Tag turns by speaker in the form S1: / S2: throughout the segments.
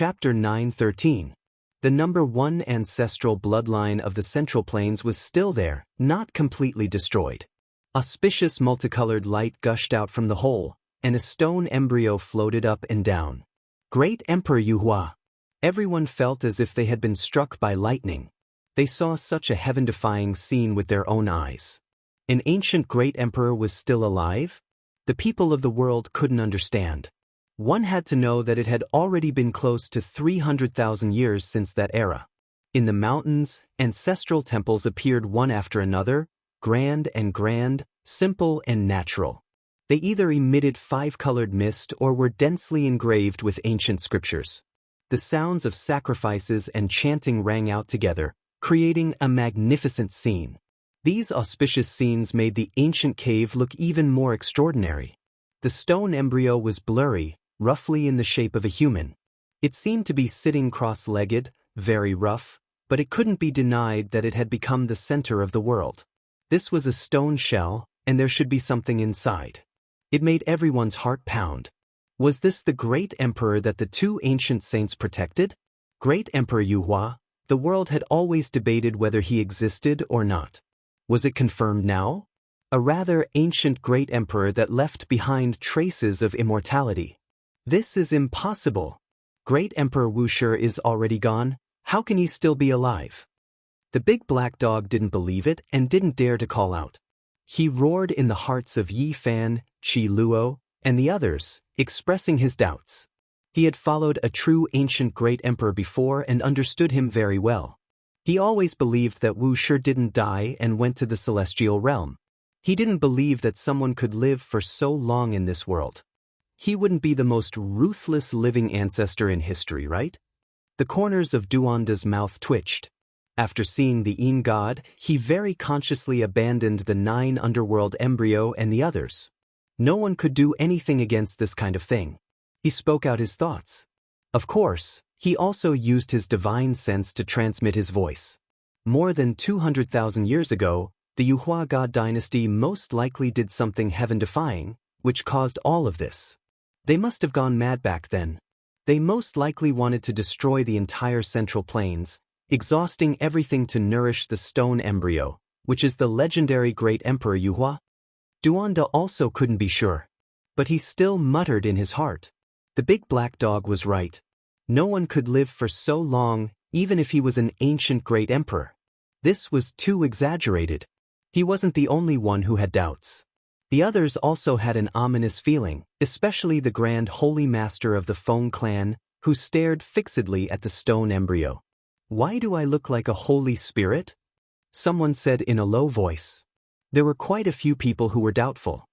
S1: Chapter 9:13. The number 1 ancestral bloodline of the Central Plains was still there, not completely destroyed. Auspicious multicolored light gushed out from the hole, and a stone embryo floated up and down. Great Emperor Yuhua! Everyone felt as if they had been struck by lightning. They saw such a heaven-defying scene with their own eyes. An ancient great emperor was still alive? The people of the world couldn't understand. One had to know that it had already been close to 300,000 years since that era. In the mountains, ancestral temples appeared one after another, grand and grand, simple and natural. They either emitted 5-colored mist or were densely engraved with ancient scriptures. The sounds of sacrifices and chanting rang out together, creating a magnificent scene. These auspicious scenes made the ancient cave look even more extraordinary. The stone embryo was blurry, roughly in the shape of a human. It seemed to be sitting cross-legged, very rough, but it couldn't be denied that it had become the center of the world. This was a stone shell, and there should be something inside. It made everyone's heart pound. Was this the great emperor that the two ancient saints protected? Great Emperor Yuhua, the world had always debated whether he existed or not. Was it confirmed now? A rather ancient great emperor that left behind traces of immortality. This is impossible. Great Emperor Wuxia is already gone. How can he still be alive? The big black dog didn't believe it and didn't dare to call out. He roared in the hearts of Yi Fan, Qi Luo, and the others, expressing his doubts. He had followed a true ancient great emperor before and understood him very well. He always believed that Wuxia didn't die and went to the celestial realm. He didn't believe that someone could live for so long in this world. He wouldn't be the most ruthless living ancestor in history, right? The corners of Duanda's mouth twitched. After seeing the Yin god, he very consciously abandoned the 9 underworld embryo and the others. No one could do anything against this kind of thing. He spoke out his thoughts. Of course, he also used his divine sense to transmit his voice. More than 200,000 years ago, the Yuhua god dynasty most likely did something heaven-defying, which caused all of this. They must have gone mad back then. They most likely wanted to destroy the entire Central Plains, exhausting everything to nourish the stone embryo, which is the legendary great Emperor Yuhua. Duanda also couldn't be sure. But he still muttered in his heart. The big black dog was right. No one could live for so long, even if he was an ancient great emperor. This was too exaggerated. He wasn't the only one who had doubts. The others also had an ominous feeling, especially the grand holy master of the Feng clan, who stared fixedly at the stone embryo. "Why do I look like a holy spirit?" Someone said in a low voice. There were quite a few people who were doubtful.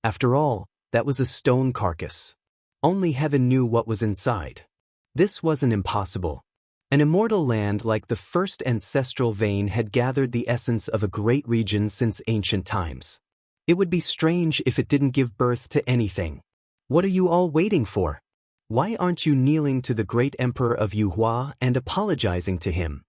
S1: After all, that was a stone carcass. Only heaven knew what was inside. This wasn't impossible. An immortal land like the first ancestral vein had gathered the essence of a great region since ancient times. It would be strange if it didn't give birth to anything. What are you all waiting for? Why aren't you kneeling to the great emperor of Yuhua and apologizing to him?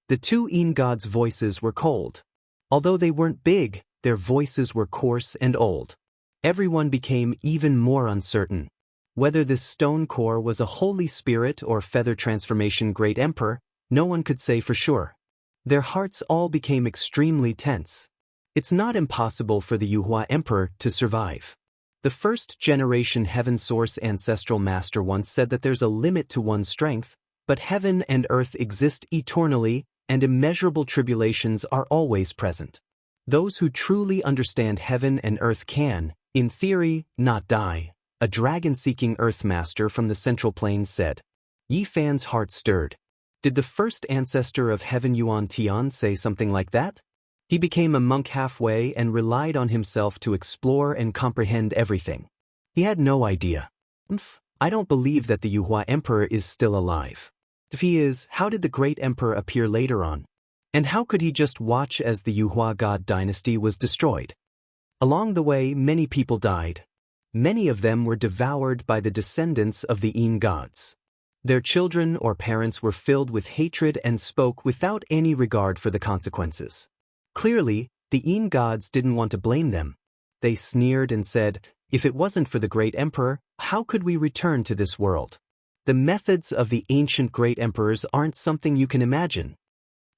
S1: The two Yin gods' voices were cold. Although they weren't big, their voices were coarse and old. Everyone became even more uncertain. Whether this stone core was a holy spirit or feather transformation great emperor, no one could say for sure. Their hearts all became extremely tense. It's not impossible for the Yuhua emperor to survive. The first-generation Heaven Source ancestral master once said that there's a limit to one's strength, but heaven and earth exist eternally, and immeasurable tribulations are always present. Those who truly understand heaven and earth can, in theory, not die, a dragon-seeking earth master from the Central Plains said. Yi Fan's heart stirred. Did the first ancestor of heaven Yuan Tian say something like that? He became a monk halfway and relied on himself to explore and comprehend everything. He had no idea. I don't believe that the Yuhua emperor is still alive. If he is, how did the great emperor appear later on? And how could he just watch as the Yuhua god dynasty was destroyed? Along the way, many people died. Many of them were devoured by the descendants of the Yin gods. Their children or parents were filled with hatred and spoke without any regard for the consequences. Clearly, the Yin gods didn't want to blame them. They sneered and said, "If it wasn't for the great emperor, how could we return to this world?" The methods of the ancient great emperors aren't something you can imagine.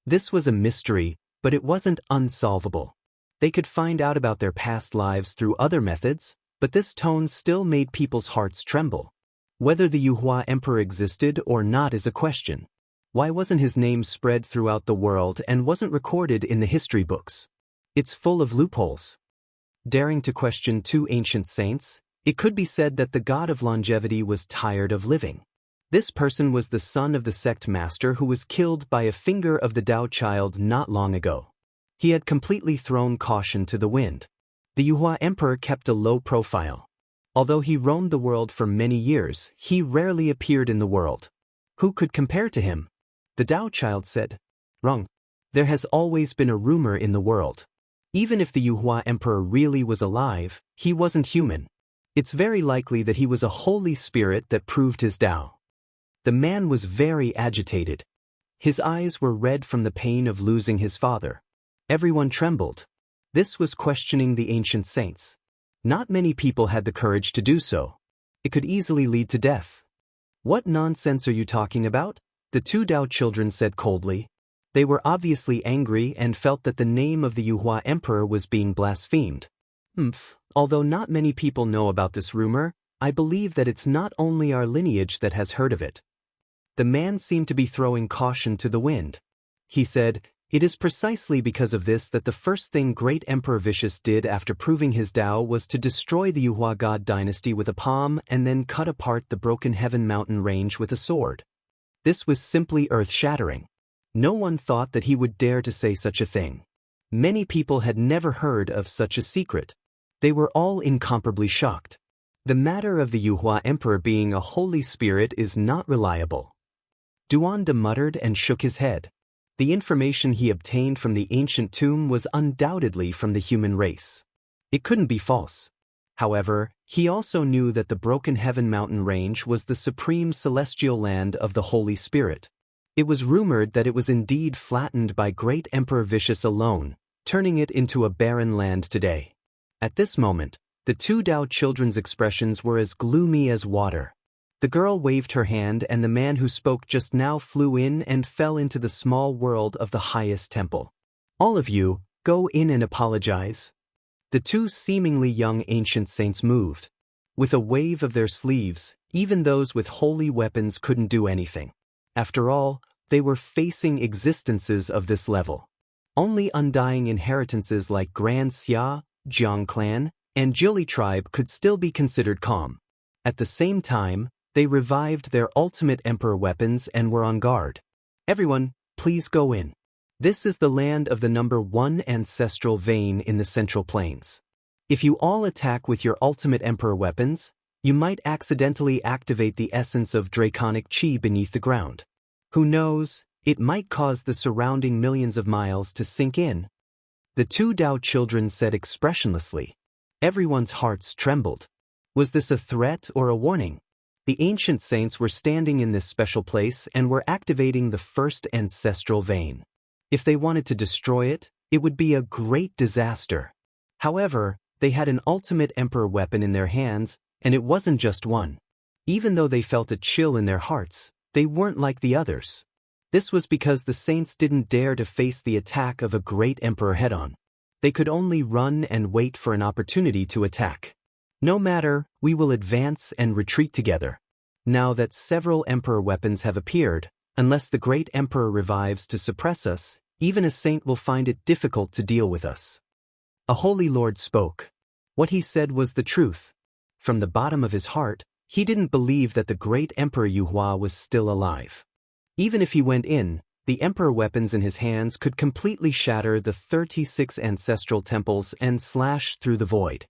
S1: This was a mystery, but it wasn't unsolvable. They could find out about their past lives through other methods, but this tone still made people's hearts tremble. Whether the Yuhua emperor existed or not is a question. Why wasn't his name spread throughout the world and wasn't recorded in the history books? It's full of loopholes. Daring to question two ancient saints, it could be said that the god of longevity was tired of living. This person was the son of the sect master who was killed by a finger of the Dao child not long ago. He had completely thrown caution to the wind. The Yuhua emperor kept a low profile. Although he roamed the world for many years, he rarely appeared in the world. Who could compare to him? The Dao child said. Wrong. There has always been a rumor in the world. Even if the Yuhua emperor really was alive, he wasn't human. It's very likely that he was a holy spirit that proved his Dao. The man was very agitated. His eyes were red from the pain of losing his father. Everyone trembled. This was questioning the ancient saints. Not many people had the courage to do so. It could easily lead to death. What nonsense are you talking about? The two Dao children said coldly. They were obviously angry and felt that the name of the Yuhua emperor was being blasphemed. Although not many people know about this rumor, I believe that it's not only our lineage that has heard of it. The man seemed to be throwing caution to the wind. He said, it is precisely because of this that the first thing great Emperor Vicious did after proving his Dao was to destroy the Yuhua god dynasty with a palm and then cut apart the broken heaven mountain range with a sword. This was simply earth-shattering. No one thought that he would dare to say such a thing. Many people had never heard of such a secret. They were all incomparably shocked. The matter of the Yuhua emperor being a holy spirit is not reliable. Duanda muttered and shook his head. The information he obtained from the ancient tomb was undoubtedly from the human race. It couldn't be false. However, he also knew that the broken heaven mountain range was the supreme celestial land of the Holy Spirit. It was rumored that it was indeed flattened by great Emperor Vicious alone, turning it into a barren land today. At this moment, the two Dao children's expressions were as gloomy as water. The girl waved her hand and the man who spoke just now flew in and fell into the small world of the highest temple. All of you, go in and apologize. The two seemingly young ancient saints moved. With a wave of their sleeves, even those with holy weapons couldn't do anything. After all, they were facing existences of this level. Only undying inheritances like Grand Xia, Jiang clan, and Jili tribe could still be considered calm. At the same time, they revived their ultimate emperor weapons and were on guard. Everyone, please go in. This is the land of the number 1 ancestral vein in the Central Plains. If you all attack with your ultimate emperor weapons, you might accidentally activate the essence of draconic chi beneath the ground. Who knows, it might cause the surrounding millions of miles to sink in. The two Dao children said expressionlessly. Everyone's hearts trembled. Was this a threat or a warning? The ancient saints were standing in this special place and were activating the first ancestral vein. If they wanted to destroy it, it would be a great disaster. However, they had an ultimate emperor weapon in their hands, and it wasn't just one. Even though they felt a chill in their hearts, they weren't like the others. This was because the saints didn't dare to face the attack of a great emperor head-on. They could only run and wait for an opportunity to attack. No matter, we will advance and retreat together. Now that several emperor weapons have appeared, unless the great emperor revives to suppress us, even a saint will find it difficult to deal with us. A holy lord spoke. What he said was the truth. From the bottom of his heart, he didn't believe that the great Emperor Yuhua was still alive. Even if he went in, the emperor weapons in his hands could completely shatter the 36 ancestral temples and slash through the void.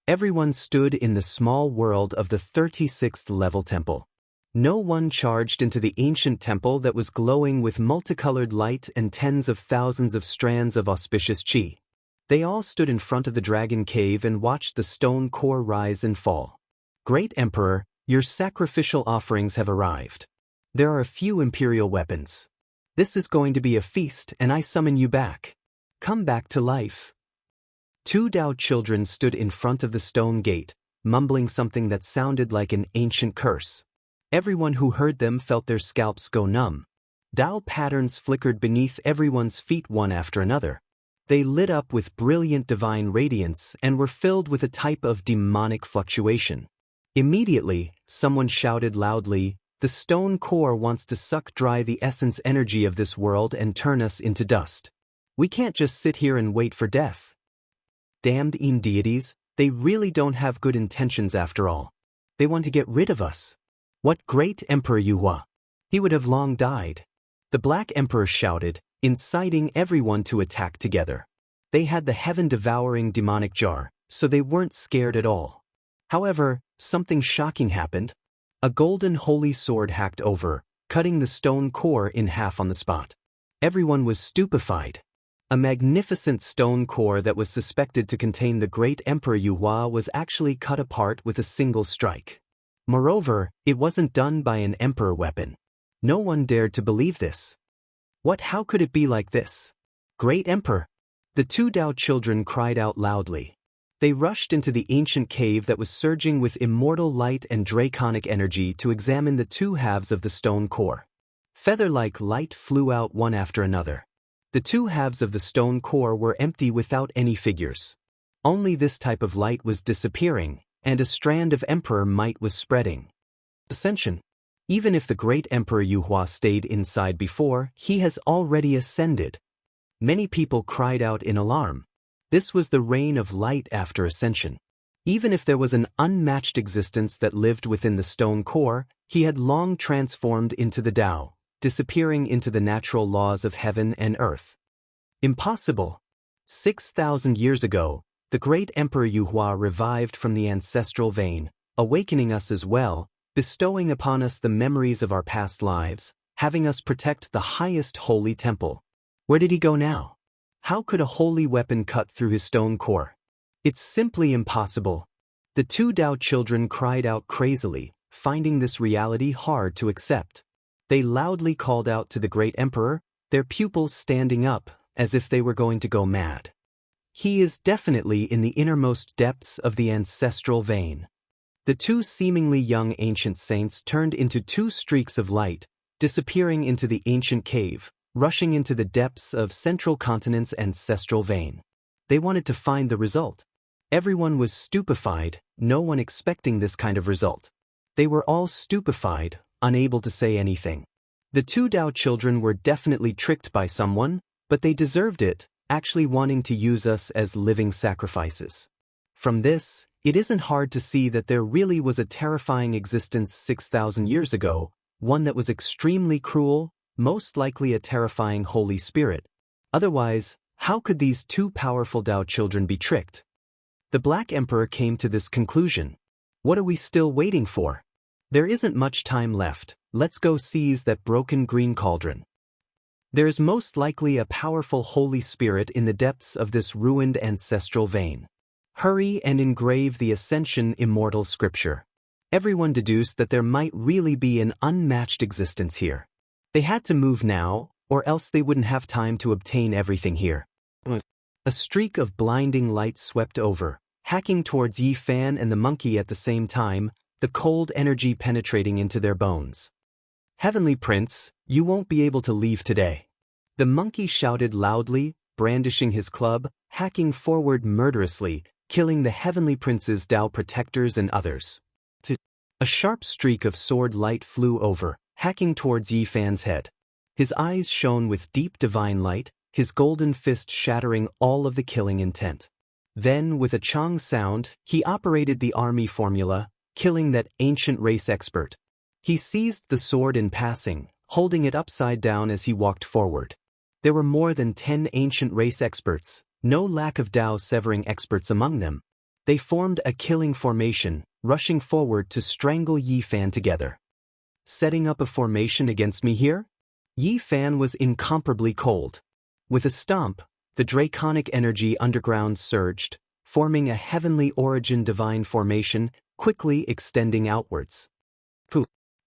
S1: Everyone stood in the small world of the 36th level temple. No one charged into the ancient temple that was glowing with multicolored light and tens of thousands of strands of auspicious chi. They all stood in front of the dragon cave and watched the stone core rise and fall. Great Emperor, your sacrificial offerings have arrived. There are a few imperial weapons. This is going to be a feast and I summon you back. Come back to life. Two Dao children stood in front of the stone gate, mumbling something that sounded like an ancient curse. Everyone who heard them felt their scalps go numb. Dao patterns flickered beneath everyone's feet one after another. They lit up with brilliant divine radiance and were filled with a type of demonic fluctuation. Immediately, someone shouted loudly, "The stone core wants to suck dry the essence energy of this world and turn us into dust. We can't just sit here and wait for death." Damned deities, they really don't have good intentions after all. They want to get rid of us. What great Emperor you are! He would have long died. The Black Emperor shouted, inciting everyone to attack together. They had the heaven-devouring demonic jar, so they weren't scared at all. However, something shocking happened. A golden holy sword hacked over, cutting the stone core in half on the spot. Everyone was stupefied. A magnificent stone core that was suspected to contain the great Emperor Yuhua was actually cut apart with a single strike. Moreover, it wasn't done by an emperor weapon. No one dared to believe this. How could it be like this? Great Emperor! The two Dao children cried out loudly. They rushed into the ancient cave that was surging with immortal light and draconic energy to examine the two halves of the stone core. Feather-like light flew out one after another. The two halves of the stone core were empty without any figures. Only this type of light was disappearing, and a strand of emperor might was spreading. Ascension. Even if the great Emperor Yuhua stayed inside before, he has already ascended. Many people cried out in alarm. This was the reign of light after ascension. Even if there was an unmatched existence that lived within the stone core, he had long transformed into the Tao, disappearing into the natural laws of heaven and earth. Impossible! 6,000 years ago, the great Emperor Yuhua revived from the ancestral vein, awakening us as well, bestowing upon us the memories of our past lives, having us protect the highest holy temple. Where did he go now? How could a holy weapon cut through his stone core? It's simply impossible. The two Dao children cried out crazily, finding this reality hard to accept. They loudly called out to the great emperor, their pupils standing up, as if they were going to go mad. He is definitely in the innermost depths of the ancestral vein. The two seemingly young ancient saints turned into two streaks of light, disappearing into the ancient cave, rushing into the depths of central continent's ancestral vein. They wanted to find the result. Everyone was stupefied, no one expecting this kind of result. They were all stupefied, unable to say anything. The two Dao children were definitely tricked by someone, but they deserved it, actually wanting to use us as living sacrifices. From this, it isn't hard to see that there really was a terrifying existence 6,000 years ago, one that was extremely cruel, most likely a terrifying Holy Spirit. Otherwise, how could these two powerful Dao children be tricked? The Black Emperor came to this conclusion. What are we still waiting for? There isn't much time left, let's go seize that broken green cauldron. There is most likely a powerful Holy Spirit in the depths of this ruined ancestral vein. Hurry and engrave the Ascension Immortal scripture. Everyone deduced that there might really be an unmatched existence here. They had to move now, or else they wouldn't have time to obtain everything here. A streak of blinding light swept over, hacking towards Yi Fan and the monkey at the same time, the cold energy penetrating into their bones. Heavenly Prince, you won't be able to leave today. The monkey shouted loudly, brandishing his club, hacking forward murderously, killing the Heavenly Prince's Tao protectors and others. A sharp streak of sword light flew over, hacking towards Yi Fan's head. His eyes shone with deep divine light, his golden fist shattering all of the killing intent. Then, with a chong sound, he operated the army formula, killing that ancient race expert. He seized the sword in passing, holding it upside down as he walked forward. There were more than 10 ancient race experts, no lack of Tao severing experts among them. They formed a killing formation, rushing forward to strangle Yi Fan together. Setting up a formation against me here? Yi Fan was incomparably cold. With a stomp, the draconic energy underground surged, forming a heavenly origin divine formation, quickly extending outwards.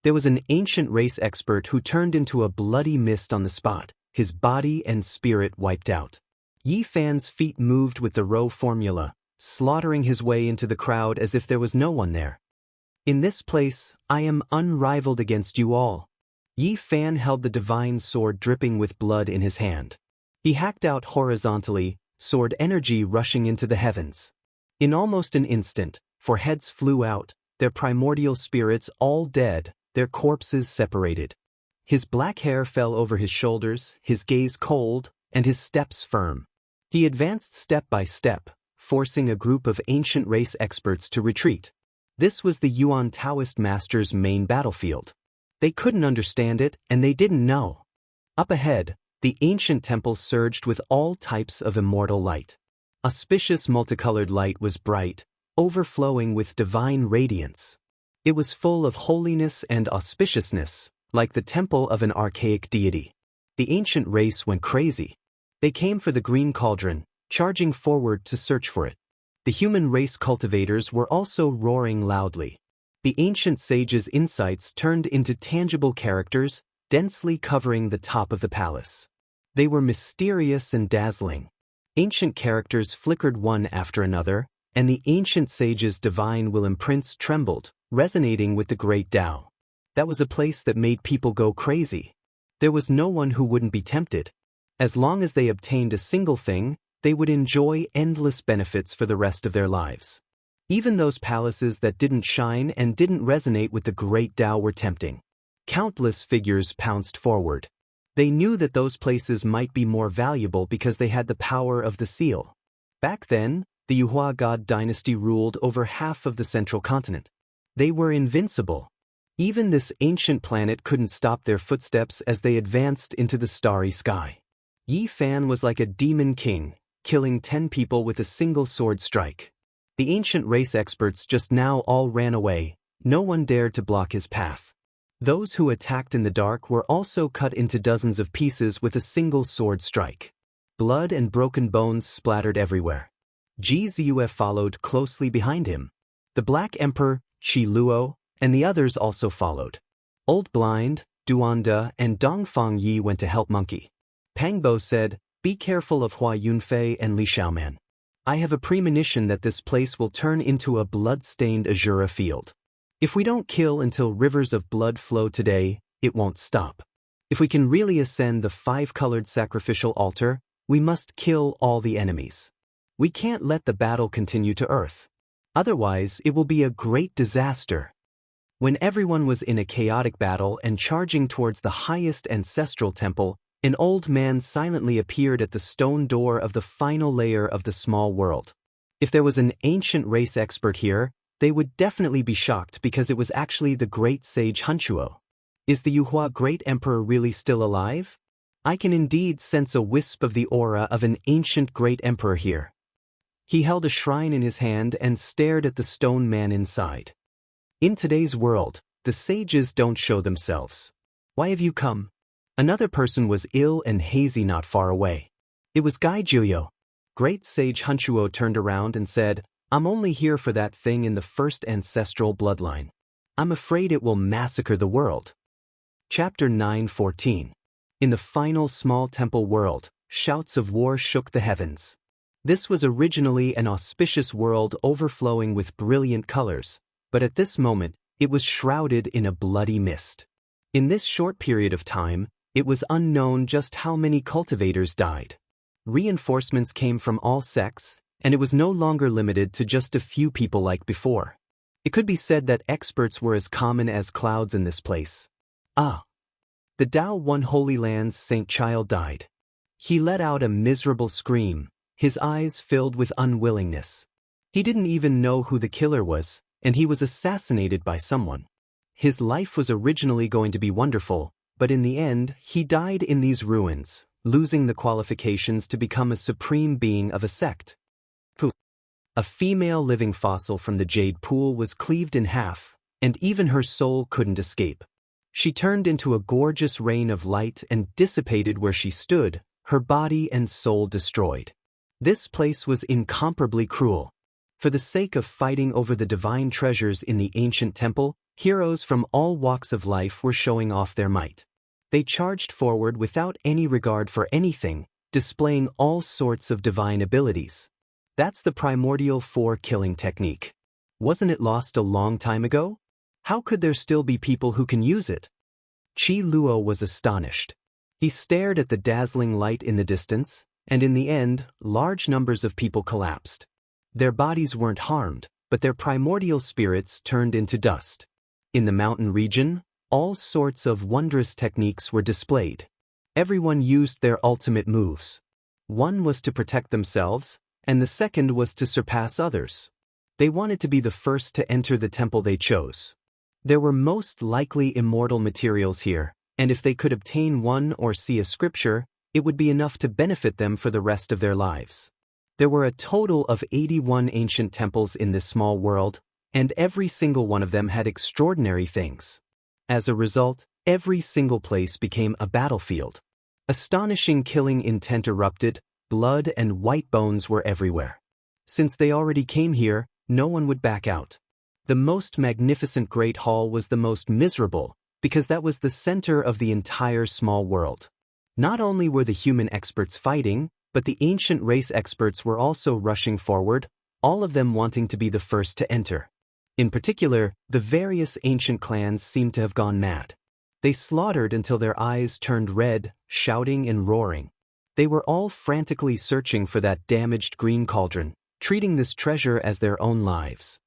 S1: There was an ancient race expert who turned into a bloody mist on the spot, his body and spirit wiped out. Yi Fan's feet moved with the row formula, slaughtering his way into the crowd as if there was no one there. In this place, I am unrivaled against you all. Yi Fan held the divine sword dripping with blood in his hand. He hacked out horizontally, sword energy rushing into the heavens. In almost an instant, 4 heads flew out, their primordial spirits all dead, their corpses separated. His black hair fell over his shoulders, his gaze cold, and his steps firm. He advanced step by step, forcing a group of ancient race experts to retreat. This was the Yuan Taoist master's main battlefield. They couldn't understand it, and they didn't know. Up ahead, the ancient temple surged with all types of immortal light. Auspicious multicolored light was bright, overflowing with divine radiance. It was full of holiness and auspiciousness, like the temple of an archaic deity. The ancient race went crazy. They came for the green cauldron, charging forward to search for it. The human race cultivators were also roaring loudly. The ancient sage's insights turned into tangible characters, densely covering the top of the palace. They were mysterious and dazzling. Ancient characters flickered one after another, and the ancient sage's divine will imprints trembled, resonating with the great Tao. That was a place that made people go crazy. There was no one who wouldn't be tempted. As long as they obtained a single thing, they would enjoy endless benefits for the rest of their lives. Even those palaces that didn't shine and didn't resonate with the great Tao were tempting. Countless figures pounced forward. They knew that those places might be more valuable because they had the power of the seal. Back then, the Yuhua God dynasty ruled over half of the central continent. They were invincible. Even this ancient planet couldn't stop their footsteps as they advanced into the starry sky. Yi Fan was like a demon king, killing 10 people with a single sword strike. The ancient race experts just now all ran away. No one dared to block his path. Those who attacked in the dark were also cut into dozens of pieces with a single sword strike. Blood and broken bones splattered everywhere. Ji Ziyue followed closely behind him. The Black Emperor, Qi Luo, and the others also followed. Old Blind, Duanda, and Dongfang Yi went to help Monkey. Pangbo said, "Be careful of Hua Yunfei and Li Xiaoman. I have a premonition that this place will turn into a blood-stained Azura field. If we don't kill until rivers of blood flow today, it won't stop. If we can really ascend the 5-colored sacrificial altar, we must kill all the enemies. We can't let the battle continue to Earth. Otherwise, it will be a great disaster." When everyone was in a chaotic battle and charging towards the highest ancestral temple, an old man silently appeared at the stone door of the final layer of the small world. If there was an ancient race expert here, they would definitely be shocked because it was actually the great sage Hunchuo. Is the Yuhua Great Emperor really still alive? I can indeed sense a wisp of the aura of an ancient great emperor here. He held a shrine in his hand and stared at the stone man inside. In today's world, the sages don't show themselves. Why have you come? Another person was ill and hazy not far away. It was Gai Jiuyo. Great sage Hunchuo turned around and said, "I'm only here for that thing in the first ancestral bloodline. I'm afraid it will massacre the world." Chapter 9:14. In the final small temple world, shouts of war shook the heavens. This was originally an auspicious world overflowing with brilliant colors, but at this moment, it was shrouded in a bloody mist. In this short period of time, it was unknown just how many cultivators died. Reinforcements came from all sects, and it was no longer limited to just a few people like before. It could be said that experts were as common as clouds in this place. The Tao One Holy Land's Saint Child died. He let out a miserable scream, his eyes filled with unwillingness. He didn't even know who the killer was, and he was assassinated by someone. His life was originally going to be wonderful, but in the end, he died in these ruins, losing the qualifications to become a supreme being of a sect. A female living fossil from the jade pool was cleaved in half, and even her soul couldn't escape. She turned into a gorgeous rain of light and dissipated where she stood, her body and soul destroyed. This place was incomparably cruel. For the sake of fighting over the divine treasures in the ancient temple, heroes from all walks of life were showing off their might. They charged forward without any regard for anything, displaying all sorts of divine abilities. That's the primordial 4 killing technique. Wasn't it lost a long time ago? How could there still be people who can use it? Qi Luo was astonished. He stared at the dazzling light in the distance, and in the end, large numbers of people collapsed. Their bodies weren't harmed, but their primordial spirits turned into dust. In the mountain region, all sorts of wondrous techniques were displayed. Everyone used their ultimate moves. One was to protect themselves, and the second was to surpass others. They wanted to be the first to enter the temple they chose. There were most likely immortal materials here, and if they could obtain one or see a scripture, it would be enough to benefit them for the rest of their lives. There were a total of 81 ancient temples in this small world, and every single one of them had extraordinary things. As a result, every single place became a battlefield. Astonishing killing intent erupted, blood and white bones were everywhere. Since they already came here, no one would back out. The most magnificent Great Hall was the most miserable, because that was the center of the entire small world. Not only were the human experts fighting, but the ancient race experts were also rushing forward, all of them wanting to be the first to enter. In particular, the various ancient clans seemed to have gone mad. They slaughtered until their eyes turned red, shouting and roaring. They were all frantically searching for that damaged green cauldron, treating this treasure as their own lives.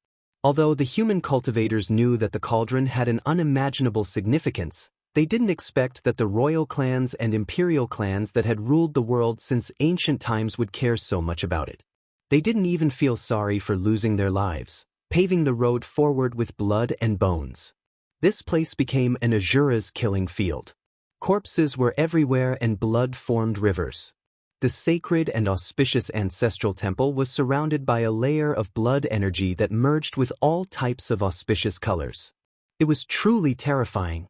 S1: Although the human cultivators knew that the cauldron had an unimaginable significance, they didn't expect that the royal clans and imperial clans that had ruled the world since ancient times would care so much about it. They didn't even feel sorry for losing their lives, paving the road forward with blood and bones. This place became an Azura's killing field. Corpses were everywhere and blood formed rivers. The sacred and auspicious ancestral temple was surrounded by a layer of blood energy that merged with all types of auspicious colors. It was truly terrifying.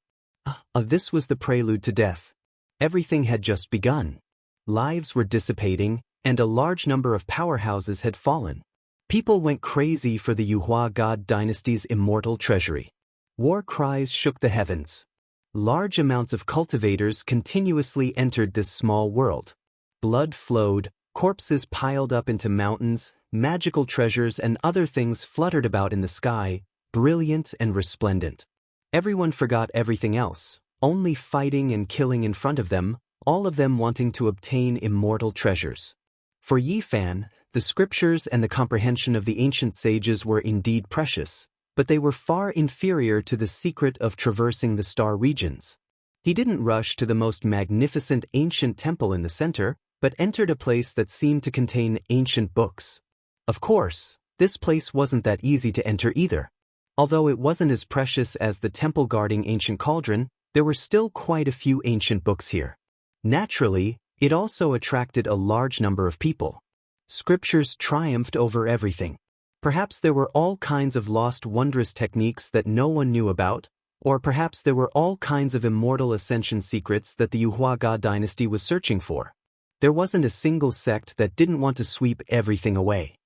S1: This was the prelude to death. Everything had just begun. Lives were dissipating, and a large number of powerhouses had fallen. People went crazy for the Yuhua God dynasty's immortal treasury. War cries shook the heavens. Large amounts of cultivators continuously entered this small world. Blood flowed, corpses piled up into mountains, magical treasures and other things fluttered about in the sky, brilliant and resplendent. Everyone forgot everything else, only fighting and killing in front of them, all of them wanting to obtain immortal treasures. For Yi Fan, the scriptures and the comprehension of the ancient sages were indeed precious, but they were far inferior to the secret of traversing the star regions. He didn't rush to the most magnificent ancient temple in the center, but entered a place that seemed to contain ancient books. Of course, this place wasn't that easy to enter either. Although it wasn't as precious as the temple guarding ancient cauldron, there were still quite a few ancient books here. Naturally, it also attracted a large number of people. Scriptures triumphed over everything. Perhaps there were all kinds of lost wondrous techniques that no one knew about, or perhaps there were all kinds of immortal ascension secrets that the Yuhua God dynasty was searching for. There wasn't a single sect that didn't want to sweep everything away.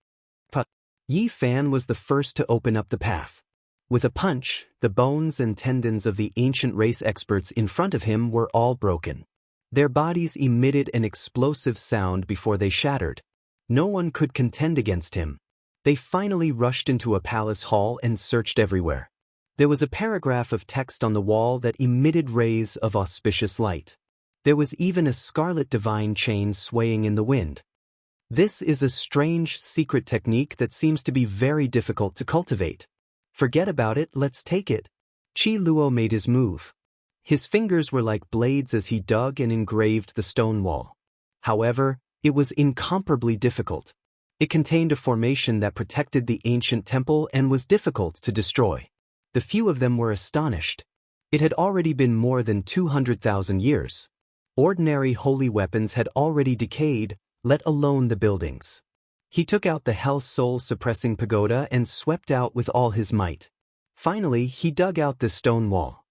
S1: But Yi Fan was the first to open up the path. With a punch, the bones and tendons of the ancient race experts in front of him were all broken. Their bodies emitted an explosive sound before they shattered. No one could contend against him. They finally rushed into a palace hall and searched everywhere. There was a paragraph of text on the wall that emitted rays of auspicious light. There was even a scarlet divine chain swaying in the wind. This is a strange, secret technique that seems to be very difficult to cultivate. Forget about it, let's take it. Qi Luo made his move. His fingers were like blades as he dug and engraved the stone wall. However, it was incomparably difficult. It contained a formation that protected the ancient temple and was difficult to destroy. The few of them were astonished. It had already been more than 200,000 years. Ordinary holy weapons had already decayed, let alone the buildings. He took out the hell soul-suppressing pagoda and swept out with all his might. Finally, he dug out the stone wall.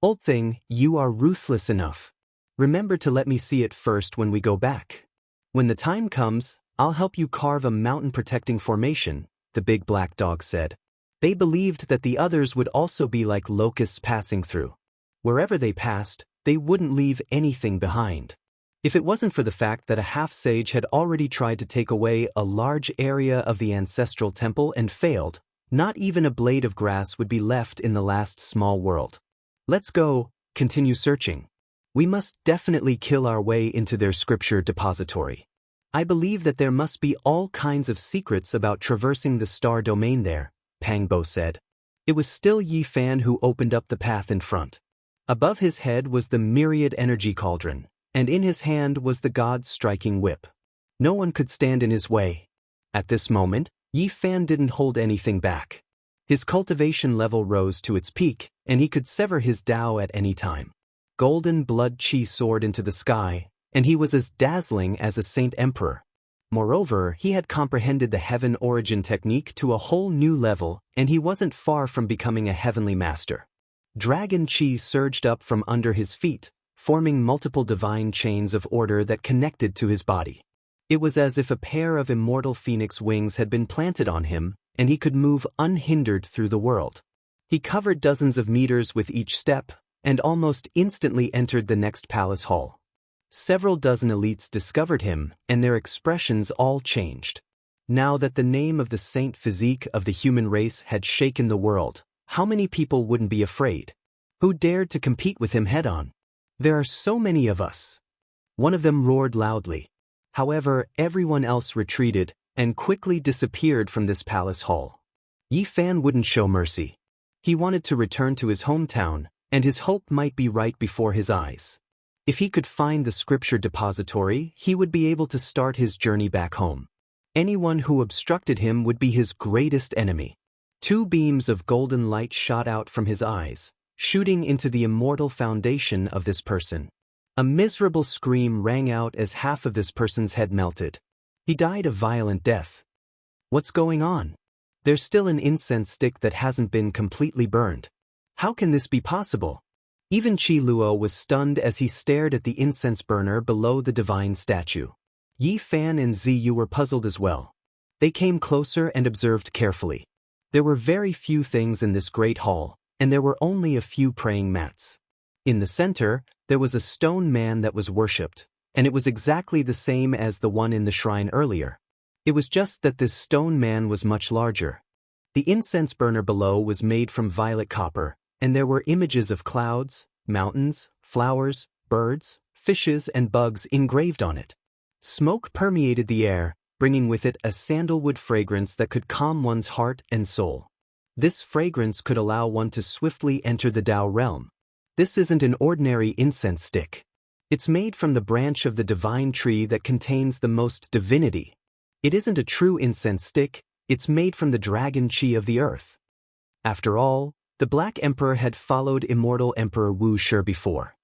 S1: Old thing, you are ruthless enough. Remember to let me see it first when we go back. When the time comes, I'll help you carve a mountain-protecting formation, the big black dog said. They believed that the others would also be like locusts passing through. Wherever they passed, they wouldn't leave anything behind. If it wasn't for the fact that a half-sage had already tried to take away a large area of the ancestral temple and failed, Not even a blade of grass would be left in the last small world. Let's go, continue searching. We must definitely kill our way into their scripture depository. I believe that there must be all kinds of secrets about traversing the star domain there, Pang Bo said. It was still Yi Fan who opened up the path in front. Above his head was the myriad energy cauldron, and in his hand was the god's striking whip. No one could stand in his way. At this moment, Yi Fan didn't hold anything back. His cultivation level rose to its peak, and he could sever his Dao at any time. Golden blood qi soared into the sky, and he was as dazzling as a saint emperor. Moreover, he had comprehended the heaven origin technique to a whole new level, and he wasn't far from becoming a heavenly master. Dragon qi surged up from under his feet, forming multiple divine chains of order that connected to his body. It was as if a pair of immortal phoenix wings had been planted on him, and he could move unhindered through the world. He covered dozens of meters with each step, and almost instantly entered the next palace hall. Several dozen elites discovered him, and their expressions all changed. Now that the name of the saint physique of the human race had shaken the world, how many people wouldn't be afraid? Who dared to compete with him head-on? There are so many of us. One of them roared loudly. However, everyone else retreated and quickly disappeared from this palace hall. Yi Fan wouldn't show mercy. He wanted to return to his hometown, and his hope might be right before his eyes. If he could find the scripture depository, he would be able to start his journey back home. Anyone who obstructed him would be his greatest enemy. Two beams of golden light shot out from his eyes, shooting into the immortal foundation of this person. A miserable scream rang out as half of this person's head melted. He died a violent death. What's going on? There's still an incense stick that hasn't been completely burned. How can this be possible? Even Qi Luo was stunned as he stared at the incense burner below the divine statue. Yi Fan and Ziyu were puzzled as well. They came closer and observed carefully. There were very few things in this great hall, and there were only a few praying mats. In the center, there was a stone man that was worshipped, and it was exactly the same as the one in the shrine earlier. It was just that this stone man was much larger. The incense burner below was made from violet copper, and there were images of clouds, mountains, flowers, birds, fishes, and bugs engraved on it. Smoke permeated the air, bringing with it a sandalwood fragrance that could calm one's heart and soul. This fragrance could allow one to swiftly enter the Dao realm. This isn't an ordinary incense stick. It's made from the branch of the divine tree that contains the most divinity. It isn't a true incense stick, it's made from the dragon qi of the earth. After all, the Black Emperor had followed immortal Emperor Wu Shi before.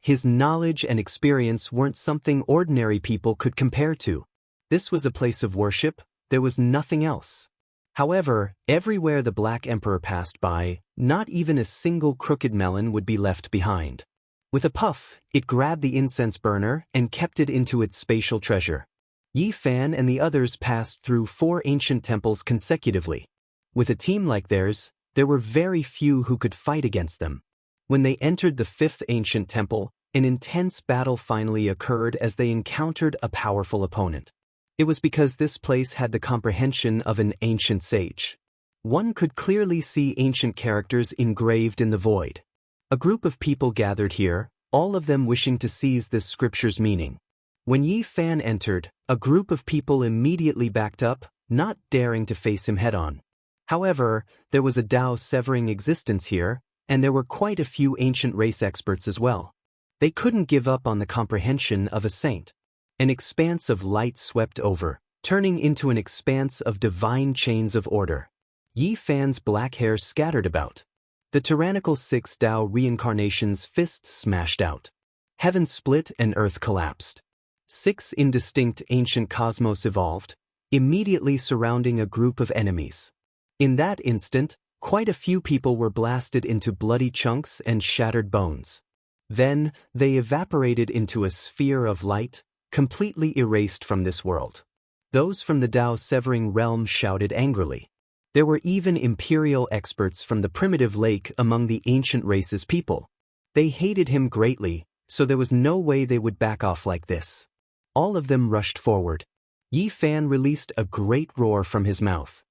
S1: His knowledge and experience weren't something ordinary people could compare to. This was a place of worship, there was nothing else. However, everywhere the Black Emperor passed by, not even a single crooked melon would be left behind. With a puff, it grabbed the incense burner and kept it into its spatial treasure. Yi Fan and the others passed through 4 ancient temples consecutively. With a team like theirs, there were very few who could fight against them. When they entered the 5th ancient temple, an intense battle finally occurred as they encountered a powerful opponent. It was because this place had the comprehension of an ancient sage. One could clearly see ancient characters engraved in the void. A group of people gathered here, all of them wishing to seize this scripture's meaning. When Yi Fan entered, a group of people immediately backed up, not daring to face him head-on. However, there was a Dao-severing existence here, and there were quite a few ancient race experts as well. They couldn't give up on the comprehension of a saint. An expanse of light swept over, turning into an expanse of divine chains of order. Yi Fan's black hair scattered about. The tyrannical 6 Dao reincarnation's fist smashed out. Heaven split and earth collapsed. 6 indistinct ancient cosmos evolved, immediately surrounding a group of enemies. In that instant, quite a few people were blasted into bloody chunks and shattered bones. Then, they evaporated into a sphere of light, completely erased from this world. Those from the Dao-severing realm shouted angrily. There were even imperial experts from the primitive lake among the ancient race's people. They hated him greatly, so there was no way they would back off like this. All of them rushed forward. Yi Fan released a great roar from his mouth.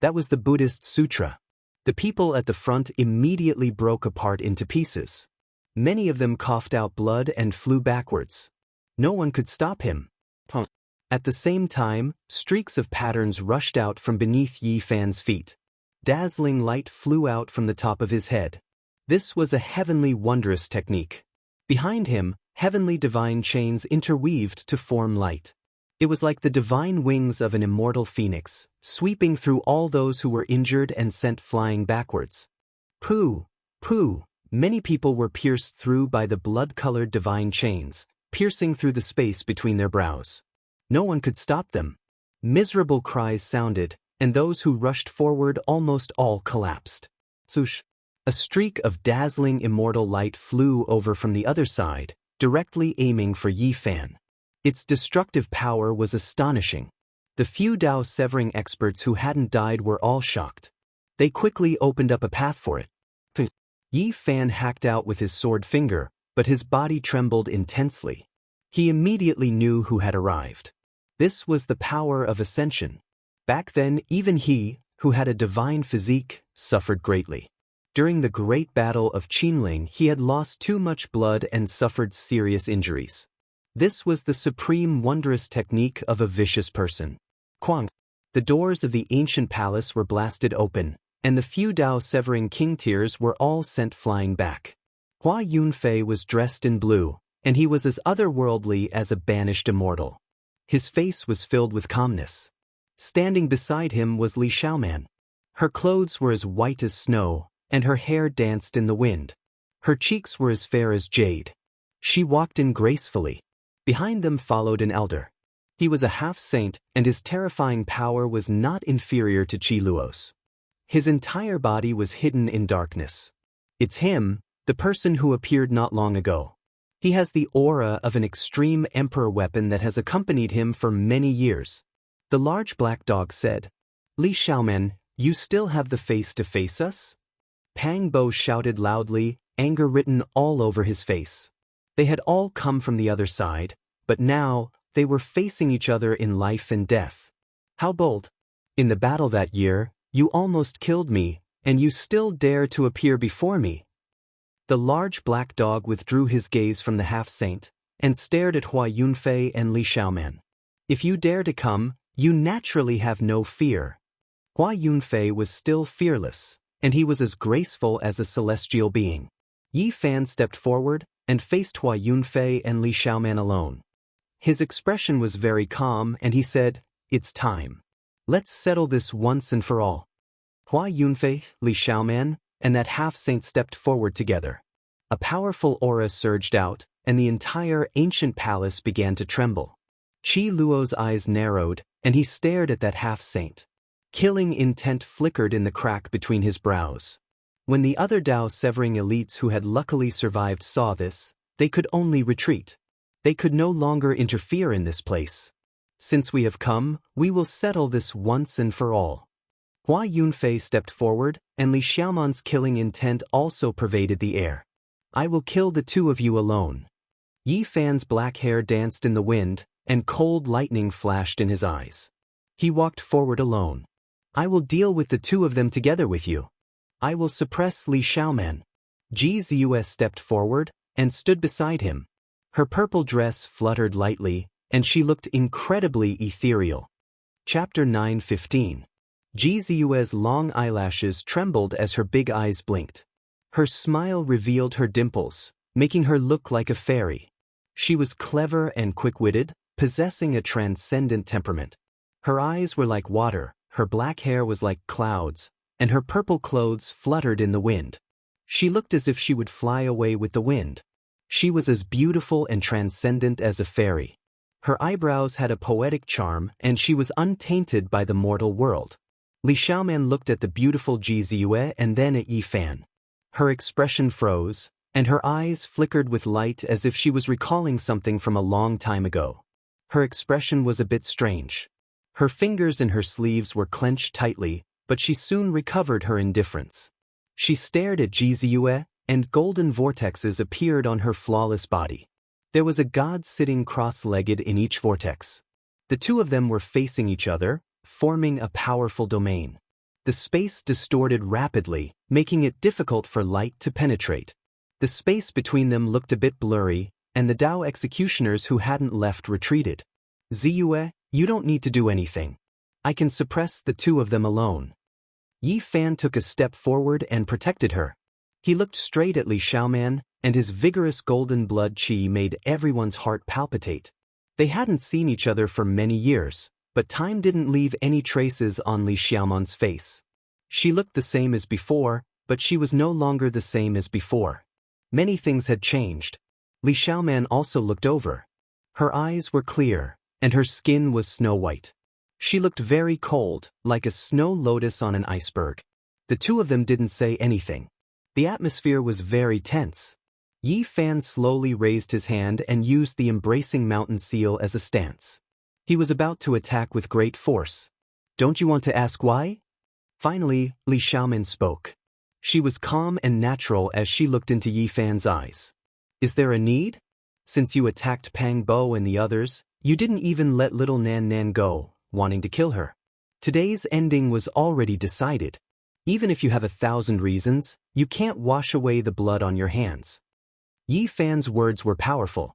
S1: That was the Buddhist sutra. The people at the front immediately broke apart into pieces. Many of them coughed out blood and flew backwards. No one could stop him. At the same time, streaks of patterns rushed out from beneath Yi Fan's feet. Dazzling light flew out from the top of his head. This was a heavenly wondrous technique. Behind him, heavenly divine chains interweaved to form light. It was like the divine wings of an immortal phoenix, sweeping through all those who were injured and sent flying backwards. Pooh! Pooh! Many people were pierced through by the blood-colored divine chains, piercing through the space between their brows. No one could stop them. Miserable cries sounded, and those who rushed forward almost all collapsed. Swoosh! A streak of dazzling immortal light flew over from the other side, directly aiming for Yi Fan. Its destructive power was astonishing. The few Dao-severing experts who hadn't died were all shocked. They quickly opened up a path for it. Yi Fan hacked out with his sword finger, but his body trembled intensely. He immediately knew who had arrived. This was the power of ascension. Back then, even he, who had a divine physique, suffered greatly. During the great battle of Qinling, he had lost too much blood and suffered serious injuries. This was the supreme wondrous technique of a vicious person. Quang! The doors of the ancient palace were blasted open, and the few Dao-severing king tiers were all sent flying back. Hua Yunfei was dressed in blue, and he was as otherworldly as a banished immortal. His face was filled with calmness. Standing beside him was Li Xiaoman. Her clothes were as white as snow, and her hair danced in the wind. Her cheeks were as fair as jade. She walked in gracefully. Behind them followed an elder. He was a half-saint, and his terrifying power was not inferior to Qi Luo's. His entire body was hidden in darkness. It's him, the person who appeared not long ago. He has the aura of an extreme emperor weapon that has accompanied him for many years. The large black dog said, Li Xiaoman, you still have the face to face us? Pang Bo shouted loudly, anger written all over his face. They had all come from the other side, but now, they were facing each other in life and death. How bold! In the battle that year, you almost killed me, and you still dare to appear before me. The large black dog withdrew his gaze from the half-saint, and stared at Hua Yunfei and Li Xiaoman. If you dare to come, you naturally have no fear. Hua Yunfei was still fearless, and he was as graceful as a celestial being. Yi Fan stepped forward, and faced Hua Yunfei and Li Xiaoman alone. His expression was very calm, and he said, It's time. Let's settle this once and for all. Hua Yunfei, Li Xiaoman, and that half-saint stepped forward together. A powerful aura surged out, and the entire ancient palace began to tremble. Qi Luo's eyes narrowed, and he stared at that half-saint. Killing intent flickered in the crack between his brows. When the other Dao-severing elites who had luckily survived saw this, they could only retreat. They could no longer interfere in this place. Since we have come, we will settle this once and for all. Hua Yunfei stepped forward, and Li Xiaoman's killing intent also pervaded the air. I will kill the two of you alone. Yi Fan's black hair danced in the wind, and cold lightning flashed in his eyes. He walked forward alone. I will deal with the two of them together with you. I will suppress Li Xiaoman. Ji Ziyue stepped forward, and stood beside him. Her purple dress fluttered lightly, and she looked incredibly ethereal. Chapter 9:15. Ji Ziyue's long eyelashes trembled as her big eyes blinked. Her smile revealed her dimples, making her look like a fairy. She was clever and quick-witted, possessing a transcendent temperament. Her eyes were like water, her black hair was like clouds, and her purple clothes fluttered in the wind. She looked as if she would fly away with the wind. She was as beautiful and transcendent as a fairy. Her eyebrows had a poetic charm, and she was untainted by the mortal world. Li Xiaoman looked at the beautiful Ji Ziyue and then at Yi Fan. Her expression froze, and her eyes flickered with light as if she was recalling something from a long time ago. Her expression was a bit strange. Her fingers in her sleeves were clenched tightly, but she soon recovered her indifference. She stared at Ji Ziyue, and golden vortexes appeared on her flawless body. There was a god sitting cross-legged in each vortex. The two of them were facing each other, forming a powerful domain. The space distorted rapidly, making it difficult for light to penetrate. The space between them looked a bit blurry, and the Dao executioners who hadn't left retreated. Ziyue, you don't need to do anything. I can suppress the two of them alone. Yi Fan took a step forward and protected her. He looked straight at Li Xiaoman, and his vigorous golden blood qi made everyone's heart palpitate. They hadn't seen each other for many years, but time didn't leave any traces on Li Xiaoman's face. She looked the same as before, but she was no longer the same as before. Many things had changed. Li Xiaoman also looked over. Her eyes were clear, and her skin was snow white. She looked very cold, like a snow lotus on an iceberg. The two of them didn't say anything. The atmosphere was very tense. Yi Fan slowly raised his hand and used the embracing mountain seal as a stance. He was about to attack with great force. Don't you want to ask why? Finally, Li Xiaoman spoke. She was calm and natural as she looked into Yi Fan's eyes. Is there a need? Since you attacked Pang Bo and the others, you didn't even let little Nan Nan go, wanting to kill her. Today's ending was already decided. Even if you have 1,000 reasons, you can't wash away the blood on your hands. Yi Fan's words were powerful.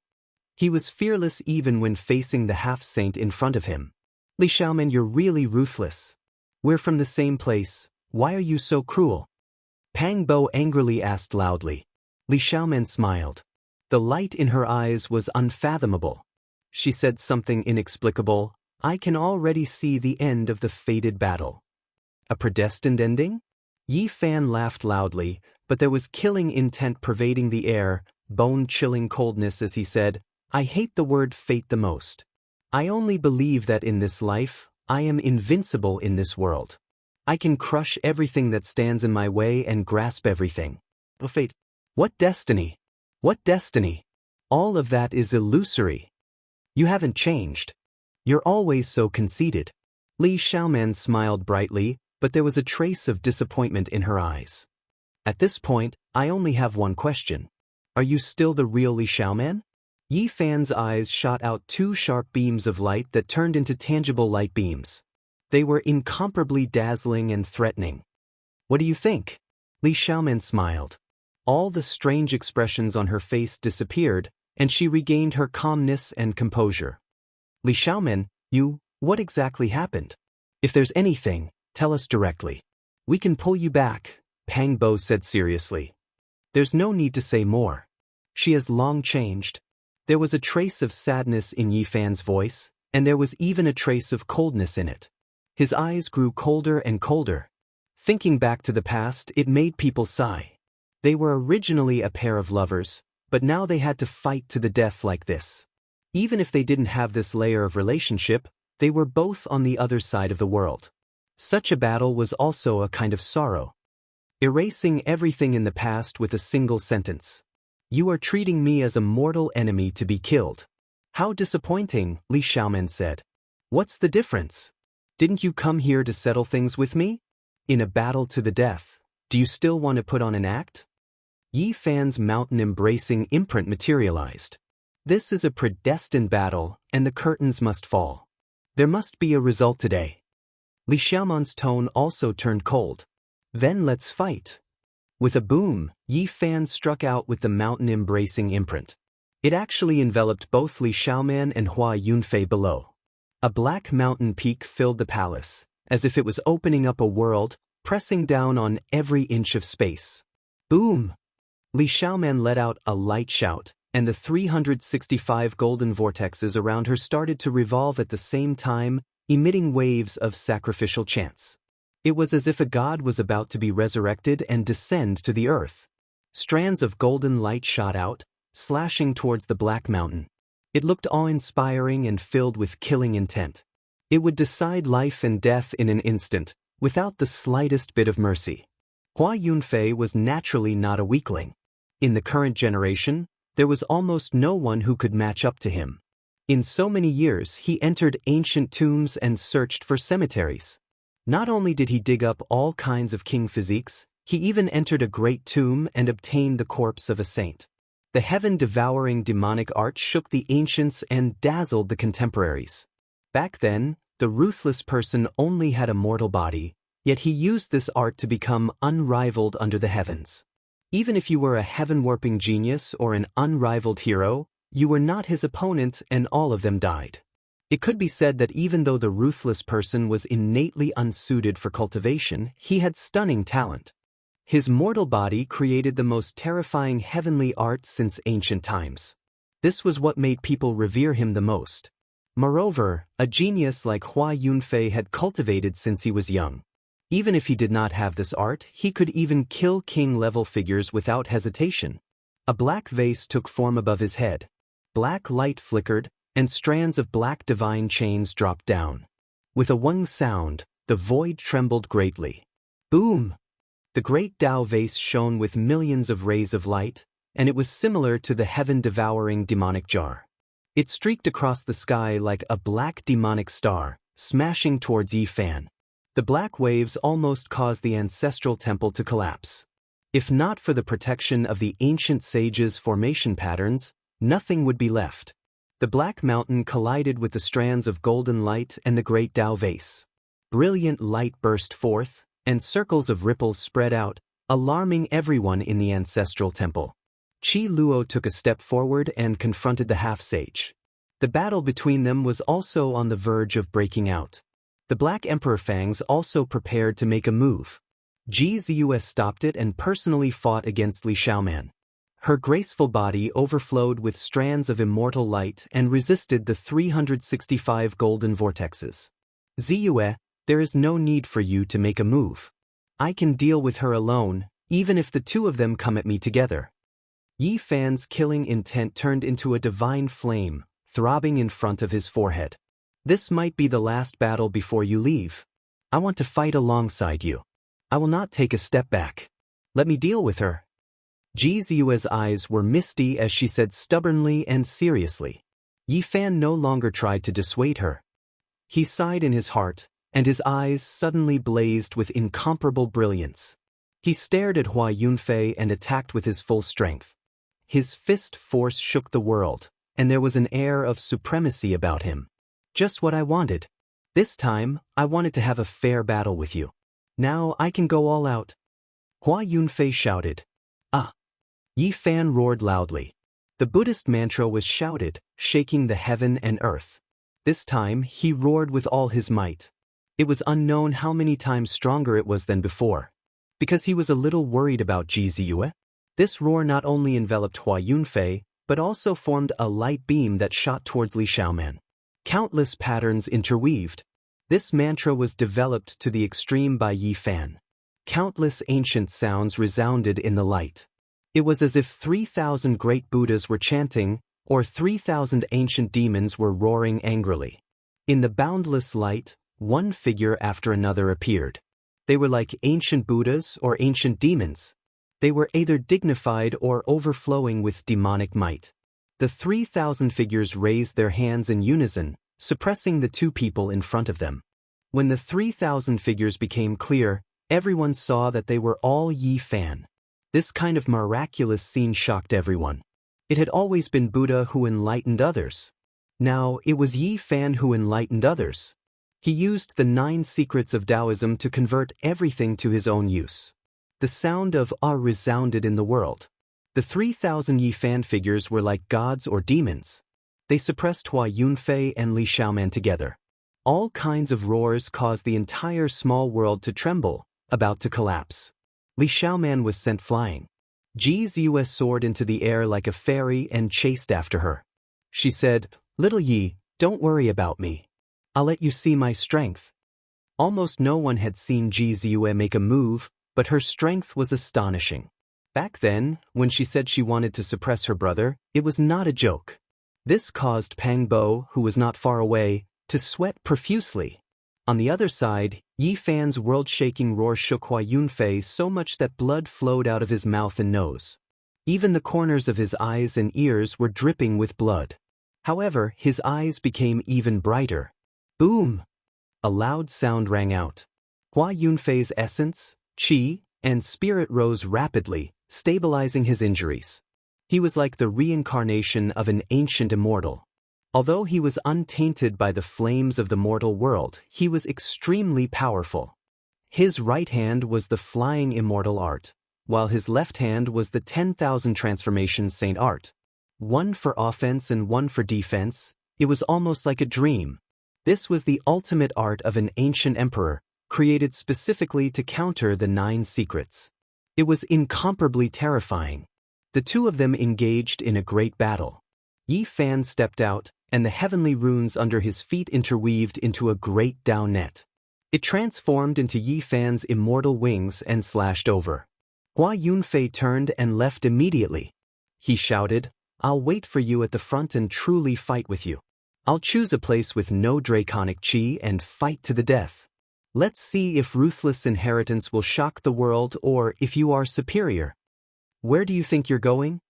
S1: He was fearless even when facing the half-saint in front of him. Li Xiaoman, you're really ruthless. We're from the same place, why are you so cruel? Pang Bo angrily asked loudly. Li Xiaoman smiled. The light in her eyes was unfathomable. She said something inexplicable. I can already see the end of the fated battle. A predestined ending? Yi Fan laughed loudly, but there was killing intent pervading the air, bone-chilling coldness as he said, I hate the word fate the most. I only believe that in this life, I am invincible in this world. I can crush everything that stands in my way and grasp everything. But fate? What destiny? What destiny? All of that is illusory. You haven't changed. You're always so conceited. Li Xiaoman smiled brightly, but there was a trace of disappointment in her eyes. At this point, I only have one question. Are you still the real Li Xiaoman? Yi Fan's eyes shot out two sharp beams of light that turned into tangible light beams. They were incomparably dazzling and threatening. What do you think? Li Xiaoman smiled. All the strange expressions on her face disappeared, and she regained her calmness and composure. Li Xiaoman, what exactly happened? If there's anything, tell us directly. We can pull you back, Pang Bo said seriously. There's no need to say more. She has long changed. There was a trace of sadness in Yi Fan's voice, and there was even a trace of coldness in it. His eyes grew colder and colder. Thinking back to the past, it made people sigh. They were originally a pair of lovers, but now they had to fight to the death like this. Even if they didn't have this layer of relationship, they were both on the other side of the world. Such a battle was also a kind of sorrow. Erasing everything in the past with a single sentence. You are treating me as a mortal enemy to be killed. How disappointing, Li Xiaoman said. What's the difference? Didn't you come here to settle things with me? In a battle to the death, do you still want to put on an act? Yi Fan's mountain-embracing imprint materialized. This is a predestined battle, and the curtains must fall. There must be a result today. Li Xiaoman's tone also turned cold. Then let's fight. With a boom, Yi Fan struck out with the mountain-embracing imprint. It actually enveloped both Li Xiaoman and Hua Yunfei below. A black mountain peak filled the palace, as if it was opening up a world, pressing down on every inch of space. Boom! Li Xiaoman let out a light shout, and the 365 golden vortexes around her started to revolve at the same time, emitting waves of sacrificial chants. It was as if a god was about to be resurrected and descend to the earth. Strands of golden light shot out, slashing towards the black mountain. It looked awe-inspiring and filled with killing intent. It would decide life and death in an instant, without the slightest bit of mercy. Hua Yunfei was naturally not a weakling. In the current generation, there was almost no one who could match up to him. In so many years, he entered ancient tombs and searched for cemeteries. Not only did he dig up all kinds of king physiques, he even entered a great tomb and obtained the corpse of a saint. The heaven-devouring demonic art shook the ancients and dazzled the contemporaries. Back then, the ruthless person only had a mortal body, Yet he used this art to become unrivaled under the heavens. Even if you were a heaven-warping genius or an unrivaled hero, you were not his opponent and all of them died. It could be said that even though the ruthless person was innately unsuited for cultivation, he had stunning talent. His mortal body created the most terrifying heavenly art since ancient times. This was what made people revere him the most. Moreover, a genius like Hua Yunfei had cultivated since he was young. Even if he did not have this art, he could even kill king-level figures without hesitation. A black vase took form above his head. Black light flickered, and strands of black divine chains dropped down. With a wang sound, the void trembled greatly. Boom! The great Dao vase shone with millions of rays of light, and it was similar to the heaven-devouring demonic jar. It streaked across the sky like a black demonic star, smashing towards Yi Fan. The black waves almost caused the ancestral temple to collapse. If not for the protection of the ancient sages' formation patterns, nothing would be left. The black mountain collided with the strands of golden light and the great Dao vase. Brilliant light burst forth, and circles of ripples spread out, alarming everyone in the ancestral temple. Qi Luo took a step forward and confronted the half-sage. The battle between them was also on the verge of breaking out. The Black Emperor Fangs also prepared to make a move. Ji Ziyue stopped it and personally fought against Li Xiaoman. Her graceful body overflowed with strands of immortal light and resisted the 365 golden vortexes. Ziyue, there is no need for you to make a move. I can deal with her alone, even if the two of them come at me together. Yi Fan's killing intent turned into a divine flame, throbbing in front of his forehead. This might be the last battle before you leave. I want to fight alongside you. I will not take a step back. Let me deal with her. Ji Ziyue's eyes were misty as she said stubbornly and seriously. Yi Fan no longer tried to dissuade her. He sighed in his heart, and his eyes suddenly blazed with incomparable brilliance. He stared at Hua Yunfei and attacked with his full strength. His fist force shook the world, and there was an air of supremacy about him. Just what I wanted. This time, I wanted to have a fair battle with you. Now I can go all out. Hua Yunfei shouted. Ah! Yi Fan roared loudly. The Buddhist mantra was shouted, shaking the heaven and earth. This time, he roared with all his might. It was unknown how many times stronger it was than before. Because he was a little worried about Ji Ziyue, this roar not only enveloped Hua Yunfei, but also formed a light beam that shot towards Li Xiaoman. Countless patterns interweaved. This mantra was developed to the extreme by Yi Fan. Countless ancient sounds resounded in the light. It was as if 3,000 great Buddhas were chanting, or 3,000 ancient demons were roaring angrily. In the boundless light, one figure after another appeared. They were like ancient Buddhas or ancient demons. They were either dignified or overflowing with demonic might. The 3,000 figures raised their hands in unison, suppressing the two people in front of them. When the 3,000 figures became clear, everyone saw that they were all Yi Fan. This kind of miraculous scene shocked everyone. It had always been Buddha who enlightened others. Now it was Yi Fan who enlightened others. He used the 9 secrets of Taoism to convert everything to his own use. The sound of Ah resounded in the world. The 3,000 Yi Fan figures were like gods or demons. They suppressed Hua Yunfei and Li Xiaoman together. All kinds of roars caused the entire small world to tremble, about to collapse. Li Xiaoman was sent flying. Ji Ziyue soared into the air like a fairy and chased after her. She said, "Little Yi, don't worry about me. I'll let you see my strength." Almost no one had seen Ji Ziyue make a move, but her strength was astonishing. Back then, when she said she wanted to suppress her brother, it was not a joke. This caused Pang Bo, who was not far away, to sweat profusely. On the other side, Yi Fan's world-shaking roar shook Hua Yunfei so much that blood flowed out of his mouth and nose. Even the corners of his eyes and ears were dripping with blood. However, his eyes became even brighter. Boom! A loud sound rang out. Hua Yunfei's essence, qi, and spirit rose rapidly, stabilizing his injuries. He was like the reincarnation of an ancient immortal. Although he was untainted by the flames of the mortal world, he was extremely powerful. His right hand was the flying immortal art, while his left hand was the 10,000 transformations saint art. One for offense and one for defense. It was almost like a dream. This was the ultimate art of an ancient emperor, created specifically to counter the 9 secrets. It was incomparably terrifying. The two of them engaged in a great battle. Yi Fan stepped out, and the heavenly runes under his feet interweaved into a great Dao net. It transformed into Yi Fan's immortal wings and slashed over. Hua Yunfei turned and left immediately. He shouted, "I'll wait for you at the front and truly fight with you. I'll choose a place with no draconic chi and fight to the death. Let's see if ruthless inheritance will shock the world or if you are superior. Where do you think you're going?"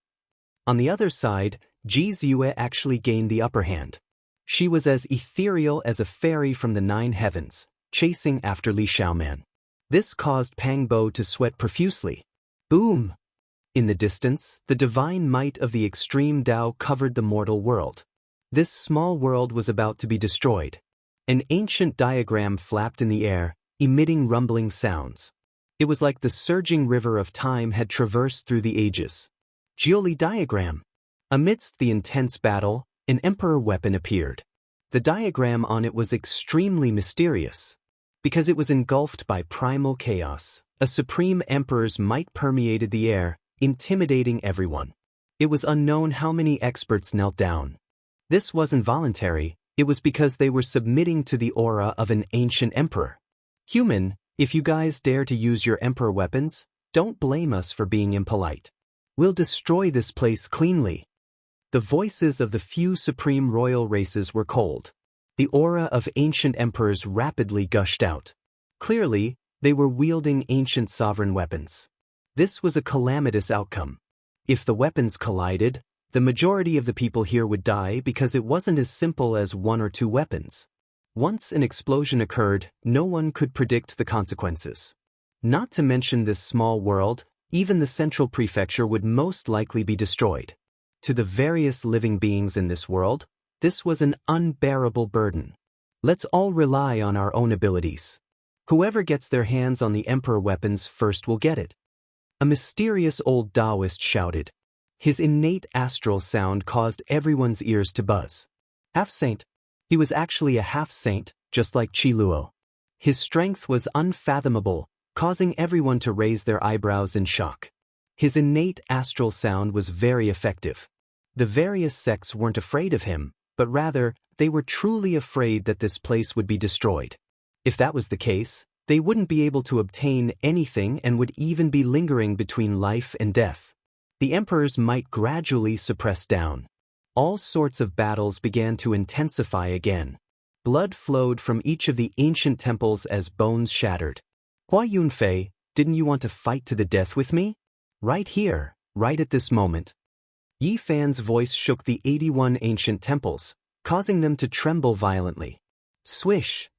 S1: On the other side, Ji Ziyue actually gained the upper hand. She was as ethereal as a fairy from the 9 heavens, chasing after Li Xiaoman. This caused Pang Bo to sweat profusely. Boom! In the distance, the divine might of the extreme Dao covered the mortal world. This small world was about to be destroyed. An ancient diagram flapped in the air, emitting rumbling sounds. It was like the surging river of time had traversed through the ages. Jiuli diagram. Amidst the intense battle, an emperor weapon appeared. The diagram on it was extremely mysterious. Because it was engulfed by primal chaos, a supreme emperor's might permeated the air, intimidating everyone. It was unknown how many experts knelt down. This wasn't voluntary, it was because they were submitting to the aura of an ancient emperor. Human, if you guys dare to use your emperor weapons, don't blame us for being impolite. We'll destroy this place cleanly. The voices of the few supreme royal races were cold. The aura of ancient emperors rapidly gushed out. Clearly, they were wielding ancient sovereign weapons. This was a calamitous outcome. If the weapons collided, the majority of the people here would die because it wasn't as simple as 1 or 2 weapons. Once an explosion occurred, no one could predict the consequences. Not to mention this small world, even the central prefecture would most likely be destroyed. To the various living beings in this world, this was an unbearable burden. Let's all rely on our own abilities. Whoever gets their hands on the emperor weapons first will get it. A mysterious old Daoist shouted. His innate astral sound caused everyone's ears to buzz. Half-saint. He was actually a half-saint, just like Qi Luo. His strength was unfathomable, causing everyone to raise their eyebrows in shock. His innate astral sound was very effective. The various sects weren't afraid of him, but rather, they were truly afraid that this place would be destroyed. If that was the case, they wouldn't be able to obtain anything and would even be lingering between life and death. The emperors might gradually suppress down. All sorts of battles began to intensify again. Blood flowed from each of the ancient temples as bones shattered. Hua Yunfei, didn't you want to fight to the death with me? Right here, right at this moment. Yi Fan's voice shook the 81 ancient temples, causing them to tremble violently. Swish!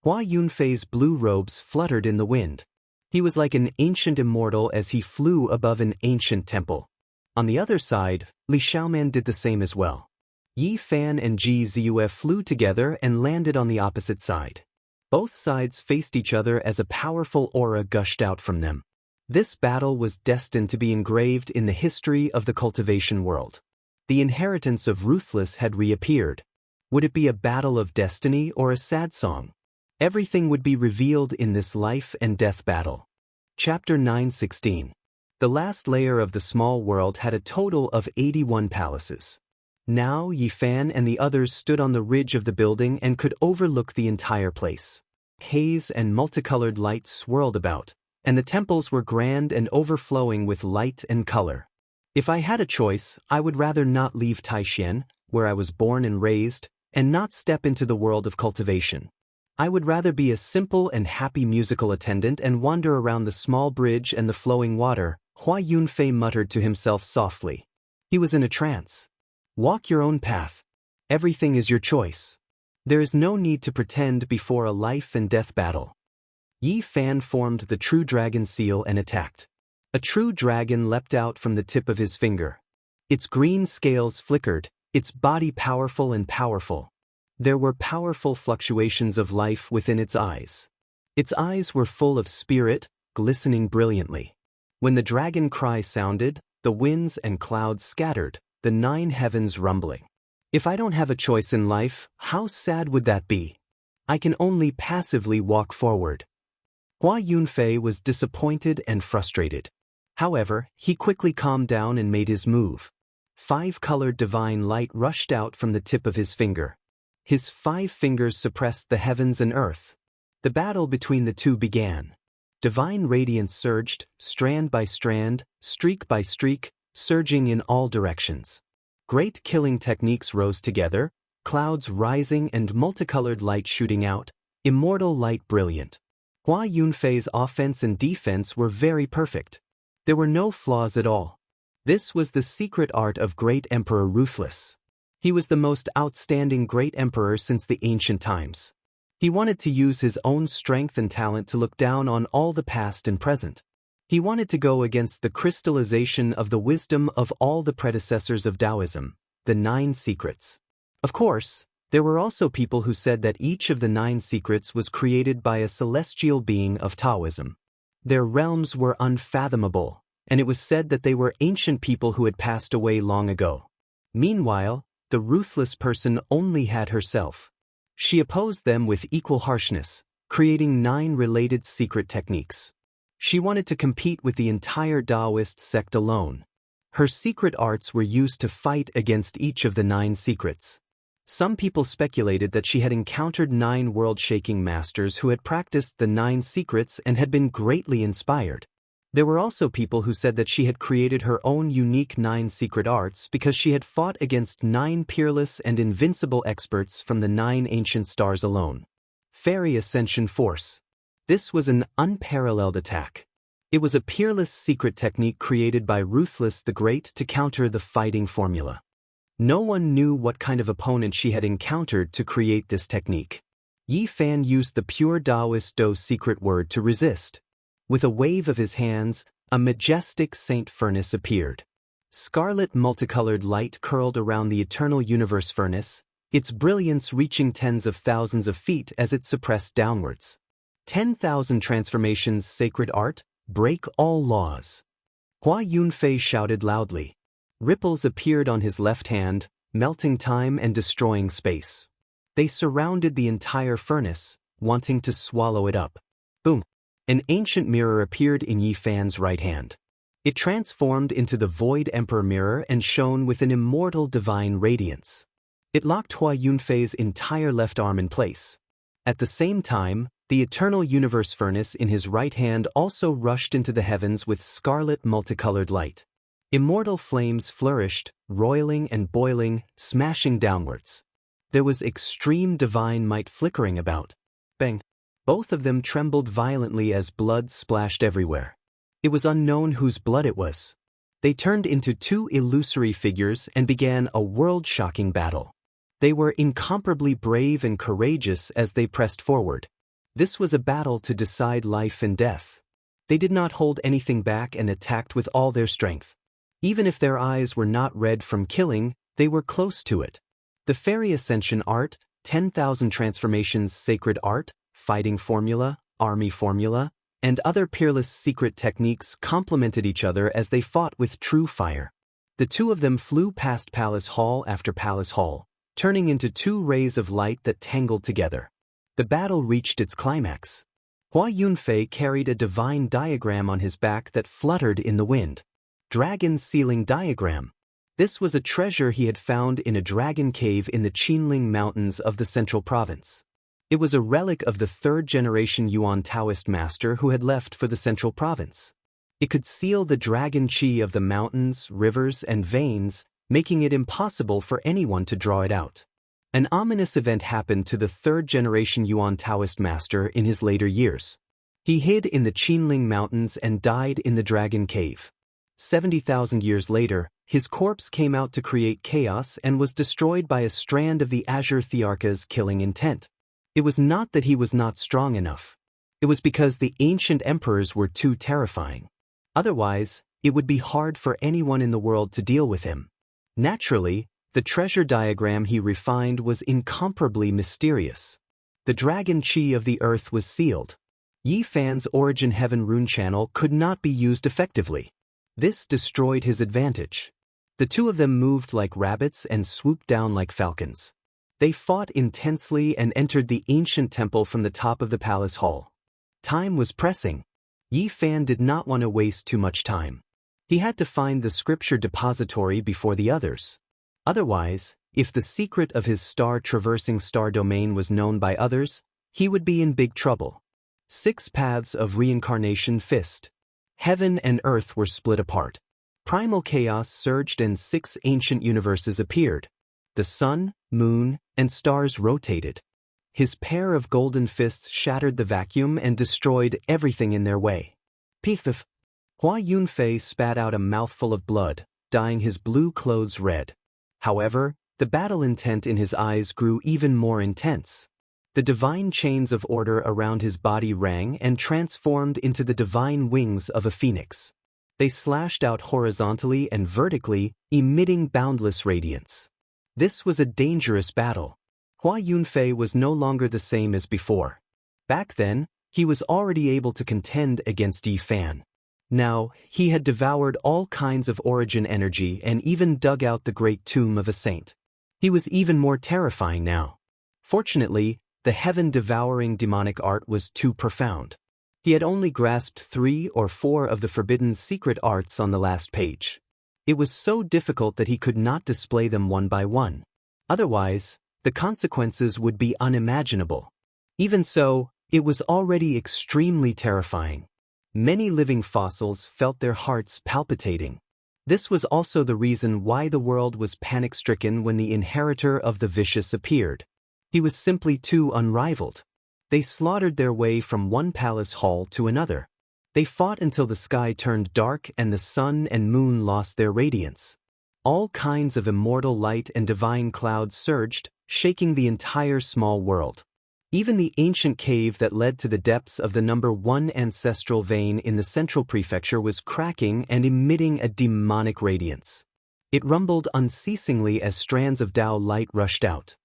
S1: Hua Yunfei's blue robes fluttered in the wind. He was like an ancient immortal as he flew above an ancient temple. On the other side, Li Xiaoman did the same as well. Yi Fan and Ji Ziyue flew together and landed on the opposite side. Both sides faced each other as a powerful aura gushed out from them. This battle was destined to be engraved in the history of the cultivation world. The inheritance of Ruthless had reappeared. Would it be a battle of destiny or a sad song? Everything would be revealed in this life and death battle. Chapter 9:16. The last layer of the small world had a total of 81 palaces. Now Yi Fan and the others stood on the ridge of the building and could overlook the entire place. Haze and multicolored light swirled about, and the temples were grand and overflowing with light and color. If I had a choice, I would rather not leave Taixuan, where I was born and raised, and not step into the world of cultivation. I would rather be a simple and happy musical attendant and wander around the small bridge and the flowing water, Hua Yunfei muttered to himself softly. He was in a trance. Walk your own path. Everything is your choice. There is no need to pretend before a life and death battle. Yi Fan formed the true dragon seal and attacked. A true dragon leapt out from the tip of his finger. Its green scales flickered, its body powerful and powerful. There were powerful fluctuations of life within its eyes. Its eyes were full of spirit, glistening brilliantly. When the dragon cry sounded, the winds and clouds scattered, the 9 heavens rumbling. If I don't have a choice in life, how sad would that be? I can only passively walk forward. Hua Yunfei was disappointed and frustrated. However, he quickly calmed down and made his move. 5-colored divine light rushed out from the tip of his finger. His 5 fingers suppressed the heavens and earth. The battle between the two began. Divine radiance surged, strand by strand, streak by streak, surging in all directions. Great killing techniques rose together, clouds rising and multicolored light shooting out, immortal light brilliant. Hua Yunfei's offense and defense were very perfect. There were no flaws at all. This was the secret art of Great Emperor Ruthless. He was the most outstanding great emperor since the ancient times. He wanted to use his own strength and talent to look down on all the past and present. He wanted to go against the crystallization of the wisdom of all the predecessors of Taoism, the 9 secrets. Of course, there were also people who said that each of the 9 secrets was created by a celestial being of Taoism. Their realms were unfathomable, and it was said that they were ancient people who had passed away long ago. Meanwhile, the ruthless person only had herself. She opposed them with equal harshness, creating 9 related secret techniques. She wanted to compete with the entire Daoist sect alone. Her secret arts were used to fight against each of the 9 secrets. Some people speculated that she had encountered 9 world-shaking masters who had practiced the 9 secrets and had been greatly inspired. There were also people who said that she had created her own unique 9 secret arts because she had fought against 9 peerless and invincible experts from the 9 ancient stars alone. Fairy Ascension Force. This was an unparalleled attack. It was a peerless secret technique created by Ruthless the Great to counter the fighting formula. No one knew what kind of opponent she had encountered to create this technique. Yi Fan used the pure Daoist Do secret word to resist. With a wave of his hands, a majestic saint furnace appeared. Scarlet multicolored light curled around the eternal universe furnace, its brilliance reaching tens of thousands of feet as it suppressed downwards. 10,000 transformations sacred art, break all laws. Hua Yunfei shouted loudly. Ripples appeared on his left hand, melting time and destroying space. They surrounded the entire furnace, wanting to swallow it up. Boom! An ancient mirror appeared in Yi Fan's right hand. It transformed into the Void Emperor mirror and shone with an immortal divine radiance. It locked Hua Yunfei's entire left arm in place. At the same time, the eternal universe furnace in his right hand also rushed into the heavens with scarlet multicolored light. Immortal flames flourished, roiling and boiling, smashing downwards. There was extreme divine might flickering about. Bang! Both of them trembled violently as blood splashed everywhere. It was unknown whose blood it was. They turned into 2 illusory figures and began a world-shocking battle. They were incomparably brave and courageous as they pressed forward. This was a battle to decide life and death. They did not hold anything back and attacked with all their strength. Even if their eyes were not red from killing, they were close to it. The Fairy Ascension art, 10,000 transformations sacred art, fighting formula, army formula, and other peerless secret techniques complemented each other as they fought with true fire. The two of them flew past palace hall after palace hall, turning into 2 rays of light that tangled together. The battle reached its climax. Hua Yunfei carried a divine diagram on his back that fluttered in the wind. Dragon Sealing Diagram. This was a treasure he had found in a dragon cave in the Qinling Mountains of the Central Province. It was a relic of the 3rd-generation Yuan Taoist master who had left for the Central Province. It could seal the dragon qi of the mountains, rivers, and veins, making it impossible for anyone to draw it out. An ominous event happened to the 3rd-generation Yuan Taoist master in his later years. He hid in the Qinling Mountains and died in the dragon cave. 70,000 years later, his corpse came out to create chaos and was destroyed by a strand of the Azure Thearka's killing intent. It was not that he was not strong enough. It was because the ancient emperors were too terrifying. Otherwise, it would be hard for anyone in the world to deal with him. Naturally, the treasure diagram he refined was incomparably mysterious. The dragon qi of the earth was sealed. Yi Fan's Origin Heaven rune channel could not be used effectively. This destroyed his advantage. The two of them moved like rabbits and swooped down like falcons. They fought intensely and entered the ancient temple from the top of the palace hall. Time was pressing. Yi Fan did not want to waste too much time. He had to find the scripture depository before the others. Otherwise, if the secret of his star-traversing star domain was known by others, he would be in big trouble. 6 paths of reincarnation fist. Heaven and earth were split apart. Primal chaos surged and 6 ancient universes appeared. The sun, moon, and stars rotated. His pair of golden fists shattered the vacuum and destroyed everything in their way. Pif! Hua Yunfei spat out a mouthful of blood, dyeing his blue clothes red. However, the battle intent in his eyes grew even more intense. The divine chains of order around his body rang and transformed into the divine wings of a phoenix. They slashed out horizontally and vertically, emitting boundless radiance. This was a dangerous battle. Hua Yunfei was no longer the same as before. Back then, he was already able to contend against Yi Fan. Now, he had devoured all kinds of origin energy and even dug out the great tomb of a saint. He was even more terrifying now. Fortunately, the heaven-devouring demonic art was too profound. He had only grasped 3 or 4 of the forbidden secret arts on the last page. It was so difficult that he could not display them one by one. Otherwise, the consequences would be unimaginable. Even so, it was already extremely terrifying. Many living fossils felt their hearts palpitating. This was also the reason why the world was panic-stricken when the inheritor of the vicious appeared. He was simply too unrivaled. They slaughtered their way from one palace hall to another. They fought until the sky turned dark and the sun and moon lost their radiance. All kinds of immortal light and divine clouds surged, shaking the entire small world. Even the ancient cave that led to the depths of the number 1 ancestral vein in the central prefecture was cracking and emitting a demonic radiance. It rumbled unceasingly as strands of Dao light rushed out.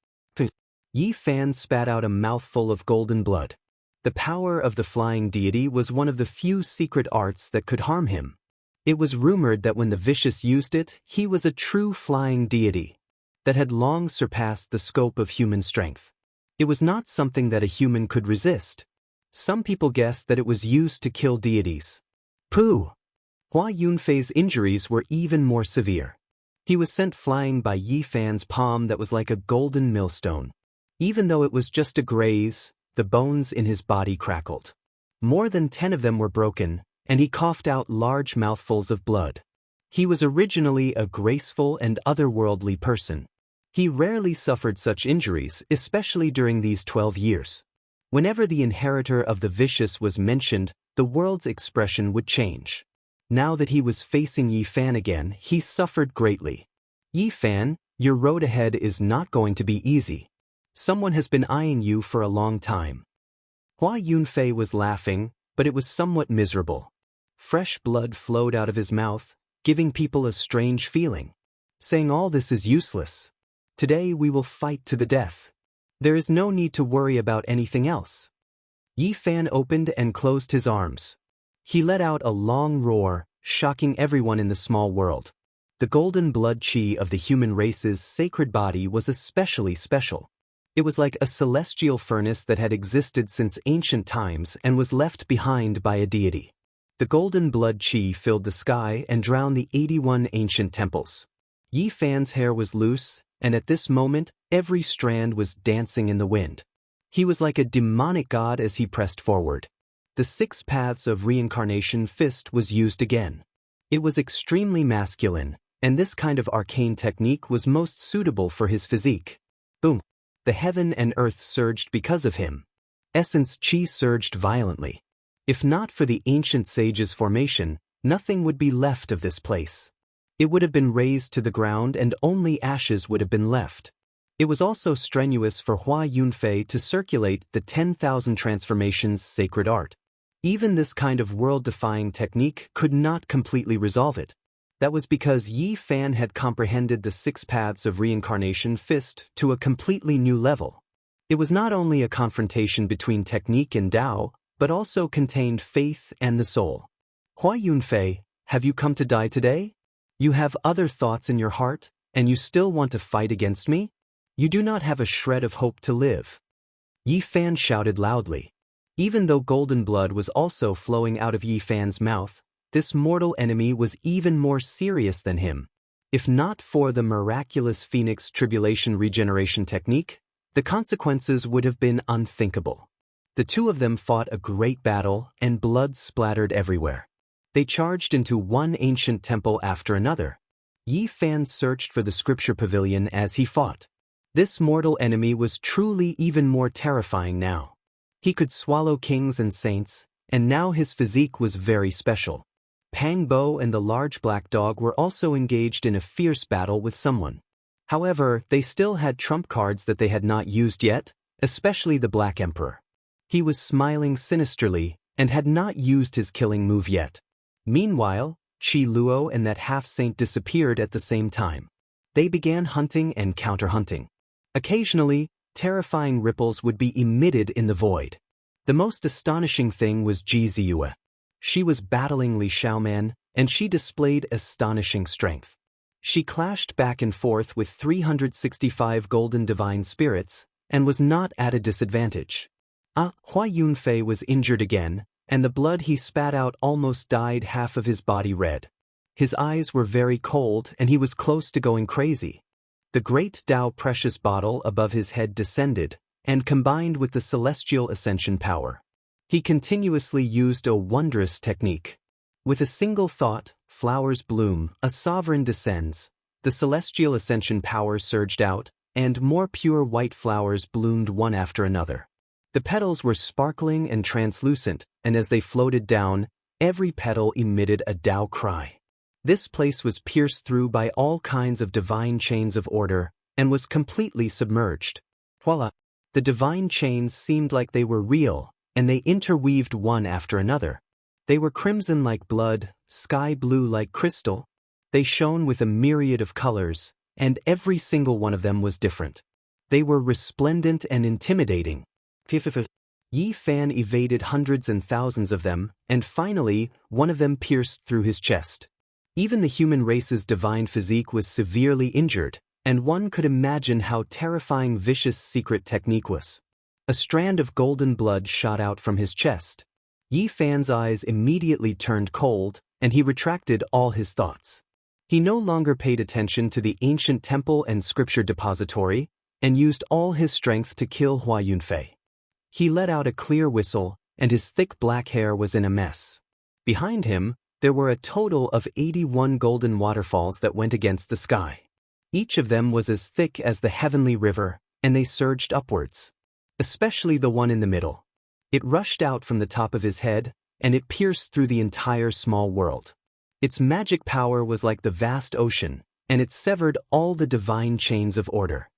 S1: Yi Fan spat out a mouthful of golden blood. The power of the flying deity was one of the few secret arts that could harm him. It was rumored that when the vicious used it, he was a true flying deity that had long surpassed the scope of human strength. It was not something that a human could resist. Some people guessed that it was used to kill deities. Pooh! Hua Yunfei's injuries were even more severe. He was sent flying by Yi Fan's palm that was like a golden millstone. Even though it was just a graze, the bones in his body crackled. More than 10 of them were broken, and he coughed out large mouthfuls of blood. He was originally a graceful and otherworldly person. He rarely suffered such injuries, especially during these 12 years. Whenever the inheritor of the vicious was mentioned, the world's expression would change. Now that he was facing Yi Fan again, he suffered greatly. Yi Fan, your road ahead is not going to be easy. Someone has been eyeing you for a long time. Hua Yunfei was laughing, but it was somewhat miserable. Fresh blood flowed out of his mouth, giving people a strange feeling. Saying all this is useless. Today we will fight to the death. There is no need to worry about anything else. Yi Fan opened and closed his arms. He let out a long roar, shocking everyone in the small world. The golden blood chi of the human race's sacred body was especially special. It was like a celestial furnace that had existed since ancient times and was left behind by a deity. The golden blood chi filled the sky and drowned the 81 ancient temples. Yi Fan's hair was loose, and at this moment, every strand was dancing in the wind. He was like a demonic god as he pressed forward. The 6 paths of reincarnation fist was used again. It was extremely masculine, and this kind of arcane technique was most suitable for his physique. Boom! The heaven and earth surged because of him. Essence chi surged violently. If not for the ancient sage's formation, nothing would be left of this place. It would have been razed to the ground and only ashes would have been left. It was also strenuous for Hua Yunfei to circulate the 10,000 transformations sacred art. Even this kind of world-defying technique could not completely resolve it. That was because Yi Fan had comprehended the 6 paths of reincarnation fist to a completely new level. It was not only a confrontation between technique and Dao, but also contained faith and the soul. Hua Yunfei, have you come to die today? You have other thoughts in your heart, and you still want to fight against me? You do not have a shred of hope to live. Yi Fan shouted loudly. Even though golden blood was also flowing out of Yi Fan's mouth, this mortal enemy was even more serious than him. If not for the miraculous Phoenix Tribulation regeneration technique, the consequences would have been unthinkable. The two of them fought a great battle, and blood splattered everywhere. They charged into one ancient temple after another. Yi Fan searched for the scripture pavilion as he fought. This mortal enemy was truly even more terrifying now. He could swallow kings and saints, and now his physique was very special. Pang Bo and the large black dog were also engaged in a fierce battle with someone. However, they still had trump cards that they had not used yet, especially the Black Emperor. He was smiling sinisterly and had not used his killing move yet. Meanwhile, Qi Luo and that half-saint disappeared at the same time. They began hunting and counter-hunting. Occasionally, terrifying ripples would be emitted in the void. The most astonishing thing was Ji Ziyue. She was battling Li Xiaoman, and she displayed astonishing strength. She clashed back and forth with 365 golden divine spirits, and was not at a disadvantage. Hua Yunfei was injured again, and the blood he spat out almost dyed half of his body red. His eyes were very cold, and he was close to going crazy. The great Tao precious bottle above his head descended, and combined with the celestial ascension power. He continuously used a wondrous technique. With a single thought, flowers bloom, a sovereign descends, the celestial ascension power surged out, and more pure white flowers bloomed one after another. The petals were sparkling and translucent, and as they floated down, every petal emitted a Tao cry. This place was pierced through by all kinds of divine chains of order, and was completely submerged. Voila! The divine chains seemed like they were real, and they interweaved one after another. They were crimson like blood, sky blue like crystal. They shone with a myriad of colors, and every single one of them was different. They were resplendent and intimidating. Yi Fan evaded hundreds and thousands of them, and finally, one of them pierced through his chest. Even the human race's divine physique was severely injured, and one could imagine how terrifying vicious secret technique was. A strand of golden blood shot out from his chest. Yi Fan's eyes immediately turned cold, and he retracted all his thoughts. He no longer paid attention to the ancient temple and scripture depository, and used all his strength to kill Hua Yunfei. He let out a clear whistle, and his thick black hair was in a mess. Behind him, there were a total of 81 golden waterfalls that went against the sky. Each of them was as thick as the heavenly river, and they surged upwards. Especially the one in the middle. It rushed out from the top of his head, and it pierced through the entire small world. Its magic power was like the vast ocean, and it severed all the divine chains of order.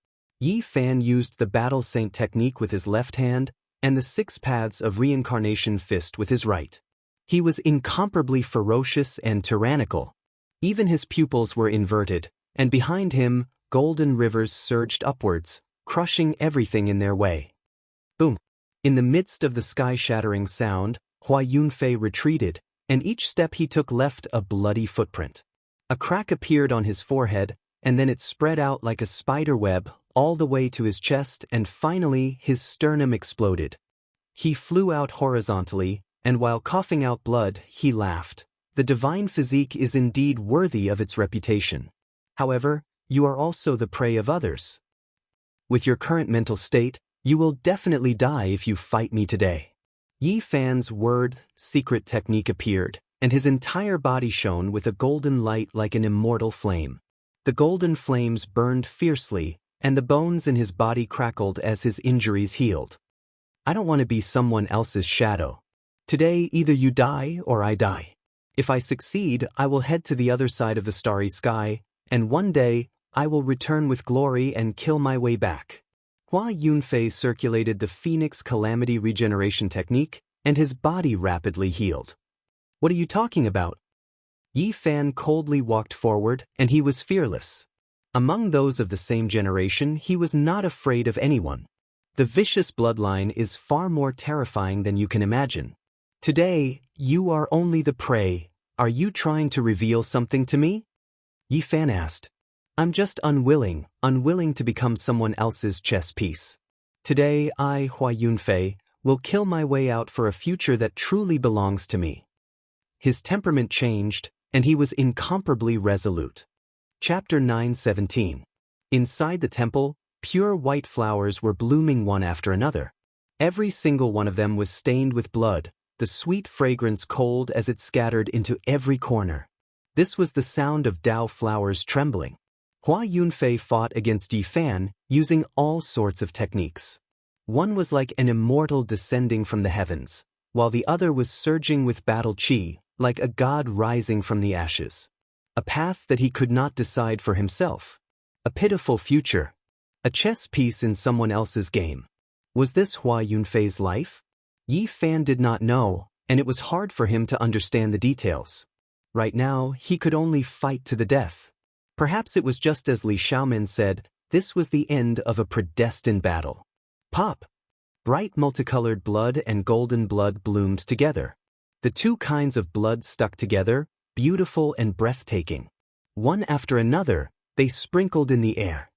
S1: Yi Fan used the battle saint technique with his left hand, and the 6 paths of reincarnation fist with his right. He was incomparably ferocious and tyrannical. Even his pupils were inverted, and behind him, golden rivers surged upwards, crushing everything in their way. Boom! In the midst of the sky-shattering sound, Hua Yunfei retreated, and each step he took left a bloody footprint. A crack appeared on his forehead, and then it spread out like a spider web all the way to his chest, and finally his sternum exploded. He flew out horizontally, and while coughing out blood, he laughed. The divine physique is indeed worthy of its reputation. However, you are also the prey of others. With your current mental state, you will definitely die if you fight me today. Yi Fan's word, secret technique appeared, and his entire body shone with a golden light like an immortal flame. The golden flames burned fiercely, and the bones in his body crackled as his injuries healed. I don't want to be someone else's shadow. Today, either you die or I die. If I succeed, I will head to the other side of the starry sky, and one day, I will return with glory and kill my way back. Hua Yunfei circulated the Phoenix Calamity Regeneration technique, and his body rapidly healed. What are you talking about? Yi Fan coldly walked forward, and he was fearless. Among those of the same generation, he was not afraid of anyone. The vicious bloodline is far more terrifying than you can imagine. Today, you are only the prey. Are you trying to reveal something to me? Yi Fan asked. I'm just unwilling to become someone else's chess piece. Today, I, Hua Yunfei, will kill my way out for a future that truly belongs to me. His temperament changed, and he was incomparably resolute. Chapter 9:17. Inside the temple, pure white flowers were blooming one after another. Every single one of them was stained with blood, the sweet fragrance cold as it scattered into every corner. This was the sound of Dao flowers trembling. Hua Yunfei fought against Yi Fan, using all sorts of techniques. One was like an immortal descending from the heavens, while the other was surging with battle chi, like a god rising from the ashes. A path that he could not decide for himself. A pitiful future. A chess piece in someone else's game. Was this Hua Yunfei's life? Yi Fan did not know, and it was hard for him to understand the details. Right now, he could only fight to the death. Perhaps it was just as Li Xiaomin said, this was the end of a predestined battle. Pop! Bright multicolored blood and golden blood bloomed together. The two kinds of blood stuck together, beautiful and breathtaking. One after another, they sprinkled in the air.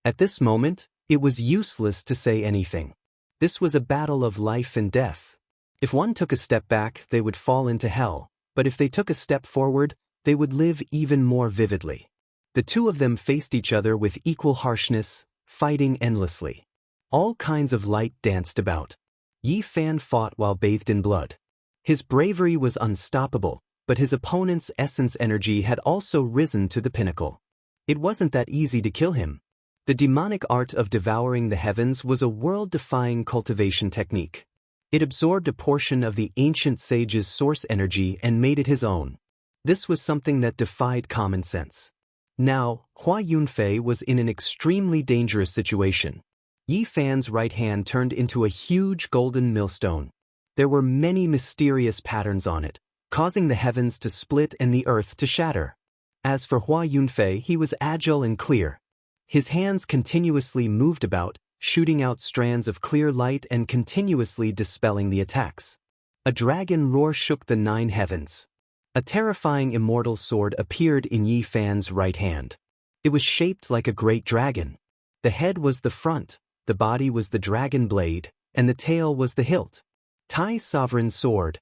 S1: At this moment, it was useless to say anything. This was a battle of life and death. If one took a step back, they would fall into hell, but if they took a step forward, they would live even more vividly. The two of them faced each other with equal harshness, fighting endlessly. All kinds of light danced about. Yi Fan fought while bathed in blood. His bravery was unstoppable, but his opponent's essence energy had also risen to the pinnacle. It wasn't that easy to kill him. The demonic art of devouring the heavens was a world-defying cultivation technique. It absorbed a portion of the ancient sage's source energy and made it his own. This was something that defied common sense. Now, Hua Yunfei was in an extremely dangerous situation. Yi Fan's right hand turned into a huge golden millstone. There were many mysterious patterns on it, causing the heavens to split and the earth to shatter. As for Hua Yunfei, he was agile and clear. His hands continuously moved about, shooting out strands of clear light and continuously dispelling the attacks. A dragon roar shook the 9 heavens. A terrifying immortal sword appeared in Yi Fan's right hand. It was shaped like a great dragon. The head was the front, the body was the dragon blade, and the tail was the hilt. Tai Sovereign Sword.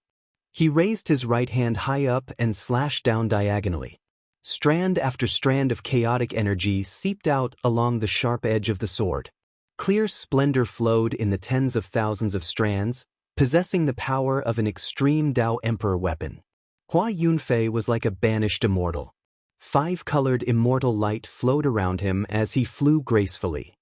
S1: He raised his right hand high up and slashed down diagonally. Strand after strand of chaotic energy seeped out along the sharp edge of the sword. Clear splendor flowed in the tens of thousands of strands, possessing the power of an extreme Dao Emperor weapon. Hua Yunfei was like a banished immortal. 5-colored immortal light flowed around him as he flew gracefully.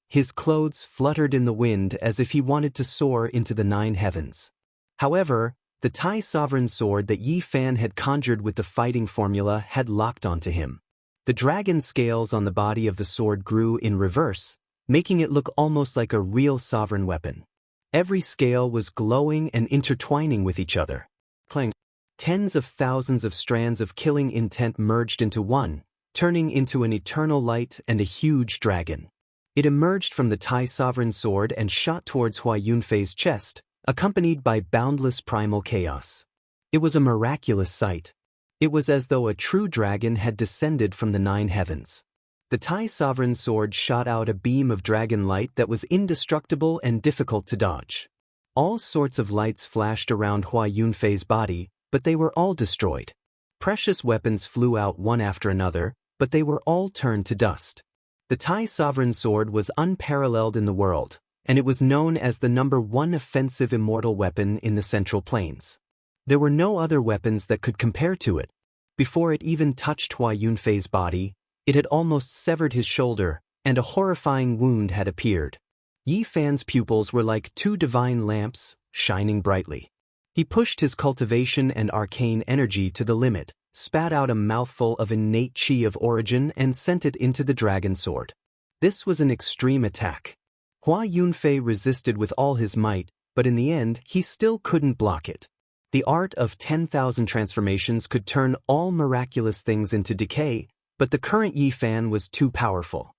S1: His clothes fluttered in the wind as if he wanted to soar into the 9 heavens. However, the Tai Sovereign Sword that Yi Fan had conjured with the fighting formula had locked onto him. The dragon scales on the body of the sword grew in reverse, making it look almost like a real sovereign weapon. Every scale was glowing and intertwining with each other. Clang. Tens of thousands of strands of killing intent merged into one, turning into an eternal light and a huge dragon. It emerged from the Tai Sovereign Sword and shot towards Hua Yunfei's chest, accompanied by boundless primal chaos. It was a miraculous sight. It was as though a true dragon had descended from the 9 heavens. The Tai Sovereign Sword shot out a beam of dragon light that was indestructible and difficult to dodge. All sorts of lights flashed around Hua Yunfei's body, but they were all destroyed. Precious weapons flew out one after another, but they were all turned to dust. The Tai Sovereign Sword was unparalleled in the world, and it was known as the #1 offensive immortal weapon in the Central Plains. There were no other weapons that could compare to it. Before it even touched Hua Yunfei's body, it had almost severed his shoulder, and a horrifying wound had appeared. Yi Fan's pupils were like 2 divine lamps, shining brightly. He pushed his cultivation and arcane energy to the limit, spat out a mouthful of innate chi of origin and sent it into the dragon sword. This was an extreme attack. Hua Yunfei resisted with all his might, but in the end he still couldn't block it. The art of 10,000 transformations could turn all miraculous things into decay, but the current Yi Fan was too powerful.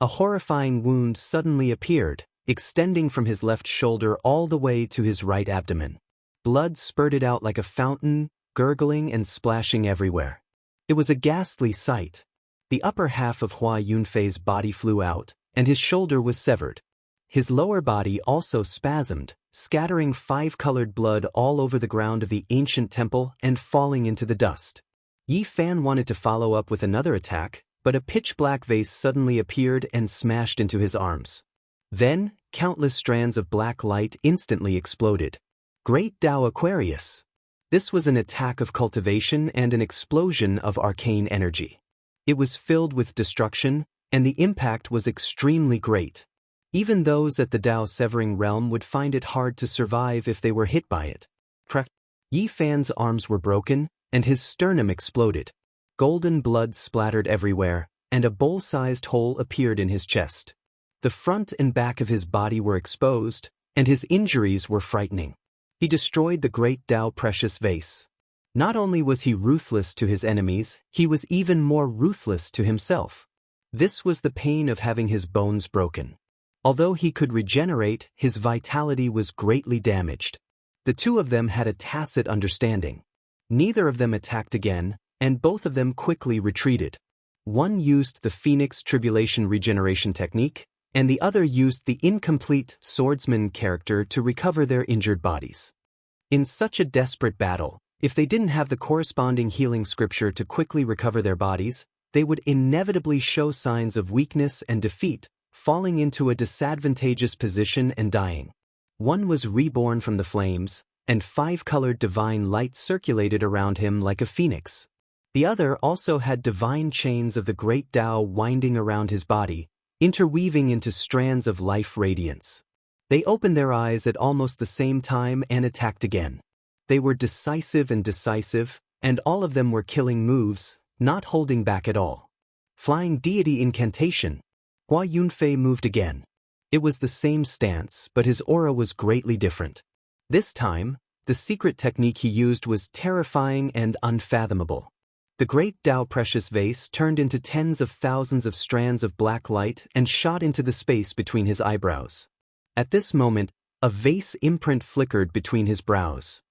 S1: A horrifying wound suddenly appeared. extending from his left shoulder all the way to his right abdomen. Blood spurted out like a fountain, gurgling and splashing everywhere. It was a ghastly sight. The upper half of Hua Yunfei's body flew out, and his shoulder was severed. His lower body also spasmed, scattering five-colored blood all over the ground of the ancient temple and falling into the dust. Yi Fan wanted to follow up with another attack, but a pitch-black vase suddenly appeared and smashed into his arms. Then, countless strands of black light instantly exploded. Great Tao Aquarius! This was an attack of cultivation and an explosion of arcane energy. It was filled with destruction, and the impact was extremely great. Even those at the Tao-severing realm would find it hard to survive if they were hit by it. Yi Fan's arms were broken, and his sternum exploded. Golden blood splattered everywhere, and a bowl-sized hole appeared in his chest. The front and back of his body were exposed, and his injuries were frightening. He destroyed the great Tao precious vase. Not only was he ruthless to his enemies, he was even more ruthless to himself. This was the pain of having his bones broken. Although he could regenerate, his vitality was greatly damaged. The two of them had a tacit understanding. Neither of them attacked again, and both of them quickly retreated. One used the Phoenix Tribulation regeneration technique, and the other used the incomplete swordsman character to recover their injured bodies. In such a desperate battle, if they didn't have the corresponding healing scripture to quickly recover their bodies, they would inevitably show signs of weakness and defeat, falling into a disadvantageous position and dying. One was reborn from the flames, and five-colored divine light circulated around him like a phoenix. The other also had divine chains of the great Tao winding around his body, interweaving into strands of life radiance. They opened their eyes at almost the same time and attacked again. They were decisive, and all of them were killing moves, not holding back at all. Flying deity incantation. Hua Yunfei moved again. It was the same stance, but his aura was greatly different. This time, the secret technique he used was terrifying and unfathomable. The great Tao precious vase turned into tens of thousands of strands of black light and shot into the space between his eyebrows. At this moment, a vase imprint flickered between his brows.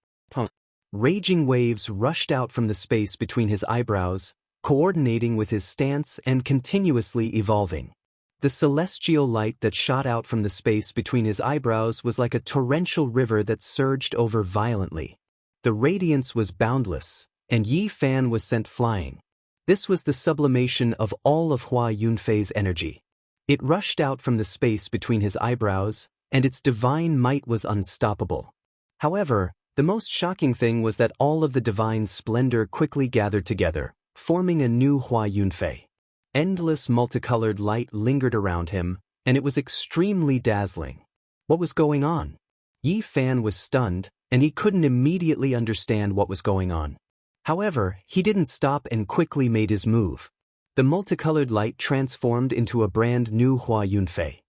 S1: Raging waves rushed out from the space between his eyebrows, coordinating with his stance and continuously evolving. The celestial light that shot out from the space between his eyebrows was like a torrential river that surged over violently. The radiance was boundless, and Yi Fan was sent flying. This was the sublimation of all of Hua Yunfei's energy. It rushed out from the space between his eyebrows, and its divine might was unstoppable. However, the most shocking thing was that all of the divine splendor quickly gathered together, forming a new Hua Yunfei. Endless multicolored light lingered around him, and it was extremely dazzling. What was going on? Yi Fan was stunned, and he couldn't immediately understand what was going on. However, he didn't stop and quickly made his move. The multicolored light transformed into a brand new Hua Yunfei.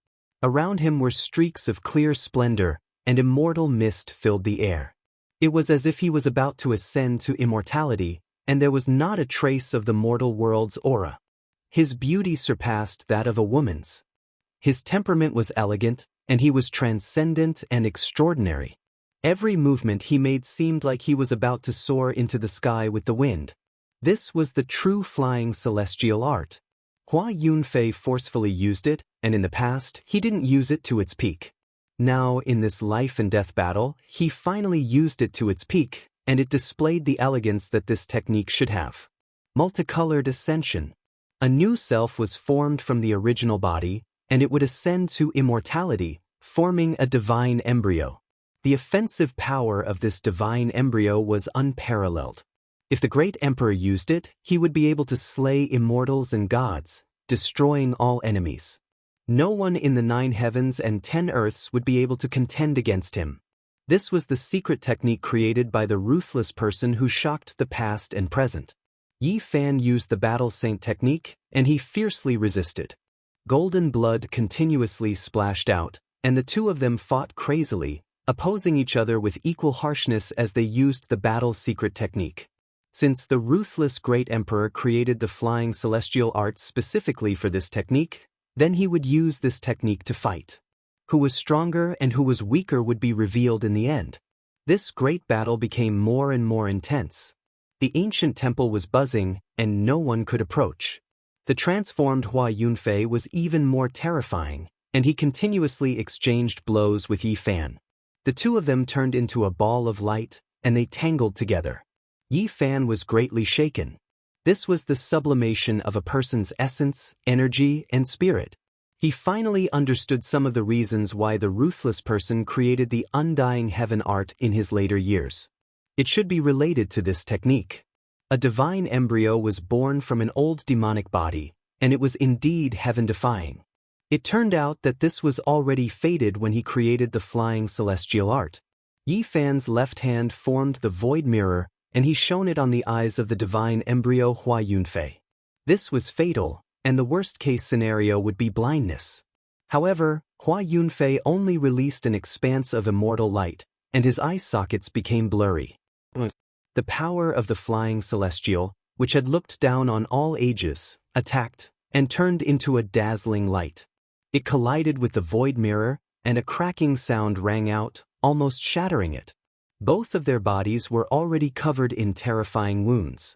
S1: Around him were streaks of clear splendor, and immortal mist filled the air. It was as if he was about to ascend to immortality, and there was not a trace of the mortal world's aura. His beauty surpassed that of a woman's. His temperament was elegant, and he was transcendent and extraordinary. Every movement he made seemed like he was about to soar into the sky with the wind. This was the true flying celestial art. Hua Yunfei forcefully used it, and in the past, he didn't use it to its peak. Now, in this life and death battle, he finally used it to its peak, and it displayed the elegance that this technique should have. Multicolored ascension. A new self was formed from the original body, and it would ascend to immortality, forming a divine embryo. The offensive power of this divine embryo was unparalleled. If the great emperor used it, he would be able to slay immortals and gods, destroying all enemies. No one in the 9 heavens and 10 earths would be able to contend against him. This was the secret technique created by the ruthless person who shocked the past and present. Yi Fan used the Battle Saint technique, and he fiercely resisted. Golden blood continuously splashed out, and the two of them fought crazily, opposing each other with equal harshness as they used the battle secret technique. Since the ruthless great emperor created the flying celestial art specifically for this technique, then he would use this technique to fight. Who was stronger and who was weaker would be revealed in the end. This great battle became more and more intense. The ancient temple was buzzing, and no one could approach. The transformed Hua Yunfei was even more terrifying, and he continuously exchanged blows with Yi Fan. The two of them turned into a ball of light, and they tangled together. Yi Fan was greatly shaken. This was the sublimation of a person's essence, energy, and spirit. He finally understood some of the reasons why the ruthless person created the undying heaven art in his later years. It should be related to this technique. A divine embryo was born from an old demonic body, and it was indeed heaven-defying. It turned out that this was already fated when he created the flying celestial art. Yi Fan's left hand formed the void mirror, and he shone it on the eyes of the divine embryo Hua Yunfei. This was fatal, and the worst-case scenario would be blindness. However, Hua Yunfei only released an expanse of immortal light, and his eye sockets became blurry. The power of the flying celestial, which had looked down on all ages, attacked, and turned into a dazzling light. It collided with the void mirror, and a cracking sound rang out, almost shattering it. Both of their bodies were already covered in terrifying wounds.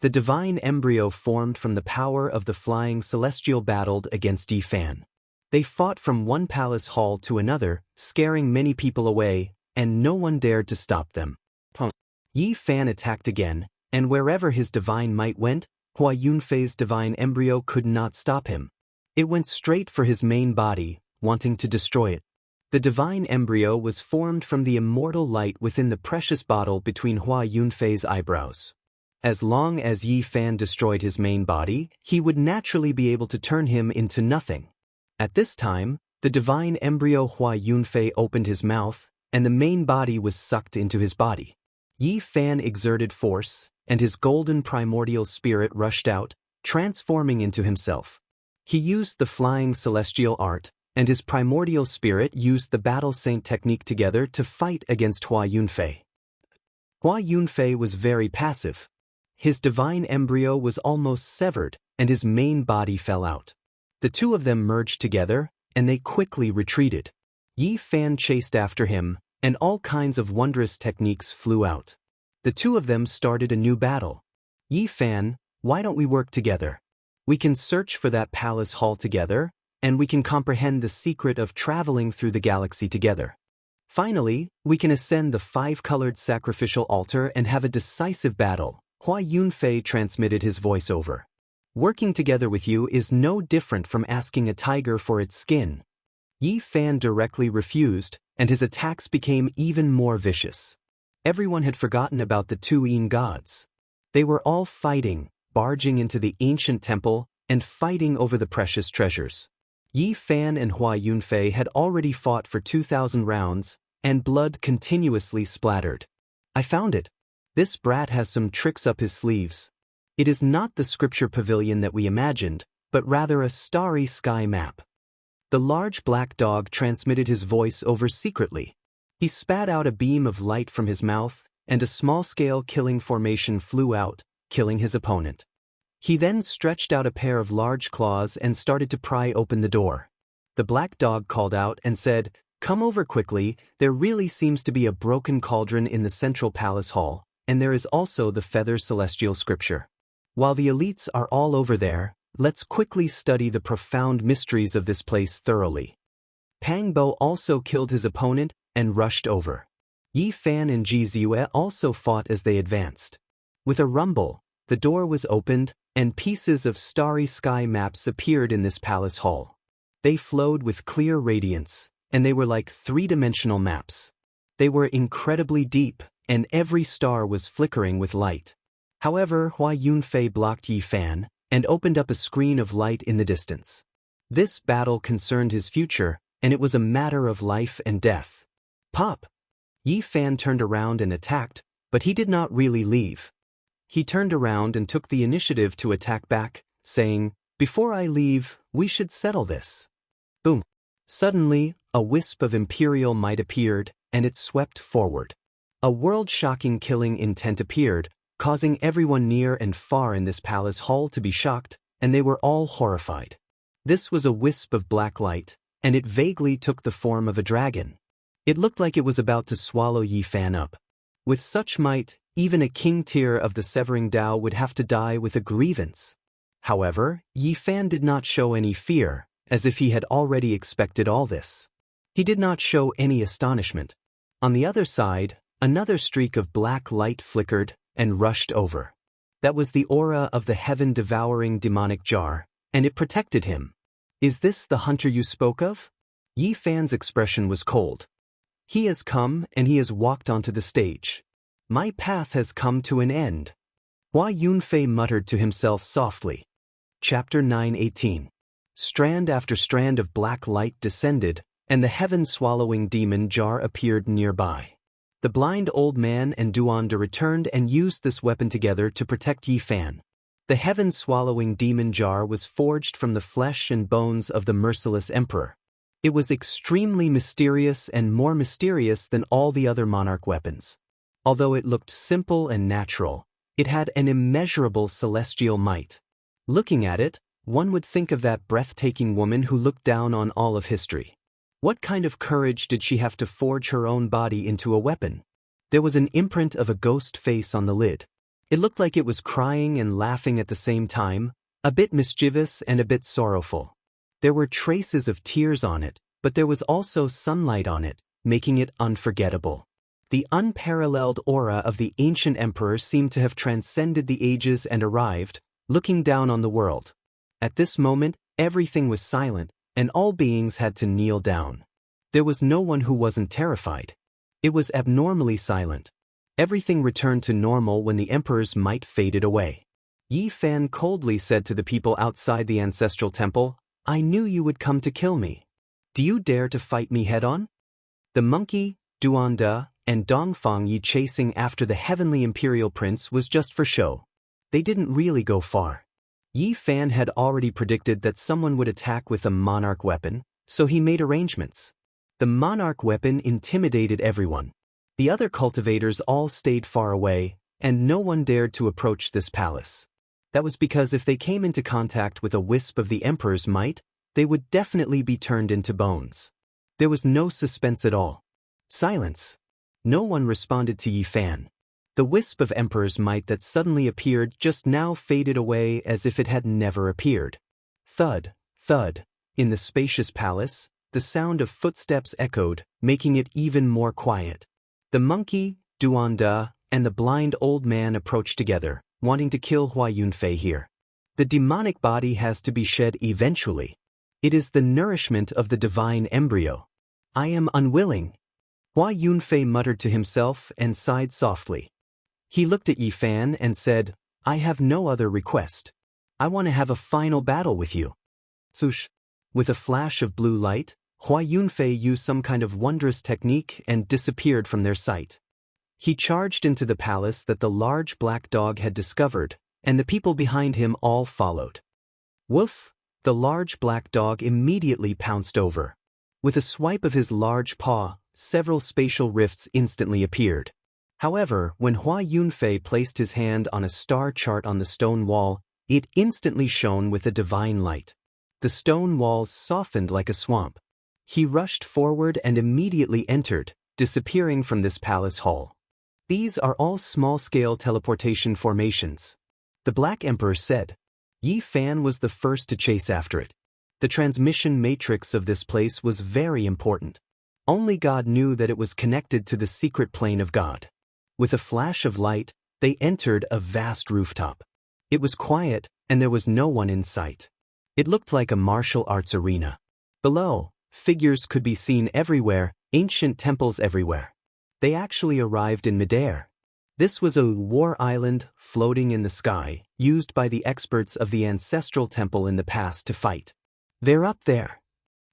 S1: The divine embryo formed from the power of the flying celestial battled against Yi Fan. They fought from one palace hall to another, scaring many people away, and no one dared to stop them. Yi Fan attacked again, and wherever his divine might went, Hua Yunfei's divine embryo could not stop him. It went straight for his main body, wanting to destroy it. The divine embryo was formed from the immortal light within the precious bottle between Hua Yunfei's eyebrows. As long as Yi Fan destroyed his main body, he would naturally be able to turn him into nothing. At this time, the divine embryo Hua Yunfei opened his mouth, and the main body was sucked into his body. Yi Fan exerted force, and his golden primordial spirit rushed out, transforming into himself. He used the flying celestial art, and his primordial spirit used the battle saint technique together to fight against Hua Yunfei. Hua Yunfei was very passive. His divine embryo was almost severed, and his main body fell out. The two of them merged together, and they quickly retreated. Yi Fan chased after him, and all kinds of wondrous techniques flew out. The two of them started a new battle. Yi Fan, why don't we work together? We can search for that palace hall together, and we can comprehend the secret of traveling through the galaxy together. Finally, we can ascend the five-colored sacrificial altar and have a decisive battle. Hua Yunfei transmitted his voiceover. Working together with you is no different from asking a tiger for its skin. Yi Fan directly refused, and his attacks became even more vicious. Everyone had forgotten about the two Yin gods. They were all fighting, barging into the ancient temple, and fighting over the precious treasures. Yi Fan and Hua Yunfei had already fought for 2,000 rounds, and blood continuously splattered. I found it. This brat has some tricks up his sleeves. It is not the scripture pavilion that we imagined, but rather a starry sky map. The large black dog transmitted his voice over secretly. He spat out a beam of light from his mouth, and a small-scale killing formation flew out, killing his opponent. He then stretched out a pair of large claws and started to pry open the door. The black dog called out and said, "Come over quickly, there really seems to be a broken cauldron in the central palace hall, and there is also the feather celestial scripture. While the elites are all over there, let's quickly study the profound mysteries of this place thoroughly." Pang Bo also killed his opponent and rushed over. Yi Fan and Ji Ziyue also fought as they advanced. With a rumble, the door was opened, and pieces of starry sky maps appeared in this palace hall. They flowed with clear radiance, and they were like three-dimensional maps. They were incredibly deep, and every star was flickering with light. However, Hua Yunfei blocked Yi Fan, and opened up a screen of light in the distance. This battle concerned his future, and it was a matter of life and death. Pop! Yi Fan turned around and attacked, but he did not really leave. He turned around and took the initiative to attack back, saying, "Before I leave, we should settle this." Boom! Suddenly, a wisp of imperial might appeared, and it swept forward. A world-shocking killing intent appeared, causing everyone near and far in this palace hall to be shocked, and they were all horrified. This was a wisp of black light, and it vaguely took the form of a dragon. It looked like it was about to swallow Yi Fan up. With such might, even a king tier of the Severing Dao would have to die with a grievance. However, Yi Fan did not show any fear, as if he had already expected all this. He did not show any astonishment. On the other side, another streak of black light flickered and rushed over. That was the aura of the heaven-devouring demonic jar, and it protected him. Is this the hunter you spoke of? Yi Fan's expression was cold. He has come and he has walked onto the stage. My path has come to an end. Hua Yunfei muttered to himself softly. Chapter 9:18. Strand after strand of black light descended, and the heaven-swallowing demon jar appeared nearby. The blind old man and Duanda returned and used this weapon together to protect Yi Fan. The heaven-swallowing demon jar was forged from the flesh and bones of the merciless emperor. It was extremely mysterious and more mysterious than all the other monarch weapons. Although it looked simple and natural, it had an immeasurable celestial might. Looking at it, one would think of that breathtaking woman who looked down on all of history. What kind of courage did she have to forge her own body into a weapon? There was an imprint of a ghost face on the lid. It looked like it was crying and laughing at the same time, a bit mischievous and a bit sorrowful. There were traces of tears on it, but there was also sunlight on it, making it unforgettable. The unparalleled aura of the ancient emperor seemed to have transcended the ages and arrived, looking down on the world. At this moment, everything was silent, and all beings had to kneel down. There was no one who wasn't terrified. It was abnormally silent. Everything returned to normal when the emperor's might faded away. Yi Fan coldly said to the people outside the ancestral temple, I knew you would come to kill me. Do you dare to fight me head-on? The monkey, Duanda, and Dongfang Yi chasing after the heavenly imperial prince was just for show. They didn't really go far. Yi Fan had already predicted that someone would attack with a monarch weapon, so he made arrangements. The monarch weapon intimidated everyone. The other cultivators all stayed far away, and no one dared to approach this palace. That was because if they came into contact with a wisp of the emperor's might, they would definitely be turned into bones. There was no suspense at all. Silence. No one responded to Yi Fan. The wisp of emperor's might that suddenly appeared just now faded away as if it had never appeared. Thud, thud. In the spacious palace, the sound of footsteps echoed, making it even more quiet. The monkey, Duanda, and the blind old man approached together, wanting to kill Hua Yunfei here. The demonic body has to be shed eventually. It is the nourishment of the divine embryo. I am unwilling. Hua Yunfei muttered to himself and sighed softly. He looked at Yi Fan and said, I have no other request. I want to have a final battle with you. Swoosh. With a flash of blue light, Hua Yunfei used some kind of wondrous technique and disappeared from their sight. He charged into the palace that the large black dog had discovered, and the people behind him all followed. Woof! The large black dog immediately pounced over. With a swipe of his large paw, several spatial rifts instantly appeared. However, when Hua Yunfei placed his hand on a star chart on the stone wall, it instantly shone with a divine light. The stone walls softened like a swamp. He rushed forward and immediately entered, disappearing from this palace hall. These are all small-scale teleportation formations. The Black Emperor said. Yi Fan was the first to chase after it. The transmission matrix of this place was very important. Only God knew that it was connected to the secret plane of God. With a flash of light, they entered a vast rooftop. It was quiet, and there was no one in sight. It looked like a martial arts arena. Below, figures could be seen everywhere, ancient temples everywhere. They actually arrived in midair. This was a war island floating in the sky, used by the experts of the ancestral temple in the past to fight. They're up there.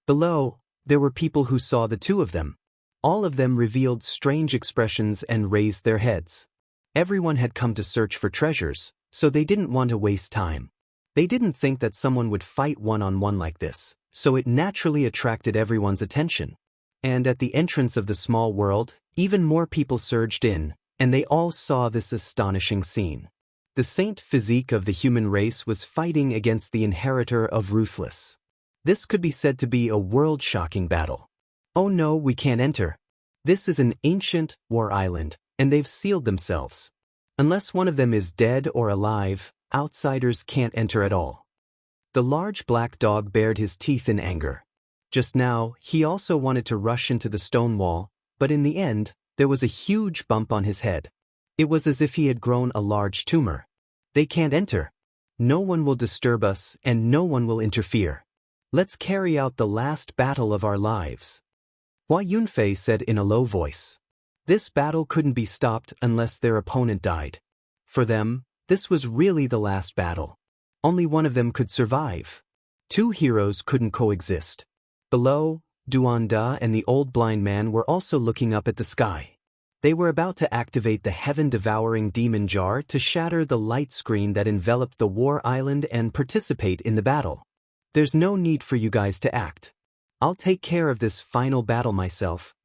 S1: Below, there were people who saw the two of them. All of them revealed strange expressions and raised their heads. Everyone had come to search for treasures, so they didn't want to waste time. They didn't think that someone would fight one-on-one like this, so it naturally attracted everyone's attention. And at the entrance of the small world, even more people surged in, and they all saw this astonishing scene. The saint physique of the human race was fighting against the inheritor of ruthless. This could be said to be a world-shocking battle. Oh no, we can't enter. This is an ancient war island, and they've sealed themselves. Unless one of them is dead or alive, outsiders can't enter at all. The large black dog bared his teeth in anger. Just now, he also wanted to rush into the stone wall, but in the end, there was a huge bump on his head. It was as if he had grown a large tumor. They can't enter. No one will disturb us, and no one will interfere. Let's carry out the last battle of our lives. Hua Yunfei said in a low voice. This battle couldn't be stopped unless their opponent died. For them, this was really the last battle. Only one of them could survive. Two heroes couldn't coexist. Below, Duanda and the old blind man were also looking up at the sky. They were about to activate the heaven-devouring demon jar to shatter the light screen that enveloped the war island and participate in the battle. There's no need for you guys to act. I'll take care of this final battle myself,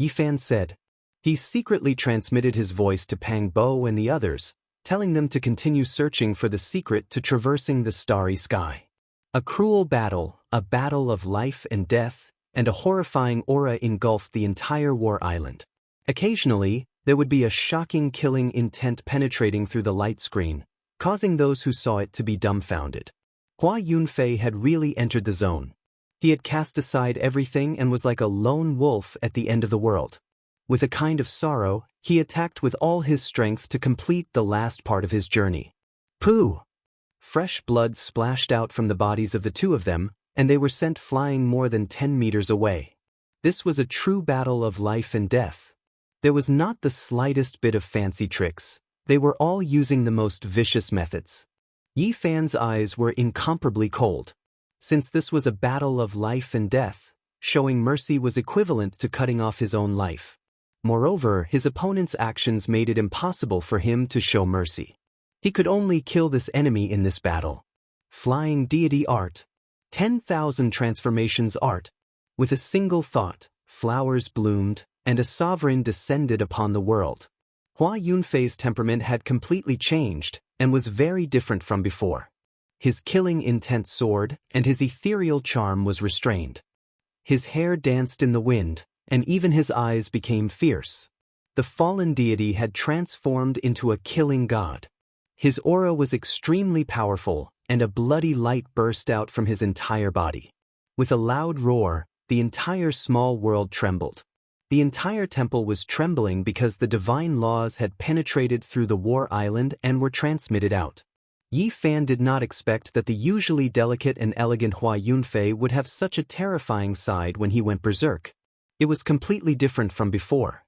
S1: Yifan said. He secretly transmitted his voice to Pang Bo and the others, telling them to continue searching for the secret to traversing the starry sky. A cruel battle, a battle of life and death, and a horrifying aura engulfed the entire war island. Occasionally, there would be a shocking killing intent penetrating through the light screen, causing those who saw it to be dumbfounded. Hua Yunfei had really entered the zone. He had cast aside everything and was like a lone wolf at the end of the world. With a kind of sorrow, he attacked with all his strength to complete the last part of his journey. Pooh! Fresh blood splashed out from the bodies of the two of them, and they were sent flying more than 10 meters away. This was a true battle of life and death. There was not the slightest bit of fancy tricks. They were all using the most vicious methods. Yifan's eyes were incomparably cold. Since this was a battle of life and death, showing mercy was equivalent to cutting off his own life. Moreover, his opponent's actions made it impossible for him to show mercy. He could only kill this enemy in this battle. Flying deity art. 10,000 transformations art. With a single thought, flowers bloomed, and a sovereign descended upon the world. Hua Yunfei's temperament had completely changed, and was very different from before. His killing intent soared, and his ethereal charm was restrained. His hair danced in the wind, and even his eyes became fierce. The fallen deity had transformed into a killing god. His aura was extremely powerful, and a bloody light burst out from his entire body. With a loud roar, the entire small world trembled. The entire temple was trembling because the divine laws had penetrated through the war island and were transmitted out. Yifan did not expect that the usually delicate and elegant Hua Yunfei would have such a terrifying side when he went berserk. It was completely different from before.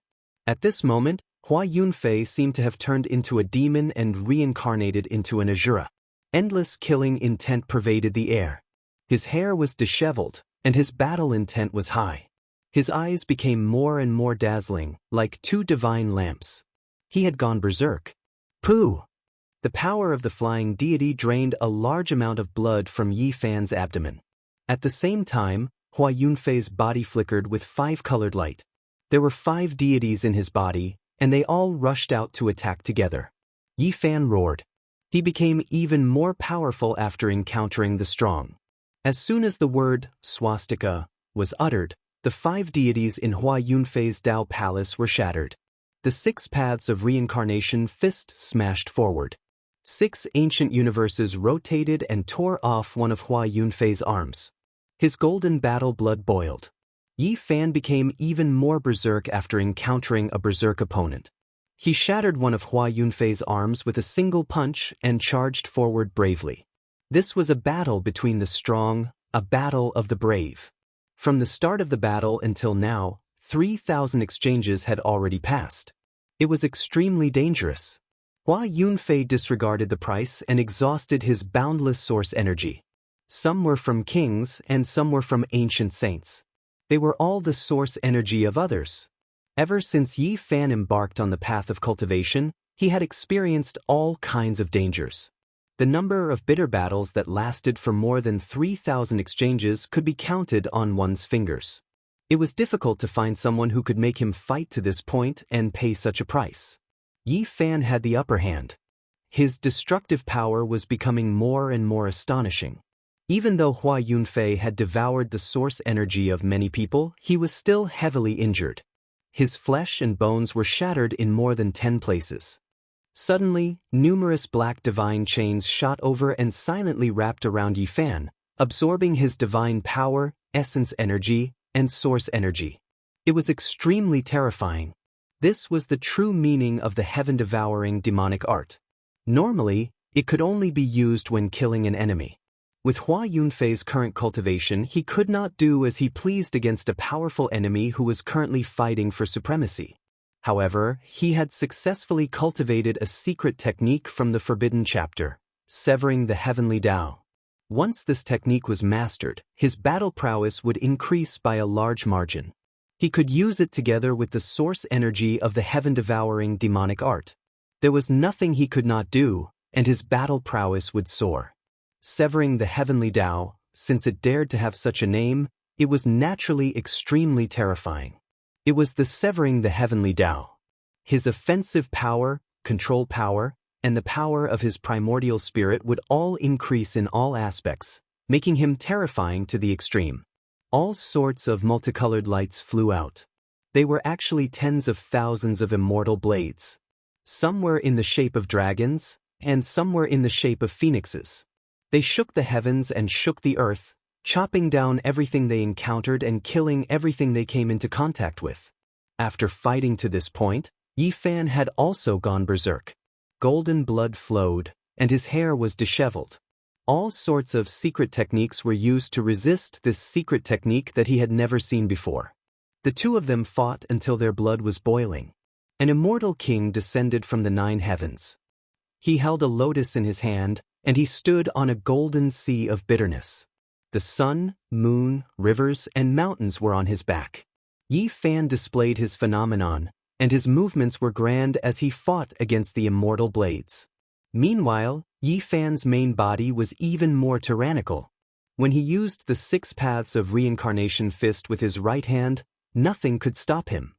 S1: At this moment, Hua Yunfei seemed to have turned into a demon and reincarnated into an Asura. Endless killing intent pervaded the air. His hair was disheveled, and his battle intent was high. His eyes became more and more dazzling, like two divine lamps. He had gone berserk. Pooh! The power of the flying deity drained a large amount of blood from Yifan's abdomen. At the same time, Hua Yunfei's body flickered with 5-colored light. There were 5 deities in his body, and they all rushed out to attack together. Yifan roared. He became even more powerful after encountering the strong. As soon as the word swastika was uttered, the 5 deities in Hua Yunfei's Dao Palace were shattered. The 6 paths of reincarnation fist smashed forward. 6 ancient universes rotated and tore off one of Hua Yunfei's arms. His golden battle blood boiled. Yifan became even more berserk after encountering a berserk opponent. He shattered one of Hua Yunfei's arms with a single punch and charged forward bravely. This was a battle between the strong, a battle of the brave. From the start of the battle until now, 3,000 exchanges had already passed. It was extremely dangerous. Hua Yunfei disregarded the price and exhausted his boundless source energy. Some were from kings and some were from ancient saints. They were all the source energy of others. Ever since Yifan embarked on the path of cultivation, he had experienced all kinds of dangers. The number of bitter battles that lasted for more than 3,000 exchanges could be counted on one's fingers. It was difficult to find someone who could make him fight to this point and pay such a price. Yifan had the upper hand. His destructive power was becoming more and more astonishing. Even though Hua Yunfei had devoured the source energy of many people, he was still heavily injured. His flesh and bones were shattered in more than 10 places. Suddenly, numerous black divine chains shot over and silently wrapped around Yi Fan, absorbing his divine power, essence energy, and source energy. It was extremely terrifying. This was the true meaning of the heaven-devouring demonic art. Normally, it could only be used when killing an enemy. With Hua Yunfei's current cultivation, he could not do as he pleased against a powerful enemy who was currently fighting for supremacy. However, he had successfully cultivated a secret technique from the forbidden chapter, severing the heavenly Tao. Once this technique was mastered, his battle prowess would increase by a large margin. He could use it together with the source energy of the heaven-devouring demonic art. There was nothing he could not do, and his battle prowess would soar. Severing the heavenly Tao, since it dared to have such a name, it was naturally extremely terrifying. It was the severing the heavenly Tao. His offensive power, control power, and the power of his primordial spirit would all increase in all aspects, making him terrifying to the extreme. All sorts of multicolored lights flew out. They were actually tens of thousands of immortal blades. Some were in the shape of dragons, and some were in the shape of phoenixes. They shook the heavens and shook the earth, chopping down everything they encountered and killing everything they came into contact with. After fighting to this point, Yi Fan had also gone berserk. Golden blood flowed, and his hair was disheveled. All sorts of secret techniques were used to resist this secret technique that he had never seen before. The two of them fought until their blood was boiling. An immortal king descended from the 9 heavens. He held a lotus in his hand, and he stood on a golden sea of bitterness. The sun, moon, rivers, and mountains were on his back. Yi Fan displayed his phenomenon, and his movements were grand as he fought against the immortal blades. Meanwhile, Yi Fan's main body was even more tyrannical. When he used the 6 paths of reincarnation fist with his right hand, nothing could stop him.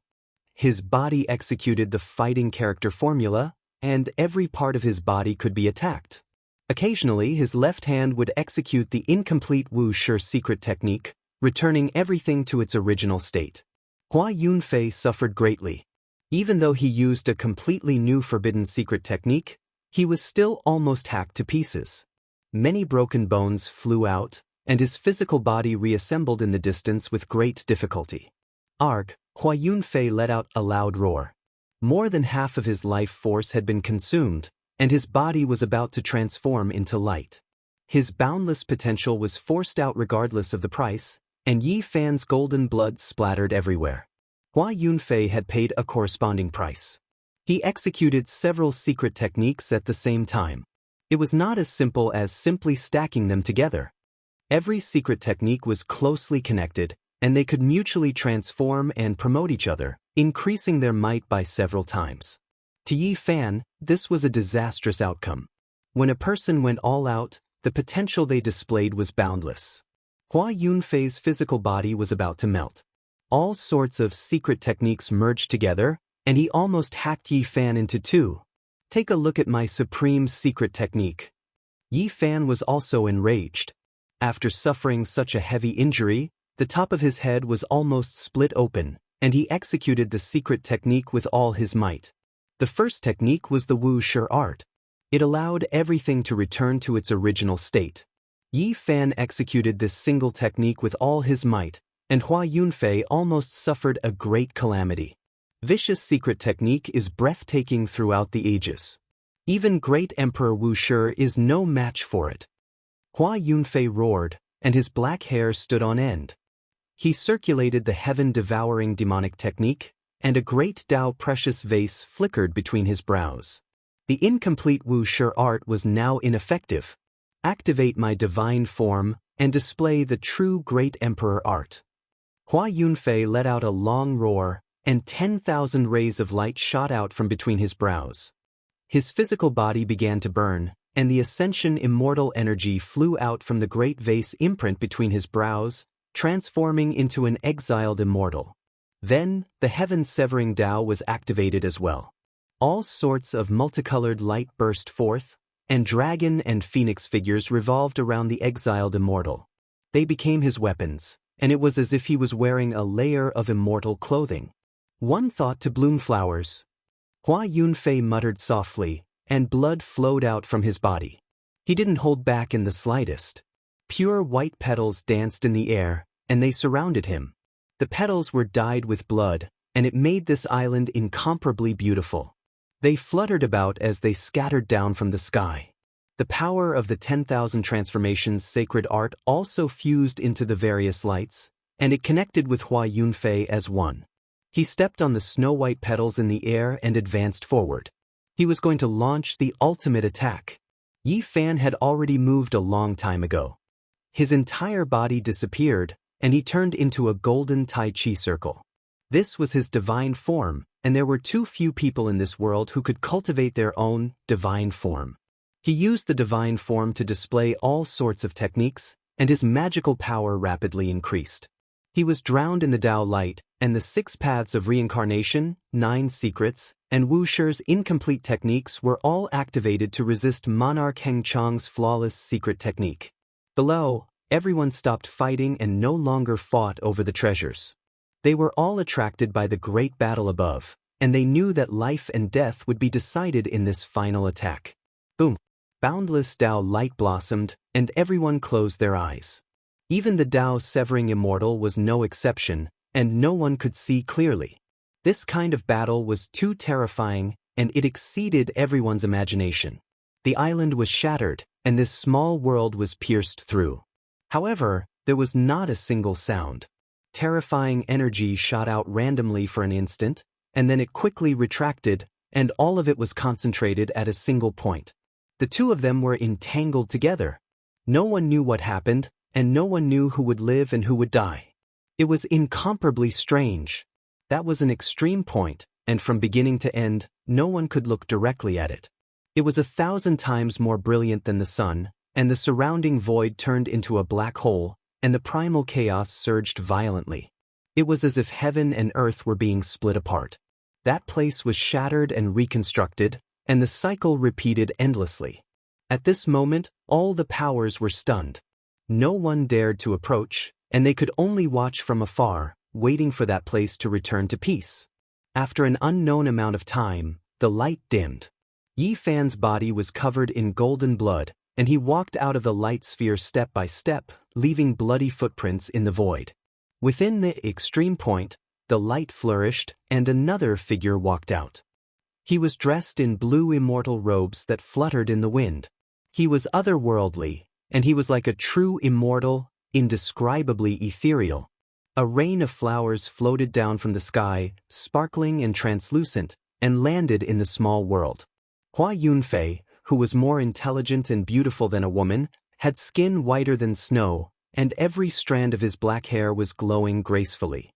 S1: His body executed the fighting character formula, and every part of his body could be attacked. Occasionally, his left hand would execute the incomplete Wuxia secret technique, returning everything to its original state. Hua Yunfei suffered greatly. Even though he used a completely new forbidden secret technique, he was still almost hacked to pieces. Many broken bones flew out, and his physical body reassembled in the distance with great difficulty. Hua Yunfei let out a loud roar. More than half of his life force had been consumed, and his body was about to transform into light. His boundless potential was forced out regardless of the price, and Yi Fan's golden blood splattered everywhere. Hua Yunfei had paid a corresponding price. He executed several secret techniques at the same time. It was not as simple as simply stacking them together. Every secret technique was closely connected, and they could mutually transform and promote each other, increasing their might by several times. To Yi Fan, this was a disastrous outcome. When a person went all out, the potential they displayed was boundless. Hua Yunfei's physical body was about to melt. All sorts of secret techniques merged together, and he almost hacked Yi Fan into 2. Take a look at my supreme secret technique. Yi Fan was also enraged. After suffering such a heavy injury, the top of his head was almost split open, and he executed the secret technique with all his might. The first technique was the Wuxia art. It allowed everything to return to its original state. Yi Fan executed this single technique with all his might, and Hua Yunfei almost suffered a great calamity. Vicious secret technique is breathtaking throughout the ages. Even great Emperor Wuxia is no match for it. Hua Yunfei roared, and his black hair stood on end. He circulated the heaven-devouring demonic technique, and a great Tao precious vase flickered between his brows. The incomplete Wuxia art was now ineffective. Activate my divine form, and display the true great emperor art. Hua Yunfei let out a long roar, and 10,000 rays of light shot out from between his brows. His physical body began to burn, and the ascension immortal energy flew out from the great vase imprint between his brows, transforming into an exiled immortal. Then, the heaven-severing Tao was activated as well. All sorts of multicolored light burst forth, and dragon and phoenix figures revolved around the exiled immortal. They became his weapons, and it was as if he was wearing a layer of immortal clothing. One thought to bloom flowers. Hua Yunfei muttered softly, and blood flowed out from his body. He didn't hold back in the slightest. Pure white petals danced in the air, and they surrounded him. The petals were dyed with blood, and it made this island incomparably beautiful. They fluttered about as they scattered down from the sky. The power of the 10,000 transformations sacred art also fused into the various lights, and it connected with Hua Yunfei as one. He stepped on the snow-white petals in the air and advanced forward. He was going to launch the ultimate attack. Yi Fan had already moved a long time ago. His entire body disappeared, and he turned into a golden Tai Chi circle. This was his divine form, and there were too few people in this world who could cultivate their own divine form. He used the divine form to display all sorts of techniques, and his magical power rapidly increased. He was drowned in the Dao light, and the 6 paths of reincarnation, 9 secrets, and Wu Shi's incomplete techniques were all activated to resist Monarch Heng Chang's flawless secret technique. Below, everyone stopped fighting and no longer fought over the treasures. They were all attracted by the great battle above, and they knew that life and death would be decided in this final attack. Boom! Boundless Dao light blossomed, and everyone closed their eyes. Even the Dao severing immortal was no exception, and no one could see clearly. This kind of battle was too terrifying, and it exceeded everyone's imagination. The island was shattered, and this small world was pierced through. However, there was not a single sound. Terrifying energy shot out randomly for an instant, and then it quickly retracted, and all of it was concentrated at a single point. The two of them were entangled together. No one knew what happened, and no one knew who would live and who would die. It was incomparably strange. That was an extreme point, and from beginning to end, no one could look directly at it. It was 1,000 times more brilliant than the sun, and the surrounding void turned into a black hole, and the primal chaos surged violently. It was as if heaven and earth were being split apart. That place was shattered and reconstructed, and the cycle repeated endlessly. At this moment, all the powers were stunned. No one dared to approach, and they could only watch from afar, waiting for that place to return to peace. After an unknown amount of time, the light dimmed. Yi Fan's body was covered in golden blood, and he walked out of the light sphere step by step, leaving bloody footprints in the void. Within the extreme point, the light flourished, and another figure walked out. He was dressed in blue immortal robes that fluttered in the wind. He was otherworldly, and he was like a true immortal, indescribably ethereal. A rain of flowers floated down from the sky, sparkling and translucent, and landed in the small world. Hua Yunfei, who was more intelligent and beautiful than a woman, had skin whiter than snow, and every strand of his black hair was glowing gracefully.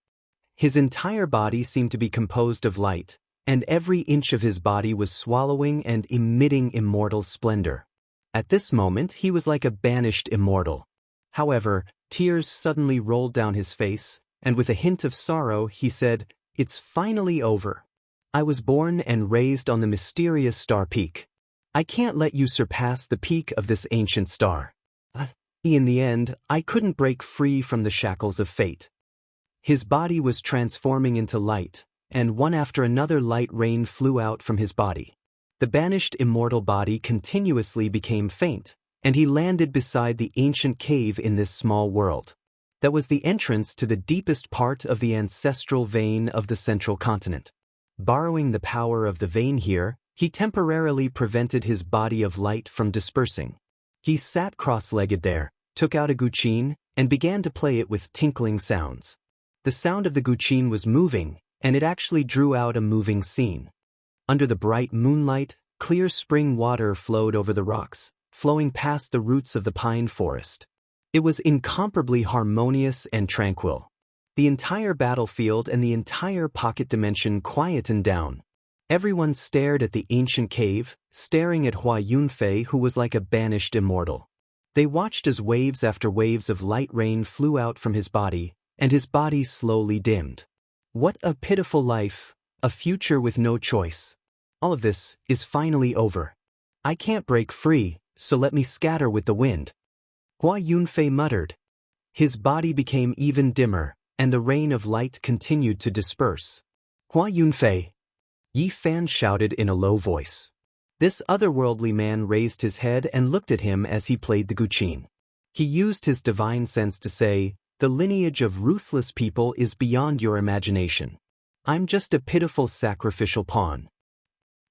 S1: His entire body seemed to be composed of light, and every inch of his body was swallowing and emitting immortal splendor. At this moment he was like a banished immortal. However, tears suddenly rolled down his face, and with a hint of sorrow he said, "It's finally over. I was born and raised on the mysterious star peak. I can't let you surpass the peak of this ancient star. In the end, I couldn't break free from the shackles of fate." His body was transforming into light, and one after another light rain flew out from his body. The banished immortal body continuously became faint, and he landed beside the ancient cave in this small world. That was the entrance to the deepest part of the ancestral vein of the central continent. Borrowing the power of the vein here, he temporarily prevented his body of light from dispersing. He sat cross-legged there, took out a guqin, and began to play it with tinkling sounds. The sound of the guqin was moving, and it actually drew out a moving scene. Under the bright moonlight, clear spring water flowed over the rocks, flowing past the roots of the pine forest. It was incomparably harmonious and tranquil. The entire battlefield and the entire pocket dimension quietened down. Everyone stared at the ancient cave, staring at Hua Yunfei, who was like a banished immortal. They watched as waves after waves of light rain flew out from his body, and his body slowly dimmed. What a pitiful life, a future with no choice. All of this is finally over. I can't break free, so let me scatter with the wind. Hua Yunfei muttered. His body became even dimmer, and the rain of light continued to disperse. Hua Yunfei, Yi Fan shouted in a low voice. This otherworldly man raised his head and looked at him as he played the guqin. He used his divine sense to say, "The lineage of ruthless people is beyond your imagination. I'm just a pitiful sacrificial pawn."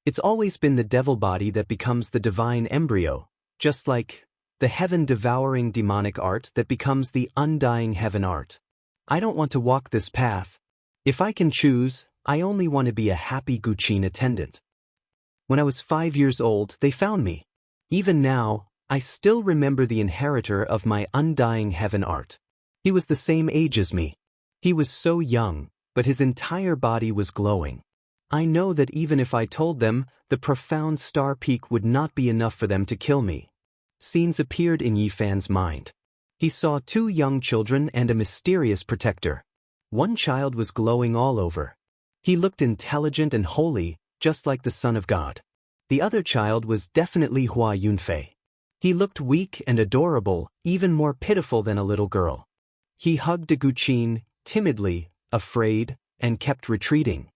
S1: It's always been the devil body that becomes the divine embryo, just like the heaven-devouring demonic art that becomes the undying heaven art. I don't want to walk this path. If I can choose, I only want to be a happy guqin attendant. When I was 5 years old, they found me. Even now, I still remember the inheritor of my undying heaven art. He was the same age as me. He was so young, but his entire body was glowing. I know that even if I told them, the profound star peak would not be enough for them to kill me. Scenes appeared in Yi Fan's mind. He saw 2 young children and a mysterious protector. One child was glowing all over. He looked intelligent and holy, just like the Son of God. The other child was definitely Hua Yunfei. He looked weak and adorable, even more pitiful than a little girl. He hugged a guqin, timidly, afraid, and kept retreating.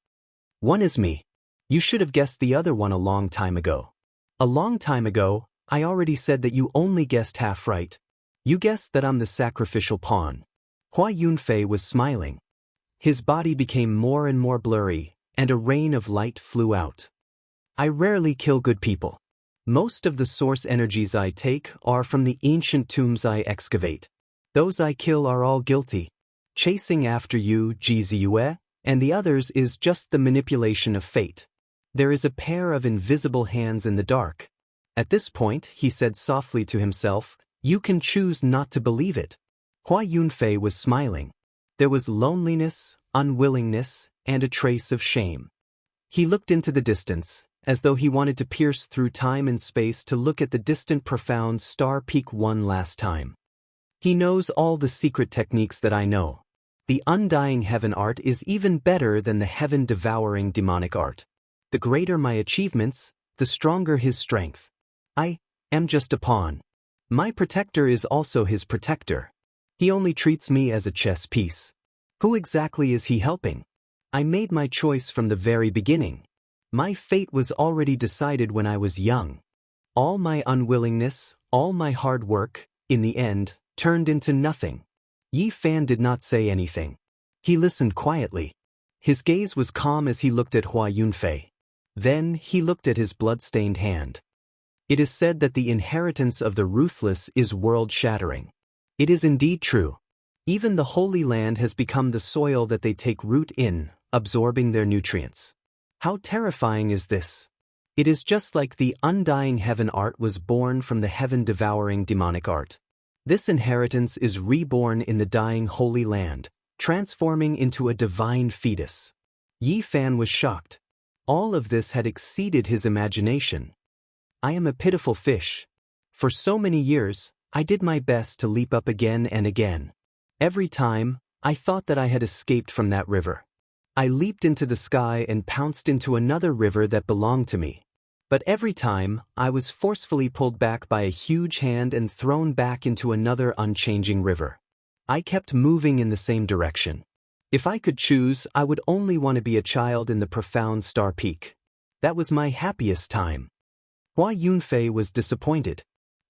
S1: One is me. You should have guessed the other one a long time ago. A long time ago, I already said that you only guessed half right. You guessed that I'm the sacrificial pawn. Hua Yunfei was smiling. His body became more and more blurry, and a rain of light flew out. I rarely kill good people. Most of the source energies I take are from the ancient tombs I excavate. Those I kill are all guilty. Chasing after you, Jiziyue, and the others is just the manipulation of fate. There is a pair of invisible hands in the dark. At this point, he said softly to himself, "You can choose not to believe it." Hua Yunfei was smiling. There was loneliness, unwillingness, and a trace of shame. He looked into the distance, as though he wanted to pierce through time and space to look at the distant profound star peak one last time. He knows all the secret techniques that I know. The undying heaven art is even better than the heaven-devouring demonic art. The greater my achievements, the stronger his strength. I am just a pawn. My protector is also his protector. He only treats me as a chess piece. Who exactly is he helping? I made my choice from the very beginning. My fate was already decided when I was young. All my unwillingness, all my hard work, in the end, turned into nothing. Yi Fan did not say anything. He listened quietly. His gaze was calm as he looked at Hua Yunfei. Then he looked at his blood-stained hand. It is said that the inheritance of the ruthless is world-shattering. It is indeed true. Even the Holy Land has become the soil that they take root in, absorbing their nutrients. How terrifying is this? It is just like the undying heaven art was born from the heaven-devouring demonic art. This inheritance is reborn in the dying Holy Land, transforming into a divine fetus. Yi Fan was shocked. All of this had exceeded his imagination. I am a pitiful fish. For so many years, I did my best to leap up again and again. Every time, I thought that I had escaped from that river. I leaped into the sky and pounced into another river that belonged to me. But every time, I was forcefully pulled back by a huge hand and thrown back into another unchanging river. I kept moving in the same direction. If I could choose, I would only want to be a child in the profound star peak. That was my happiest time. Hua Yunfei was disappointed.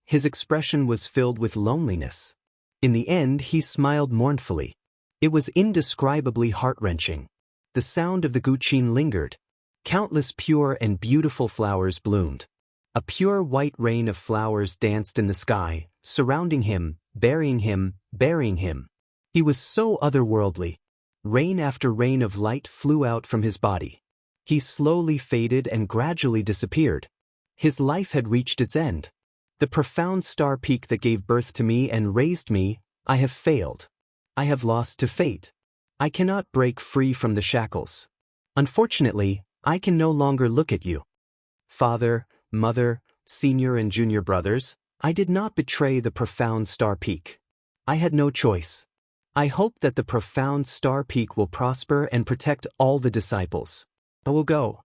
S1: His expression was filled with loneliness. In the end, he smiled mournfully. It was indescribably heart-wrenching. The sound of the guqin lingered. Countless pure and beautiful flowers bloomed. A pure white rain of flowers danced in the sky, surrounding him, burying him, burying him. He was so otherworldly. Rain after rain of light flew out from his body. He slowly faded and gradually disappeared. His life had reached its end. The profound star peak that gave birth to me and raised me, I have failed. I have lost to fate. I cannot break free from the shackles. Unfortunately, I can no longer look at you. Father, mother, senior and junior brothers, I did not betray the profound star peak. I had no choice. I hope that the profound star peak will prosper and protect all the disciples. I will go.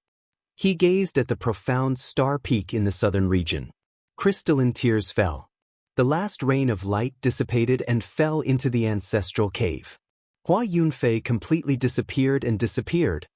S1: He gazed at the profound star peak in the southern region. Crystalline tears fell. The last rain of light dissipated and fell into the ancestral cave. Hua Yunfei completely disappeared and disappeared.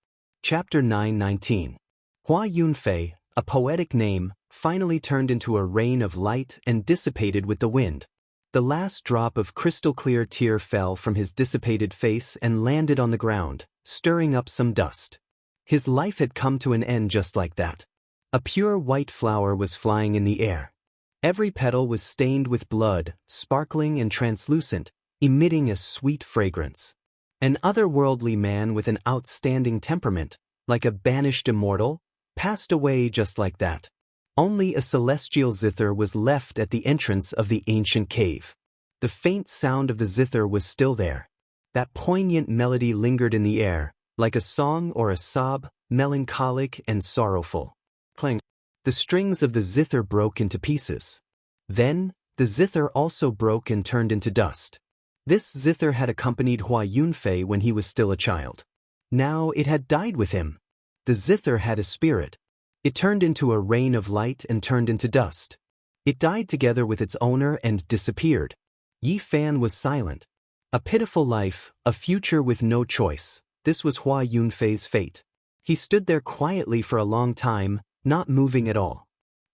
S1: Chapter 9:19. Hua Yunfei, a poetic name, finally turned into a rain of light and dissipated with the wind. The last drop of crystal-clear tear fell from his dissipated face and landed on the ground, stirring up some dust. His life had come to an end just like that. A pure white flower was flying in the air. Every petal was stained with blood, sparkling and translucent, emitting a sweet fragrance. An otherworldly man with an outstanding temperament, like a banished immortal, passed away just like that. Only a celestial zither was left at the entrance of the ancient cave. The faint sound of the zither was still there. That poignant melody lingered in the air, like a song or a sob, melancholic and sorrowful. Clang. The strings of the zither broke into pieces. Then, the zither also broke and turned into dust. This zither had accompanied Hua Yunfei when he was still a child. Now it had died with him. The zither had a spirit. It turned into a rain of light and turned into dust. It died together with its owner and disappeared. Yi Fan was silent. A pitiful life, a future with no choice. This was Hua Yunfei's fate. He stood there quietly for a long time, not moving at all.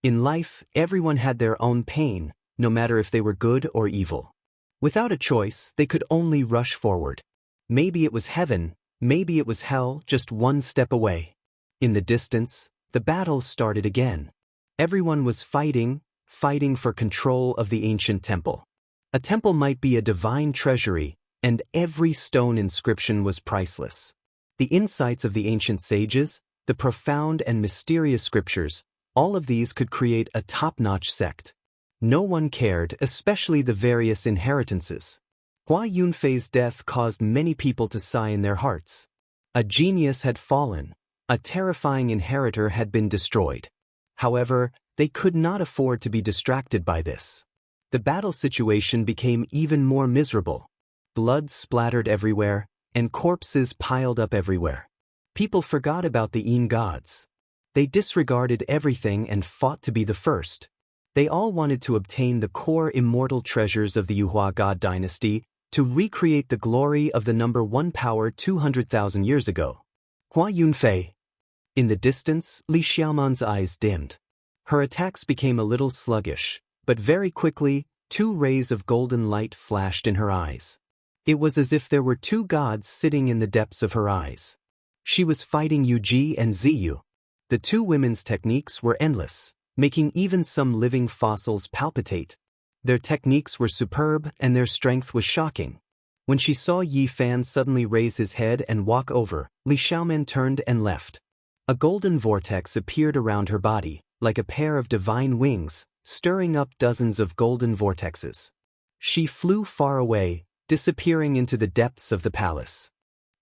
S1: In life, everyone had their own pain, no matter if they were good or evil. Without a choice, they could only rush forward. Maybe it was heaven, maybe it was hell, just one step away. In the distance, the battle started again. Everyone was fighting for control of the ancient temple. A temple might be a divine treasury, and every stone inscription was priceless. The insights of the ancient sages, the profound and mysterious scriptures, all of these could create a top-notch sect. No one cared, especially the various inheritances. Hua Yunfei's death caused many people to sigh in their hearts. A genius had fallen. A terrifying inheritor had been destroyed. However, they could not afford to be distracted by this. The battle situation became even more miserable. Blood splattered everywhere, and corpses piled up everywhere. People forgot about the Yin gods. They disregarded everything and fought to be the first. They all wanted to obtain the core immortal treasures of the Yuhua god dynasty to recreate the glory of the number one power 200,000 years ago. Hua Yunfei. In the distance, Li Xiaoman's eyes dimmed. Her attacks became a little sluggish, but very quickly, 2 rays of golden light flashed in her eyes. It was as if there were 2 gods sitting in the depths of her eyes. She was fighting Yuji and Ziyu. The 2 women's techniques were endless, making even some living fossils palpitate. Their techniques were superb and their strength was shocking. When she saw Yi Fan suddenly raise his head and walk over, Li Xiaoman turned and left. A golden vortex appeared around her body, like a pair of divine wings, stirring up dozens of golden vortexes. She flew far away, disappearing into the depths of the palace.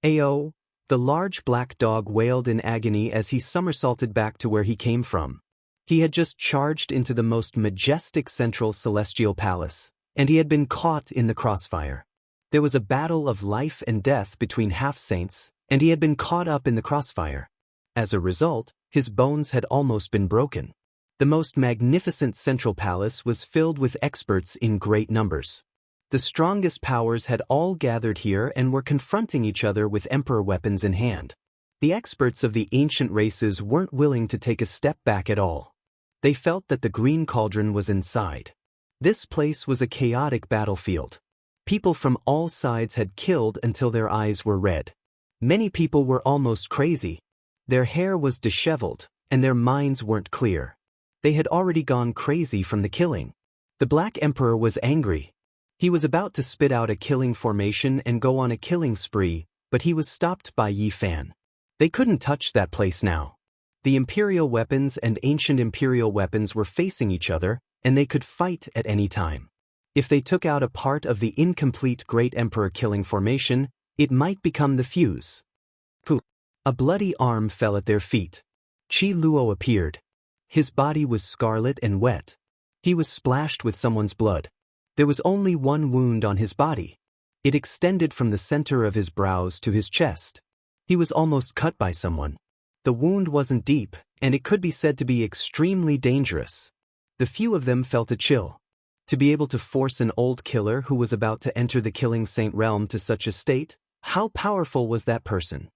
S1: Ao! The large black dog wailed in agony as he somersaulted back to where he came from. He had just charged into the most majestic central celestial palace, and he had been caught in the crossfire. There was a battle of life and death between half-saints, and he had been caught up in the crossfire. As a result, his bones had almost been broken. The most magnificent central palace was filled with experts in great numbers. The strongest powers had all gathered here and were confronting each other with emperor weapons in hand. The experts of the ancient races weren't willing to take a step back at all. They felt that the green cauldron was inside. This place was a chaotic battlefield. People from all sides had killed until their eyes were red. Many people were almost crazy. Their hair was disheveled, and their minds weren't clear. They had already gone crazy from the killing. The Black Emperor was angry. He was about to spit out a killing formation and go on a killing spree, but he was stopped by Yi Fan. They couldn't touch that place now. The imperial weapons and ancient imperial weapons were facing each other, and they could fight at any time. If they took out a part of the incomplete Great Emperor killing formation, it might become the fuse. Pooh! A bloody arm fell at their feet. Qi Luo appeared. His body was scarlet and wet. He was splashed with someone's blood. There was only one wound on his body. It extended from the center of his brows to his chest. He was almost cut by someone. The wound wasn't deep, and it could be said to be extremely dangerous. The few of them felt a chill. To be able to force an old killer who was about to enter the killing saint realm to such a state, how powerful was that person?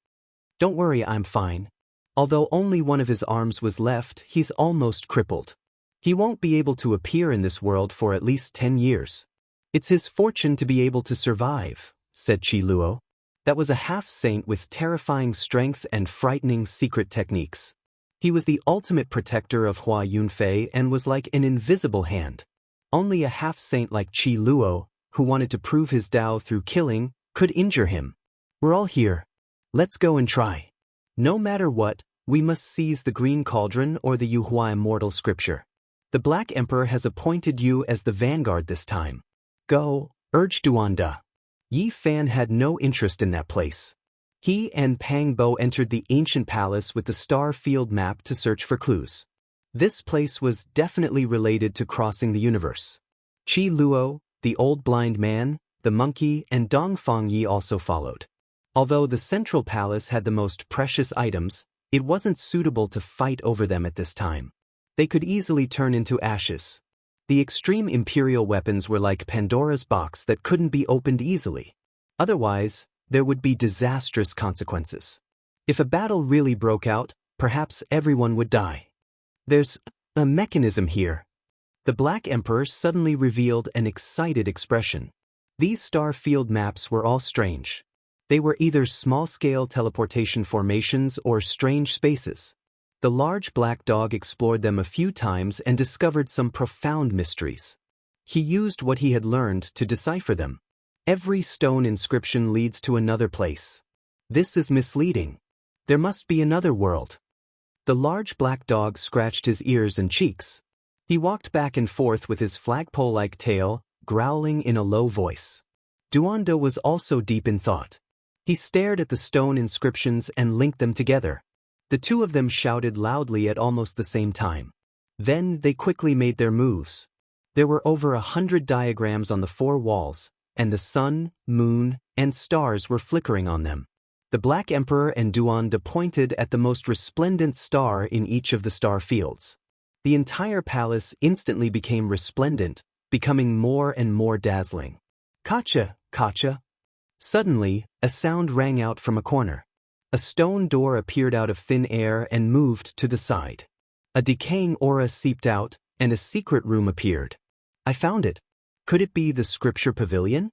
S1: Don't worry, I'm fine. Although only one of his arms was left, he's almost crippled. He won't be able to appear in this world for at least 10 years. It's his fortune to be able to survive, said Qi Luo. That was a half-saint with terrifying strength and frightening secret techniques. He was the ultimate protector of Hua Yunfei and was like an invisible hand. Only a half-saint like Qi Luo, who wanted to prove his Dao through killing, could injure him. We're all here. Let's go and try. No matter what, we must seize the green cauldron or the Yuhua immortal scripture. The Black Emperor has appointed you as the vanguard this time. Go, urged Duanda. Yi Fan had no interest in that place. He and Pang Bo entered the ancient palace with the star field map to search for clues. This place was definitely related to crossing the universe. Qi Luo, the old blind man, the monkey, and Dongfang Yi also followed. Although the central palace had the most precious items, it wasn't suitable to fight over them at this time. They could easily turn into ashes. The extreme imperial weapons were like Pandora's box that couldn't be opened easily. Otherwise, there would be disastrous consequences. If a battle really broke out, perhaps everyone would die. There's a mechanism here. The Black Emperor suddenly revealed an excited expression. These star field maps were all strange. They were either small-scale teleportation formations or strange spaces. The large black dog explored them a few times and discovered some profound mysteries. He used what he had learned to decipher them. Every stone inscription leads to another place. This is misleading. There must be another world. The large black dog scratched his ears and cheeks. He walked back and forth with his flagpole-like tail, growling in a low voice. Duanda was also deep in thought. He stared at the stone inscriptions and linked them together. The two of them shouted loudly at almost the same time. Then they quickly made their moves. There were over 100 diagrams on the four walls, and the sun, moon, and stars were flickering on them. The Black Emperor and Duanda pointed at the most resplendent star in each of the star fields. The entire palace instantly became resplendent, becoming more and more dazzling. Kacha, kacha. Suddenly, a sound rang out from a corner. A stone door appeared out of thin air and moved to the side. A decaying aura seeped out, and a secret room appeared. I found it. Could it be the scripture pavilion?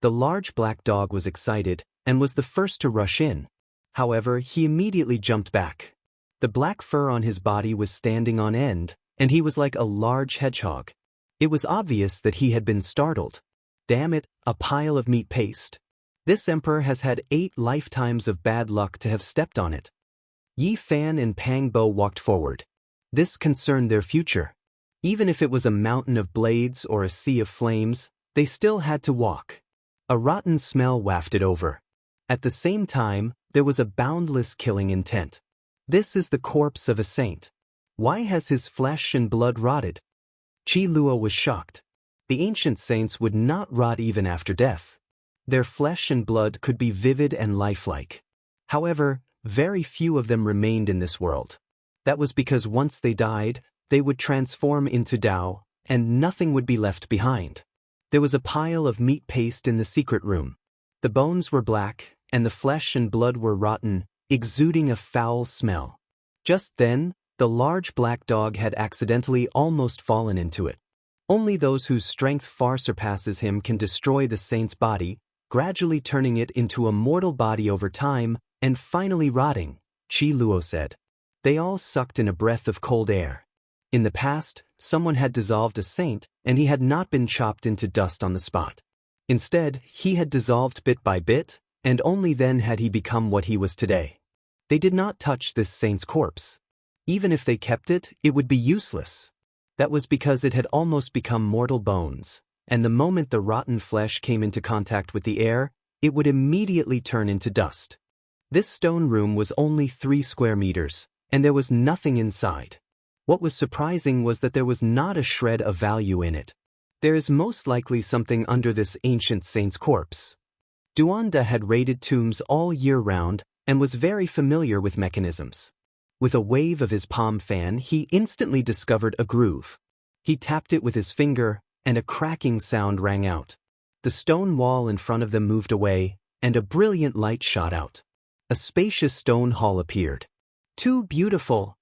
S1: The large black dog was excited, and was the first to rush in. However, he immediately jumped back. The black fur on his body was standing on end, and he was like a large hedgehog. It was obvious that he had been startled. Damn it, a pile of meat paste. This emperor has had 8 lifetimes of bad luck to have stepped on it. Yi Fan and Pang Bo walked forward. This concerned their future. Even if it was a mountain of blades or a sea of flames, they still had to walk. A rotten smell wafted over. At the same time, there was a boundless killing intent. This is the corpse of a saint. Why has his flesh and blood rotted? Qi Luo was shocked. The ancient saints would not rot even after death. Their flesh and blood could be vivid and lifelike. However, very few of them remained in this world. That was because once they died, they would transform into Dao, and nothing would be left behind. There was a pile of meat paste in the secret room. The bones were black, and the flesh and blood were rotten, exuding a foul smell. Just then, the large black dog had accidentally almost fallen into it. Only those whose strength far surpasses him can destroy the saint's body, gradually turning it into a mortal body over time, and finally rotting, Qi Luo said. They all sucked in a breath of cold air. In the past, someone had dissolved a saint, and he had not been chopped into dust on the spot. Instead, he had dissolved bit by bit, and only then had he become what he was today. They did not touch this saint's corpse. Even if they kept it, it would be useless. That was because it had almost become mortal bones, and the moment the rotten flesh came into contact with the air, it would immediately turn into dust. This stone room was only 3 square meters, and there was nothing inside. What was surprising was that there was not a shred of value in it. There is most likely something under this ancient saint's corpse. Duanda had raided tombs all year round and was very familiar with mechanisms. With a wave of his palm fan, he instantly discovered a groove. He tapped it with his finger, and a cracking sound rang out. The stone wall in front of them moved away, and a brilliant light shot out. A spacious stone hall appeared. "Too beautiful!"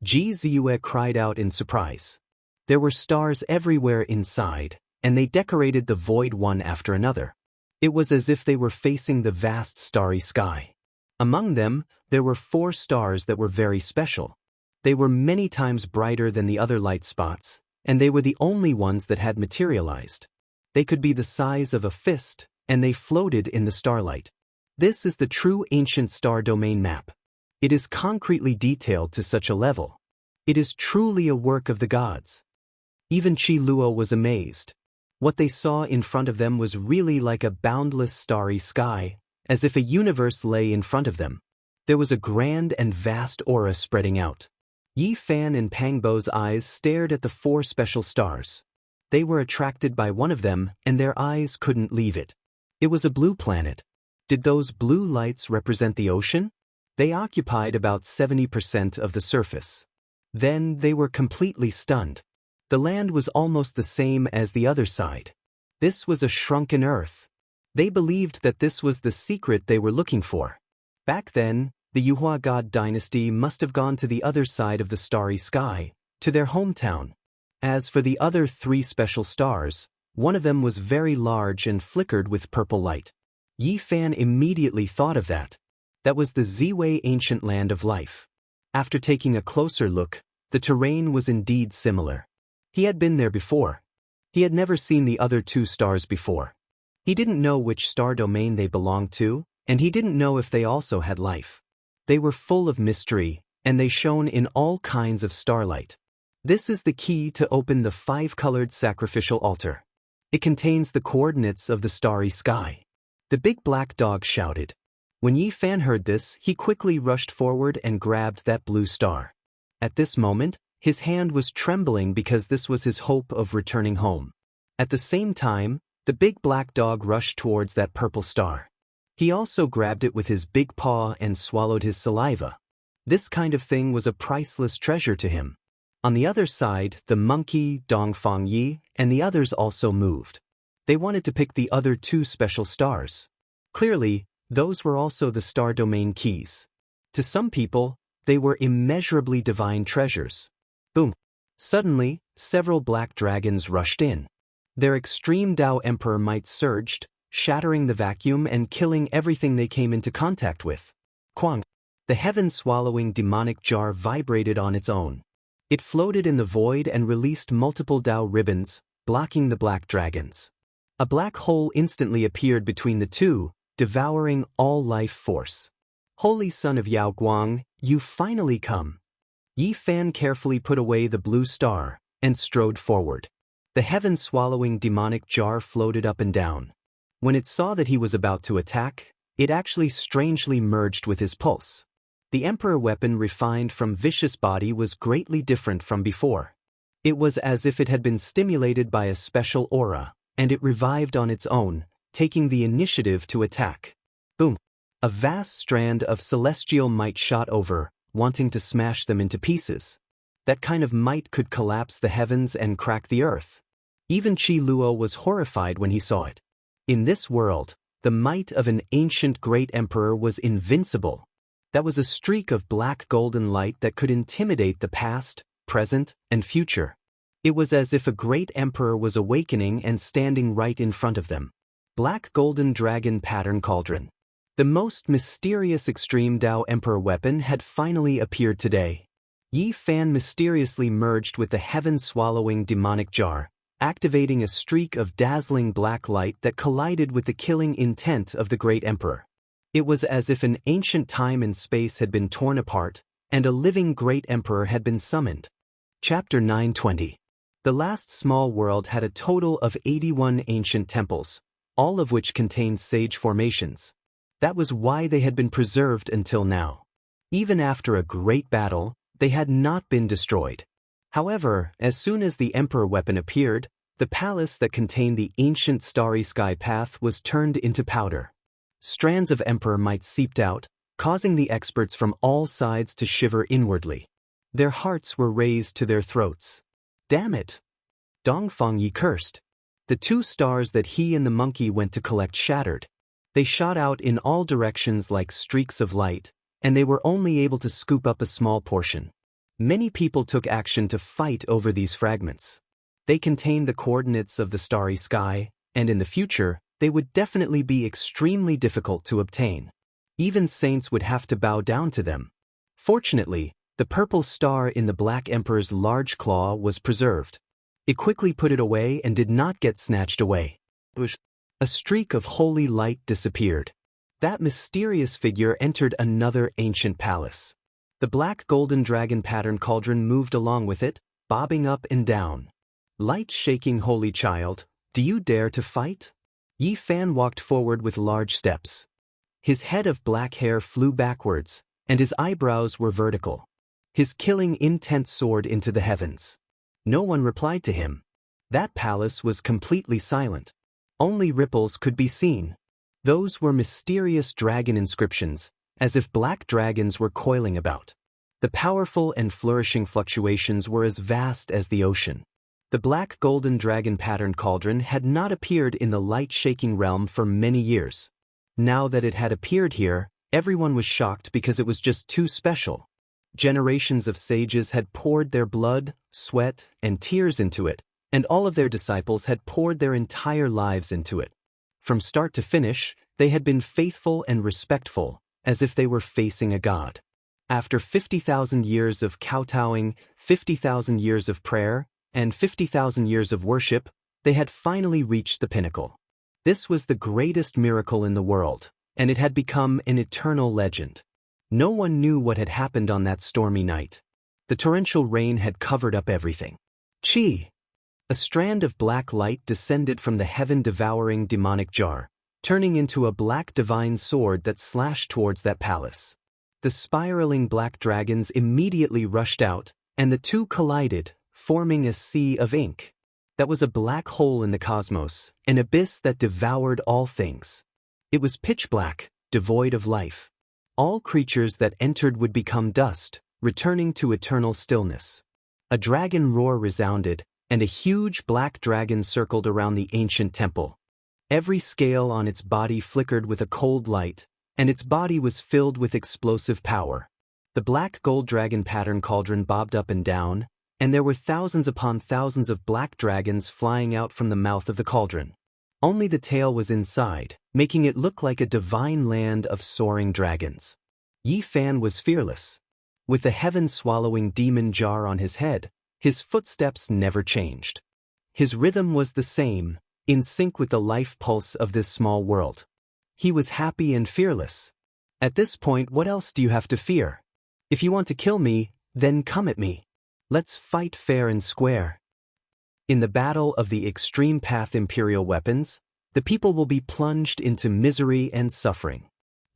S1: Ji Ziyue cried out in surprise. There were stars everywhere inside, and they decorated the void one after another. It was as if they were facing the vast starry sky. Among them, there were 4 stars that were very special. They were many times brighter than the other light spots, and they were the only ones that had materialized. They could be the size of a fist, and they floated in the starlight. This is the true ancient star domain map. It is concretely detailed to such a level. It is truly a work of the gods. Even Qi Luo was amazed. What they saw in front of them was really like a boundless starry sky, as if a universe lay in front of them. There was a grand and vast aura spreading out. Yi Fan and Pang Bo's eyes stared at the 4 special stars. They were attracted by one of them, and their eyes couldn't leave it. It was a blue planet. Did those blue lights represent the ocean? They occupied about 70% of the surface. Then they were completely stunned. The land was almost the same as the other side. This was a shrunken earth. They believed that this was the secret they were looking for. Back then, the Yuhua God dynasty must have gone to the other side of the starry sky, to their hometown. As for the other 3 special stars, one of them was very large and flickered with purple light. Yi Fan immediately thought of that. That was the Ziwei ancient land of life. After taking a closer look, the terrain was indeed similar. He had been there before. He had never seen the other 2 stars before. He didn't know which star domain they belonged to, and he didn't know if they also had life. They were full of mystery, and they shone in all kinds of starlight. This is the key to open the 5-colored sacrificial altar. It contains the coordinates of the starry sky. The big black dog shouted. When Yi Fan heard this, he quickly rushed forward and grabbed that blue star. At this moment, his hand was trembling because this was his hope of returning home. At the same time, the big black dog rushed towards that purple star. He also grabbed it with his big paw and swallowed his saliva. This kind of thing was a priceless treasure to him. On the other side, the monkey, Dongfang Yi, and the others also moved. They wanted to pick the other 2 special stars. Clearly, those were also the star domain keys. To some people, they were immeasurably divine treasures. Boom! Suddenly, several black dragons rushed in. Their extreme Dao Emperor might surged, shattering the vacuum and killing everything they came into contact with. Quang! The heaven-swallowing demonic jar vibrated on its own. It floated in the void and released multiple Dao ribbons, blocking the black dragons. A black hole instantly appeared between the 2, devouring all life force. Holy Son of Yao Guang, you finally come. Yi Fan carefully put away the blue star and strode forward. The heaven-swallowing demonic jar floated up and down. When it saw that he was about to attack, it actually strangely merged with his pulse. The Emperor weapon refined from vicious body was greatly different from before. It was as if it had been stimulated by a special aura, and it revived on its own, taking the initiative to attack. Boom! A vast strand of celestial might shot over, wanting to smash them into pieces. That kind of might could collapse the heavens and crack the earth. Even Qi Luo was horrified when he saw it. In this world, the might of an ancient great emperor was invincible. That was a streak of black golden light that could intimidate the past, present, and future. It was as if a great emperor was awakening and standing right in front of them. Black golden dragon pattern cauldron. The most mysterious extreme Dao Emperor weapon had finally appeared today. Yi Fan mysteriously merged with the heaven-swallowing demonic jar, activating a streak of dazzling black light that collided with the killing intent of the great emperor. It was as if an ancient time and space had been torn apart, and a living great emperor had been summoned. Chapter 920. The last small world had a total of 81 ancient temples, all of which contained sage formations. That was why they had been preserved until now. Even after a great battle, they had not been destroyed. However, as soon as the Emperor weapon appeared, the palace that contained the ancient starry sky path was turned into powder. Strands of Emperor might seeped out, causing the experts from all sides to shiver inwardly. Their hearts were raised to their throats. Damn it! Dongfang Yi cursed. The 2 stars that he and the monkey went to collect shattered. They shot out in all directions like streaks of light, and they were only able to scoop up a small portion. Many people took action to fight over these fragments. They contained the coordinates of the starry sky, and in the future, they would definitely be extremely difficult to obtain. Even saints would have to bow down to them. Fortunately, the purple star in the Black Emperor's large claw was preserved. It quickly put it away and did not get snatched away. A streak of holy light disappeared. That mysterious figure entered another ancient palace. The black golden dragon pattern cauldron moved along with it, bobbing up and down. Light-shaking holy child, do you dare to fight? Yi Fan walked forward with large steps. His head of black hair flew backwards, and his eyebrows were vertical. His killing intent soared into the heavens. No one replied to him. That palace was completely silent. Only ripples could be seen. Those were mysterious dragon inscriptions, as if black dragons were coiling about. The powerful and flourishing fluctuations were as vast as the ocean. The black golden dragon patterned cauldron had not appeared in the light-shaking realm for many years. Now that it had appeared here, everyone was shocked because it was just too special. Generations of sages had poured their blood, sweat, and tears into it, and all of their disciples had poured their entire lives into it. From start to finish, they had been faithful and respectful, as if they were facing a god. After 50,000 years of kowtowing, 50,000 years of prayer, and 50,000 years of worship, they had finally reached the pinnacle. This was the greatest miracle in the world, and it had become an eternal legend. No one knew what had happened on that stormy night. The torrential rain had covered up everything. Chi! A strand of black light descended from the heaven-devouring demonic jar, turning into a black divine sword that slashed towards that palace. The spiraling black dragons immediately rushed out, and the two collided, forming a sea of ink. That was a black hole in the cosmos, an abyss that devoured all things. It was pitch black, devoid of life. All creatures that entered would become dust, returning to eternal stillness. A dragon roar resounded, and a huge black dragon circled around the ancient temple. Every scale on its body flickered with a cold light, and its body was filled with explosive power. The black gold dragon pattern cauldron bobbed up and down, and there were thousands upon thousands of black dragons flying out from the mouth of the cauldron. Only the tail was inside, making it look like a divine land of soaring dragons. Yi Fan was fearless. With the heaven-swallowing demon jar on his head, his footsteps never changed. His rhythm was the same, in sync with the life pulse of this small world. He was happy and fearless. At this point, what else do you have to fear? If you want to kill me, then come at me. Let's fight fair and square. In the battle of the extreme path imperial weapons, the people will be plunged into misery and suffering.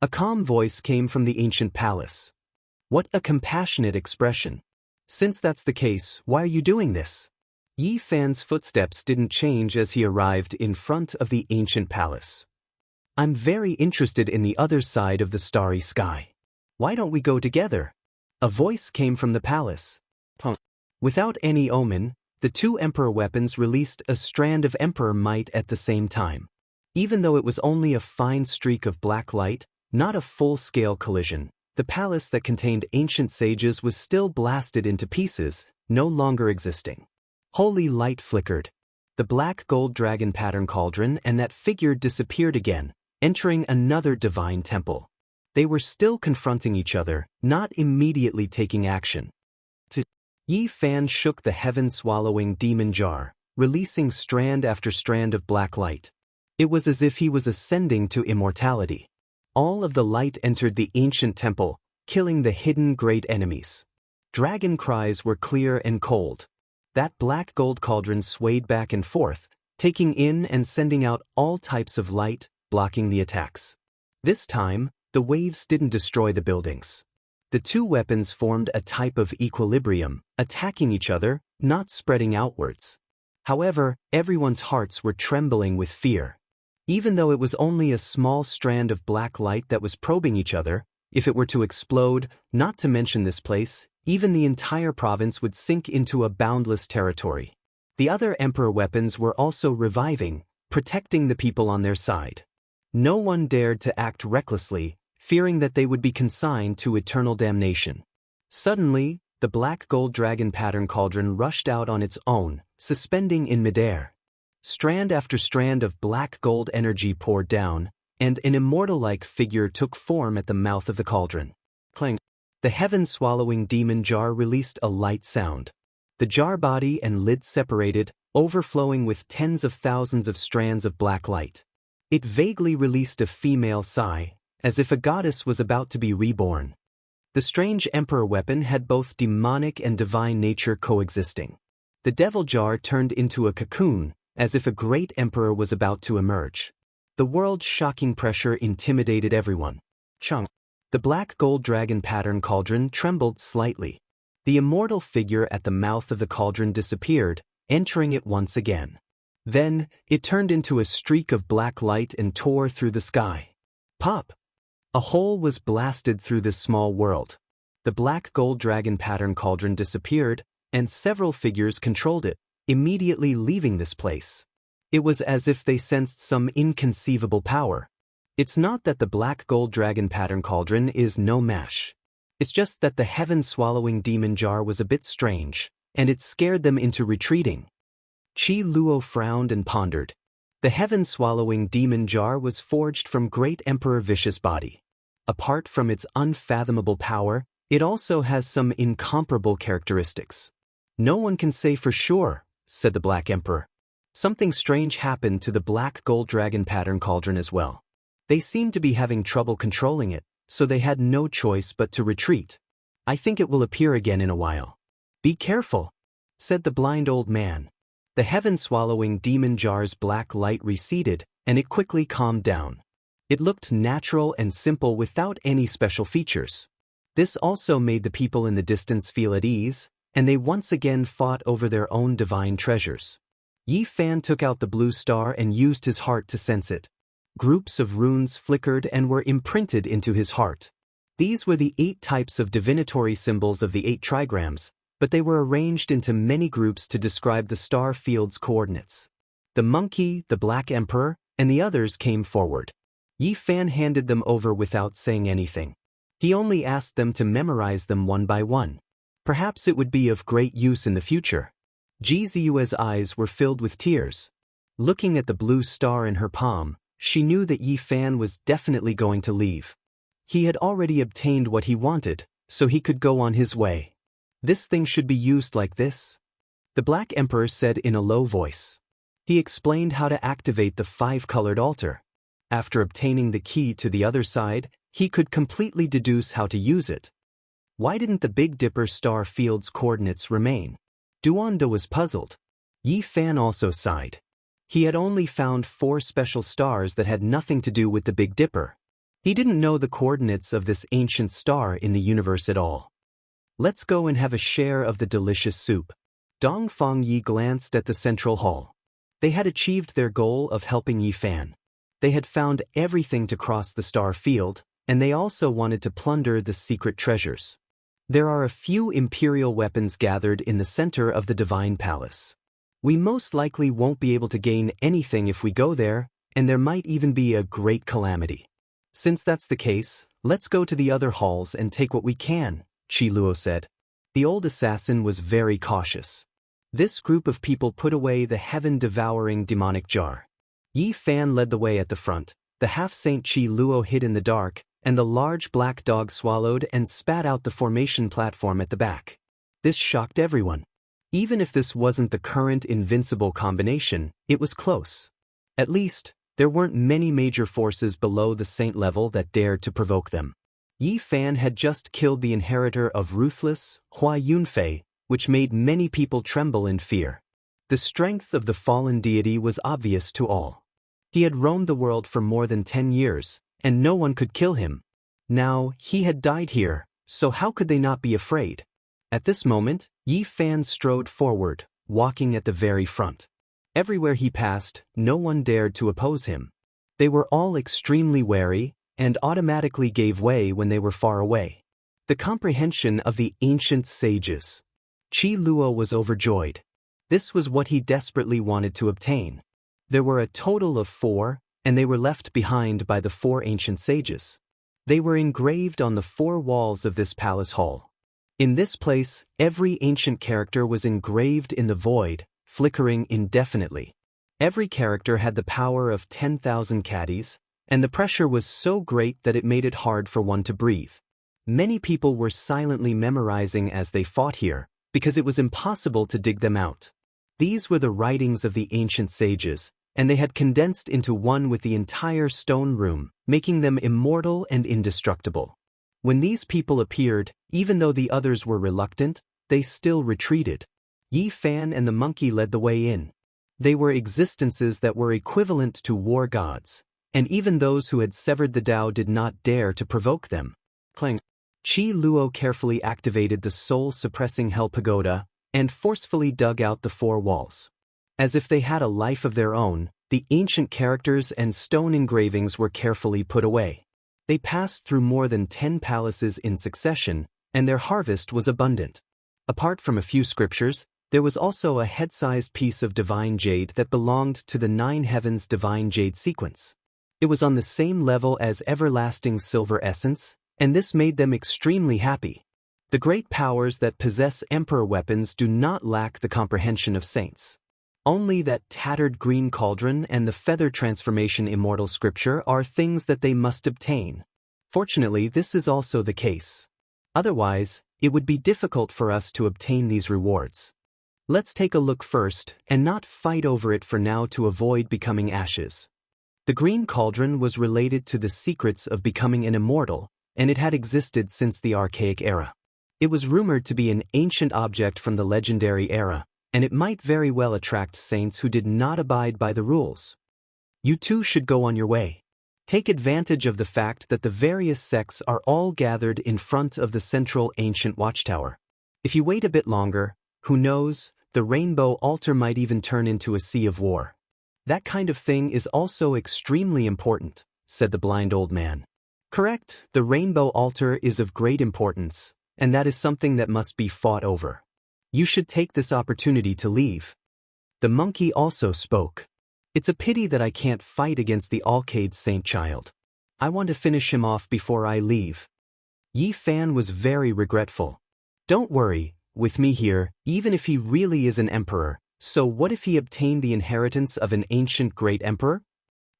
S1: A calm voice came from the ancient palace. What a compassionate expression. Since that's the case, why are you doing this? Yi Fan's footsteps didn't change as he arrived in front of the ancient palace. I'm very interested in the other side of the starry sky. Why don't we go together? A voice came from the palace. Without any omen, the two emperor weapons released a strand of emperor might at the same time. Even though it was only a fine streak of black light, not a full-scale collision, the palace that contained ancient sages was still blasted into pieces, no longer existing. Holy light flickered. The black gold dragon pattern cauldron and that figure disappeared again, entering another divine temple. They were still confronting each other, not immediately taking action. Yi Fan shook the heaven-swallowing demon jar, releasing strand after strand of black light. It was as if he was ascending to immortality. All of the light entered the ancient temple, killing the hidden great enemies. Dragon cries were clear and cold. That black gold cauldron swayed back and forth, taking in and sending out all types of light, blocking the attacks. This time, the waves didn't destroy the buildings. The two weapons formed a type of equilibrium, attacking each other, not spreading outwards. However, everyone's hearts were trembling with fear. Even though it was only a small strand of black light that was probing each other, If it were to explode, not to mention this place, even the entire province would sink into a boundless territory. The other emperor weapons were also reviving, protecting the people on their side. No one dared to act recklessly, fearing that they would be consigned to eternal damnation. Suddenly, the black gold dragon pattern cauldron rushed out on its own, suspending in midair. Strand after strand of black gold energy poured down, and an immortal-like figure took form at the mouth of the cauldron. Clang! The heaven-swallowing demon jar released a light sound. The jar body and lid separated, overflowing with tens of thousands of strands of black light. It vaguely released a female sigh, as if a goddess was about to be reborn. The strange emperor weapon had both demonic and divine nature coexisting. The devil jar turned into a cocoon, as if a great emperor was about to emerge. The world's shocking pressure intimidated everyone. Chung! The black gold dragon pattern cauldron trembled slightly. The immortal figure at the mouth of the cauldron disappeared, entering it once again. Then, it turned into a streak of black light and tore through the sky. Pop! A hole was blasted through this small world. The black gold dragon pattern cauldron disappeared, and several figures controlled it, immediately leaving this place. It was as if they sensed some inconceivable power. It's not that the black gold dragon pattern cauldron is no match. It's just that the heaven-swallowing demon jar was a bit strange, and it scared them into retreating. Qi Luo frowned and pondered. The heaven-swallowing demon jar was forged from Great Emperor Vicious Body. Apart from its unfathomable power, it also has some incomparable characteristics. No one can say for sure, said the Black Emperor. Something strange happened to the black gold dragon pattern cauldron as well. They seemed to be having trouble controlling it, so they had no choice but to retreat. I think it will appear again in a while. Be careful, said the blind old man. The heaven-swallowing demon jar's black light receded, and it quickly calmed down. It looked natural and simple without any special features. This also made the people in the distance feel at ease, and they once again fought over their own divine treasures. Yi Fan took out the blue star and used his heart to sense it. Groups of runes flickered and were imprinted into his heart. These were the 8 types of divinatory symbols of the 8 trigrams, but they were arranged into many groups to describe the star field's coordinates. The monkey, the Black Emperor, and the others came forward. Yi Fan handed them over without saying anything. He only asked them to memorize them one by one. Perhaps it would be of great use in the future. Ji Ziyue's eyes were filled with tears. Looking at the blue star in her palm, she knew that Yi Fan was definitely going to leave. He had already obtained what he wanted, so he could go on his way. This thing should be used like this, the Black Emperor said in a low voice. He explained how to activate the 5-colored altar. After obtaining the key to the other side, he could completely deduce how to use it. Why didn't the Big Dipper star field's coordinates remain? Duondo was puzzled. Yi Fan also sighed. He had only found 4 special stars that had nothing to do with the Big Dipper. He didn't know the coordinates of this ancient star in the universe at all. Let's go and have a share of the delicious soup. Dong Feng Yi glanced at the central hall. They had achieved their goal of helping Yi Fan. They had found everything to cross the star field, and they also wanted to plunder the secret treasures. There are a few imperial weapons gathered in the center of the Divine Palace. We most likely won't be able to gain anything if we go there, and there might even be a great calamity. Since that's the case, let's go to the other halls and take what we can, Qi Luo said. The old assassin was very cautious. This group of people put away the heaven-devouring demonic jar. Yi Fan led the way at the front, the half-saint Qi Luo hid in the dark, and the large black dog swallowed and spat out the formation platform at the back. This shocked everyone. Even if this wasn't the current invincible combination, it was close. At least, there weren't many major forces below the saint level that dared to provoke them. Yi Fan had just killed the inheritor of ruthless Hua Yunfei, which made many people tremble in fear. The strength of the fallen deity was obvious to all. He had roamed the world for more than 10 years, and no one could kill him. Now, he had died here, so how could they not be afraid? At this moment, Yi Fan strode forward, walking at the very front. Everywhere he passed, no one dared to oppose him. They were all extremely wary, and automatically gave way when they were far away. The comprehension of the ancient sages. Qi Luo was overjoyed. This was what he desperately wanted to obtain. There were a total of 4, and they were left behind by the 4 ancient sages. They were engraved on the 4 walls of this palace hall. In this place, every ancient character was engraved in the void, flickering indefinitely. Every character had the power of 10,000 caddies, and the pressure was so great that it made it hard for one to breathe. Many people were silently memorizing as they fought here, because it was impossible to dig them out. These were the writings of the ancient sages, and they had condensed into one with the entire stone room, making them immortal and indestructible. When these people appeared, even though the others were reluctant, they still retreated. Yi Fan and the monkey led the way in. They were existences that were equivalent to war gods, and even those who had severed the Tao did not dare to provoke them. Clang. Qi Luo carefully activated the soul-suppressing Hell Pagoda and forcefully dug out the 4 walls. As if they had a life of their own, the ancient characters and stone engravings were carefully put away. They passed through more than 10 palaces in succession, and their harvest was abundant. Apart from a few scriptures, there was also a head-sized piece of divine jade that belonged to the 9 heavens divine jade sequence. It was on the same level as everlasting silver essence, and this made them extremely happy. The great powers that possess emperor weapons do not lack the comprehension of saints. Only that tattered green cauldron and the feather transformation immortal scripture are things that they must obtain. Fortunately, this is also the case. Otherwise, it would be difficult for us to obtain these rewards. Let's take a look first, and not fight over it for now to avoid becoming ashes. The green cauldron was related to the secrets of becoming an immortal, and it had existed since the archaic era. It was rumored to be an ancient object from the legendary era, and it might very well attract saints who did not abide by the rules. You too should go on your way. Take advantage of the fact that the various sects are all gathered in front of the central ancient watchtower. If you wait a bit longer, who knows, the rainbow altar might even turn into a sea of war. That kind of thing is also extremely important, said the blind old man. Correct, the rainbow altar is of great importance, and that is something that must be fought over. You should take this opportunity to leave. The monkey also spoke. It's a pity that I can't fight against the Alcade Saint Child. I want to finish him off before I leave. Yi Fan was very regretful. Don't worry, with me here, even if he really is an emperor, so what if he obtained the inheritance of an ancient great emperor?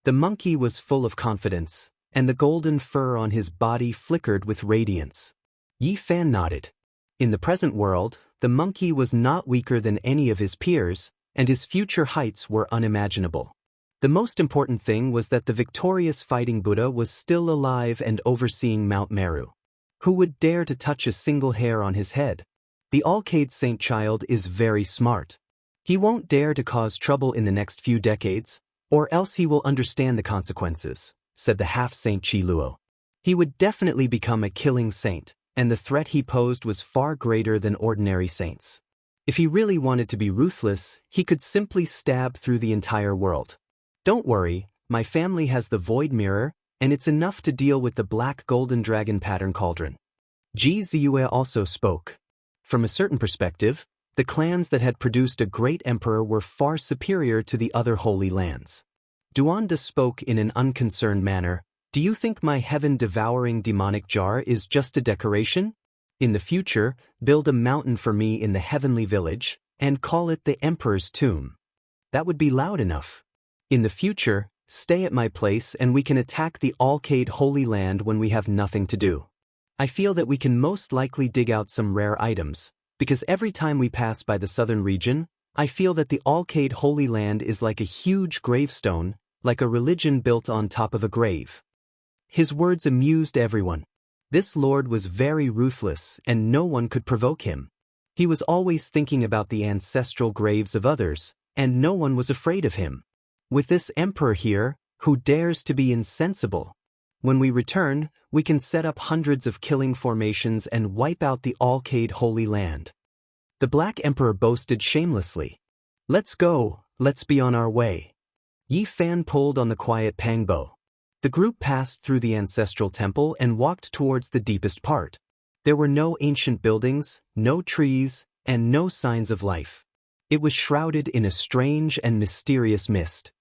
S1: The monkey was full of confidence, and the golden fur on his body flickered with radiance. Yi Fan nodded. In the present world, the monkey was not weaker than any of his peers, and his future heights were unimaginable. The most important thing was that the victorious fighting Buddha was still alive and overseeing Mount Meru. Who would dare to touch a single hair on his head? The Alcade Saint Child is very smart. He won't dare to cause trouble in the next few decades, or else he will understand the consequences, said the half-saint Qi Luo. He would definitely become a killing saint, and the threat he posed was far greater than ordinary saints. If he really wanted to be ruthless, he could simply stab through the entire world. Don't worry, my family has the void mirror, and it's enough to deal with the black golden dragon pattern cauldron. Ji Ziyue also spoke. From a certain perspective, the clans that had produced a great emperor were far superior to the other holy lands. Duanda spoke in an unconcerned manner. Do you think my heaven-devouring demonic jar is just a decoration? In the future, build a mountain for me in the heavenly village, and call it the Emperor's Tomb. That would be loud enough. In the future, stay at my place and we can attack the Alcade Holy Land when we have nothing to do. I feel that we can most likely dig out some rare items, because every time we pass by the southern region, I feel that the Alcade Holy Land is like a huge gravestone, like a religion built on top of a grave. His words amused everyone. This lord was very ruthless and no one could provoke him. He was always thinking about the ancestral graves of others, and no one was afraid of him. With this emperor here, who dares to be insensible? When we return, we can set up hundreds of killing formations and wipe out the Alcade Holy Land. The Black Emperor boasted shamelessly. Let's go, let's be on our way. Yi Fan pulled on the quiet pangbo. The group passed through the ancestral temple and walked towards the deepest part. There were no ancient buildings, no trees, and no signs of life. It was shrouded in a strange and mysterious mist.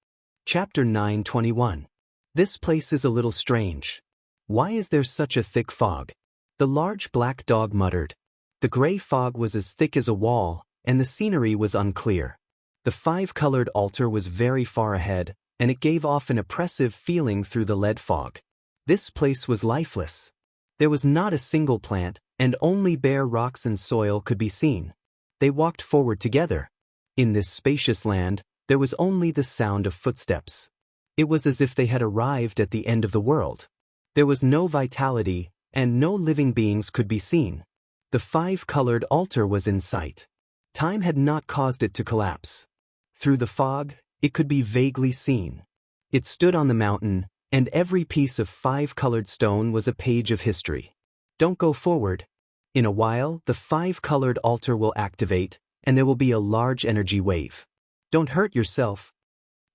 S1: Chapter 9:21. This place is a little strange. Why is there such a thick fog? The large black dog muttered. The gray fog was as thick as a wall, and the scenery was unclear. The five-colored altar was very far ahead, and it gave off an oppressive feeling through the lead fog. This place was lifeless. There was not a single plant, and only bare rocks and soil could be seen. They walked forward together. In this spacious land, there was only the sound of footsteps. It was as if they had arrived at the end of the world. There was no vitality, and no living beings could be seen. The five-colored altar was in sight. Time had not caused it to collapse. Through the fog, it could be vaguely seen. It stood on the mountain, and every piece of five-colored stone was a page of history. Don't go forward. In a while, the five-colored altar will activate, and there will be a large energy wave. Don't hurt yourself.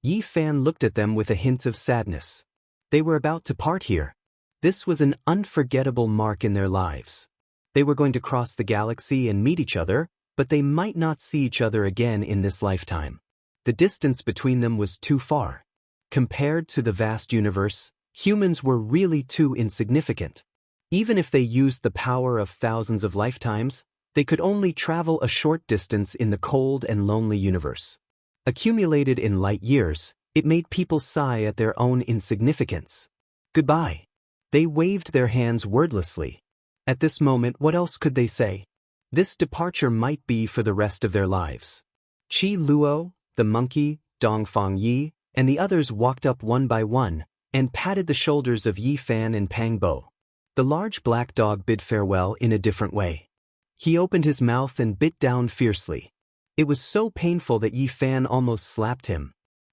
S1: Yi Fan looked at them with a hint of sadness. They were about to part here. This was an unforgettable mark in their lives. They were going to cross the galaxy and meet each other, but they might not see each other again in this lifetime. The distance between them was too far. Compared to the vast universe, humans were really too insignificant. Even if they used the power of thousands of lifetimes, they could only travel a short distance in the cold and lonely universe. Accumulated in light years, it made people sigh at their own insignificance. Goodbye. They waved their hands wordlessly. At this moment, what else could they say? This departure might be for the rest of their lives. Qi Luo, the monkey, Dongfang Yi, and the others walked up one by one, and patted the shoulders of Yi Fan and Pang Bo. The large black dog bid farewell in a different way. He opened his mouth and bit down fiercely. It was so painful that Yi Fan almost slapped him.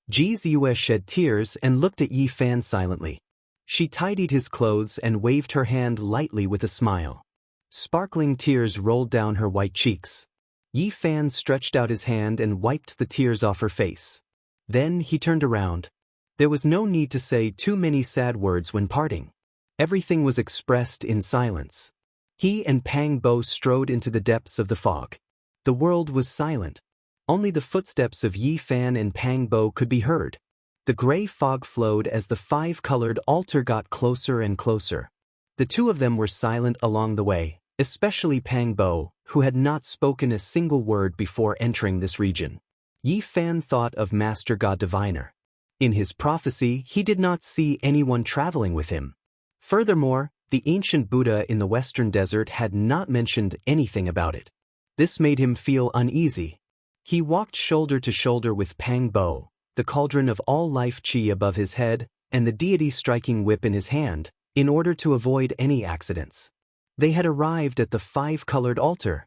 S1: Ji Ziyue shed tears and looked at Yi Fan silently. She tidied his clothes and waved her hand lightly with a smile. Sparkling tears rolled down her white cheeks. Yi Fan stretched out his hand and wiped the tears off her face. Then he turned around. There was no need to say too many sad words when parting. Everything was expressed in silence. He and Pang Bo strode into the depths of the fog. The world was silent. Only the footsteps of Yi Fan and Pang Bo could be heard. The gray fog flowed as the five-colored altar got closer and closer. The two of them were silent along the way, especially Pang Bo, who had not spoken a single word before entering this region. Yi Fan thought of Master God Diviner. In his prophecy, he did not see anyone traveling with him. Furthermore, the ancient Buddha in the Western Desert had not mentioned anything about it. This made him feel uneasy. He walked shoulder to shoulder with Pang Bo, the cauldron of all life qi above his head, and the deity striking whip in his hand, in order to avoid any accidents. They had arrived at the five-colored altar.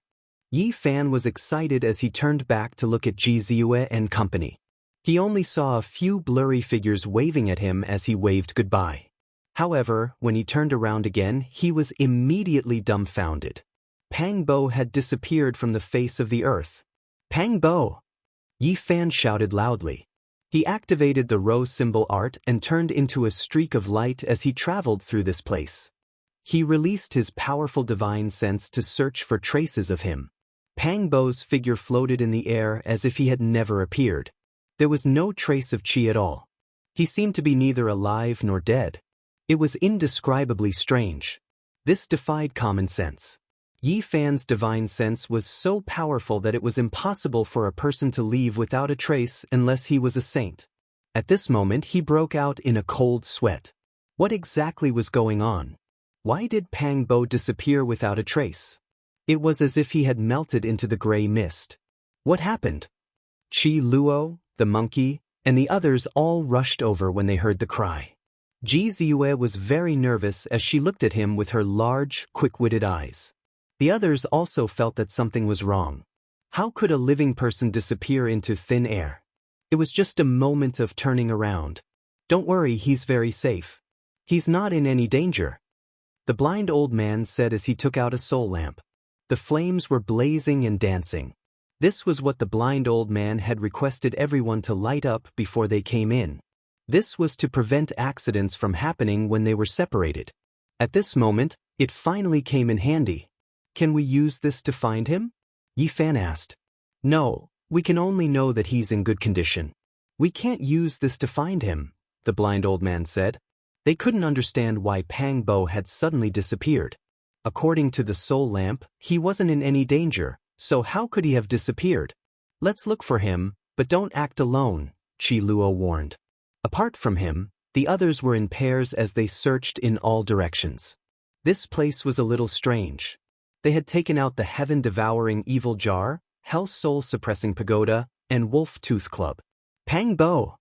S1: Yi Fan was excited as he turned back to look at Ji Ziyue and company. He only saw a few blurry figures waving at him as he waved goodbye. However, when he turned around again, he was immediately dumbfounded. Pang Bo had disappeared from the face of the earth. Pang Bo! Yi Fan shouted loudly. He activated the rose symbol art and turned into a streak of light as he traveled through this place. He released his powerful divine sense to search for traces of him. Pang Bo's figure floated in the air as if he had never appeared. There was no trace of qi at all. He seemed to be neither alive nor dead. It was indescribably strange. This defied common sense. Yi Fan's divine sense was so powerful that it was impossible for a person to leave without a trace unless he was a saint. At this moment he broke out in a cold sweat. What exactly was going on? Why did Pang Bo disappear without a trace? It was as if he had melted into the gray mist. What happened? Qi Luo, the monkey, and the others all rushed over when they heard the cry. Ji Ziyue was very nervous as she looked at him with her large, quick-witted eyes. The others also felt that something was wrong. How could a living person disappear into thin air? It was just a moment of turning around. Don't worry, he's very safe. He's not in any danger. The blind old man said as he took out a soul lamp. The flames were blazing and dancing. This was what the blind old man had requested everyone to light up before they came in. This was to prevent accidents from happening when they were separated. At this moment, it finally came in handy. Can we use this to find him? Yi Fan asked. No, we can only know that he's in good condition. We can't use this to find him, the blind old man said. They couldn't understand why Pang Bo had suddenly disappeared. According to the soul lamp, he wasn't in any danger, so how could he have disappeared? Let's look for him, but don't act alone, Qi Luo warned. Apart from him, the others were in pairs as they searched in all directions. This place was a little strange. They had taken out the heaven-devouring evil jar, hell soul-suppressing pagoda, and wolf tooth club. Pang Bo!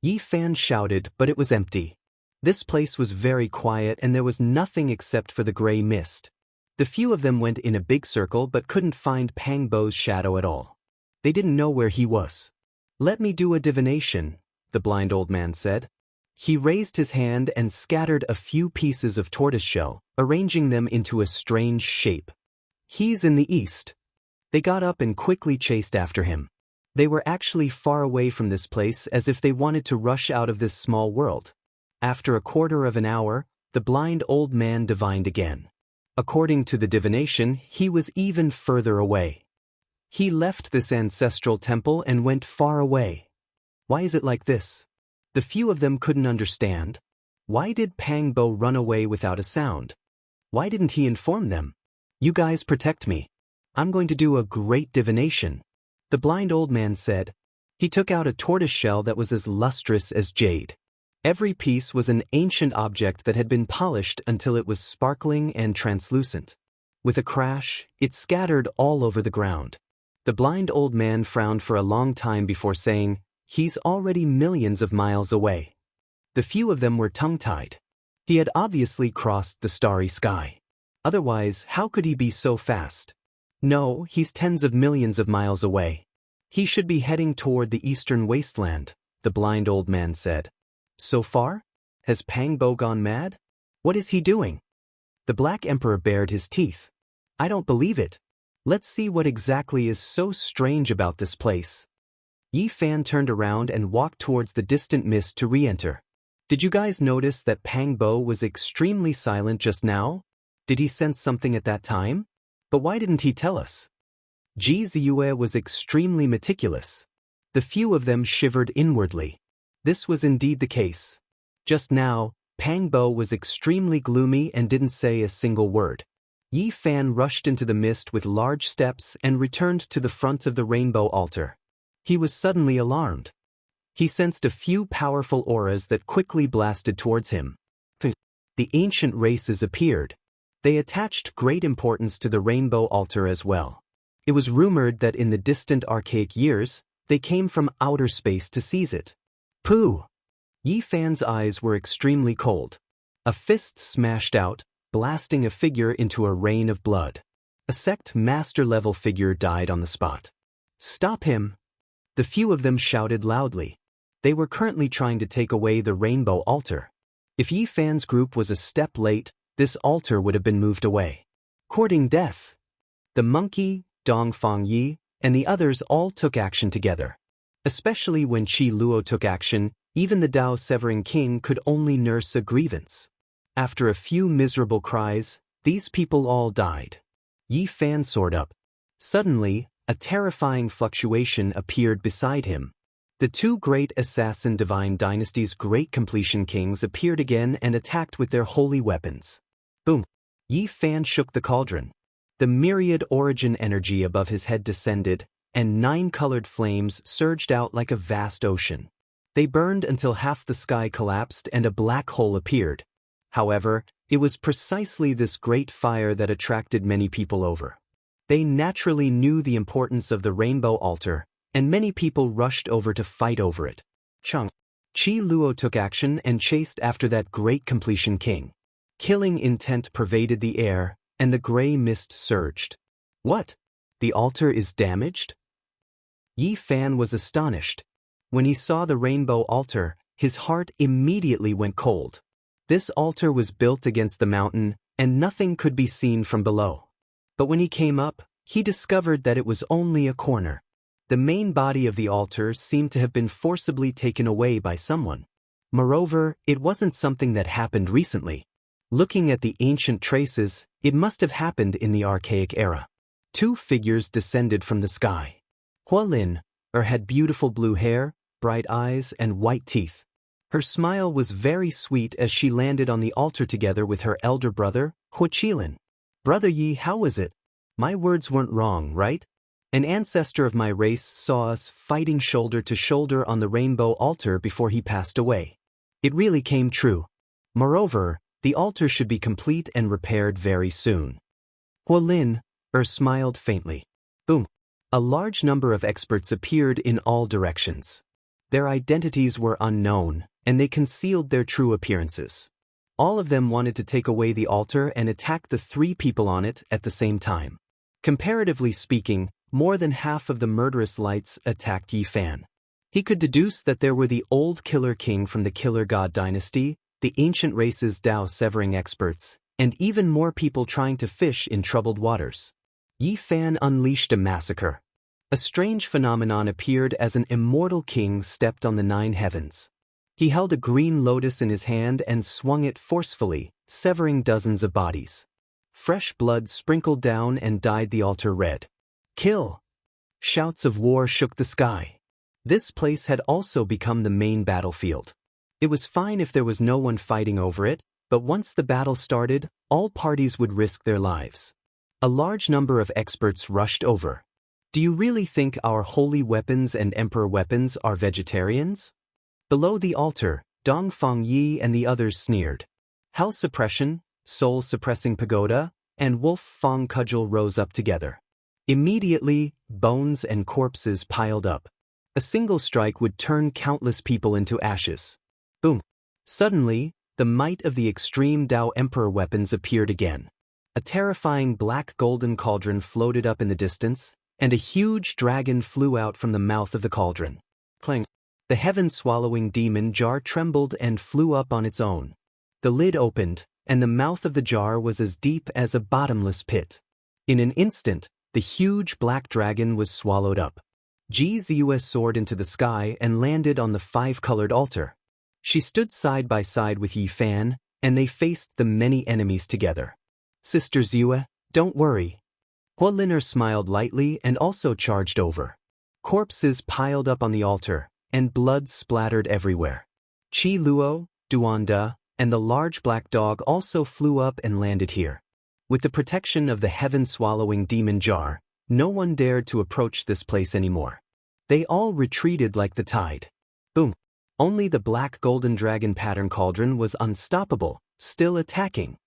S1: Yi Fan shouted, but it was empty. This place was very quiet and there was nothing except for the gray mist. The few of them went in a big circle but couldn't find Pang Bo's shadow at all. They didn't know where he was. Let me do a divination, the blind old man said. He raised his hand and scattered a few pieces of tortoiseshell, arranging them into a strange shape. He's in the east. They got up and quickly chased after him. They were actually far away from this place as if they wanted to rush out of this small world. After a quarter of an hour, the blind old man divined again. According to the divination, he was even further away. He left this ancestral temple and went far away. Why is it like this? The few of them couldn't understand. Why did Pang Bo run away without a sound? Why didn't he inform them? You guys protect me. I'm going to do a great divination, the blind old man said. He took out a tortoiseshell that was as lustrous as jade. Every piece was an ancient object that had been polished until it was sparkling and translucent. With a crash, it scattered all over the ground. The blind old man frowned for a long time before saying, "He's already millions of miles away." The few of them were tongue-tied. He had obviously crossed the starry sky. Otherwise, how could he be so fast? No, he's tens of millions of miles away. He should be heading toward the eastern wasteland, the blind old man said. So far? Has Pang Bo gone mad? What is he doing? The Black Emperor bared his teeth. I don't believe it. Let's see what exactly is so strange about this place. Yi Fan turned around and walked towards the distant mist to re-enter. Did you guys notice that Pang Bo was extremely silent just now? Did he sense something at that time? But why didn't he tell us? Ji Ziyue was extremely meticulous. The few of them shivered inwardly. This was indeed the case. Just now, Pang Bo was extremely gloomy and didn't say a single word. Yi Fan rushed into the mist with large steps and returned to the front of the rainbow altar. He was suddenly alarmed. He sensed a few powerful auras that quickly blasted towards him. The ancient races appeared. They attached great importance to the rainbow altar as well. It was rumored that in the distant archaic years, they came from outer space to seize it. Pooh! Yi Fan's eyes were extremely cold. A fist smashed out, blasting a figure into a rain of blood. A sect master-level figure died on the spot. Stop him! The few of them shouted loudly. They were currently trying to take away the rainbow altar. If Yi Fan's group was a step late, this altar would have been moved away. Courting death. The monkey, Dongfang Yi, and the others all took action together. Especially when Qi Luo took action, even the Dao-severing king could only nurse a grievance. After a few miserable cries, these people all died. Yi Fan soared up. Suddenly, a terrifying fluctuation appeared beside him. The two great assassin divine dynasty's great completion kings appeared again and attacked with their holy weapons. Boom! Yi Fan shook the cauldron. The myriad origin energy above his head descended, and 9 colored flames surged out like a vast ocean. They burned until half the sky collapsed and a black hole appeared. However, it was precisely this great fire that attracted many people over. They naturally knew the importance of the rainbow altar, and many people rushed over to fight over it. Qi Luo took action and chased after that great completion king. Killing intent pervaded the air, and the gray mist surged. What? The altar is damaged? Yi Fan was astonished. When he saw the rainbow altar, his heart immediately went cold. This altar was built against the mountain, and nothing could be seen from below. But when he came up, he discovered that it was only a corner. The main body of the altar seemed to have been forcibly taken away by someone. Moreover, it wasn't something that happened recently. Looking at the ancient traces, it must have happened in the archaic era. Two figures descended from the sky. Wang Lin, had beautiful blue hair, bright eyes, and white teeth. Her smile was very sweet as she landed on the altar together with her elder brother, Wuxia. Brother Yi, how is it? My words weren't wrong, right? An ancestor of my race saw us fighting shoulder to shoulder on the rainbow altar before he passed away. It really came true. Moreover, the altar should be complete and repaired very soon. Wang Lin, smiled faintly. Boom. A large number of experts appeared in all directions. Their identities were unknown, and they concealed their true appearances. All of them wanted to take away the altar and attack the three people on it at the same time. Comparatively speaking, more than half of the murderous lights attacked Yi Fan. He could deduce that there were the old Killer King from the Killer God dynasty, the ancient race's Dao severing experts, and even more people trying to fish in troubled waters. Yi Fan unleashed a massacre. A strange phenomenon appeared as an immortal king stepped on the 9 heavens. He held a green lotus in his hand and swung it forcefully, severing dozens of bodies. Fresh blood sprinkled down and dyed the altar red. Kill! Shouts of war shook the sky. This place had also become the main battlefield. It was fine if there was no one fighting over it, but once the battle started, all parties would risk their lives. A large number of experts rushed over. Do you really think our holy weapons and emperor weapons are vegetarians? Below the altar, Dong Feng Yi and the others sneered. Hell suppression, soul suppressing pagoda, and wolf fang cudgel rose up together. Immediately, bones and corpses piled up. A single strike would turn countless people into ashes. Boom. Suddenly, the might of the extreme Dao emperor weapons appeared again. A terrifying black golden cauldron floated up in the distance, and a huge dragon flew out from the mouth of the cauldron. Clang! The heaven-swallowing demon jar trembled and flew up on its own. The lid opened, and the mouth of the jar was as deep as a bottomless pit. In an instant, the huge black dragon was swallowed up. Ji Ziyue soared into the sky and landed on the 5-colored altar. She stood side by side with Yi Fan, and they faced the many enemies together. Sister Ziyue, don't worry. Wang Lin smiled lightly and also charged over. Corpses piled up on the altar, and blood splattered everywhere. Qi Luo, Duanda, and the large black dog also flew up and landed here. With the protection of the heaven-swallowing demon jar, no one dared to approach this place anymore. They all retreated like the tide. Boom! Only the black golden dragon pattern cauldron was unstoppable, still attacking.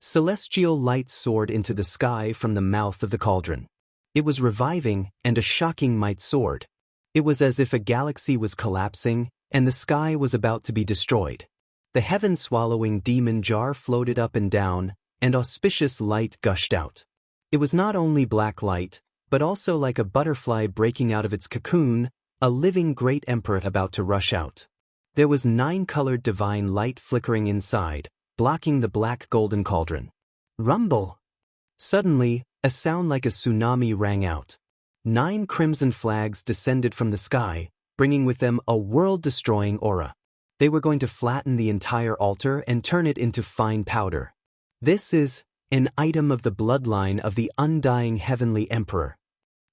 S1: Celestial light soared into the sky from the mouth of the cauldron. It was reviving, and a shocking might soared. It was as if a galaxy was collapsing, and the sky was about to be destroyed. The heaven-swallowing demon jar floated up and down, and auspicious light gushed out. It was not only black light, but also like a butterfly breaking out of its cocoon, a living great emperor about to rush out. There was 9-colored divine light flickering inside, blocking the black golden cauldron. Rumble! Suddenly, a sound like a tsunami rang out. 9 crimson flags descended from the sky, bringing with them a world-destroying aura. They were going to flatten the entire altar and turn it into fine powder. This is an item of the bloodline of the undying heavenly emperor.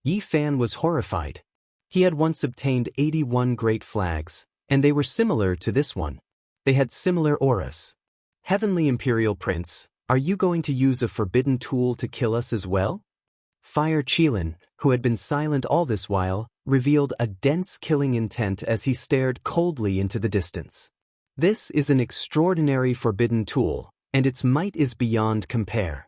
S1: Yi Fan was horrified. He had once obtained 81 great flags, and they were similar to this one. They had similar auras. Heavenly Imperial Prince, are you going to use a forbidden tool to kill us as well? Fire Qilin, who had been silent all this while, revealed a dense killing intent as he stared coldly into the distance. This is an extraordinary forbidden tool, and its might is beyond compare.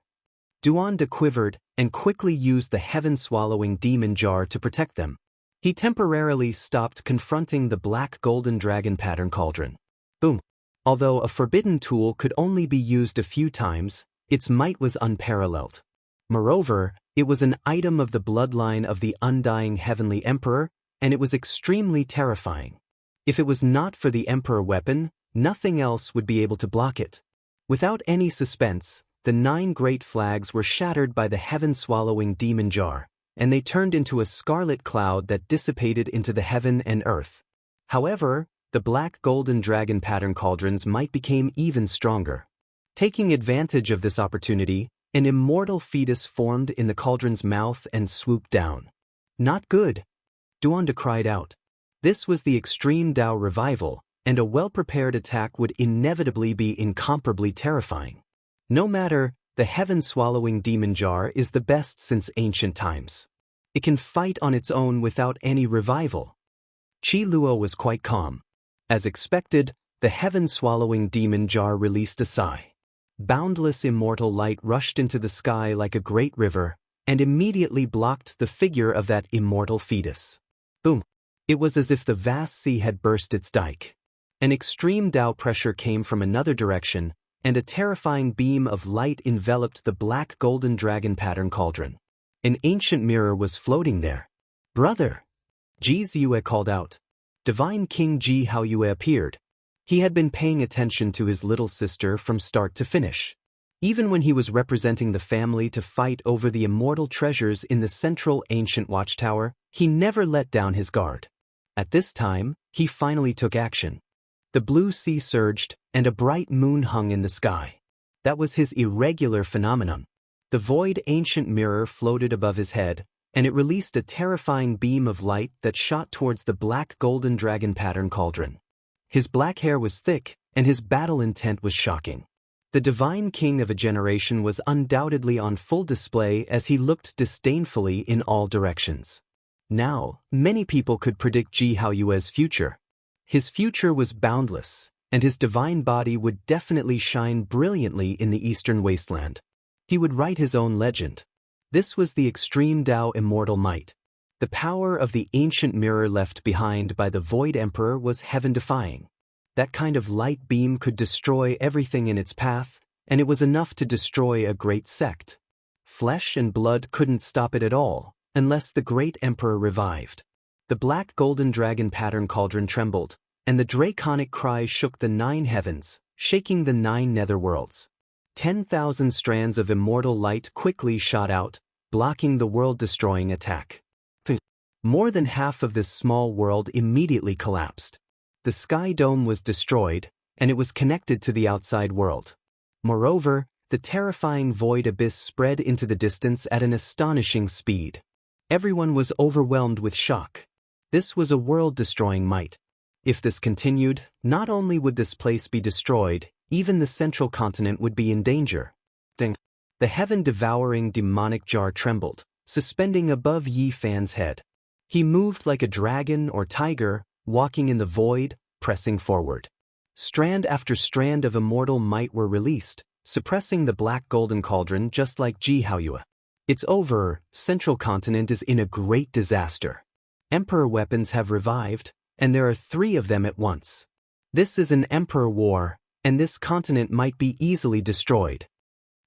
S1: Duanda quivered and quickly used the heaven-swallowing demon jar to protect them. He temporarily stopped confronting the black golden dragon pattern cauldron. Boom! Although a forbidden tool could only be used a few times, its might was unparalleled. Moreover, it was an item of the bloodline of the undying heavenly emperor, and it was extremely terrifying. If it was not for the emperor weapon, nothing else would be able to block it. Without any suspense, the 9 great flags were shattered by the heaven-swallowing demon jar, and they turned into a scarlet cloud that dissipated into the heaven and earth. However, the black golden dragon pattern cauldrons might become even stronger. Taking advantage of this opportunity, an immortal fetus formed in the cauldron's mouth and swooped down. Not good, Duanda cried out. This was the extreme Dao revival, and a well-prepared attack would inevitably be incomparably terrifying. No matter, the heaven-swallowing demon jar is the best since ancient times. It can fight on its own without any revival. Qi Luo was quite calm. As expected, the heaven-swallowing demon jar released a sigh. Boundless immortal light rushed into the sky like a great river, and immediately blocked the figure of that immortal fetus. Boom! It was as if the vast sea had burst its dike. An extreme Dao pressure came from another direction, and a terrifying beam of light enveloped the black golden dragon pattern cauldron. An ancient mirror was floating there. Brother! Ji Ziyue called out. Divine King Ji Haoyue appeared. He had been paying attention to his little sister from start to finish. Even when he was representing the family to fight over the immortal treasures in the central ancient watchtower, he never let down his guard. At this time, he finally took action. The blue sea surged, and a bright moon hung in the sky. That was his irregular phenomenon. The void ancient mirror floated above his head, and it released a terrifying beam of light that shot towards the black golden dragon pattern cauldron. His black hair was thick, and his battle intent was shocking. The divine king of a generation was undoubtedly on full display as he looked disdainfully in all directions. Now, many people could predict Ji Haoyue's future. His future was boundless, and his divine body would definitely shine brilliantly in the eastern wasteland. He would write his own legend. This was the extreme Dao immortal might. The power of the ancient mirror left behind by the Void Emperor was heaven-defying. That kind of light beam could destroy everything in its path, and it was enough to destroy a great sect. Flesh and blood couldn't stop it at all, unless the great emperor revived. The black golden dragon pattern cauldron trembled, and the draconic cry shook the 9 heavens, shaking the 9 netherworlds. 10,000 strands of immortal light quickly shot out, blocking the world-destroying attack. More than half of this small world immediately collapsed. The sky dome was destroyed, and it was connected to the outside world. Moreover, the terrifying void abyss spread into the distance at an astonishing speed. Everyone was overwhelmed with shock. This was a world-destroying might. If this continued, not only would this place be destroyed, even the central continent would be in danger. The heaven-devouring demonic jar trembled, suspending above Yi Fan's head. He moved like a dragon or tiger, walking in the void, pressing forward. Strand after strand of immortal might were released, suppressing the black golden cauldron just like Ji Haoyue. It's over, central continent is in a great disaster. Emperor weapons have revived, and there are 3 of them at once. This is an emperor war, and this continent might be easily destroyed.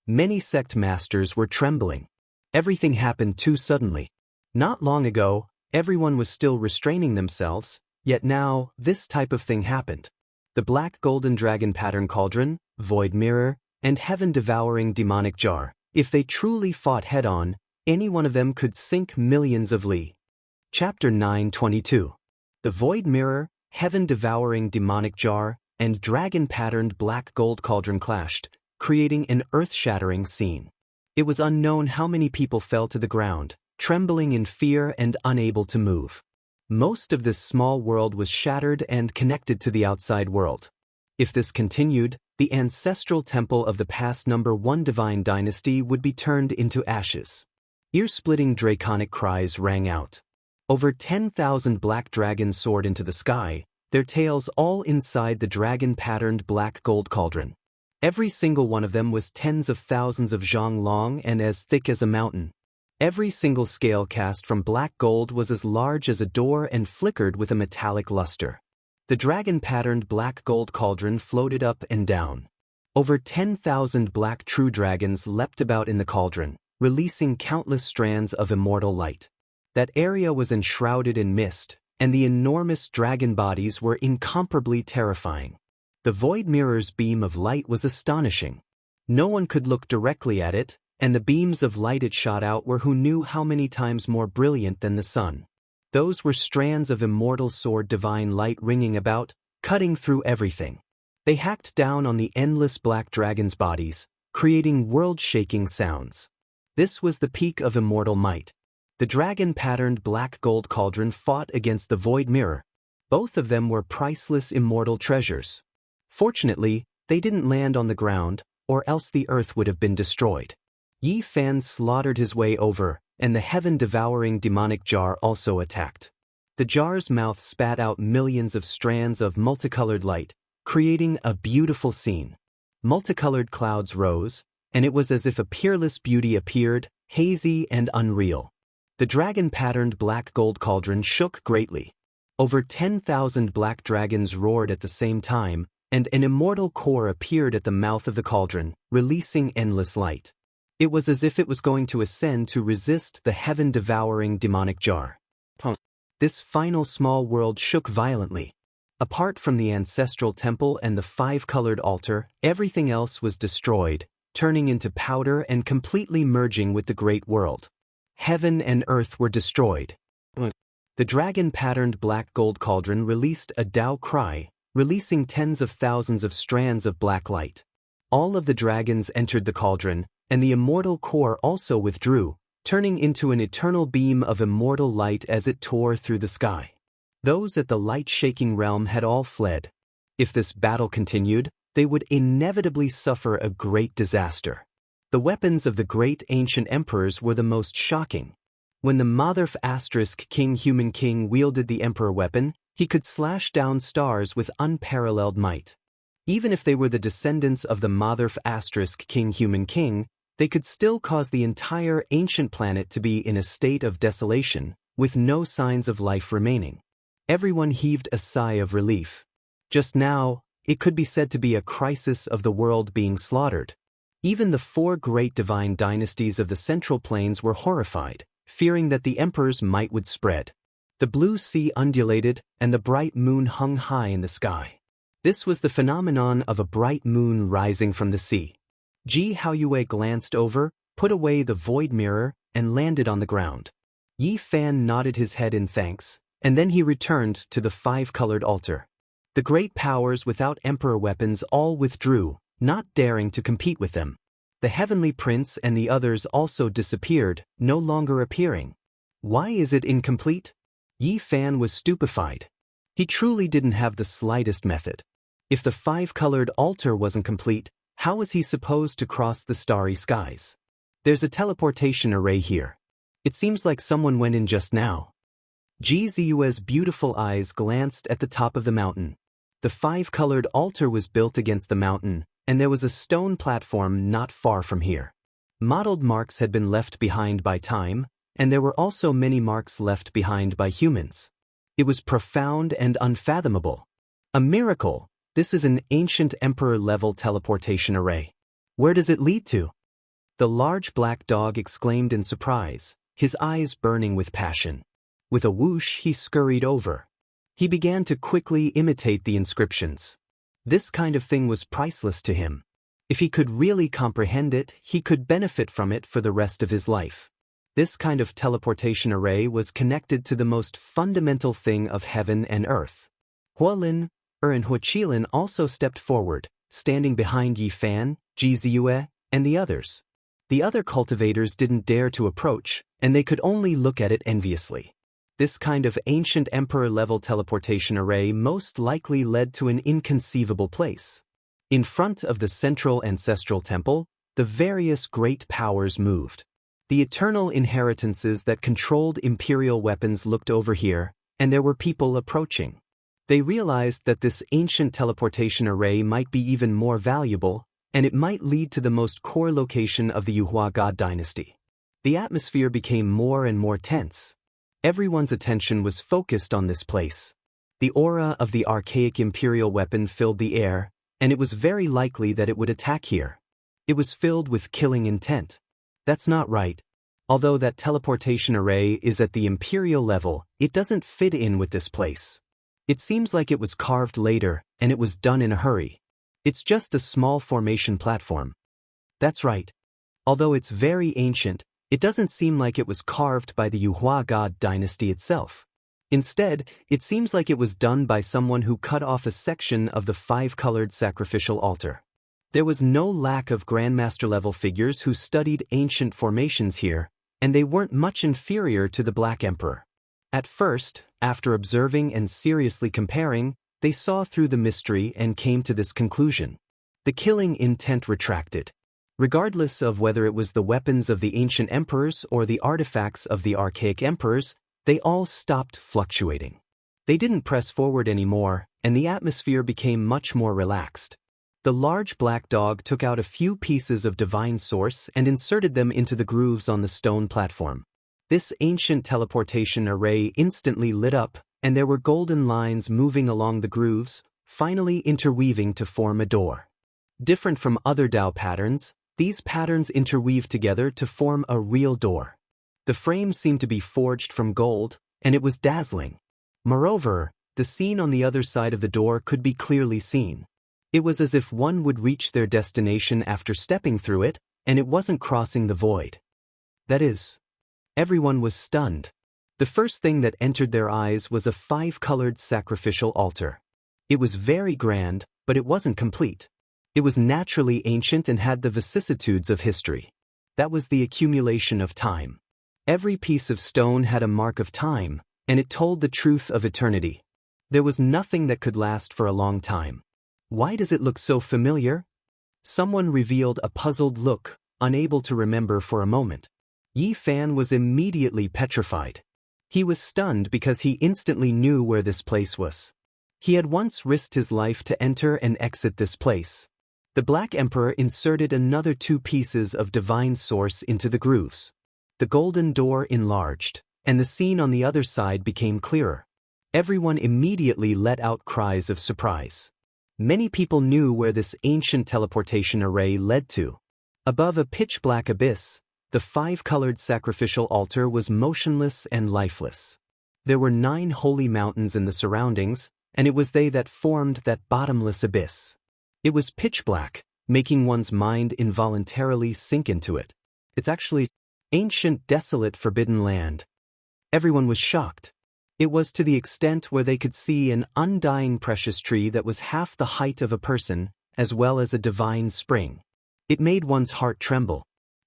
S1: Many sect masters were trembling. Everything happened too suddenly. Not long ago, everyone was still restraining themselves, yet now, this type of thing happened. The black golden dragon pattern cauldron, void mirror, and heaven-devouring demonic jar. If they truly fought head-on, any one of them could sink millions of li. Chapter 922. The void mirror, heaven-devouring demonic jar, and dragon-patterned black gold cauldron clashed, creating an earth-shattering scene. It was unknown how many people fell to the ground, trembling in fear and unable to move. Most of this small world was shattered and connected to the outside world. If this continued, the ancestral temple of the past #1 divine dynasty would be turned into ashes. Ear-splitting draconic cries rang out. Over 10,000 black dragons soared into the sky, their tails all inside the dragon-patterned black gold cauldron. Every single one of them was tens of thousands of zhang long and as thick as a mountain. Every single scale cast from black gold was as large as a door and flickered with a metallic luster. The dragon-patterned black gold cauldron floated up and down. Over 10,000 black true dragons leapt about in the cauldron, releasing countless strands of immortal light. That area was enshrouded in mist, and the enormous dragon bodies were incomparably terrifying. The void mirror's beam of light was astonishing. No one could look directly at it, and the beams of light it shot out were who knew how many times more brilliant than the sun. Those were strands of immortal sword divine light ringing about, cutting through everything. They hacked down on the endless black dragons' bodies, creating world-shaking sounds. This was the peak of immortal might. The dragon-patterned black gold cauldron fought against the void mirror. Both of them were priceless immortal treasures. Fortunately, they didn't land on the ground, or else the earth would have been destroyed. Yi Fan slaughtered his way over, and the heaven-devouring demonic jar also attacked. The jar's mouth spat out millions of strands of multicolored light, creating a beautiful scene. Multicolored clouds rose, and it was as if a peerless beauty appeared, hazy and unreal. The dragon-patterned black gold cauldron shook greatly. Over 10,000 black dragons roared at the same time, and an immortal core appeared at the mouth of the cauldron, releasing endless light. It was as if it was going to ascend to resist the heaven-devouring demonic jar. This final small world shook violently. Apart from the ancestral temple and the five-colored altar, everything else was destroyed, turning into powder and completely merging with the great world. Heaven and earth were destroyed. The dragon-patterned black gold cauldron released a Dao cry, releasing tens of thousands of strands of black light. All of the dragons entered the cauldron, and the immortal core also withdrew, turning into an eternal beam of immortal light as it tore through the sky. Those at the light-shaking realm had all fled. If this battle continued, they would inevitably suffer a great disaster. The weapons of the great ancient emperors were the most shocking. When the Matherf King Human King wielded the emperor weapon, he could slash down stars with unparalleled might. Even if they were the descendants of the Matherf King Human King, they could still cause the entire ancient planet to be in a state of desolation, with no signs of life remaining. Everyone heaved a sigh of relief. Just now, it could be said to be a crisis of the world being slaughtered. Even the four great divine dynasties of the Central Plains were horrified, fearing that the emperor's might would spread. The blue sea undulated, and the bright moon hung high in the sky. This was the phenomenon of a bright moon rising from the sea. Ji Haoyue glanced over, put away the void mirror, and landed on the ground. Yi Fan nodded his head in thanks, and then he returned to the five-colored altar. The great powers without emperor weapons all withdrew, not daring to compete with them. The heavenly prince and the others also disappeared, no longer appearing. Why is it incomplete? Yi Fan was stupefied. He truly didn't have the slightest method. If the five-colored altar wasn't complete, how was he supposed to cross the starry skies? There's a teleportation array here. It seems like someone went in just now. Ji Ziyue's beautiful eyes glanced at the top of the mountain. The five-colored altar was built against the mountain, and there was a stone platform not far from here. Mottled marks had been left behind by time, and there were also many marks left behind by humans. It was profound and unfathomable. A miracle. This is an ancient emperor-level teleportation array. Where does it lead to? The large black dog exclaimed in surprise, his eyes burning with passion. With a whoosh, he scurried over. He began to quickly imitate the inscriptions. This kind of thing was priceless to him. If he could really comprehend it, he could benefit from it for the rest of his life. This kind of teleportation array was connected to the most fundamental thing of heaven and earth. Wang Lin, and Huaqilin also stepped forward, standing behind Yi Fan, Ji Ziyue, and the others. The other cultivators didn't dare to approach, and they could only look at it enviously. This kind of ancient emperor-level teleportation array most likely led to an inconceivable place. In front of the central ancestral temple, the various great powers moved. The eternal inheritances that controlled imperial weapons looked over here, and there were people approaching. They realized that this ancient teleportation array might be even more valuable, and it might lead to the most core location of the Yuhua God dynasty. The atmosphere became more and more tense. Everyone's attention was focused on this place. The aura of the archaic imperial weapon filled the air, and it was very likely that it would attack here. It was filled with killing intent. That's not right. Although that teleportation array is at the imperial level, it doesn't fit in with this place. It seems like it was carved later, and it was done in a hurry. It's just a small formation platform. That's right. Although it's very ancient, it doesn't seem like it was carved by the Yuhua God dynasty itself. Instead, it seems like it was done by someone who cut off a section of the five-colored sacrificial altar. There was no lack of Grandmaster-level figures who studied ancient formations here, and they weren't much inferior to the Black Emperor. At first, after observing and seriously comparing, they saw through the mystery and came to this conclusion. The killing intent retracted. Regardless of whether it was the weapons of the ancient emperors or the artifacts of the archaic emperors, they all stopped fluctuating. They didn't press forward anymore, and the atmosphere became much more relaxed. The large black dog took out a few pieces of divine source and inserted them into the grooves on the stone platform. This ancient teleportation array instantly lit up, and there were golden lines moving along the grooves, finally interweaving to form a door. Different from other Dao patterns, these patterns interweave together to form a real door. The frame seemed to be forged from gold, and it was dazzling. Moreover, the scene on the other side of the door could be clearly seen. It was as if one would reach their destination after stepping through it, and it wasn't crossing the void. That is, everyone was stunned. The first thing that entered their eyes was a five-colored sacrificial altar. It was very grand, but it wasn't complete. It was naturally ancient and had the vicissitudes of history. That was the accumulation of time. Every piece of stone had a mark of time, and it told the truth of eternity. There was nothing that could last for a long time. Why does it look so familiar? Someone revealed a puzzled look, unable to remember for a moment. Yi Fan was immediately petrified. He was stunned because he instantly knew where this place was. He had once risked his life to enter and exit this place. The Black Emperor inserted another two pieces of divine source into the grooves. The golden door enlarged, and the scene on the other side became clearer. Everyone immediately let out cries of surprise. Many people knew where this ancient teleportation array led to. Above a pitch-black abyss, the five-colored sacrificial altar was motionless and lifeless. There were 9 holy mountains in the surroundings, and it was they that formed that bottomless abyss. It was pitch-black, making one's mind involuntarily sink into it. It's actually ancient, desolate, forbidden land. Everyone was shocked. It was to the extent where they could see an undying precious tree that was half the height of a person, as well as a divine spring. It made one's heart tremble.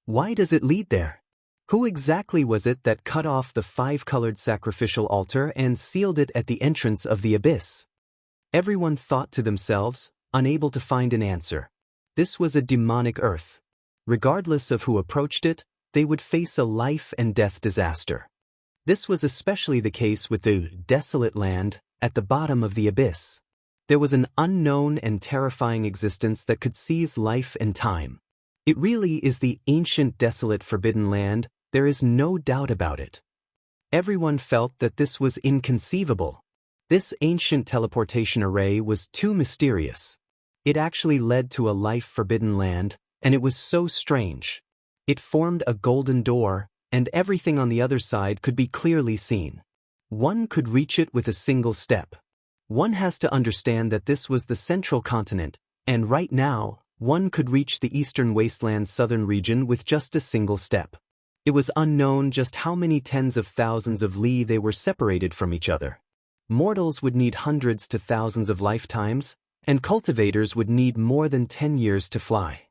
S1: Why does it lead there? Who exactly was it that cut off the five-colored sacrificial altar and sealed it at the entrance of the abyss? Everyone thought to themselves, unable to find an answer. This was a demonic earth. Regardless of who approached it, they would face a life-and-death disaster. This was especially the case with the desolate land at the bottom of the abyss. There was an unknown and terrifying existence that could seize life and time. It really is the ancient, desolate, forbidden land, there is no doubt about it. Everyone felt that this was inconceivable. This ancient teleportation array was too mysterious. It actually led to a life-forbidden land, and it was so strange. It formed a golden door, and everything on the other side could be clearly seen. One could reach it with a single step. One has to understand that this was the central continent, and right now, one could reach the eastern wasteland's southern region with just a single step. It was unknown just how many tens of thousands of li they were separated from each other. Mortals would need hundreds to thousands of lifetimes, and cultivators would need more than 10 years to fly.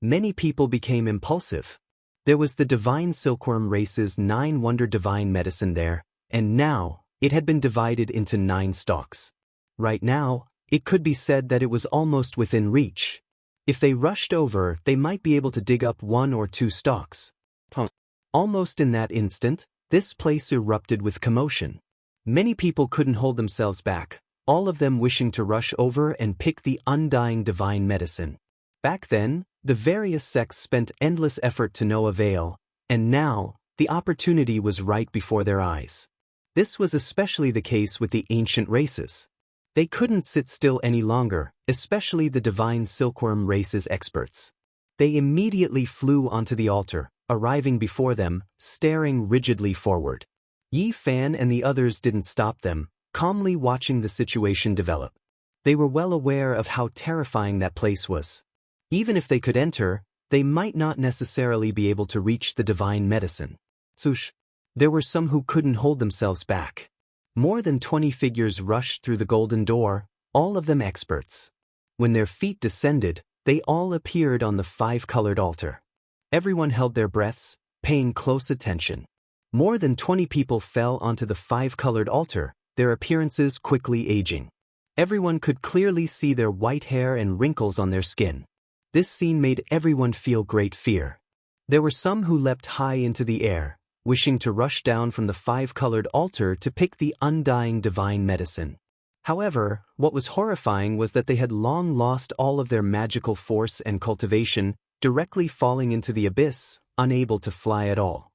S1: Many people became impulsive. There was the divine silkworm race's 9 wonder divine medicine there, and now, it had been divided into 9 stalks. Right now, it could be said that it was almost within reach. If they rushed over, they might be able to dig up 1 or 2 stalks. Almost in that instant, this place erupted with commotion. Many people couldn't hold themselves back, all of them wishing to rush over and pick the undying divine medicine. Back then, the various sects spent endless effort to no avail, and now, the opportunity was right before their eyes. This was especially the case with the ancient races. They couldn't sit still any longer, especially the divine silkworm race's experts. They immediately flew onto the altar, arriving before them, staring rigidly forward. Yi Fan and the others didn't stop them, calmly watching the situation develop. They were well aware of how terrifying that place was. Even if they could enter, they might not necessarily be able to reach the divine medicine. There were some who couldn't hold themselves back. More than 20 figures rushed through the golden door, all of them experts. When their feet descended, they all appeared on the five-colored altar. Everyone held their breaths, paying close attention. More than 20 people fell onto the five-colored altar, their appearances quickly aging. Everyone could clearly see their white hair and wrinkles on their skin. This scene made everyone feel great fear. There were some who leapt high into the air, wishing to rush down from the five-colored altar to pick the undying divine medicine. However, what was horrifying was that they had long lost all of their magical force and cultivation, directly falling into the abyss, unable to fly at all.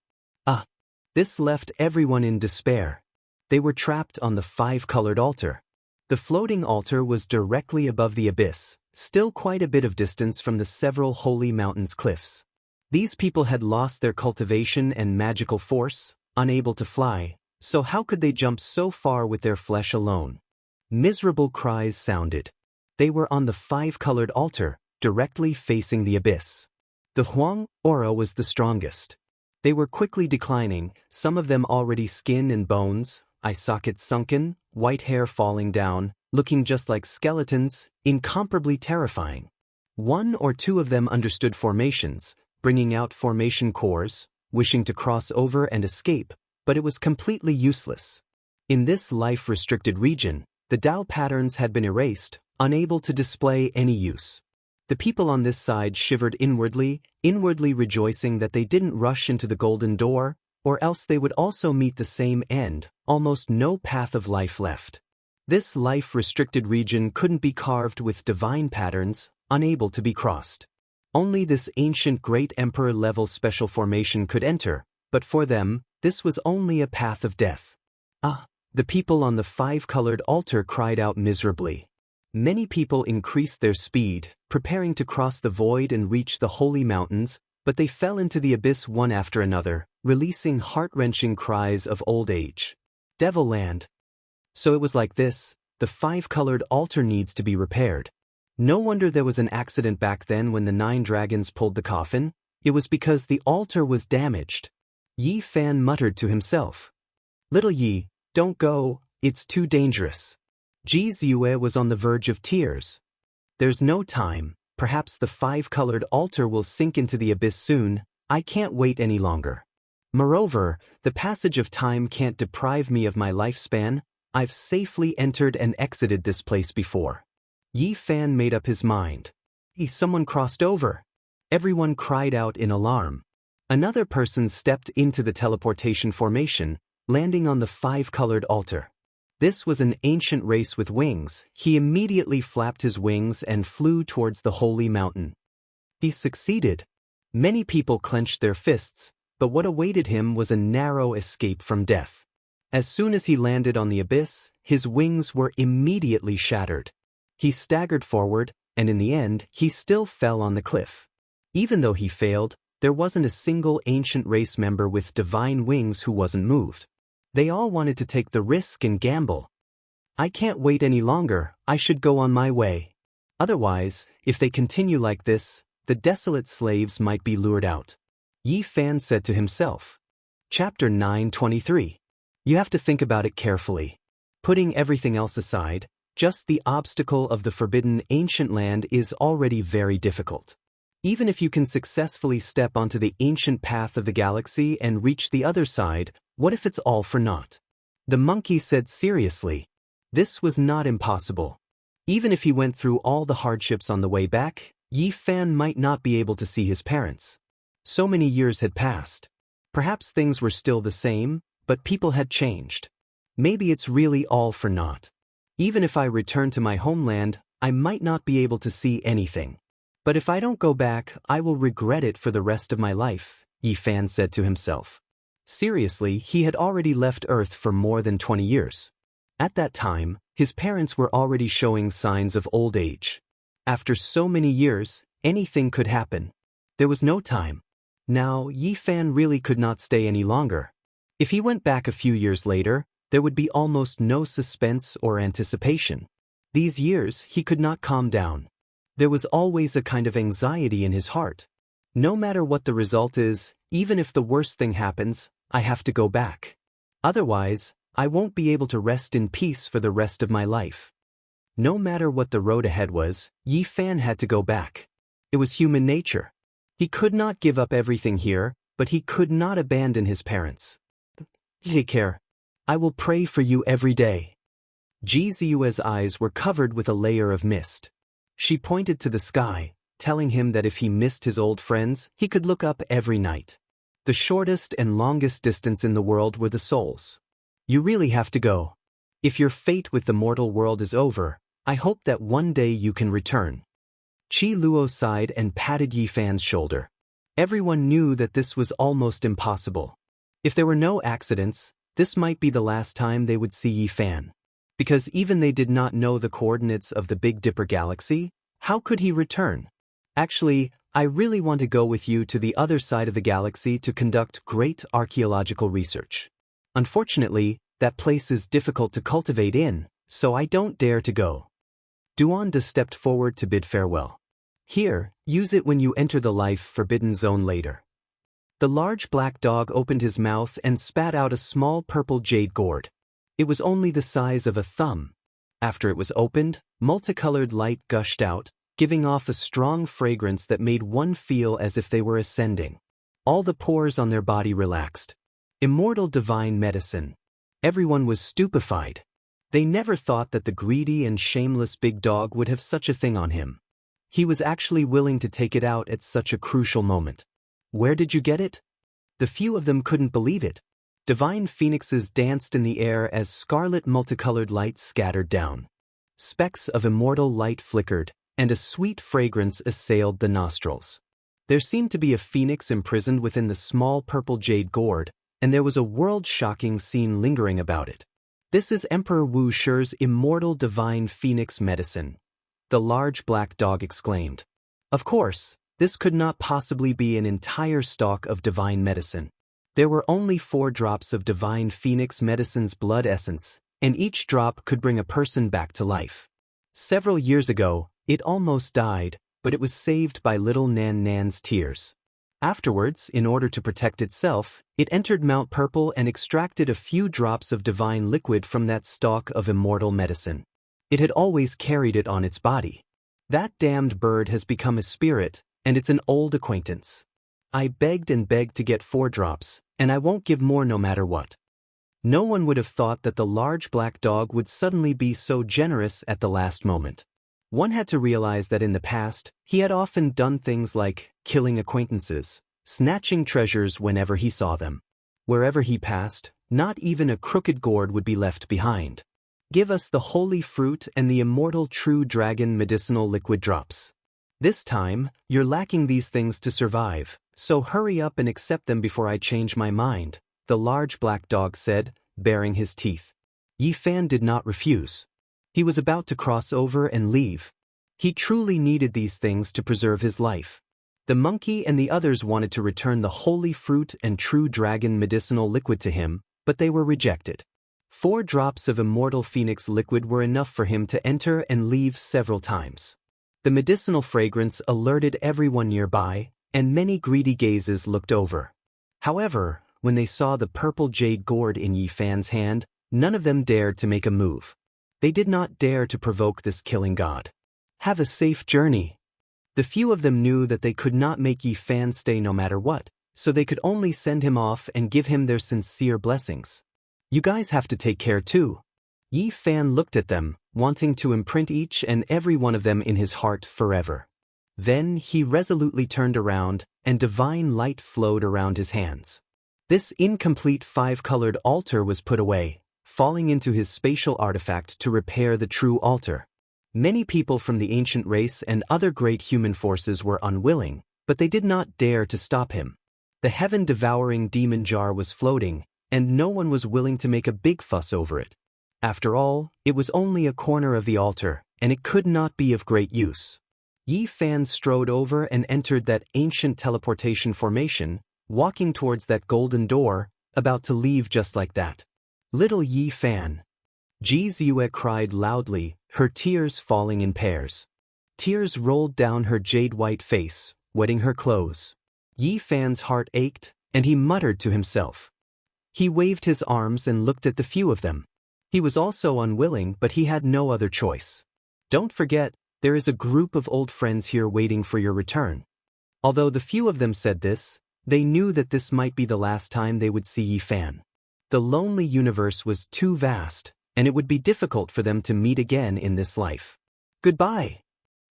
S1: This left everyone in despair. They were trapped on the five-colored altar. The floating altar was directly above the abyss, still quite a bit of distance from the several holy mountains cliffs. These people had lost their cultivation and magical force, unable to fly, so how could they jump so far with their flesh alone? Miserable cries sounded. They were on the five-colored altar, directly facing the abyss. The Huang aura was the strongest. They were quickly declining, some of them already skin and bones, eye sockets sunken, white hair falling down, looking just like skeletons, incomparably terrifying. One or two of them understood formations, bringing out formation cores, wishing to cross over and escape, but it was completely useless. In this life-restricted region, the Dao patterns had been erased, unable to display any use. The people on this side shivered inwardly rejoicing that they didn't rush into the golden door, or else they would also meet the same end, almost no path of life left. This life-restricted region couldn't be carved with divine patterns, unable to be crossed. Only this ancient great emperor-level special formation could enter, but for them, this was only a path of death. The people on the five-colored altar cried out miserably. Many people increased their speed, preparing to cross the void and reach the holy mountains, but they fell into the abyss one after another, releasing heart-wrenching cries of old age. Devil Land. So it was like this, the five-colored altar needs to be repaired. No wonder there was an accident back then when the 9 dragons pulled the coffin. It was because the altar was damaged. Yi Fan muttered to himself. Little Yi, don't go, it's too dangerous. Ji Ziyue was on the verge of tears. There's no time, perhaps the five-colored altar will sink into the abyss soon, I can't wait any longer. Moreover, the passage of time can't deprive me of my lifespan, I've safely entered and exited this place before. Yi Fan made up his mind. Someone crossed over. Everyone cried out in alarm. Another person stepped into the teleportation formation, landing on the five-colored altar. This was an ancient race with wings. He immediately flapped his wings and flew towards the holy mountain. He succeeded. Many people clenched their fists, but what awaited him was a narrow escape from death. As soon as he landed on the abyss, his wings were immediately shattered. He staggered forward, and in the end, he still fell on the cliff. Even though he failed, there wasn't a single ancient race member with divine wings who wasn't moved. They all wanted to take the risk and gamble. I can't wait any longer, I should go on my way. Otherwise, if they continue like this, the desolate slaves might be lured out. Yi Fan said to himself. Chapter 9:23. You have to think about it carefully. Putting everything else aside, just the obstacle of the forbidden ancient land is already very difficult. Even if you can successfully step onto the ancient path of the galaxy and reach the other side, what if it's all for naught? The monkey said seriously. This was not impossible. Even if he went through all the hardships on the way back, Yi Fan might not be able to see his parents. So many years had passed. Perhaps things were still the same, but people had changed. Maybe it's really all for naught. Even if I return to my homeland, I might not be able to see anything. But if I don't go back, I will regret it for the rest of my life, Yi Fan said to himself. Seriously, he had already left Earth for more than 20 years. At that time, his parents were already showing signs of old age. After so many years, anything could happen. There was no time. Now, Yi Fan really could not stay any longer. If he went back a few years later, there would be almost no suspense or anticipation. These years, he could not calm down. There was always a kind of anxiety in his heart. No matter what the result is, even if the worst thing happens, I have to go back. Otherwise, I won't be able to rest in peace for the rest of my life. No matter what the road ahead was, Yi Fan had to go back. It was human nature. He could not give up everything here, but he could not abandon his parents. Take care. I will pray for you every day. Ji Ziyue's eyes were covered with a layer of mist. She pointed to the sky, telling him that if he missed his old friends, he could look up every night. The shortest and longest distance in the world were the souls. You really have to go. If your fate with the mortal world is over, I hope that one day you can return. Qi Luo sighed and patted Yi Fan's shoulder. Everyone knew that this was almost impossible. If there were no accidents, this might be the last time they would see Yi Fan. Because even they did not know the coordinates of the Big Dipper galaxy, how could he return? Actually, I really want to go with you to the other side of the galaxy to conduct great archaeological research. Unfortunately, that place is difficult to cultivate in, so I don't dare to go. Duanda stepped forward to bid farewell. Here, use it when you enter the life-forbidden zone later. The large black dog opened his mouth and spat out a small purple jade gourd. It was only the size of a thumb. After it was opened, multicolored light gushed out, giving off a strong fragrance that made one feel as if they were ascending. All the pores on their body relaxed. Immortal divine medicine. Everyone was stupefied. They never thought that the greedy and shameless big dog would have such a thing on him. He was actually willing to take it out at such a crucial moment. Where did you get it? The few of them couldn't believe it. Divine phoenixes danced in the air as scarlet multicolored light scattered down. Specks of immortal light flickered, and a sweet fragrance assailed the nostrils. There seemed to be a phoenix imprisoned within the small purple jade gourd, and there was a world-shocking scene lingering about it. This is Emperor Wu Shi's immortal divine phoenix medicine, the large black dog exclaimed. Of course, this could not possibly be an entire stalk of divine medicine. There were only 4 drops of divine phoenix medicine's blood essence, and each drop could bring a person back to life. Several years ago, it almost died, but it was saved by little Nan Nan's tears. Afterwards, in order to protect itself, it entered Mount Purple and extracted a few drops of divine liquid from that stalk of immortal medicine. It had always carried it on its body. That damned bird has become a spirit, and it's an old acquaintance. I begged and begged to get 4 drops, and I won't give more no matter what. No one would have thought that the large black dog would suddenly be so generous at the last moment. One had to realize that in the past, he had often done things like killing acquaintances, snatching treasures whenever he saw them. Wherever he passed, not even a crooked gourd would be left behind. Give us the holy fruit and the immortal true dragon medicinal liquid drops. This time, you're lacking these things to survive, so hurry up and accept them before I change my mind, the large black dog said, baring his teeth. Yi Fan did not refuse. He was about to cross over and leave. He truly needed these things to preserve his life. The monkey and the others wanted to return the holy fruit and true dragon medicinal liquid to him, but they were rejected. 4 drops of immortal phoenix liquid were enough for him to enter and leave several times. The medicinal fragrance alerted everyone nearby, and many greedy gazes looked over. However, when they saw the purple jade gourd in Yi Fan's hand, none of them dared to make a move. They did not dare to provoke this killing god. Have a safe journey. The few of them knew that they could not make Yi Fan stay no matter what, so they could only send him off and give him their sincere blessings. You guys have to take care too. Yi Fan looked at them, wanting to imprint each and every one of them in his heart forever. Then he resolutely turned around, and divine light flowed around his hands. This incomplete 5-colored altar was put away, falling into his spatial artifact to repair the true altar. Many people from the ancient race and other great human forces were unwilling, but they did not dare to stop him. The heaven-devouring demon jar was floating, and no one was willing to make a big fuss over it. After all, it was only a corner of the altar, and it could not be of great use. Yi Fan strode over and entered that ancient teleportation formation, walking towards that golden door, about to leave just like that. Little Yi Fan. Ji Ziyue cried loudly, her tears falling in pairs. Tears rolled down her jade-white face, wetting her clothes. Yi Fan's heart ached, and he muttered to himself. He waved his arms and looked at the few of them. He was also unwilling, but he had no other choice. Don't forget, there is a group of old friends here waiting for your return. Although the few of them said this, they knew that this might be the last time they would see Yi Fan. The lonely universe was too vast, and it would be difficult for them to meet again in this life. Goodbye.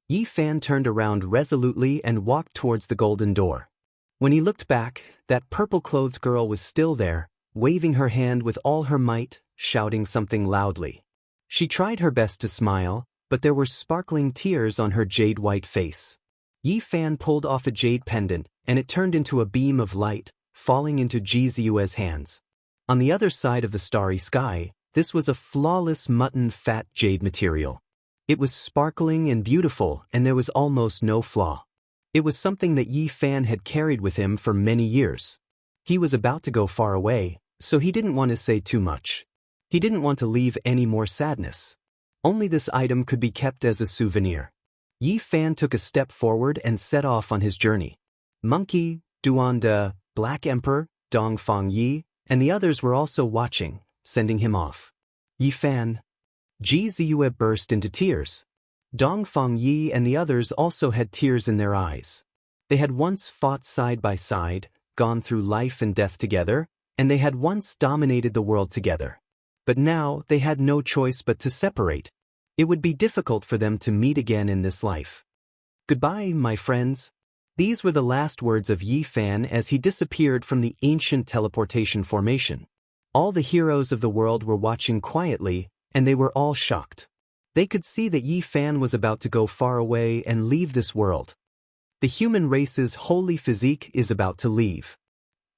S1: Yi Fan turned around resolutely and walked towards the golden door. When he looked back, that purple-clothed girl was still there, waving her hand with all her might, shouting something loudly. She tried her best to smile, but there were sparkling tears on her jade-white face. Yi Fan pulled off a jade pendant, and it turned into a beam of light, falling into Ji Ziyue's hands. On the other side of the starry sky, this was a flawless mutton-fat jade material. It was sparkling and beautiful, and there was almost no flaw. It was something that Yi Fan had carried with him for many years. He was about to go far away, so he didn't want to say too much. He didn't want to leave any more sadness. Only this item could be kept as a souvenir. Yi Fan took a step forward and set off on his journey. Monkey, Duan De, Black Emperor, Dongfang Yi, and the others were also watching, sending him off. Yi Fan. Ji Ziyue burst into tears. Dongfang Yi and the others also had tears in their eyes. They had once fought side by side, gone through life and death together, and they had once dominated the world together. But now they had no choice but to separate. It would be difficult for them to meet again in this life. Goodbye, my friends. These were the last words of Yi Fan as he disappeared from the ancient teleportation formation. All the heroes of the world were watching quietly, and they were all shocked. They could see that Yi Fan was about to go far away and leave this world. The human race's holy physique is about to leave.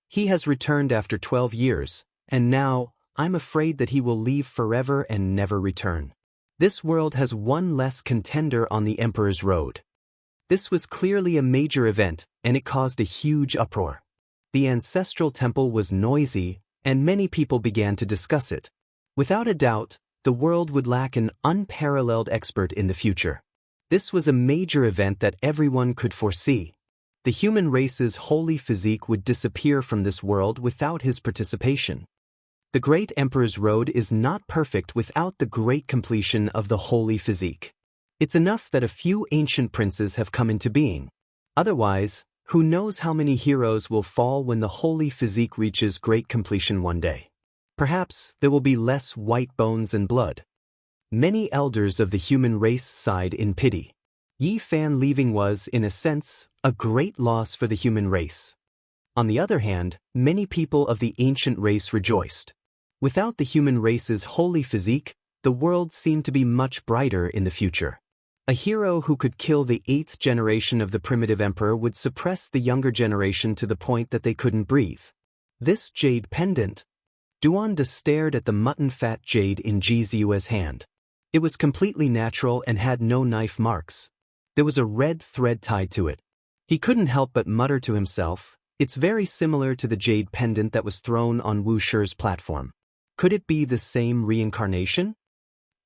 S1: He has returned after 12 years, and now, I'm afraid that he will leave forever and never return. This world has one less contender on the Emperor's road. This was clearly a major event, and it caused a huge uproar. The ancestral temple was noisy, and many people began to discuss it. Without a doubt, the world would lack an unparalleled expert in the future. This was a major event that everyone could foresee. The human race's holy physique would disappear from this world without his participation. The great Emperor's road is not perfect without the great completion of the holy physique. It's enough that a few ancient princes have come into being. Otherwise, who knows how many heroes will fall when the holy physique reaches great completion one day. Perhaps there will be less white bones and blood. Many elders of the human race sighed in pity. Yi Fan leaving was, in a sense, a great loss for the human race. On the other hand, many people of the ancient race rejoiced. Without the human race's holy physique, the world seemed to be much brighter in the future. A hero who could kill the 8th generation of the primitive emperor would suppress the younger generation to the point that they couldn't breathe. This jade pendant. Duan De stared at the mutton-fat jade in Ji Ziyue's hand. It was completely natural and had no knife marks. There was a red thread tied to it. He couldn't help but mutter to himself, "It's very similar to the jade pendant that was thrown on Wu Shi's platform. Could it be the same reincarnation?"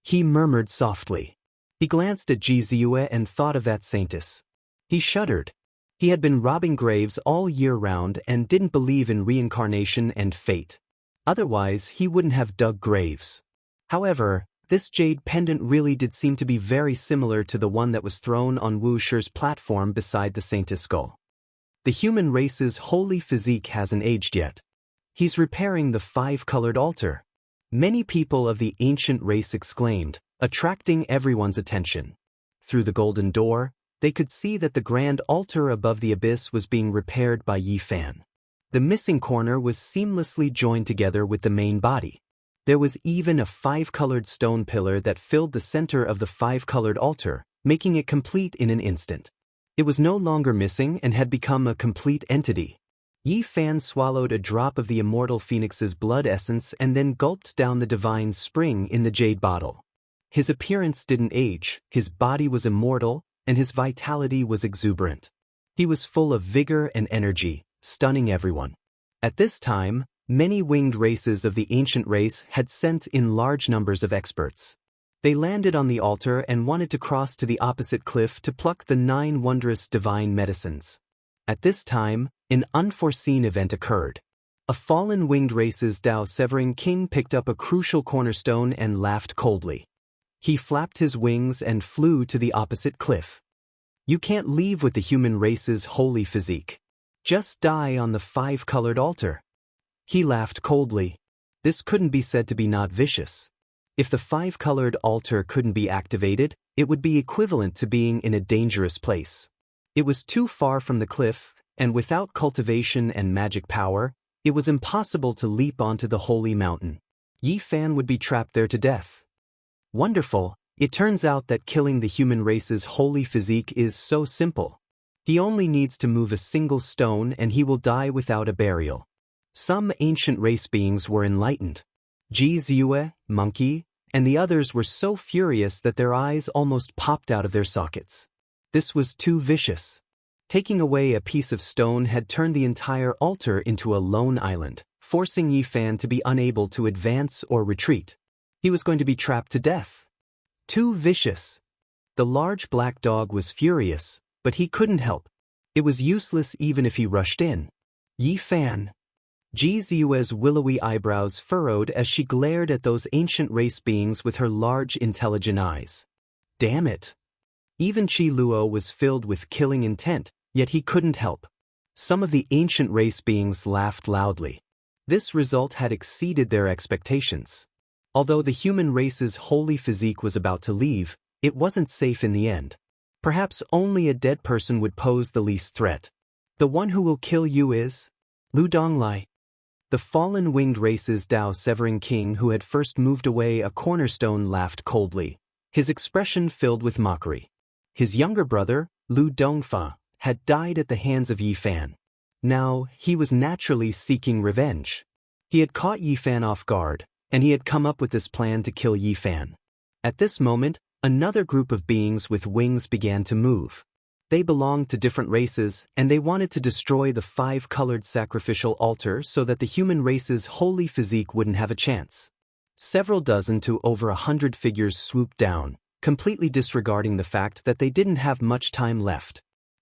S1: He murmured softly. He glanced at Ji Ziyue and thought of that saintess. He shuddered. He had been robbing graves all year round and didn't believe in reincarnation and fate. Otherwise, he wouldn't have dug graves. However, this jade pendant really did seem to be very similar to the one that was thrown on Wu Shi's platform beside the saintess skull. The human race's holy physique hasn't aged yet. He's repairing the 5-colored altar. Many people of the ancient race exclaimed, attracting everyone's attention. Through the golden door, they could see that the grand altar above the abyss was being repaired by Yi Fan. The missing corner was seamlessly joined together with the main body. There was even a 5-colored stone pillar that filled the center of the 5-colored altar, making it complete in an instant. It was no longer missing and had become a complete entity. Yi Fan swallowed a drop of the immortal phoenix's blood essence and then gulped down the divine spring in the jade bottle. His appearance didn't age, his body was immortal, and his vitality was exuberant. He was full of vigor and energy, stunning everyone. At this time, many winged races of the ancient race had sent in large numbers of experts. They landed on the altar and wanted to cross to the opposite cliff to pluck the 9 wondrous divine medicines. At this time, an unforeseen event occurred. A fallen winged race's Dao-severing king picked up a crucial cornerstone and laughed coldly. He flapped his wings and flew to the opposite cliff. You can't leave with the human race's holy physique. Just die on the five-colored altar. He laughed coldly. This couldn't be said to be not vicious. If the five-colored altar couldn't be activated, it would be equivalent to being in a dangerous place. It was too far from the cliff, and without cultivation and magic power, it was impossible to leap onto the holy mountain. Yi Fan would be trapped there to death. Wonderful, it turns out that killing the human race's holy physique is so simple. He only needs to move a single stone and he will die without a burial. Some ancient race beings were enlightened. Ji Ziyue, Monkey, and the others were so furious that their eyes almost popped out of their sockets. This was too vicious. Taking away a piece of stone had turned the entire altar into a lone island, forcing Yi Fan to be unable to advance or retreat. He was going to be trapped to death. Too vicious. The large black dog was furious, but he couldn't help. It was useless even if he rushed in. Yi Fan. Ji Ziyue's willowy eyebrows furrowed as she glared at those ancient race beings with her large intelligent eyes. Damn it. Even Qi Luo was filled with killing intent, yet he couldn't help. Some of the ancient race beings laughed loudly. This result had exceeded their expectations. Although the human race's holy physique was about to leave, it wasn't safe in the end. Perhaps only a dead person would pose the least threat. The one who will kill you is Lu Donglai. The fallen winged race's Dao-severing king who had first moved away a cornerstone laughed coldly, his expression filled with mockery. His younger brother, Lu Dongfa, had died at the hands of Yi Fan. Now, he was naturally seeking revenge. He had caught Yi Fan off guard, and he had come up with this plan to kill Yi Fan. At this moment, another group of beings with wings began to move. They belonged to different races, and they wanted to destroy the five-colored sacrificial altar so that the human race's holy physique wouldn't have a chance. Several dozen to over 100 figures swooped down, completely disregarding the fact that they didn't have much time left.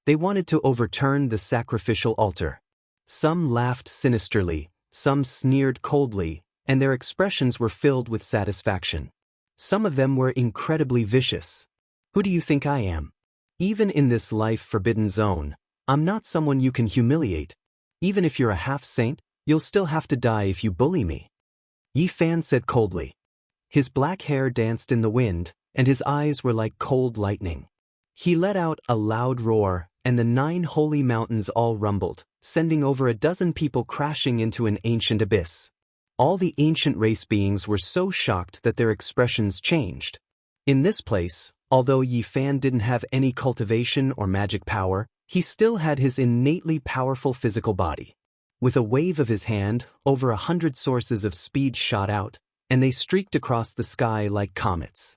S1: They wanted to overturn the sacrificial altar. Some laughed sinisterly, some sneered coldly, and their expressions were filled with satisfaction. Some of them were incredibly vicious. Who do you think I am? Even in this life-forbidden zone, I'm not someone you can humiliate. Even if you're a half-saint, you'll still have to die if you bully me. Yi Fan said coldly. His black hair danced in the wind, and his eyes were like cold lightning. He let out a loud roar, and the 9 holy mountains all rumbled, sending over a dozen people crashing into an ancient abyss. All the ancient race beings were so shocked that their expressions changed. In this place, although Yi Fan didn't have any cultivation or magic power, he still had his innately powerful physical body. With a wave of his hand, over 100 sources of speed shot out, and they streaked across the sky like comets.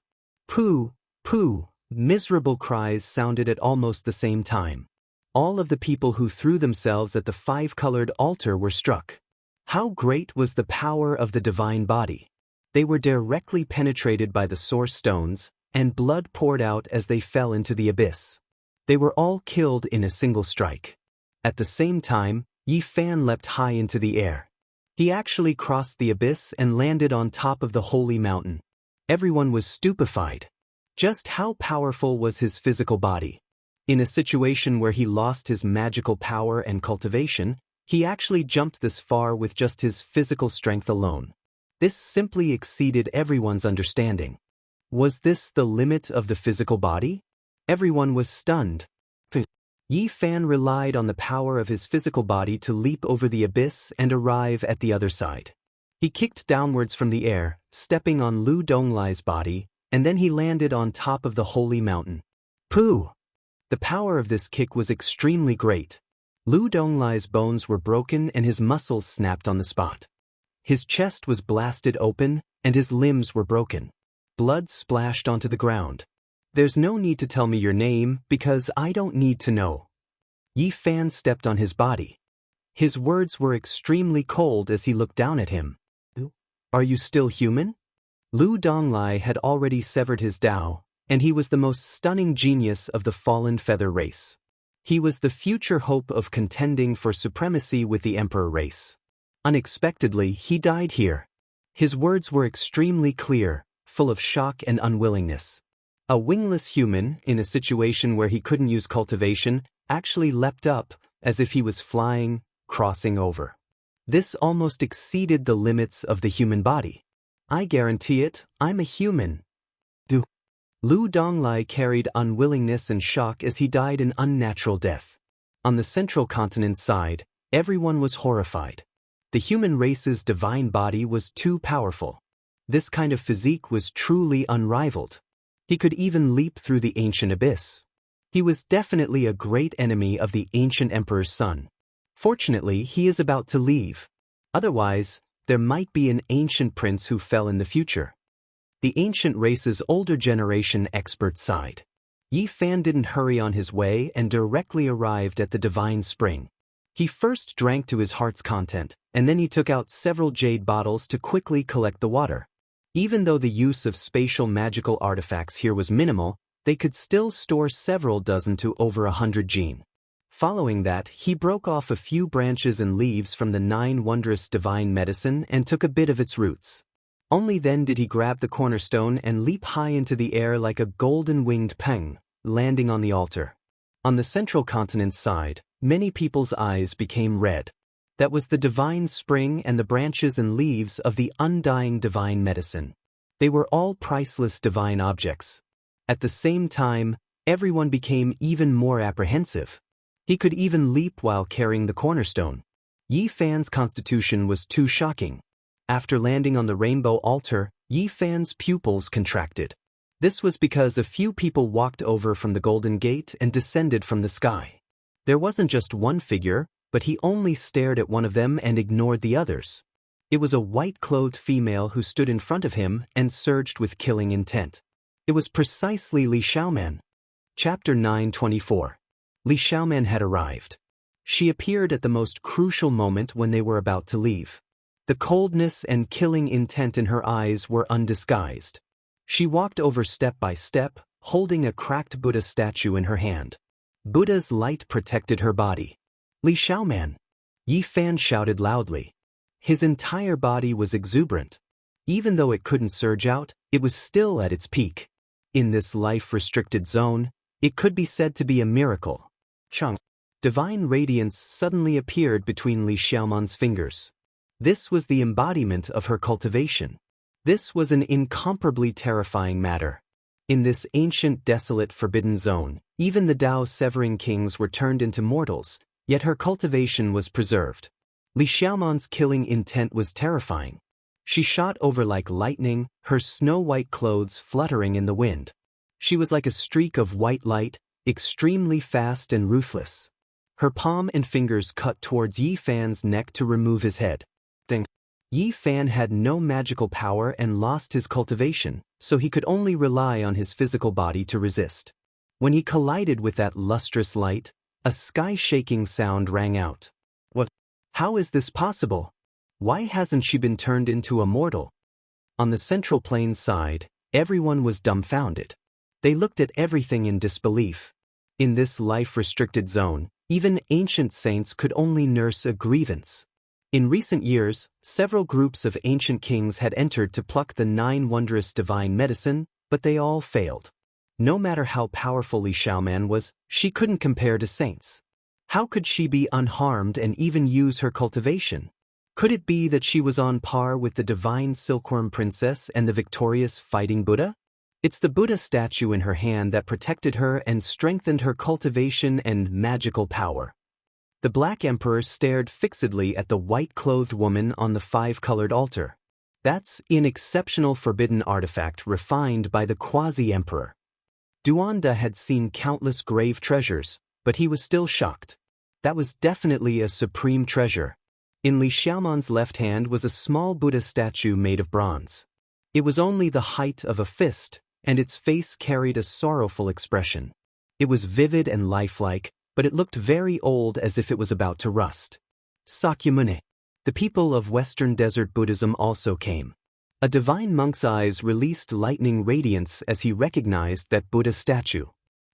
S1: Pooh, pooh, miserable cries sounded at almost the same time. All of the people who threw themselves at the five-colored altar were struck. How great was the power of the divine body! They were directly penetrated by the source stones, and blood poured out as they fell into the abyss. They were all killed in a single strike. At the same time, Yi Fan leapt high into the air. He actually crossed the abyss and landed on top of the holy mountain. Everyone was stupefied. Just how powerful was his physical body? In a situation where he lost his magical power and cultivation, he actually jumped this far with just his physical strength alone. This simply exceeded everyone's understanding. Was this the limit of the physical body? Everyone was stunned. Yi Fan relied on the power of his physical body to leap over the abyss and arrive at the other side. He kicked downwards from the air, stepping on Lu Donglai's body, and then he landed on top of the holy mountain. Pooh! The power of this kick was extremely great. Lu Donglai's bones were broken and his muscles snapped on the spot. His chest was blasted open, and his limbs were broken. Blood splashed onto the ground. There's no need to tell me your name, because I don't need to know. Yi Fan stepped on his body. His words were extremely cold as he looked down at him. Are you still human? Lu Donglai had already severed his Dao, and he was the most stunning genius of the fallen feather race. He was the future hope of contending for supremacy with the emperor race. Unexpectedly, he died here. His words were extremely clear, full of shock and unwillingness. A wingless human, in a situation where he couldn't use cultivation, actually leapt up, as if he was flying, crossing over. This almost exceeded the limits of the human body. I guarantee it, I'm a human. Lu Donglai carried unwillingness and shock as he died an unnatural death. On the central continent's side, everyone was horrified. The human race's divine body was too powerful. This kind of physique was truly unrivaled. He could even leap through the ancient abyss. He was definitely a great enemy of the ancient emperor's son. Fortunately, he is about to leave. Otherwise, there might be an ancient prince who fell in the future. The ancient race's older generation expert sighed. Yi Fan didn't hurry on his way and directly arrived at the divine spring. He first drank to his heart's content, and then he took out several jade bottles to quickly collect the water. Even though the use of spatial magical artifacts here was minimal, they could still store several dozen to over 100 jin. Following that, he broke off a few branches and leaves from the 9 wondrous divine medicine and took a bit of its roots. Only then did he grab the cornerstone and leap high into the air like a golden-winged peng, landing on the altar. On the central continent's side, many people's eyes became red. That was the divine spring and the branches and leaves of the undying divine medicine. They were all priceless divine objects. At the same time, everyone became even more apprehensive. He could even leap while carrying the cornerstone. Yi Fan's constitution was too shocking. After landing on the rainbow altar, Yi Fan's pupils contracted. This was because a few people walked over from the Golden Gate and descended from the sky. There wasn't just one figure, but he only stared at one of them and ignored the others. It was a white-clothed female who stood in front of him and surged with killing intent. It was precisely Li Xiaoman. Chapter 924. Li Xiaoman had arrived. She appeared at the most crucial moment when they were about to leave. The coldness and killing intent in her eyes were undisguised. She walked over step by step, holding a cracked Buddha statue in her hand. Buddha's light protected her body. Li Xiaoman! Yi Fan shouted loudly. His entire body was exuberant. Even though it couldn't surge out, it was still at its peak. In this life-restricted zone, it could be said to be a miracle. Chung. Divine radiance suddenly appeared between Li Xiaoman's fingers. This was the embodiment of her cultivation. This was an incomparably terrifying matter. In this ancient, desolate, forbidden zone, even the Dao-severing kings were turned into mortals, yet her cultivation was preserved. Li Xiaoman's killing intent was terrifying. She shot over like lightning, her snow-white clothes fluttering in the wind. She was like a streak of white light, extremely fast and ruthless. Her palm and fingers cut towards Yi Fan's neck to remove his head. Yi Fan had no magical power and lost his cultivation, so he could only rely on his physical body to resist. When he collided with that lustrous light, a sky-shaking sound rang out. What? How is this possible? Why hasn't she been turned into a mortal? On the Central Plains side, everyone was dumbfounded. They looked at everything in disbelief. In this life-restricted zone, even ancient saints could only nurse a grievance. In recent years, several groups of ancient kings had entered to pluck the 9 wondrous divine medicine, but they all failed. No matter how powerful Li Xiaoman was, she couldn't compare to saints. How could she be unharmed and even use her cultivation? Could it be that she was on par with the divine silkworm princess and the victorious fighting Buddha? It's the Buddha statue in her hand that protected her and strengthened her cultivation and magical power. The Black Emperor stared fixedly at the white-clothed woman on the 5-colored altar. That's an exceptional forbidden artifact refined by the quasi-emperor. Duanda had seen countless grave treasures, but he was still shocked. That was definitely a supreme treasure. In Li Xiaoman's left hand was a small Buddha statue made of bronze. It was only the height of a fist, and its face carried a sorrowful expression. It was vivid and lifelike, but it looked very old, as if it was about to rust. Sakyamuni. The people of Western Desert Buddhism also came. A divine monk's eyes released lightning radiance as he recognized that Buddha statue.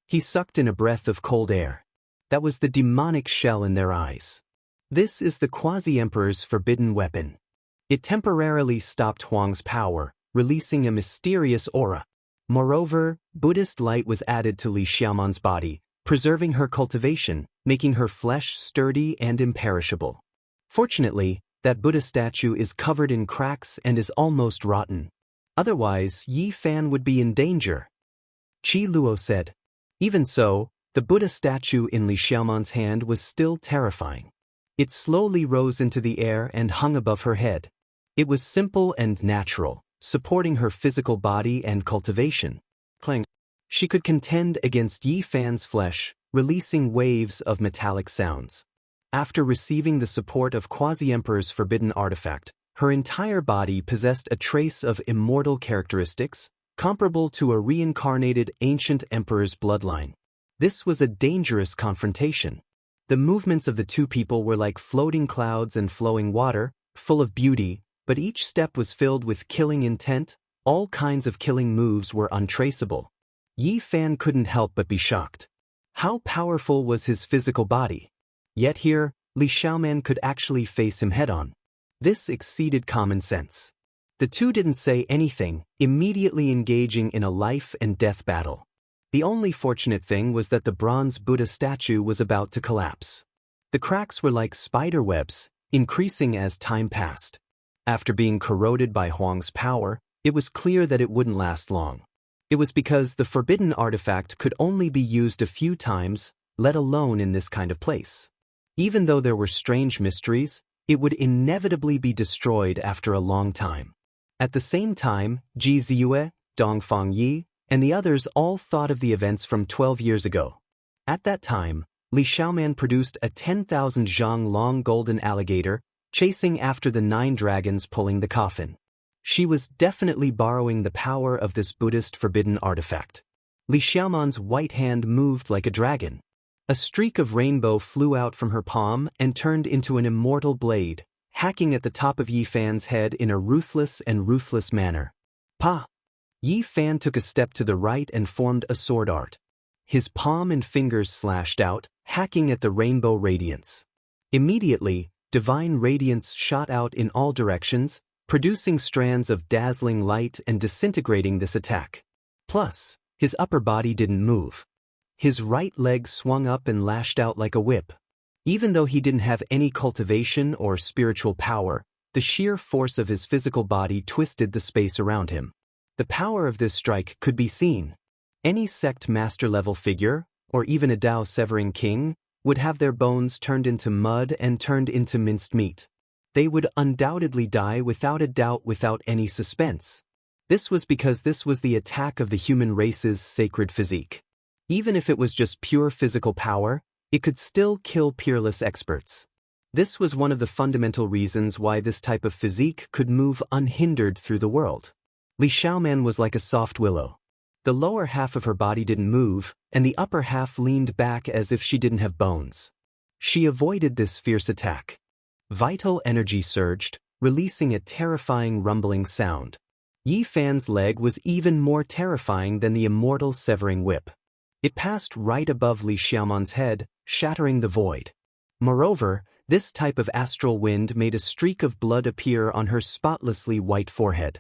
S1: He sucked in a breath of cold air. That was the demonic shell in their eyes. This is the Quasi-Emperor's forbidden weapon. It temporarily stopped Huang's power, releasing a mysterious aura. Moreover, Buddhist light was added to Li Xiaoman's body, preserving her cultivation, making her flesh sturdy and imperishable. Fortunately, that Buddha statue is covered in cracks and is almost rotten. Otherwise, Yi Fan would be in danger. Qi Luo said. Even so, the Buddha statue in Li Xiaoman's hand was still terrifying. It slowly rose into the air and hung above her head. It was simple and natural, supporting her physical body and cultivation. Clang. She could contend against Yi Fan's flesh, releasing waves of metallic sounds. After receiving the support of Quasi-Emperor's forbidden artifact, her entire body possessed a trace of immortal characteristics, comparable to a reincarnated ancient emperor's bloodline. This was a dangerous confrontation. The movements of the two people were like floating clouds and flowing water, full of beauty, but each step was filled with killing intent. All kinds of killing moves were untraceable. Yi Fan couldn't help but be shocked. How powerful was his physical body? Yet here, Li Xiaoman could actually face him head-on. This exceeded common sense. The two didn't say anything, immediately engaging in a life-and-death battle. The only fortunate thing was that the bronze Buddha statue was about to collapse. The cracks were like spider webs, increasing as time passed. After being corroded by Huang's power, it was clear that it wouldn't last long. It was because the forbidden artifact could only be used a few times, let alone in this kind of place. Even though there were strange mysteries, it would inevitably be destroyed after a long time. At the same time, Ji Ziyue, Dongfang Yi, and the others all thought of the events from 12 years ago. At that time, Li Xiaoman produced a 10,000 zhang long golden alligator, chasing after the 9 dragons pulling the coffin. She was definitely borrowing the power of this Buddhist forbidden artifact. Li Xiaoman's white hand moved like a dragon. A streak of rainbow flew out from her palm and turned into an immortal blade, hacking at the top of Yi Fan's head in a ruthless manner. Pa! Yi Fan took a step to the right and formed a sword art. His palm and fingers slashed out, hacking at the rainbow radiance. Immediately, divine radiance shot out in all directions, producing strands of dazzling light and disintegrating this attack. Plus, his upper body didn't move. His right leg swung up and lashed out like a whip. Even though he didn't have any cultivation or spiritual power, the sheer force of his physical body twisted the space around him. The power of this strike could be seen. Any sect master-level figure, or even a Dao severing king, would have their bones turned into mud and turned into minced meat. They would undoubtedly die without a doubt, without any suspense. This was because this was the attack of the human race's sacred physique. Even if it was just pure physical power, it could still kill peerless experts. This was one of the fundamental reasons why this type of physique could move unhindered through the world. Li Xiaoman was like a soft willow. The lower half of her body didn't move, and the upper half leaned back as if she didn't have bones. She avoided this fierce attack. Vital energy surged, releasing a terrifying rumbling sound. Yi Fan's leg was even more terrifying than the immortal severing whip. It passed right above Li Xiaoman's head, shattering the void. Moreover, this type of astral wind made a streak of blood appear on her spotlessly white forehead.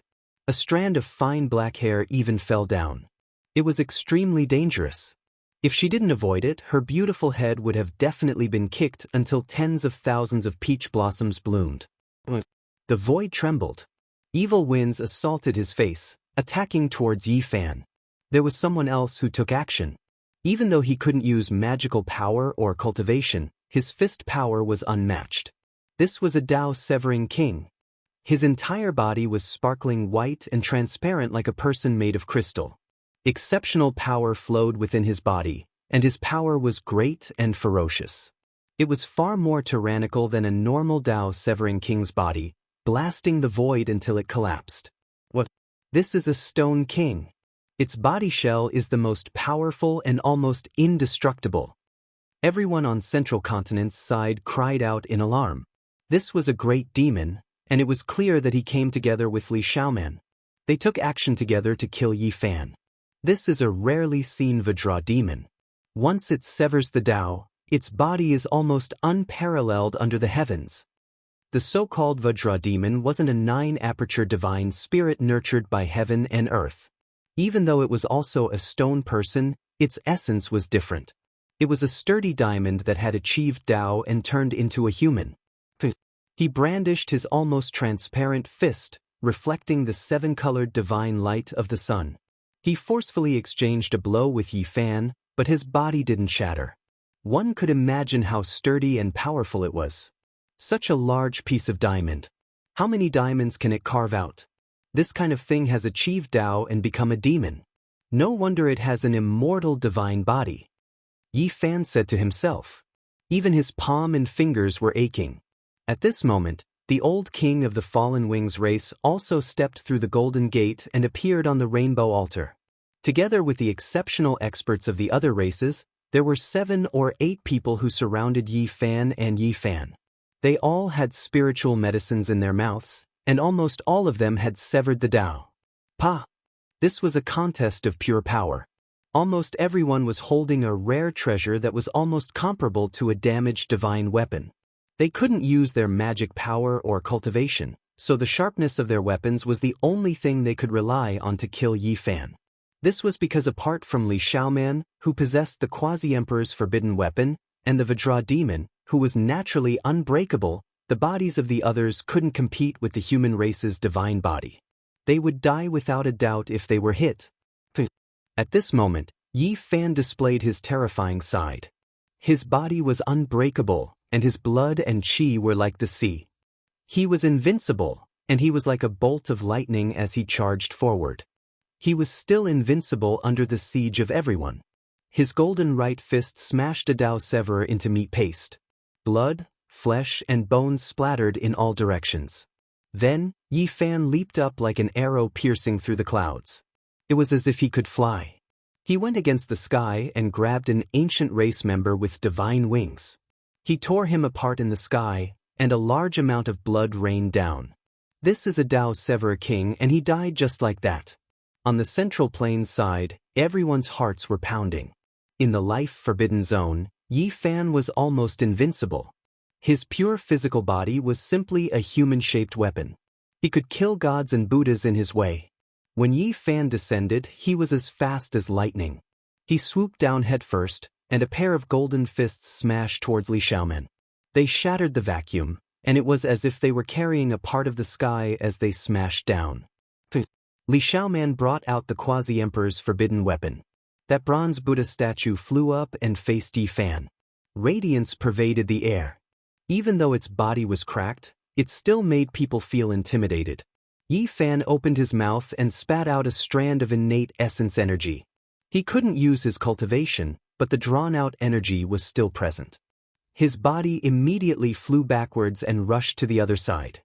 S1: A strand of fine black hair even fell down. It was extremely dangerous. If she didn't avoid it, her beautiful head would have definitely been kicked until tens of thousands of peach blossoms bloomed. The void trembled. Evil winds assaulted his face, attacking towards Yi Fan. There was someone else who took action. Even though he couldn't use magical power or cultivation, his fist power was unmatched. This was a Dao severing king. His entire body was sparkling white and transparent like a person made of crystal. Exceptional power flowed within his body, and his power was great and ferocious. It was far more tyrannical than a normal Dao severing king's body, blasting the void until it collapsed. What? This is a stone king. Its body shell is the most powerful and almost indestructible. Everyone on Central Continent's side cried out in alarm. This was a great demon, and it was clear that he came together with Li Xiaoman. They took action together to kill Yi Fan. This is a rarely seen Vajra demon. Once it severs the Dao, Its body is almost unparalleled under the heavens. The so-called Vajra demon wasn't a 9-aperture divine spirit nurtured by heaven and earth. Even though it was also a stone person, its essence was different. It was a sturdy diamond that had achieved Tao and turned into a human. He brandished his almost transparent fist, reflecting the 7-colored divine light of the sun. He forcefully exchanged a blow with Yi Fan, but his body didn't shatter. One could imagine how sturdy and powerful it was. Such a large piece of diamond. How many diamonds can it carve out? This kind of thing has achieved Tao and become a demon. No wonder it has an immortal divine body. Yi Fan said to himself. Even his palm and fingers were aching. At this moment, the old king of the Fallen Wings race also stepped through the Golden Gate and appeared on the Rainbow Altar. Together with the exceptional experts of the other races, there were 7 or 8 people who surrounded Yi Fan and Yi Fan. They all had spiritual medicines in their mouths, and almost all of them had severed the Tao. This was a contest of pure power. Almost everyone was holding a rare treasure that was almost comparable to a damaged divine weapon. They couldn't use their magic power or cultivation, so the sharpness of their weapons was the only thing they could rely on to kill Yi Fan. This was because apart from Li Xiaoman, who possessed the Quasi-Emperor's forbidden weapon, and the Vajra demon, who was naturally unbreakable, the bodies of the others couldn't compete with the human race's divine body. They would die without a doubt if they were hit. At this moment, Yi Fan displayed his terrifying side. His body was unbreakable, and his blood and qi were like the sea. He was invincible, and he was like a bolt of lightning as he charged forward. He was still invincible under the siege of everyone. His golden right fist smashed a Dao Severer into meat paste. Blood, flesh, and bones splattered in all directions. Then, Yi Fan leaped up like an arrow piercing through the clouds. It was as if he could fly. He went against the sky and grabbed an ancient race member with divine wings. He tore him apart in the sky, and a large amount of blood rained down. This is a Dao Severer king, and he died just like that. On the Central Plains side, everyone's hearts were pounding. In the life-forbidden zone, Yi Fan was almost invincible. His pure physical body was simply a human-shaped weapon. He could kill gods and Buddhas in his way. When Yi Fan descended, he was as fast as lightning. He swooped down headfirst, and a pair of golden fists smashed towards Li Xiaoman. They shattered the vacuum, and it was as if they were carrying a part of the sky as they smashed down. Li Xiaoman brought out the Quasi-Emperor's forbidden weapon. That bronze Buddha statue flew up and faced Yi Fan. Radiance pervaded the air. Even though its body was cracked, it still made people feel intimidated. Yi Fan opened his mouth and spat out a strand of innate essence energy. He couldn't use his cultivation, but the drawn-out energy was still present. His body immediately flew backwards and rushed to the other side.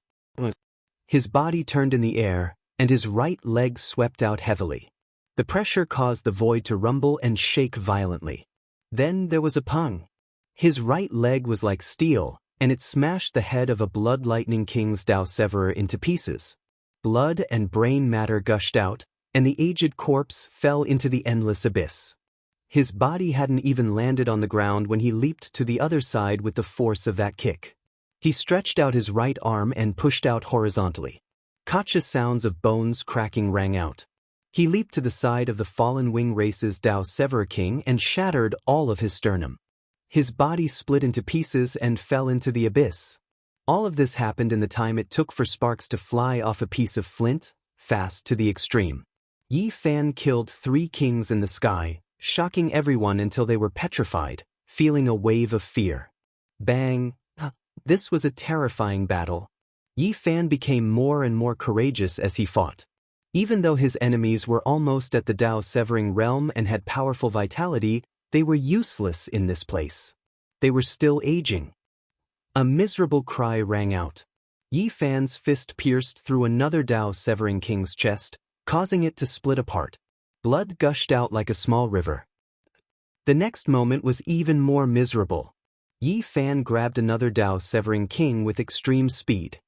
S1: His body turned in the air, and his right leg swept out heavily. The pressure caused the void to rumble and shake violently. Then there was a pung. His right leg was like steel, and it smashed the head of a Blood Lightning King's Dao Severer into pieces. Blood and brain matter gushed out, and the aged corpse fell into the endless abyss. His body hadn't even landed on the ground when he leaped to the other side with the force of that kick. He stretched out his right arm and pushed out horizontally. Cautious sounds of bones cracking rang out. He leaped to the side of the Fallen Wing race's Dao Severer King and shattered all of his sternum. His body split into pieces and fell into the abyss. All of this happened in the time it took for sparks to fly off a piece of flint, fast to the extreme. Yi Fan killed 3 kings in the sky, shocking everyone until they were petrified, feeling a wave of fear. Bang! This was a terrifying battle. Yi Fan became more and more courageous as he fought. Even though his enemies were almost at the Dao Severing realm and had powerful vitality, they were useless in this place. They were still aging. A miserable cry rang out. Yi Fan's fist pierced through another Dao Severing King's chest, causing it to split apart. Blood gushed out like a small river. The next moment was even more miserable. Yi Fan grabbed another Dao Severing King with extreme speed.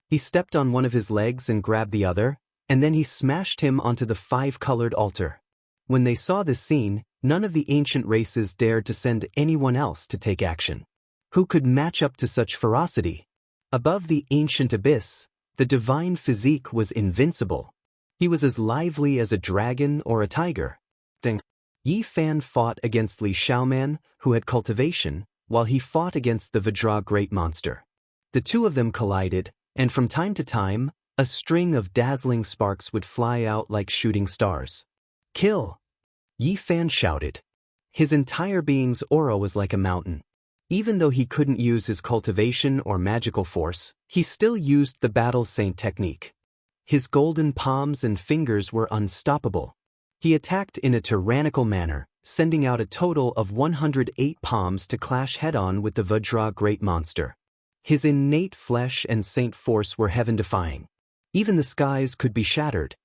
S1: He stepped on one of his legs and grabbed the other, and then he smashed him onto the 5-colored altar. When they saw this scene, none of the ancient races dared to send anyone else to take action. Who could match up to such ferocity? Above the ancient abyss, the divine physique was invincible. He was as lively as a dragon or a tiger. Yi Fan fought against Li Xiaoman, who had cultivation, while he fought against the Vajra great monster. The two of them collided, and from time to time, a string of dazzling sparks would fly out like shooting stars. Kill! Yi Fan shouted. His entire being's aura was like a mountain. Even though he couldn't use his cultivation or magical force, he still used the battle saint technique. His golden palms and fingers were unstoppable. He attacked in a tyrannical manner, sending out a total of 108 palms to clash head-on with the Vajra great monster. His innate flesh and saint force were heaven-defying. Even the skies could be shattered.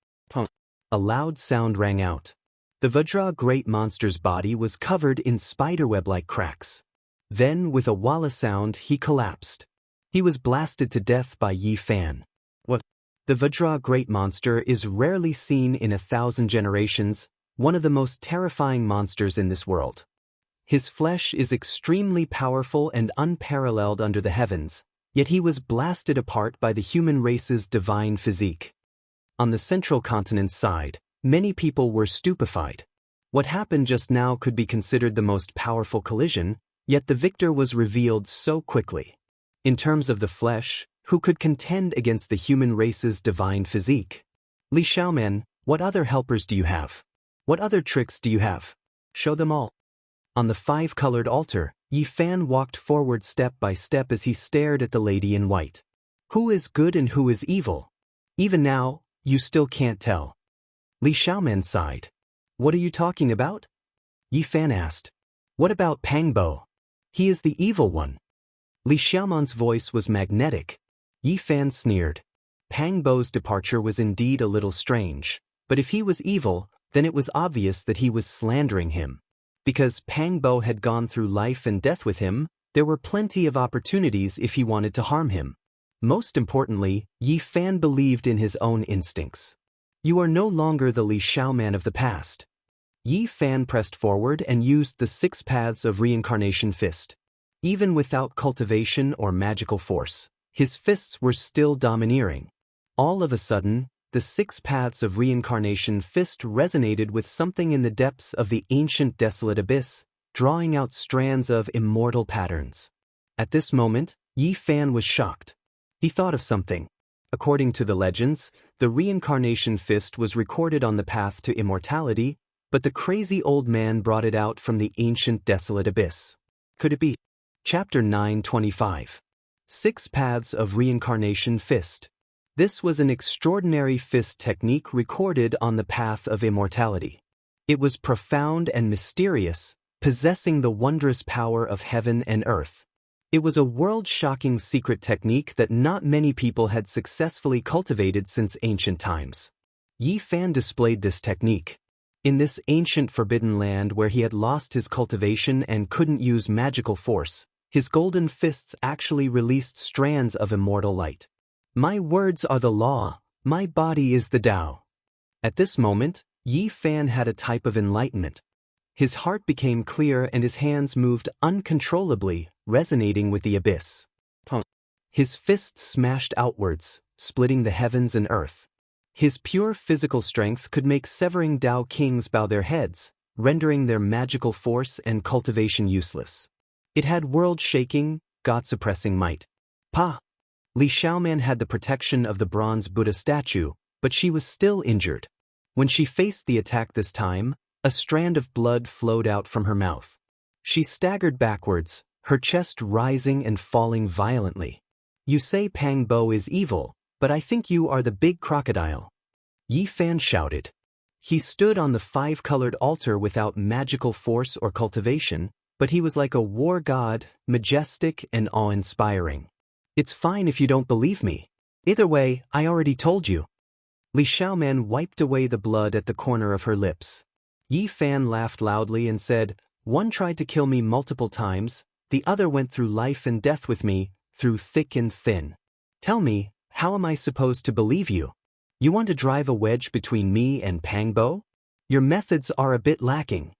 S1: A loud sound rang out. The Vajra great monster's body was covered in spiderweb-like cracks. Then, with a walla sound, he collapsed. He was blasted to death by Yi Fan. What? The Vajra great monster is rarely seen in 1,000 generations, one of the most terrifying monsters in this world. His flesh is extremely powerful and unparalleled under the heavens, yet he was blasted apart by the human race's divine physique. On the central continent's side, many people were stupefied. What happened just now could be considered the most powerful collision, yet the victor was revealed so quickly. In terms of the flesh, who could contend against the human race's divine physique? Li Xiaoman, what other helpers do you have? What other tricks do you have? Show them all. On the five-colored altar, Yi Fan walked forward step by step as he stared at the lady in white. Who is good and who is evil? Even now, you still can't tell. Li Xiaoman sighed. What are you talking about? Yi Fan asked. What about Pangbo? He is the evil one. Li Xiaoman's voice was magnetic. Yi Fan sneered. Pangbo's departure was indeed a little strange, but if he was evil, then it was obvious that he was slandering him. Because Pangbo had gone through life and death with him, there were plenty of opportunities if he wanted to harm him. Most importantly, Yi Fan believed in his own instincts. You are no longer the Li Xiaoman of the past. Yi Fan pressed forward and used the 6 paths of reincarnation fist. Even without cultivation or magical force, his fists were still domineering. All of a sudden, the 6 paths of reincarnation fist resonated with something in the depths of the ancient desolate abyss, drawing out strands of immortal patterns. At this moment, Yi Fan was shocked. He thought of something. According to the legends, the reincarnation fist was recorded on the path to immortality, but the crazy old man brought it out from the ancient desolate abyss. Could it be? Chapter 925. 6 Paths of Reincarnation Fist. This was an extraordinary fist technique recorded on the path of immortality. It was profound and mysterious, possessing the wondrous power of heaven and earth. It was a world-shocking secret technique that not many people had successfully cultivated since ancient times. Yi Fan displayed this technique. In this ancient forbidden land where he had lost his cultivation and couldn't use magical force, his golden fists actually released strands of immortal light. My words are the law, my body is the Tao. At this moment, Yi Fan had a type of enlightenment. His heart became clear and his hands moved uncontrollably, resonating with the abyss. His fists smashed outwards, splitting the heavens and earth. His pure physical strength could make severing Tao kings bow their heads, rendering their magical force and cultivation useless. It had world-shaking, God-suppressing might. Li Xiaoman had the protection of the bronze Buddha statue, but she was still injured. When she faced the attack this time, a strand of blood flowed out from her mouth. She staggered backwards, her chest rising and falling violently. You say Pangbo is evil, but I think you are the big crocodile. Yi Fan shouted. He stood on the 5-colored altar without magical force or cultivation, but he was like a war god, majestic and awe-inspiring. It's fine if you don't believe me. Either way, I already told you. Li Xiaoman wiped away the blood at the corner of her lips. Yi Fan laughed loudly and said, One tried to kill me multiple times, the other went through life and death with me, through thick and thin. Tell me, how am I supposed to believe you? You want to drive a wedge between me and Pangbo? Your methods are a bit lacking.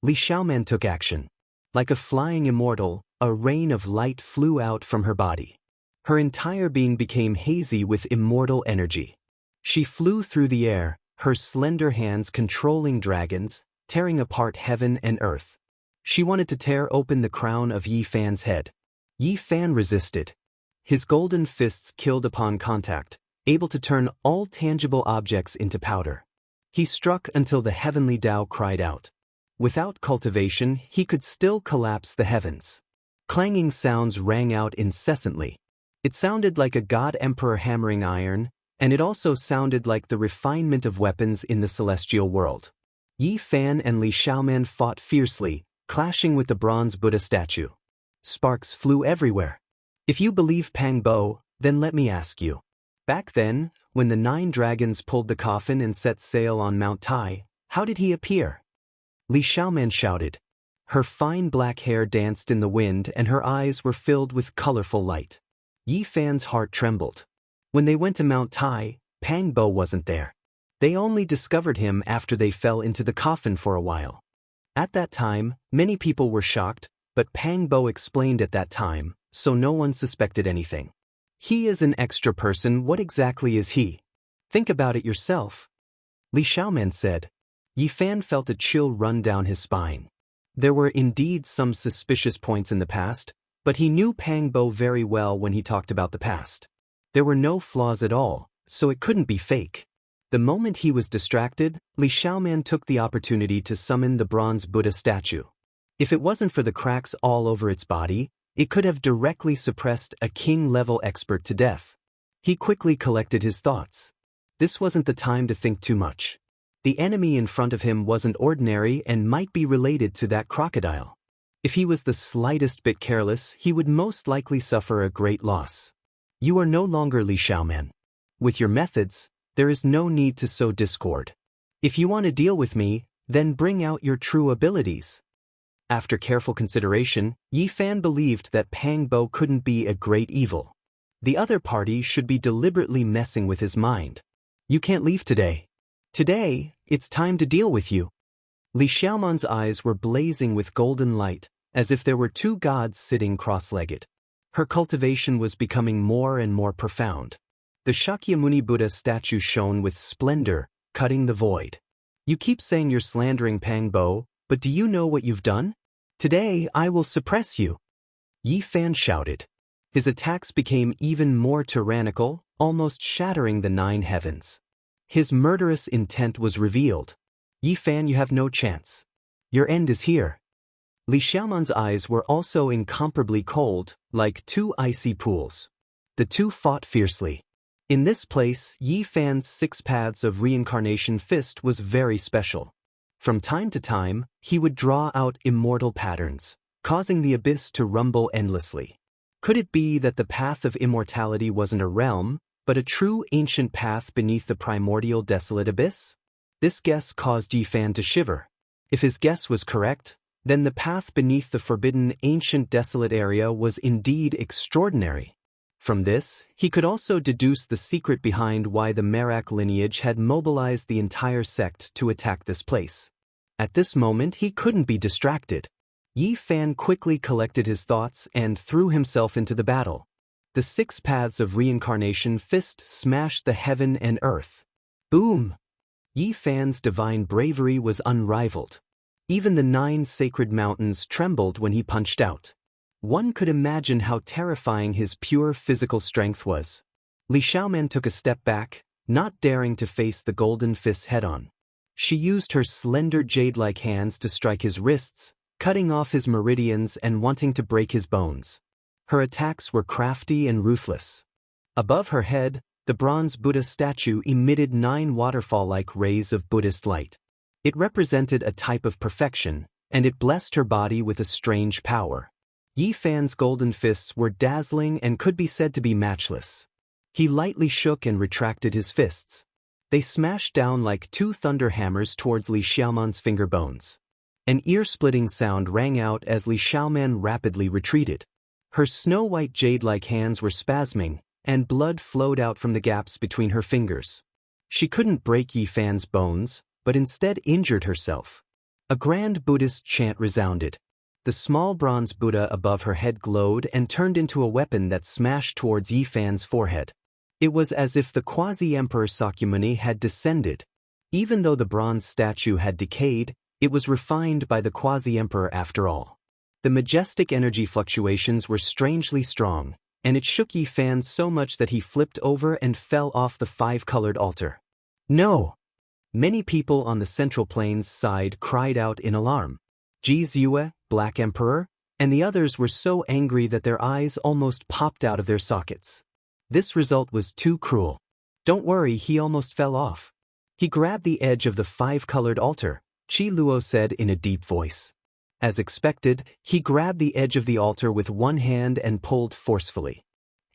S1: Li Xiaoman took action. Like a flying immortal, a rain of light flew out from her body. Her entire being became hazy with immortal energy. She flew through the air, her slender hands controlling dragons, tearing apart heaven and earth. She wanted to tear open the crown of Yi Fan's head. Yi Fan resisted. His golden fists killed upon contact, able to turn all tangible objects into powder. He struck until the heavenly Tao cried out. Without cultivation, he could still collapse the heavens. Clanging sounds rang out incessantly. It sounded like a god-emperor hammering iron, and it also sounded like the refinement of weapons in the celestial world. Yi Fan and Li Xiaoman fought fiercely, clashing with the bronze Buddha statue. Sparks flew everywhere. If you believe Pang Bo, then let me ask you. Back then, when the 9 dragons pulled the coffin and set sail on Mount Tai, how did he appear? Li Xiaoman shouted. Her fine black hair danced in the wind and her eyes were filled with colorful light. Yi Fan's heart trembled. When they went to Mount Tai, Pang Bo wasn't there. They only discovered him after they fell into the coffin for a while. At that time, many people were shocked, but Pang Bo explained at that time, so no one suspected anything. He is an extra person. What exactly is he? Think about it yourself. Li Xiaoman said. Yi Fan felt a chill run down his spine. There were indeed some suspicious points in the past, but he knew Pang Bo very well when he talked about the past. There were no flaws at all, so it couldn't be fake. The moment he was distracted, Li Xiaoman took the opportunity to summon the bronze Buddha statue. If it wasn't for the cracks all over its body, it could have directly suppressed a king-level expert to death. He quickly collected his thoughts. This wasn't the time to think too much. The enemy in front of him wasn't ordinary and might be related to that crocodile. If he was the slightest bit careless, he would most likely suffer a great loss. You are no longer Li Xiaoman. With your methods, there is no need to sow discord. If you want to deal with me, then bring out your true abilities. After careful consideration, Yi Fan believed that Pang Bo couldn't be a great evil. The other party should be deliberately messing with his mind. You can't leave today. Today, it's time to deal with you. Li Xiaoman's eyes were blazing with golden light, as if there were 2 gods sitting cross-legged. Her cultivation was becoming more and more profound. The Shakyamuni Buddha statue shone with splendor, cutting the void. You keep saying you're slandering Pang Bo, but do you know what you've done? Today, I will suppress you. Yi Fan shouted. His attacks became even more tyrannical, almost shattering the 9 heavens. His murderous intent was revealed. Yi Fan, you have no chance. Your end is here. Li Xiaoman's eyes were also incomparably cold, like 2 icy pools. The 2 fought fiercely. In this place, Yi Fan's 6 paths of reincarnation fist was very special. From time to time, he would draw out immortal patterns, causing the abyss to rumble endlessly. Could it be that the path of immortality wasn't a realm, but a true ancient path beneath the primordial desolate abyss? This guess caused Yi Fan to shiver. If his guess was correct, then the path beneath the forbidden ancient desolate area was indeed extraordinary. From this, he could also deduce the secret behind why the Merak lineage had mobilized the entire sect to attack this place. At this moment, he couldn't be distracted. Yi Fan quickly collected his thoughts and threw himself into the battle. The 6 paths of reincarnation fist smashed the heaven and earth. Boom! Yi Fan's divine bravery was unrivaled. Even the 9 sacred mountains trembled when he punched out. One could imagine how terrifying his pure physical strength was. Li Xiaoman took a step back, not daring to face the golden fist head-on. She used her slender jade-like hands to strike his wrists, cutting off his meridians and wanting to break his bones. Her attacks were crafty and ruthless. Above her head, the bronze Buddha statue emitted 9 waterfall-like rays of Buddhist light. It represented a type of perfection, and it blessed her body with a strange power. Yi Fan's golden fists were dazzling and could be said to be matchless. He lightly shook and retracted his fists. They smashed down like 2 thunder hammers towards Li Xiaoman's finger bones. An ear-splitting sound rang out as Li Xiaoman rapidly retreated. Her snow-white jade-like hands were spasming, and blood flowed out from the gaps between her fingers. She couldn't break Yi Fan's bones, but instead injured herself. A grand Buddhist chant resounded. The small bronze Buddha above her head glowed and turned into a weapon that smashed towards Yi Fan's forehead. It was as if the quasi-emperor Sakyamuni had descended. Even though the bronze statue had decayed, it was refined by the quasi-emperor after all. The majestic energy fluctuations were strangely strong, and it shook Yi Fan so much that he flipped over and fell off the five-colored altar. No! Many people on the Central Plains side cried out in alarm. Ji Zue, Black Emperor, and the others were so angry that their eyes almost popped out of their sockets. This result was too cruel. Don't worry, he almost fell off. He grabbed the edge of the five-colored altar, Qi Luo said in a deep voice. As expected, he grabbed the edge of the altar with one hand and pulled forcefully.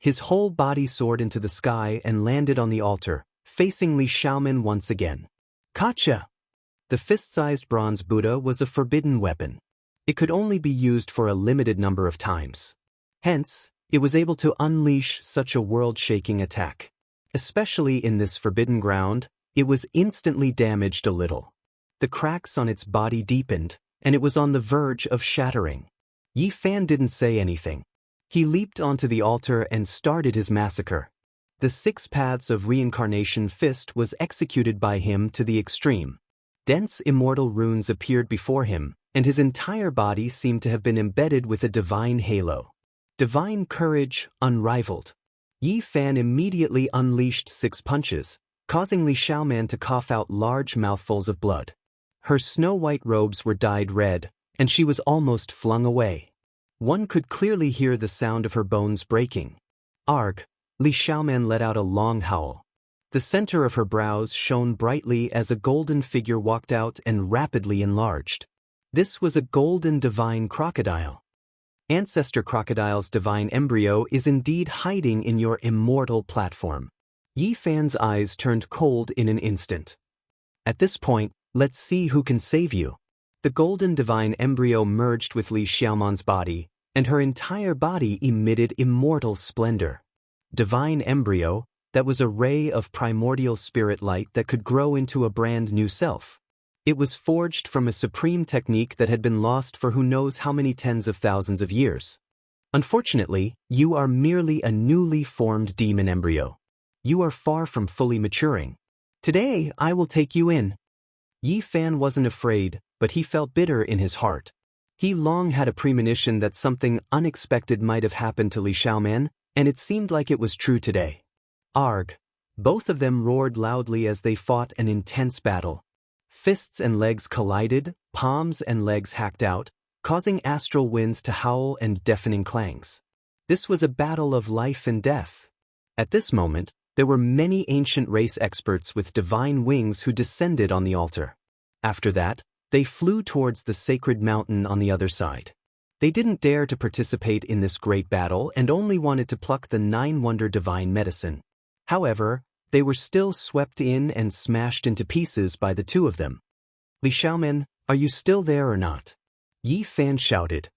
S1: His whole body soared into the sky and landed on the altar, facing Li Xiaomen once again. Gotcha! The fist-sized bronze Buddha was a forbidden weapon. It could only be used for a limited number of times. Hence, it was able to unleash such a world-shaking attack. Especially in this forbidden ground, it was instantly damaged a little. The cracks on its body deepened, and it was on the verge of shattering. Yi Fan didn't say anything. He leaped onto the altar and started his massacre. The 6 paths of reincarnation fist was executed by him to the extreme. Dense immortal runes appeared before him, and his entire body seemed to have been embedded with a divine halo. Divine courage unrivaled. Yi Fan immediately unleashed 6 punches, causing Li Xiaomen to cough out large mouthfuls of blood. Her snow-white robes were dyed red, and she was almost flung away. One could clearly hear the sound of her bones breaking. Arg! Li Xiaomen let out a long howl. The center of her brows shone brightly as a golden figure walked out and rapidly enlarged. This was a golden divine crocodile. Ancestor Crocodile's divine embryo is indeed hiding in your immortal platform. Yi Fan's eyes turned cold in an instant. At this point, let's see who can save you. The golden divine embryo merged with Li Xiaomen's body, and her entire body emitted immortal splendor. Divine embryo, that was a ray of primordial spirit light that could grow into a brand new self. It was forged from a supreme technique that had been lost for who knows how many tens of thousands of years. Unfortunately, you are merely a newly formed demon embryo. You are far from fully maturing. Today, I will take you in. Yi Fan wasn't afraid, but he felt bitter in his heart. He long had a premonition that something unexpected might have happened to Li Xiaomen, and it seemed like it was true today. Arg! Both of them roared loudly as they fought an intense battle. Fists and legs collided, palms and legs hacked out, causing astral winds to howl and deafening clangs. This was a battle of life and death. At this moment, there were many ancient race experts with divine wings who descended on the altar. After that, they flew towards the sacred mountain on the other side. They didn't dare to participate in this great battle and only wanted to pluck the 9-wonder divine medicine. However, they were still swept in and smashed into pieces by the 2 of them. Li Xiaomen, are you still there or not? Yi Fan shouted.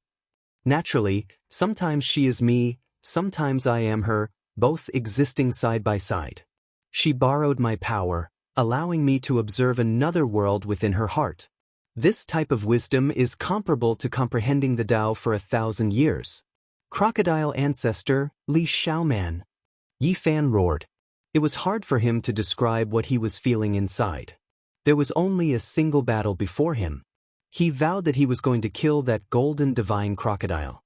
S1: Naturally, sometimes she is me, sometimes I am her, both existing side by side. She borrowed my power, allowing me to observe another world within her heart. This type of wisdom is comparable to comprehending the Tao for 1,000 years. Crocodile ancestor, Li Xiaomen. Yi Fan roared. It was hard for him to describe what he was feeling inside. There was only a single battle before him. He vowed that he was going to kill that golden divine crocodile.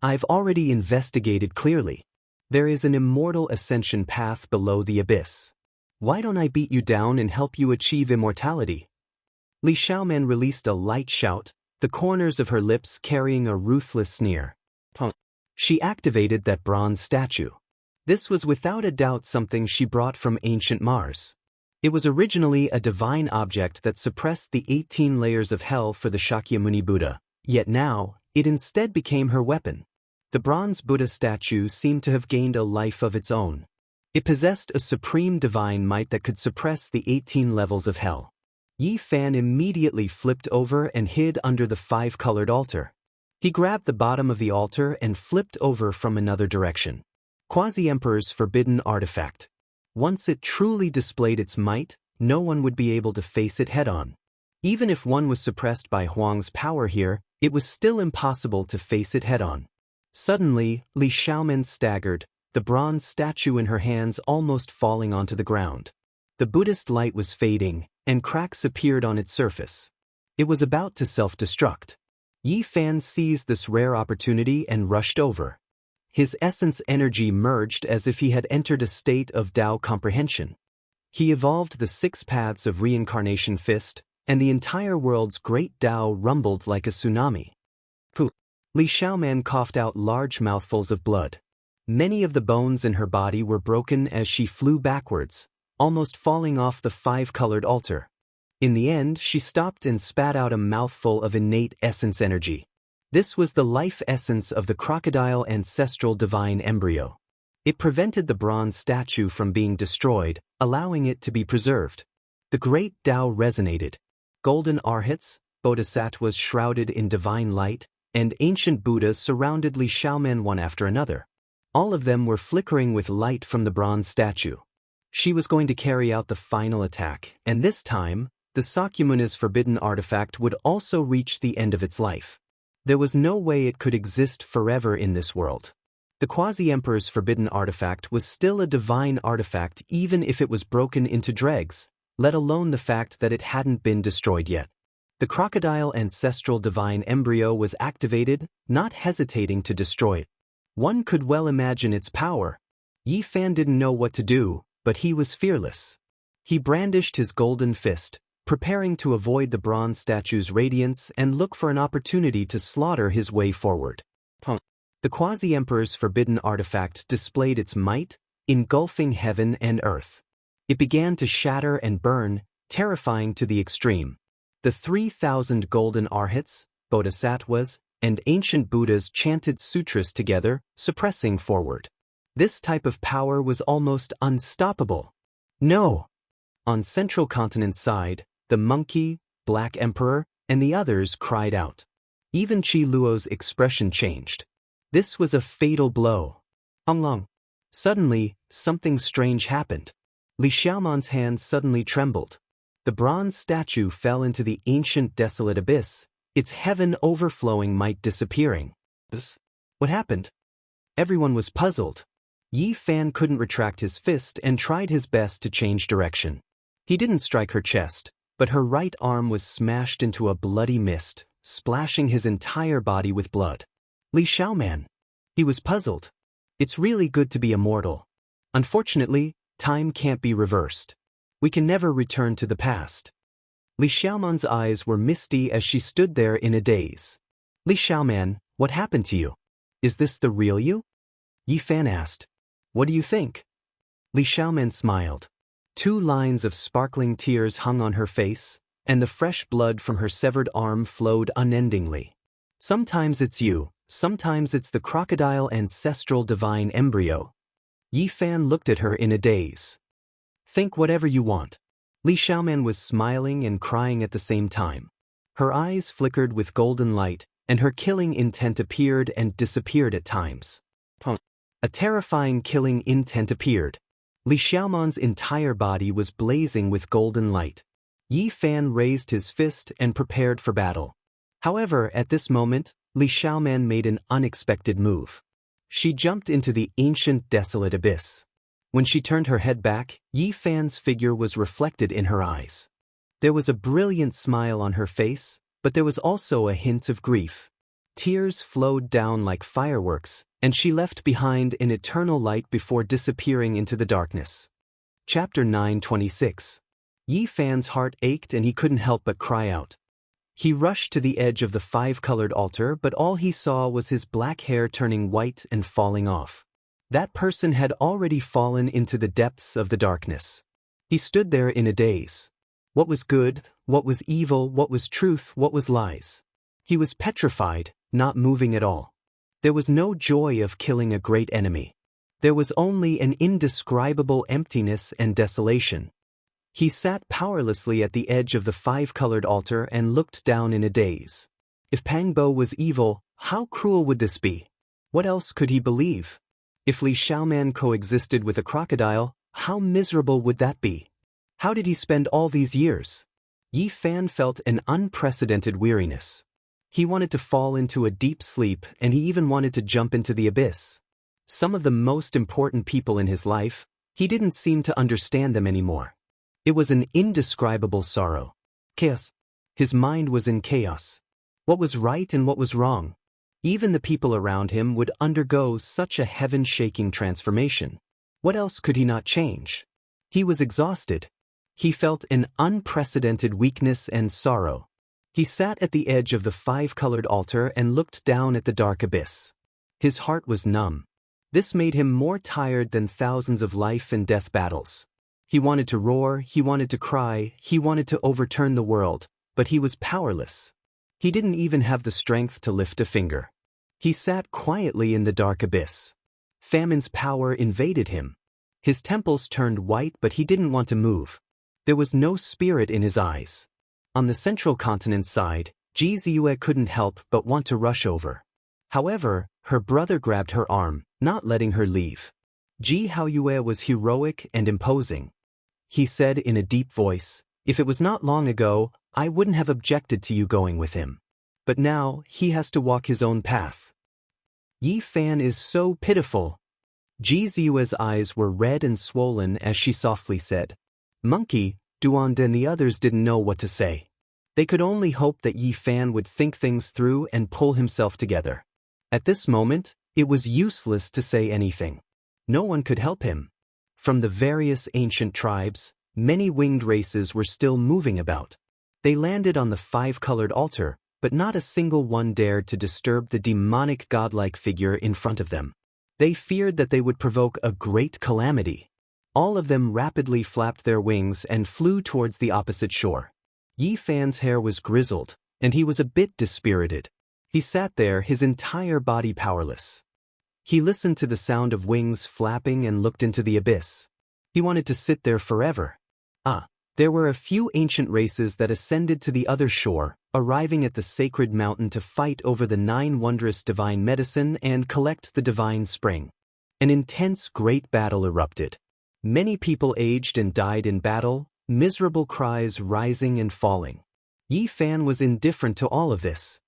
S1: I've already investigated clearly. There is an immortal ascension path below the abyss. Why don't I beat you down and help you achieve immortality? Li Xiaomen released a light shout, the corners of her lips carrying a ruthless sneer. She activated that bronze statue. This was without a doubt something she brought from ancient Mars. It was originally a divine object that suppressed the 18 layers of hell for the Shakyamuni Buddha, yet now, it instead became her weapon. The bronze Buddha statue seemed to have gained a life of its own. It possessed a supreme divine might that could suppress the 18 levels of hell. Yi Fan immediately flipped over and hid under the 5-colored altar. He grabbed the bottom of the altar and flipped over from another direction. Quasi-Emperor's forbidden artifact. Once it truly displayed its might, no one would be able to face it head-on. Even if one was suppressed by Huang's power here, it was still impossible to face it head-on. Suddenly, Li Xiaomen staggered, the bronze statue in her hands almost falling onto the ground. The Buddhist light was fading, and cracks appeared on its surface. It was about to self-destruct. Yi Fan seized this rare opportunity and rushed over. His essence energy merged as if he had entered a state of Tao comprehension. He evolved the 6 paths of reincarnation fist, and the entire world's great Tao rumbled like a tsunami. Pooh! Li Xiaoman coughed out large mouthfuls of blood. Many of the bones in her body were broken as she flew backwards, almost falling off the 5-colored altar. In the end, she stopped and spat out a mouthful of innate essence energy. This was the life essence of the crocodile ancestral divine embryo. It prevented the bronze statue from being destroyed, allowing it to be preserved. The great Tao resonated. Golden arhats, bodhisattvas shrouded in divine light, and ancient Buddhas surrounded Li Xiaomen one after another. All of them were flickering with light from the bronze statue. She was going to carry out the final attack, and this time, the Sakyamuni's forbidden artifact would also reach the end of its life. There was no way it could exist forever in this world. The Quasi-Emperor's forbidden artifact was still a divine artifact even if it was broken into dregs, let alone the fact that it hadn't been destroyed yet. The crocodile ancestral divine embryo was activated, not hesitating to destroy it. One could well imagine its power. Yi Fan didn't know what to do, but he was fearless. He brandished his golden fist, preparing to avoid the bronze statue's radiance and look for an opportunity to slaughter his way forward. The Quasi-Emperor's forbidden artifact displayed its might, engulfing heaven and earth. It began to shatter and burn, terrifying to the extreme. The 3,000 golden arhats, bodhisattvas, and ancient Buddhas chanted sutras together, suppressing forward. This type of power was almost unstoppable. No! On Central Continent's side, the monkey, Black Emperor, and the others cried out. Even Qi Luo's expression changed. This was a fatal blow. Long. Suddenly, something strange happened. Li Xiaoman's hands suddenly trembled. The bronze statue fell into the ancient desolate abyss, its heaven overflowing might disappearing. What happened? Everyone was puzzled. Yi Fan couldn't retract his fist and tried his best to change direction. He didn't strike her chest, but her right arm was smashed into a bloody mist, splashing his entire body with blood. Li Xiaoman. He was puzzled. It's really good to be immortal. Unfortunately, time can't be reversed. We can never return to the past. Li Xiaoman's eyes were misty as she stood there in a daze. Li Xiaoman, what happened to you? Is this the real you? Yi Fan asked. What do you think? Li Xiaoman smiled. 2 lines of sparkling tears hung on her face, and the fresh blood from her severed arm flowed unendingly. Sometimes it's you, sometimes it's the crocodile ancestral divine embryo. Yi Fan looked at her in a daze. Think whatever you want. Li Xiaoman was smiling and crying at the same time. Her eyes flickered with golden light, and her killing intent appeared and disappeared at times. A terrifying killing intent appeared. Li Xiaoman's entire body was blazing with golden light. Yi Fan raised his fist and prepared for battle. However, at this moment, Li Xiaoman made an unexpected move. She jumped into the ancient desolate abyss. When she turned her head back, Yi Fan's figure was reflected in her eyes. There was a brilliant smile on her face, but there was also a hint of grief. Tears flowed down like fireworks, and she left behind an eternal light before disappearing into the darkness. Chapter 926. Yi Fan's heart ached and he couldn't help but cry out. He rushed to the edge of the 5-colored altar, but all he saw was his black hair turning white and falling off. That person had already fallen into the depths of the darkness. He stood there in a daze. What was good, what was evil, what was truth, what was lies? He was petrified, not moving at all. There was no joy of killing a great enemy. There was only an indescribable emptiness and desolation. He sat powerlessly at the edge of the 5-colored altar and looked down in a daze. If Pangbo was evil, how cruel would this be? What else could he believe? If Li Xiaoman coexisted with a crocodile, how miserable would that be? How did he spend all these years? Yi Fan felt an unprecedented weariness. He wanted to fall into a deep sleep, and he even wanted to jump into the abyss. Some of the most important people in his life, he didn't seem to understand them anymore. It was an indescribable sorrow. Chaos. His mind was in chaos. What was right and what was wrong? Even the people around him would undergo such a heaven-shaking transformation. What else could he not change? He was exhausted. He felt an unprecedented weakness and sorrow. He sat at the edge of the five-colored altar and looked down at the dark abyss. His heart was numb. This made him more tired than thousands of life and death battles. He wanted to roar, he wanted to cry, he wanted to overturn the world, but he was powerless. He didn't even have the strength to lift a finger. He sat quietly in the dark abyss. Famine's power invaded him. His temples turned white, but he didn't want to move. There was no spirit in his eyes. On the central continent's side, Ji Ziyue couldn't help but want to rush over. However, her brother grabbed her arm, not letting her leave. Ji Haoyue was heroic and imposing. He said in a deep voice, "If it was not long ago, I wouldn't have objected to you going with him. But now, he has to walk his own path." Yi Fan is so pitiful. Ji Ziyue's eyes were red and swollen as she softly said, "Monkey." Duan and the others didn't know what to say. They could only hope that Yi Fan would think things through and pull himself together. At this moment, it was useless to say anything. No one could help him. From the various ancient tribes, many winged races were still moving about. They landed on the five-colored altar, but not a single one dared to disturb the demonic godlike figure in front of them. They feared that they would provoke a great calamity. All of them rapidly flapped their wings and flew towards the opposite shore. Yi Fan's hair was grizzled, and he was a bit dispirited. He sat there, his entire body powerless. He listened to the sound of wings flapping and looked into the abyss. He wanted to sit there forever. There were a few ancient races that ascended to the other shore, arriving at the sacred mountain to fight over the 9 wondrous divine medicine and collect the divine spring. An intense great battle erupted. Many people aged and died in battle, miserable cries rising and falling. Yi Fan was indifferent to all of this.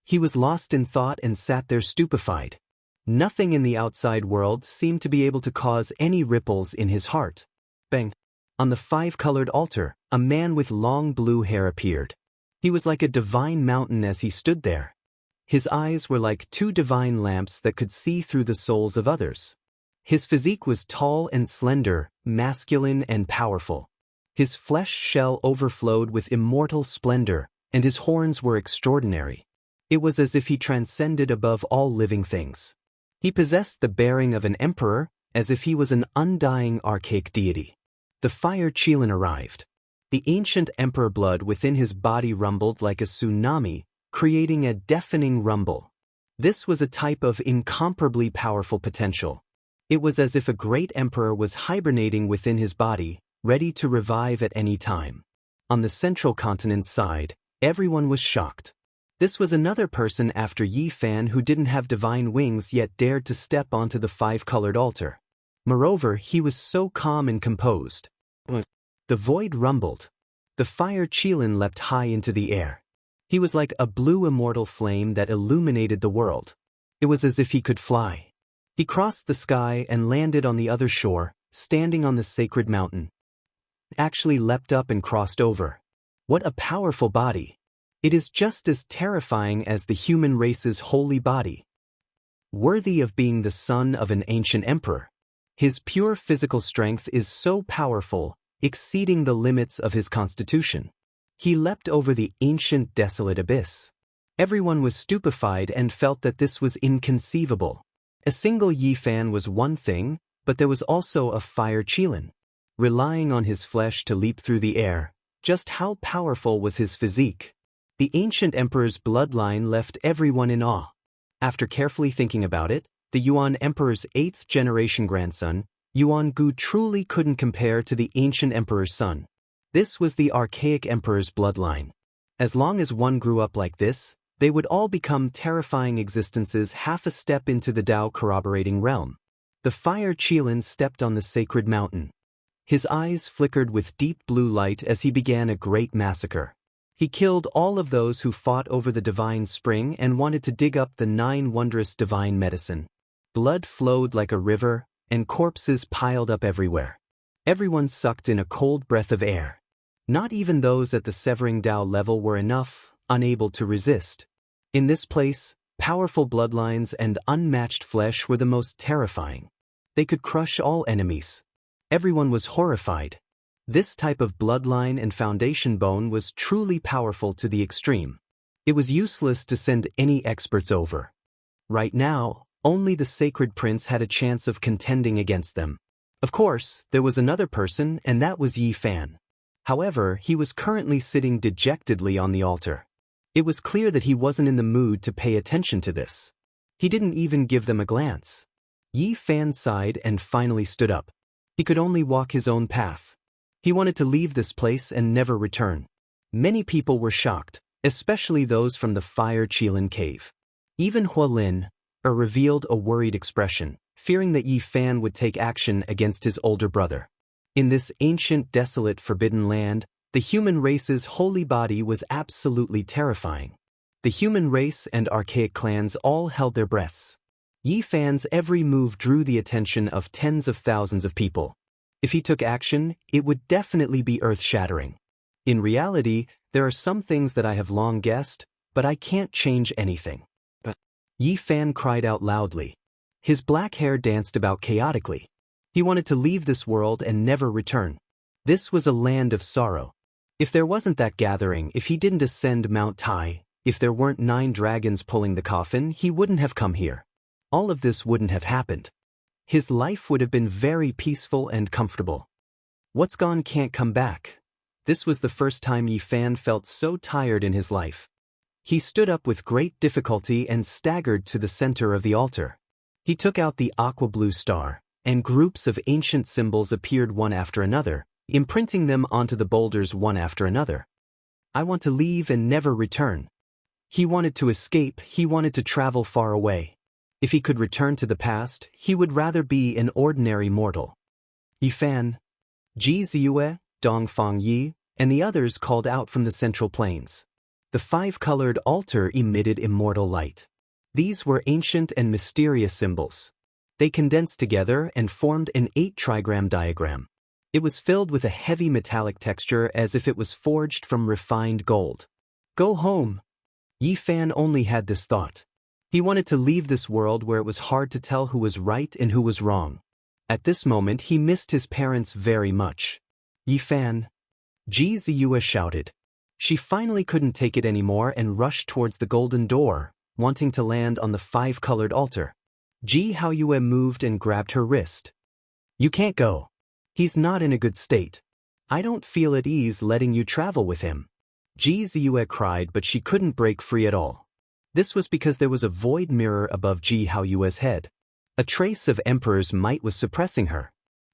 S1: He was lost in thought and sat there stupefied. Nothing in the outside world seemed to be able to cause any ripples in his heart. Bang! On the five-colored altar, a man with long blue hair appeared. He was like a divine mountain as he stood there. His eyes were like 2 divine lamps that could see through the souls of others. His physique was tall and slender, masculine and powerful. His flesh shell overflowed with immortal splendor, and his horns were extraordinary. It was as if he transcended above all living things. He possessed the bearing of an emperor, as if he was an undying archaic deity. The fire Qilin arrived. The ancient emperor blood within his body rumbled like a tsunami, creating a deafening rumble. This was a type of incomparably powerful potential. It was as if a great emperor was hibernating within his body, ready to revive at any time. On the central continent's side, everyone was shocked. This was another person after Yi Fan who didn't have divine wings yet dared to step onto the five-colored altar. Moreover, he was so calm and composed. The void rumbled. The fire Qilin leapt high into the air. He was like a blue immortal flame that illuminated the world. It was as if he could fly. He crossed the sky and landed on the other shore, standing on the sacred mountain. Actually leapt up and crossed over. What a powerful body! It is just as terrifying as the human race's holy body. Worthy of being the son of an ancient emperor. His pure physical strength is so powerful, exceeding the limits of his constitution. He leapt over the ancient desolate abyss. Everyone was stupefied and felt that this was inconceivable. A single Yi Fan was one thing, but there was also a fire Qilin. Relying on his flesh to leap through the air, just how powerful was his physique? The ancient emperor's bloodline left everyone in awe. After carefully thinking about it, the Yuan emperor's 8th-generation grandson, Yuan Gu, truly couldn't compare to the ancient emperor's son. This was the archaic emperor's bloodline. As long as one grew up like this, they would all become terrifying existences half a step into the Tao corroborating realm. The fire Qilin stepped on the sacred mountain. His eyes flickered with deep blue light as he began a great massacre. He killed all of those who fought over the divine spring and wanted to dig up the 9 wondrous divine medicine. Blood flowed like a river, and corpses piled up everywhere. Everyone sucked in a cold breath of air. Not even those at the Severing Dao level were unable to resist. In this place, powerful bloodlines and unmatched flesh were the most terrifying. They could crush all enemies. Everyone was horrified. This type of bloodline and foundation bone was truly powerful to the extreme. It was useless to send any experts over. Right now, only the Sacred Prince had a chance of contending against them. Of course, there was another person, and that was Yi Fan. However, he was currently sitting dejectedly on the altar. It was clear that he wasn't in the mood to pay attention to this. He didn't even give them a glance. Yi Fan sighed and finally stood up. He could only walk his own path. He wanted to leave this place and never return. Many people were shocked, especially those from the Fire Qilin cave. Even Wang Lin revealed a worried expression, fearing that Yi Fan would take action against his older brother. In this ancient, desolate, forbidden land, the human race's holy body was absolutely terrifying. The human race and archaic clans all held their breaths. Yi Fan's every move drew the attention of tens of thousands of people. If he took action, it would definitely be earth-shattering. In reality, there are some things that I have long guessed, but I can't change anything. But Yi Fan cried out loudly. His black hair danced about chaotically. He wanted to leave this world and never return. This was a land of sorrow. If there wasn't that gathering, if he didn't ascend Mount Tai, if there weren't 9 dragons pulling the coffin, he wouldn't have come here. All of this wouldn't have happened. His life would have been very peaceful and comfortable. What's gone can't come back. This was the first time Yi Fan felt so tired in his life. He stood up with great difficulty and staggered to the center of the altar. He took out the aqua blue star, and groups of ancient symbols appeared one after another, imprinting them onto the boulders one after another. I want to leave and never return. He wanted to escape, he wanted to travel far away. If he could return to the past, he would rather be an ordinary mortal. Yi Fan, Ji Ziyue, Dongfang Yi, and the others called out from the central plains. The 5-colored altar emitted immortal light. These were ancient and mysterious symbols. They condensed together and formed an 8-trigram diagram. It was filled with a heavy metallic texture as if it was forged from refined gold. Go home. Yi Fan only had this thought. He wanted to leave this world where it was hard to tell who was right and who was wrong. At this moment he missed his parents very much. Yi Fan, Ji Ziyue shouted. She finally couldn't take it anymore and rushed towards the golden door, wanting to land on the 5-colored altar. Ji Haoyue moved and grabbed her wrist. You can't go. He's not in a good state. I don't feel at ease letting you travel with him. Ji Ziyue cried, but she couldn't break free at all. This was because there was a void mirror above Ji Haoyue's head. A trace of Emperor's might was suppressing her.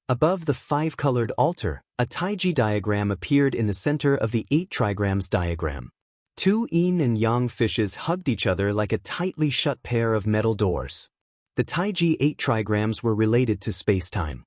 S1: Above the 5-colored altar, a Taiji diagram appeared in the center of the 8 trigrams diagram. 2 yin and yang fishes hugged each other like a tightly shut pair of metal doors. The Taiji 8 trigrams were related to space-time.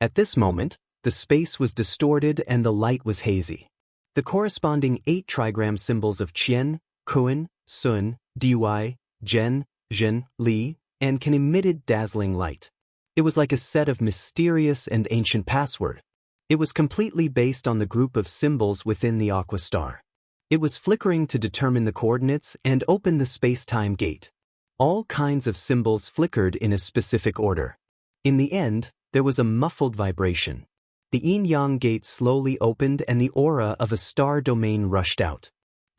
S1: At this moment, the space was distorted and the light was hazy. The corresponding 8 trigram symbols of Qian, Kun, Sun, Dui, Zhen, Zhen, Li, and Can emitted dazzling light. It was like a set of mysterious and ancient password. It was completely based on the group of symbols within the aqua star. It was flickering to determine the coordinates and open the space-time gate. All kinds of symbols flickered in a specific order. In the end, there was a muffled vibration. The yin-yang gate slowly opened and the aura of a star domain rushed out.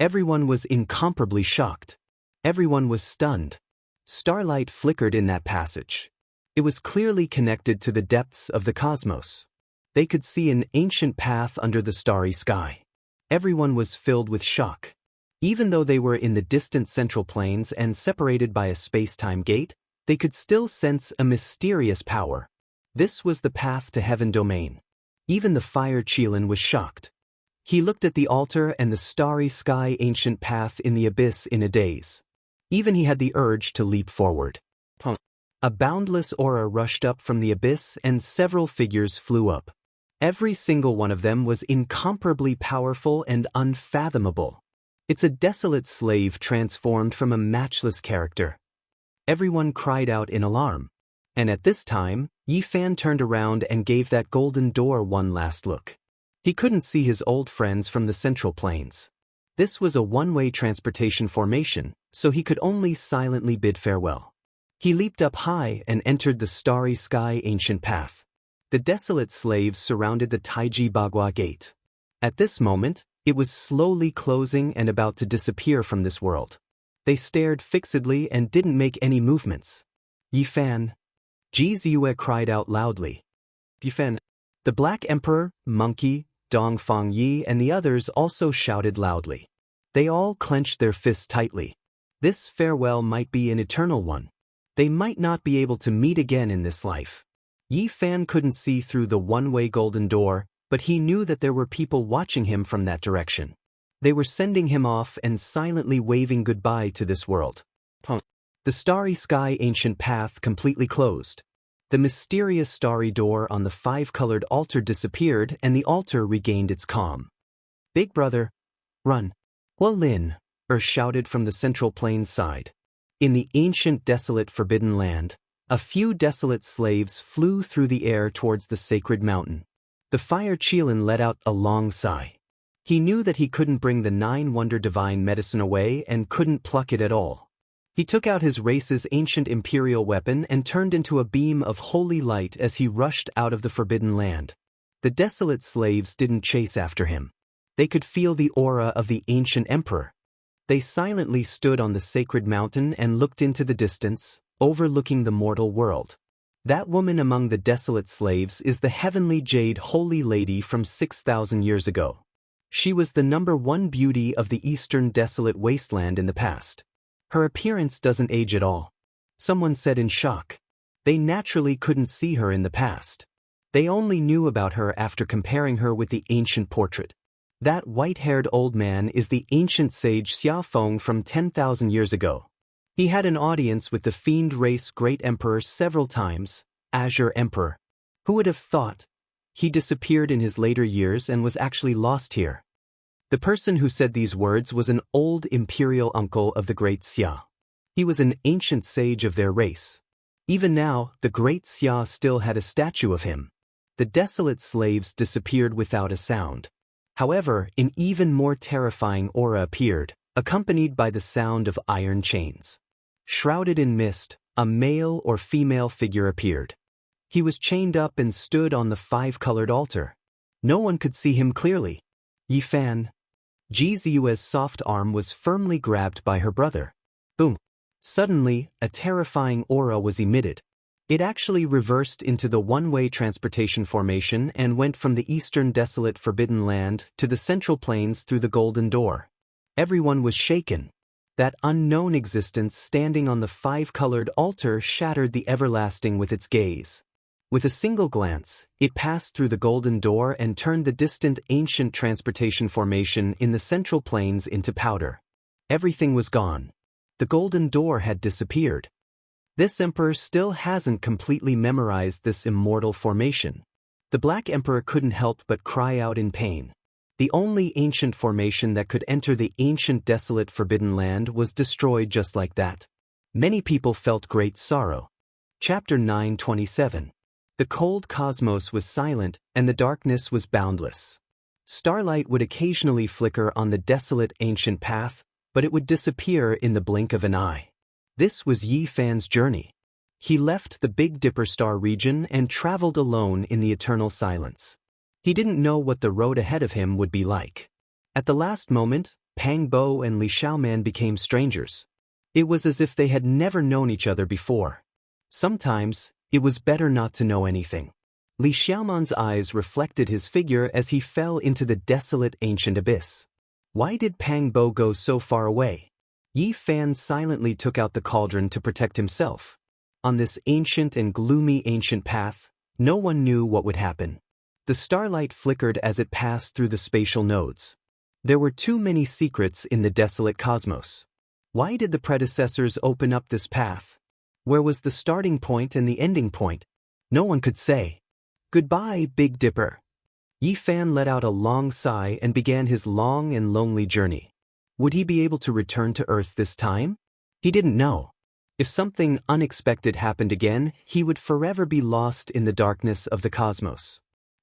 S1: Everyone was incomparably shocked. Everyone was stunned. Starlight flickered in that passage. It was clearly connected to the depths of the cosmos. They could see an ancient path under the starry sky. Everyone was filled with shock. Even though they were in the distant central plains and separated by a space-time gate, they could still sense a mysterious power. This was the path to heaven domain. Even the Fire Qilin was shocked. He looked at the altar and the starry sky ancient path in the abyss in a daze. Even he had the urge to leap forward. A boundless aura rushed up from the abyss and several figures flew up. Every single one of them was incomparably powerful and unfathomable. It's a desolate slave transformed from a matchless character. Everyone cried out in alarm. And at this time, Yi Fan turned around and gave that golden door one last look. He couldn't see his old friends from the Central Plains. This was a one-way transportation formation, so he could only silently bid farewell. He leaped up high and entered the starry sky ancient path. The desolate slaves surrounded the Taiji Bagua gate. At this moment, it was slowly closing and about to disappear from this world. They stared fixedly and didn't make any movements. Yi Fan. Ji Ziyue cried out loudly. Yi Fan. The Black Emperor, Monkey, Dong Fang Yi and the others also shouted loudly. They all clenched their fists tightly. This farewell might be an eternal one. They might not be able to meet again in this life. Yi Fan couldn't see through the one-way golden door, but he knew that there were people watching him from that direction. They were sending him off and silently waving goodbye to this world. The starry sky ancient path completely closed. The mysterious starry door on the five-colored altar disappeared and the altar regained its calm. Big brother, run. Wang Lin, shouted from the Central Plains side. In the ancient desolate forbidden land, a few desolate slaves flew through the air towards the sacred mountain. The fire Qilin let out a long sigh. He knew that he couldn't bring the 9-wonder divine medicine away and couldn't pluck it at all. He took out his race's ancient imperial weapon and turned into a beam of holy light as he rushed out of the forbidden land. The desolate slaves didn't chase after him. They could feel the aura of the ancient emperor. They silently stood on the sacred mountain and looked into the distance, overlooking the mortal world. That woman among the desolate slaves is the heavenly jade holy lady from 6,000 years ago. She was the #1 beauty of the eastern desolate wasteland in the past. Her appearance doesn't age at all. Someone said in shock. They naturally couldn't see her in the past. They only knew about her after comparing her with the ancient portrait. That white-haired old man is the ancient sage Xiafeng from 10,000 years ago. He had an audience with the fiend race great emperor several times, Azure Emperor. Who would have thought? He disappeared in his later years and was actually lost here. The person who said these words was an old imperial uncle of the great Xia. He was an ancient sage of their race. Even now, the great Xia still had a statue of him. The desolate slaves disappeared without a sound. However, an even more terrifying aura appeared, accompanied by the sound of iron chains. Shrouded in mist, a male or female figure appeared. He was chained up and stood on the five-colored altar. No one could see him clearly. Yi Fan. Ji Ziyue's soft arm was firmly grabbed by her brother. Boom. Suddenly, a terrifying aura was emitted. It actually reversed into the one-way transportation formation and went from the eastern desolate forbidden land to the Central Plains through the golden door. Everyone was shaken. That unknown existence standing on the five-colored altar shattered the everlasting with its gaze. With a single glance, it passed through the golden door and turned the distant ancient transportation formation in the Central Plains into powder. Everything was gone. The golden door had disappeared. This emperor still hasn't completely memorized this immortal formation. The Black Emperor couldn't help but cry out in pain. The only ancient formation that could enter the ancient desolate forbidden land was destroyed just like that. Many people felt great sorrow. Chapter 927. The cold cosmos was silent and the darkness was boundless. Starlight would occasionally flicker on the desolate ancient path, but it would disappear in the blink of an eye. This was Yi Fan's journey. He left the Big Dipper star region and traveled alone in the eternal silence. He didn't know what the road ahead of him would be like. At the last moment, Pang Bo and Li Xiaoman became strangers. It was as if they had never known each other before. Sometimes, it was better not to know anything. Li Xiaoman's eyes reflected his figure as he fell into the desolate ancient abyss. Why did Pang Bo go so far away? Yi Fan silently took out the cauldron to protect himself. On this ancient and gloomy ancient path, no one knew what would happen. The starlight flickered as it passed through the spatial nodes. There were too many secrets in the desolate cosmos. Why did the predecessors open up this path? Where was the starting point and the ending point? No one could say. Goodbye, Big Dipper. Yi Fan let out a long sigh and began his long and lonely journey. Would he be able to return to Earth this time? He didn't know. If something unexpected happened again, he would forever be lost in the darkness of the cosmos.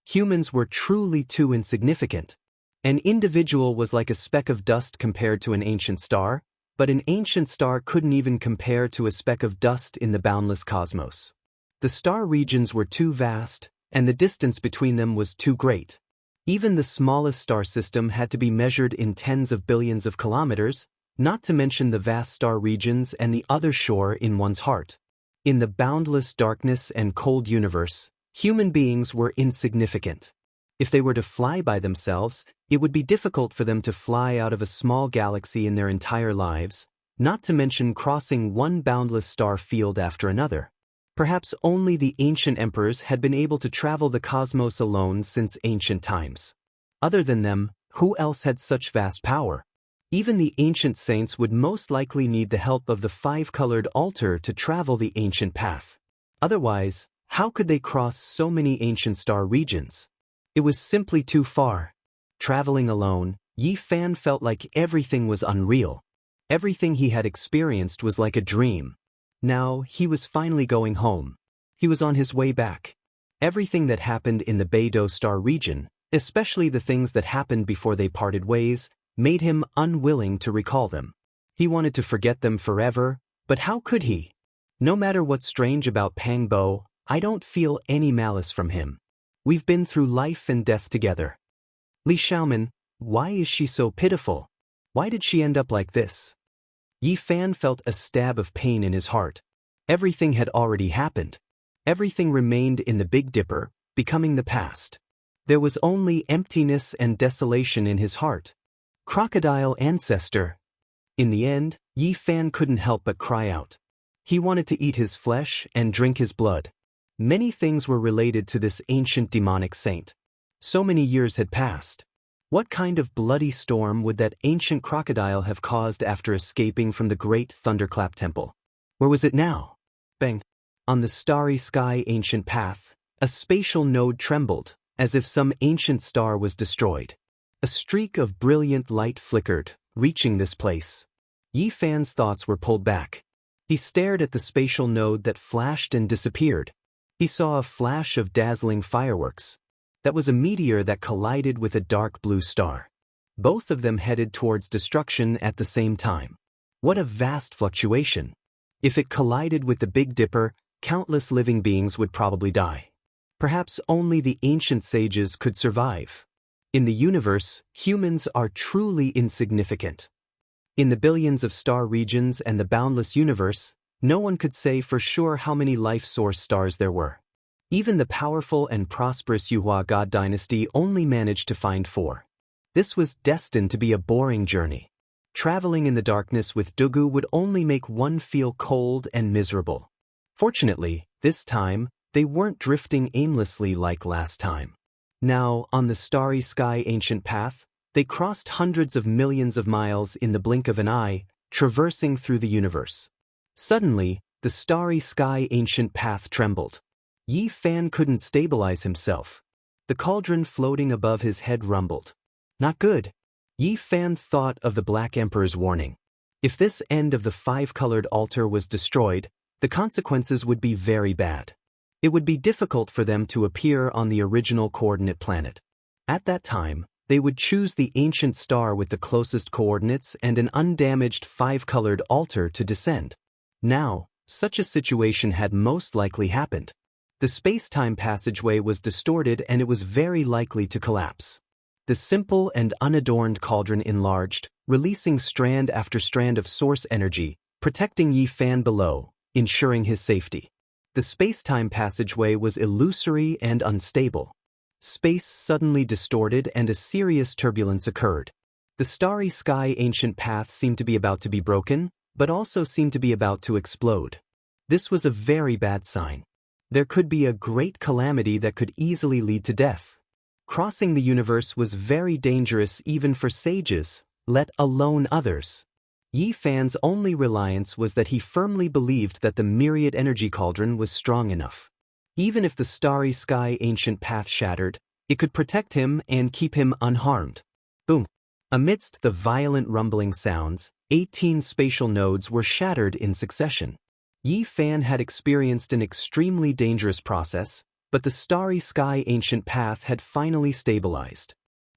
S1: Humans were truly too insignificant. An individual was like a speck of dust compared to an ancient star, but an ancient star couldn't even compare to a speck of dust in the boundless cosmos. The star regions were too vast, and the distance between them was too great. Even the smallest star system had to be measured in tens of billions of kilometers, not to mention the vast star regions and the other shore in one's heart. In the boundless darkness and cold universe, human beings were insignificant. If they were to fly by themselves, it would be difficult for them to fly out of a small galaxy in their entire lives, not to mention crossing one boundless star field after another. Perhaps only the ancient emperors had been able to travel the cosmos alone since ancient times. Other than them, who else had such vast power? Even the ancient saints would most likely need the help of the five-colored altar to travel the ancient path. Otherwise, how could they cross so many ancient star regions? It was simply too far. Traveling alone, Yi Fan felt like everything was unreal. Everything he had experienced was like a dream. Now, he was finally going home. He was on his way back. Everything that happened in the Beidou star region, especially the things that happened before they parted ways, made him unwilling to recall them. He wanted to forget them forever, but how could he? No matter what's strange about Pang Bo, I don't feel any malice from him. We've been through life and death together. Li Xiaoman, why is she so pitiful? Why did she end up like this? Yi Fan felt a stab of pain in his heart. Everything had already happened. Everything remained in the Big Dipper, becoming the past. There was only emptiness and desolation in his heart. Crocodile ancestor. In the end, Yi Fan couldn't help but cry out. He wanted to eat his flesh and drink his blood. Many things were related to this ancient demonic saint. So many years had passed. What kind of bloody storm would that ancient crocodile have caused after escaping from the great Thunderclap Temple? Where was it now? Bang! On the starry sky ancient path, a spatial node trembled, as if some ancient star was destroyed. A streak of brilliant light flickered, reaching this place. Yi Fan's thoughts were pulled back. He stared at the spatial node that flashed and disappeared. He saw a flash of dazzling fireworks. That was a meteor that collided with a dark blue star. Both of them headed towards destruction at the same time. What a vast fluctuation! If it collided with the Big Dipper, countless living beings would probably die. Perhaps only the ancient sages could survive. In the universe, humans are truly insignificant. In the billions of star regions and the boundless universe, no one could say for sure how many life source stars there were. Even the powerful and prosperous Yuhua God dynasty only managed to find 4. This was destined to be a boring journey. Traveling in the darkness with Dugu would only make one feel cold and miserable. Fortunately, this time, they weren't drifting aimlessly like last time. Now, on the starry sky ancient path, they crossed hundreds of millions of miles in the blink of an eye, traversing through the universe. Suddenly, the starry sky ancient path trembled. Yi Fan couldn't stabilize himself. The cauldron floating above his head rumbled. Not good. Yi Fan thought of the Black Emperor's warning. If this end of the five-colored altar was destroyed, the consequences would be very bad. It would be difficult for them to appear on the original coordinate planet. At that time, they would choose the ancient star with the closest coordinates and an undamaged five-colored altar to descend. Now, such a situation had most likely happened. The space-time passageway was distorted and it was very likely to collapse. The simple and unadorned cauldron enlarged, releasing strand after strand of source energy, protecting Yi Fan below, ensuring his safety. The space-time passageway was illusory and unstable. Space suddenly distorted and a serious turbulence occurred. The starry sky ancient path seemed to be about to be broken, but also seemed to be about to explode. This was a very bad sign. There could be a great calamity that could easily lead to death. Crossing the universe was very dangerous even for sages, let alone others. Yi Fan's only reliance was that he firmly believed that the myriad energy cauldron was strong enough. Even if the starry sky ancient path shattered, It could protect him and keep him unharmed. Boom. Amidst the violent rumbling sounds, 18 spatial nodes were shattered in succession. Yi Fan had experienced an extremely dangerous process, but the starry sky ancient path had finally stabilized.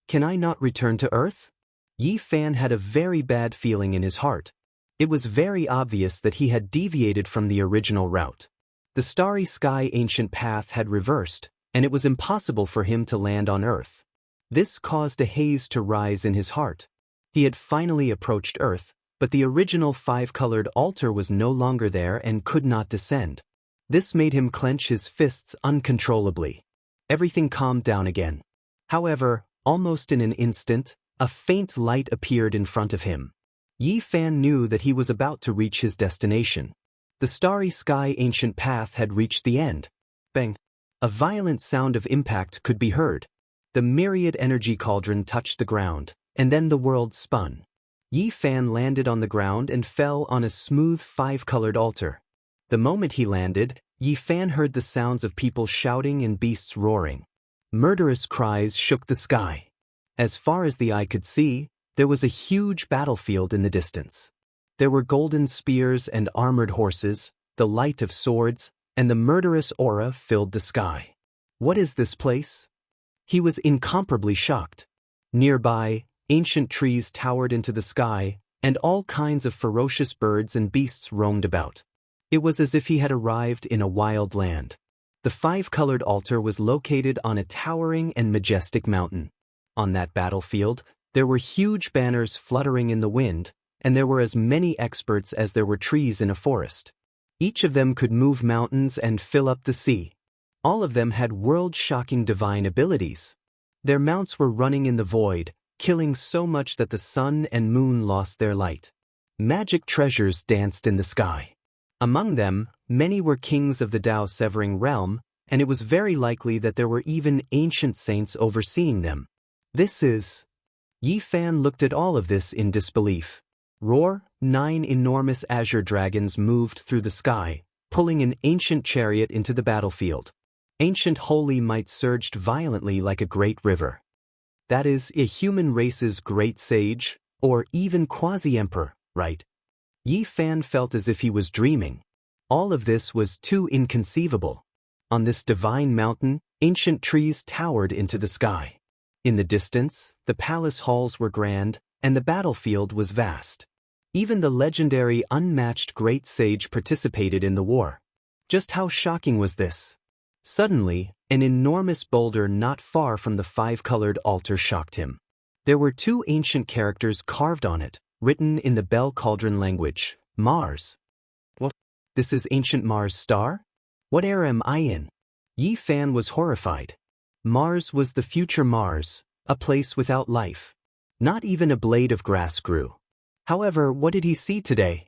S1: Can I not return to Earth? Yi Fan had a very bad feeling in his heart. It was very obvious that he had deviated from the original route. The starry sky ancient path had reversed, and it was impossible for him to land on Earth. This caused a haze to rise in his heart. He had finally approached Earth, but the original five-colored altar was no longer there and could not descend. This made him clench his fists uncontrollably. Everything calmed down again. However, almost in an instant, a faint light appeared in front of him. Yi Fan knew that he was about to reach his destination. The starry sky ancient path had reached the end. Bang! A violent sound of impact could be heard. The myriad energy cauldron touched the ground, and then the world spun. Yi Fan landed on the ground and fell on a smooth five-colored altar. The moment he landed, Yi Fan heard the sounds of people shouting and beasts roaring. Murderous cries shook the sky. As far as the eye could see, there was a huge battlefield in the distance. There were golden spears and armored horses, the light of swords, and the murderous aura filled the sky. What is this place? He was incomparably shocked. Nearby, ancient trees towered into the sky, and all kinds of ferocious birds and beasts roamed about. It was as if he had arrived in a wild land. The five-colored altar was located on a towering and majestic mountain. On that battlefield, there were huge banners fluttering in the wind, and there were as many experts as there were trees in a forest. Each of them could move mountains and fill up the sea. All of them had world-shocking divine abilities. Their mounts were running in the void, killing so much that the sun and moon lost their light. Magic treasures danced in the sky. Among them, many were kings of the Dao-severing realm, and it was very likely that there were even ancient saints overseeing them. This is... Yi Fan looked at all of this in disbelief. Roar! 9 enormous azure dragons moved through the sky, pulling an ancient chariot into the battlefield. Ancient holy might surged violently like a great river. That is, a human race's great sage, or even quasi-emperor, right? Yi Fan felt as if he was dreaming. All of this was too inconceivable. On this divine mountain, ancient trees towered into the sky. In the distance, the palace halls were grand, and the battlefield was vast. Even the legendary unmatched great sage participated in the war. Just how shocking was this? Suddenly, an enormous boulder not far from the five-colored altar shocked him. There were 2 ancient characters carved on it, written in the Bell Cauldron language, Mars. What? This is ancient Mars' star? What era am I in? Yi Fan was horrified. Mars was the future Mars, a place without life. Not even a blade of grass grew. However, what did he see today?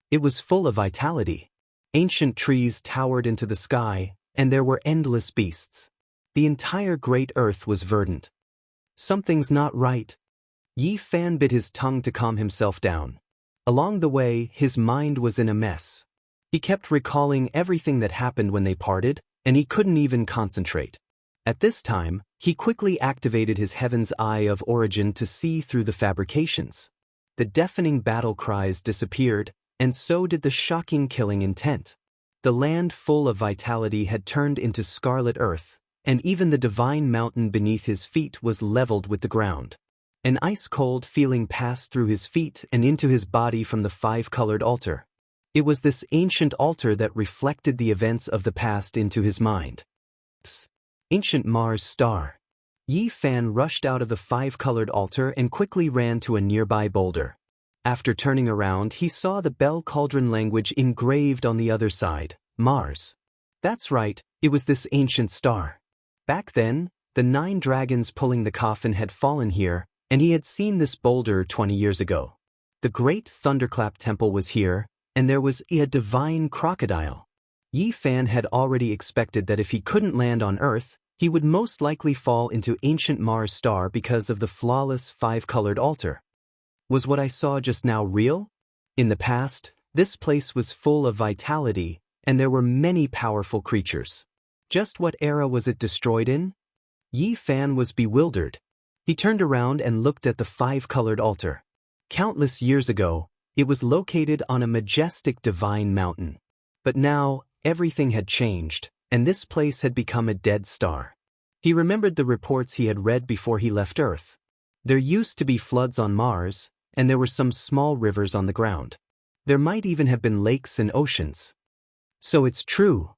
S1: It was full of vitality. Ancient trees towered into the sky, and there were endless beasts. The entire great earth was verdant. Something's not right. Yi Fan bit his tongue to calm himself down. Along the way, his mind was in a mess. He kept recalling everything that happened when they parted, and he couldn't even concentrate. At this time, he quickly activated his Heaven's Eye of Origin to see through the fabrications. The deafening battle cries disappeared, and so did the shocking killing intent. The land full of vitality had turned into scarlet earth, and even the divine mountain beneath his feet was leveled with the ground. An ice-cold feeling passed through his feet and into his body from the five-colored altar. It was this ancient altar that reflected the events of the past into his mind. Ancient Mars star. Yi Fan rushed out of the five-colored altar and quickly ran to a nearby boulder. After turning around, he saw the Bell Cauldron language engraved on the other side, Mars. That's right, it was this ancient star. Back then, the 9 dragons pulling the coffin had fallen here, and he had seen this boulder 20 years ago. The great Thunderclap Temple was here, and there was a divine crocodile. Yi Fan had already expected that if he couldn't land on Earth, he would most likely fall into ancient Mars star because of the flawless five-colored altar. Was what I saw just now real? In the past, this place was full of vitality, and there were many powerful creatures. Just what era was it destroyed in? Yi Fan was bewildered. He turned around and looked at the five-colored altar. Countless years ago, it was located on a majestic divine mountain. But now, everything had changed, and this place had become a dead star. He remembered the reports he had read before he left Earth. There used to be floods on Mars, and there were some small rivers on the ground. There might even have been lakes and oceans. So it's true,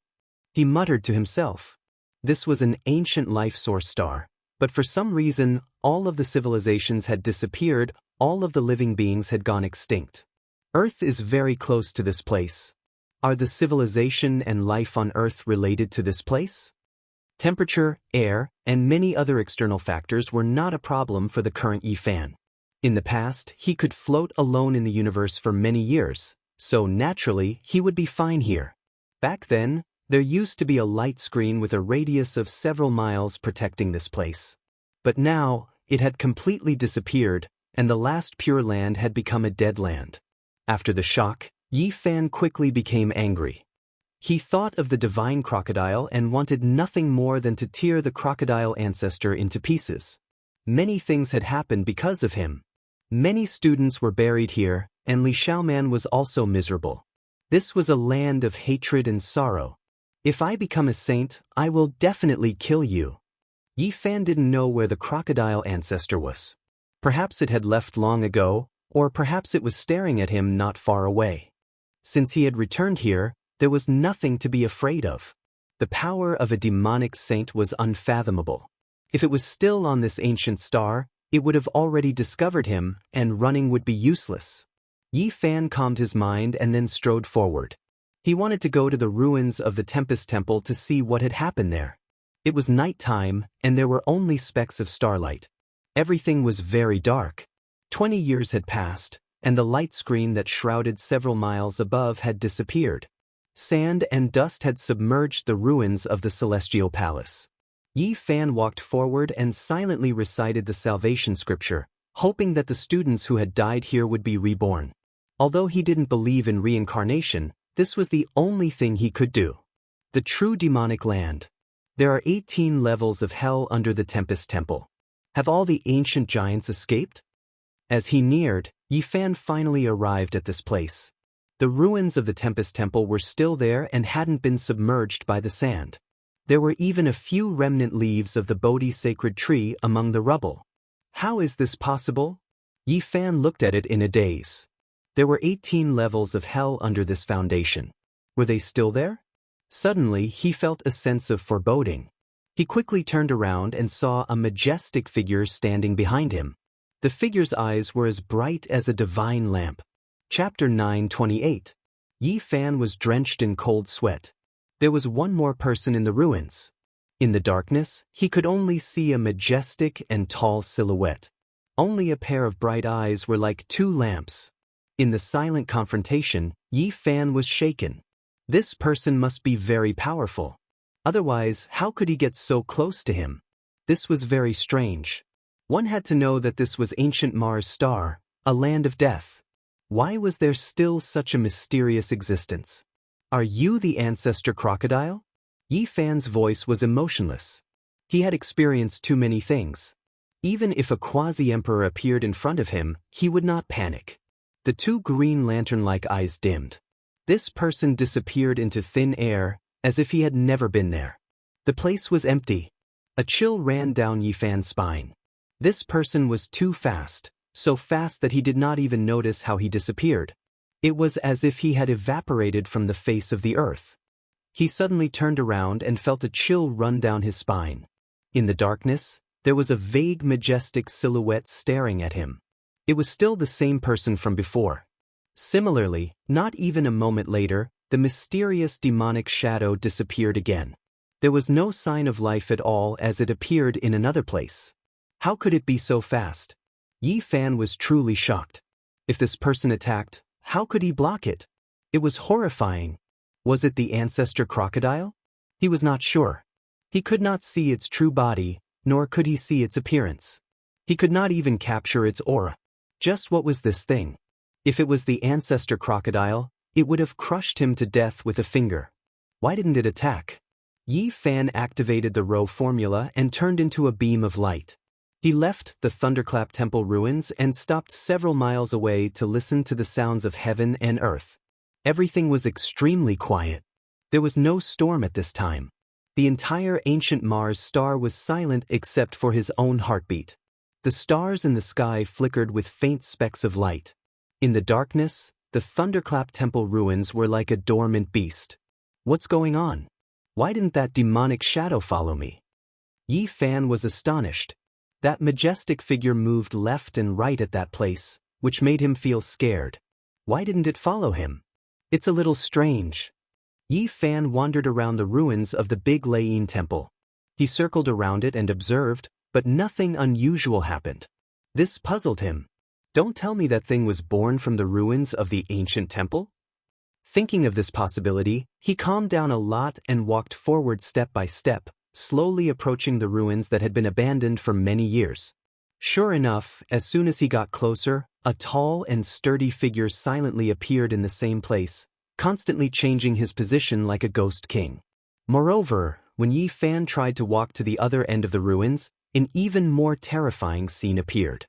S1: he muttered to himself. This was an ancient life source star, but for some reason, all of the civilizations had disappeared, all of the living beings had gone extinct. Earth is very close to this place. Are the civilization and life on Earth related to this place? Temperature, air, and many other external factors were not a problem for the current Yi Fan. In the past, he could float alone in the universe for many years, so naturally, he would be fine here. Back then, there used to be a light screen with a radius of several miles protecting this place. But now, it had completely disappeared, and the last pure land had become a dead land. After the shock, Yi Fan quickly became angry. He thought of the divine crocodile and wanted nothing more than to tear the crocodile ancestor into pieces. Many things had happened because of him. Many students were buried here, and Li Xiaoman was also miserable. This was a land of hatred and sorrow. If I become a saint, I will definitely kill you. Yi Fan didn't know where the crocodile ancestor was. Perhaps it had left long ago, or perhaps it was staring at him not far away. Since he had returned here, there was nothing to be afraid of. The power of a demonic saint was unfathomable. If it was still on this ancient star, it would have already discovered him, and running would be useless. Yi Fan calmed his mind and then strode forward. He wanted to go to the ruins of the Tempest Temple to see what had happened there. It was nighttime, and there were only specks of starlight. Everything was very dark. 20 years had passed, and the light screen that shrouded several miles above had disappeared. Sand and dust had submerged the ruins of the Celestial Palace. Yi Fan walked forward and silently recited the salvation scripture, hoping that the students who had died here would be reborn. Although he didn't believe in reincarnation, this was the only thing he could do. The true demonic land. There are 18 levels of hell under the Tempest Temple. Have all the ancient giants escaped? As he neared, Yi Fan finally arrived at this place. The ruins of the Tempest Temple were still there and hadn't been submerged by the sand. There were even a few remnant leaves of the Bodhi sacred tree among the rubble. How is this possible? Yi Fan looked at it in a daze. There were 18 levels of hell under this foundation. Were they still there? Suddenly, he felt a sense of foreboding. He quickly turned around and saw a majestic figure standing behind him. The figure's eyes were as bright as a divine lamp. Chapter 9:28. Yi Fan was drenched in cold sweat. There was one more person in the ruins. In the darkness, he could only see a majestic and tall silhouette. Only a pair of bright eyes were like two lamps. In the silent confrontation, Yi Fan was shaken. This person must be very powerful. Otherwise, how could he get so close to him? This was very strange. One had to know that this was ancient Mars star, a land of death. Why was there still such a mysterious existence? Are you the ancestor crocodile? Yi Fan's voice was emotionless. He had experienced too many things. Even if a quasi-emperor appeared in front of him, he would not panic. The two green lantern-like eyes dimmed. This person disappeared into thin air, as if he had never been there. The place was empty. A chill ran down Yi Fan's spine. This person was too fast, so fast that he did not even notice how he disappeared. It was as if he had evaporated from the face of the earth. He suddenly turned around and felt a chill run down his spine. In the darkness, there was a vague, majestic silhouette staring at him. It was still the same person from before. Similarly, not even a moment later, the mysterious demonic shadow disappeared again. There was no sign of life at all as it appeared in another place. How could it be so fast? Yi Fan was truly shocked. If this person attacked, how could he block it? It was horrifying. Was it the ancestor crocodile? He was not sure. He could not see its true body, nor could he see its appearance. He could not even capture its aura. Just what was this thing? If it was the ancestor crocodile, it would have crushed him to death with a finger. Why didn't it attack? Yi Fan activated the Rho formula and turned into a beam of light. He left the Thunderclap Temple ruins and stopped several miles away to listen to the sounds of heaven and earth. Everything was extremely quiet. There was no storm at this time. The entire ancient Mars star was silent except for his own heartbeat. The stars in the sky flickered with faint specks of light. In the darkness, the Thunderclap Temple ruins were like a dormant beast. What's going on? Why didn't that demonic shadow follow me? Yi Fan was astonished. That majestic figure moved left and right at that place, which made him feel scared. Why didn't it follow him? It's a little strange. Yi Fan wandered around the ruins of the Big Lane Temple. He circled around it and observed, but nothing unusual happened. This puzzled him. Don't tell me that thing was born from the ruins of the ancient temple? Thinking of this possibility, he calmed down a lot and walked forward step by step, slowly approaching the ruins that had been abandoned for many years. Sure enough, as soon as he got closer, a tall and sturdy figure silently appeared in the same place, constantly changing his position like a ghost king. Moreover, when Yi Fan tried to walk to the other end of the ruins, an even more terrifying scene appeared.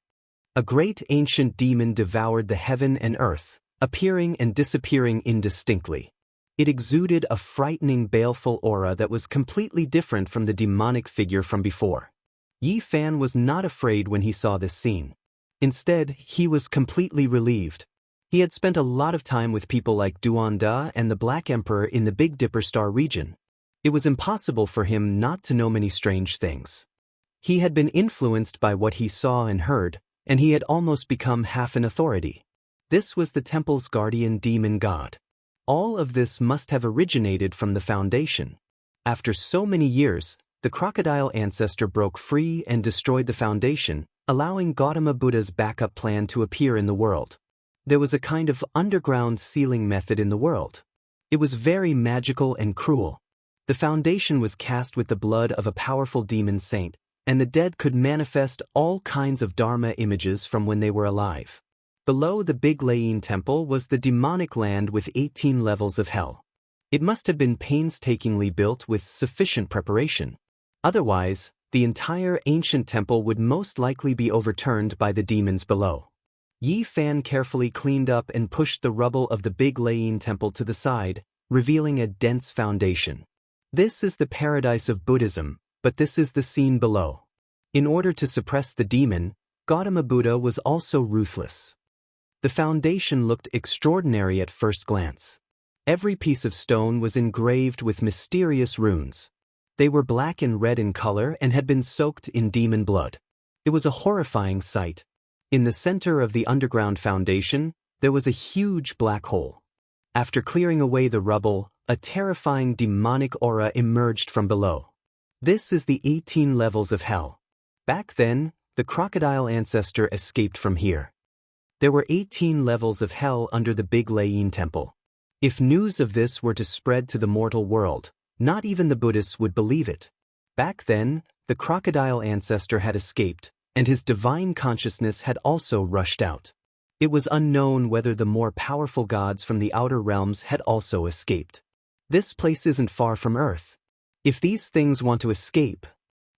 S1: A great ancient demon devoured the heaven and earth, appearing and disappearing indistinctly. It exuded a frightening, baleful aura that was completely different from the demonic figure from before. Yi Fan was not afraid when he saw this scene. Instead, he was completely relieved. He had spent a lot of time with people like Duan Da and the Black Emperor in the Big Dipper Star region. It was impossible for him not to know many strange things. He had been influenced by what he saw and heard, and he had almost become half an authority. This was the temple's guardian demon god. All of this must have originated from the foundation. After so many years, the crocodile ancestor broke free and destroyed the foundation, allowing Gautama Buddha's backup plan to appear in the world. There was a kind of underground sealing method in the world. It was very magical and cruel. The foundation was cast with the blood of a powerful demon saint, and the dead could manifest all kinds of Dharma images from when they were alive. Below the Big Lane Temple was the demonic land with 18 levels of hell. It must have been painstakingly built with sufficient preparation. Otherwise, the entire ancient temple would most likely be overturned by the demons below. Yi Fan carefully cleaned up and pushed the rubble of the Big Lane Temple to the side, revealing a dense foundation. This is the paradise of Buddhism, but this is the scene below. In order to suppress the demon, Gautama Buddha was also ruthless. The foundation looked extraordinary at first glance. Every piece of stone was engraved with mysterious runes. They were black and red in color and had been soaked in demon blood. It was a horrifying sight. In the center of the underground foundation, there was a huge black hole. After clearing away the rubble, a terrifying demonic aura emerged from below. This is the 18 levels of hell. Back then, the crocodile ancestor escaped from here. There were 18 levels of hell under the Big Lane Temple. If news of this were to spread to the mortal world, not even the Buddhists would believe it. Back then, the crocodile ancestor had escaped, and his divine consciousness had also rushed out. It was unknown whether the more powerful gods from the outer realms had also escaped. This place isn't far from Earth. If these things want to escape...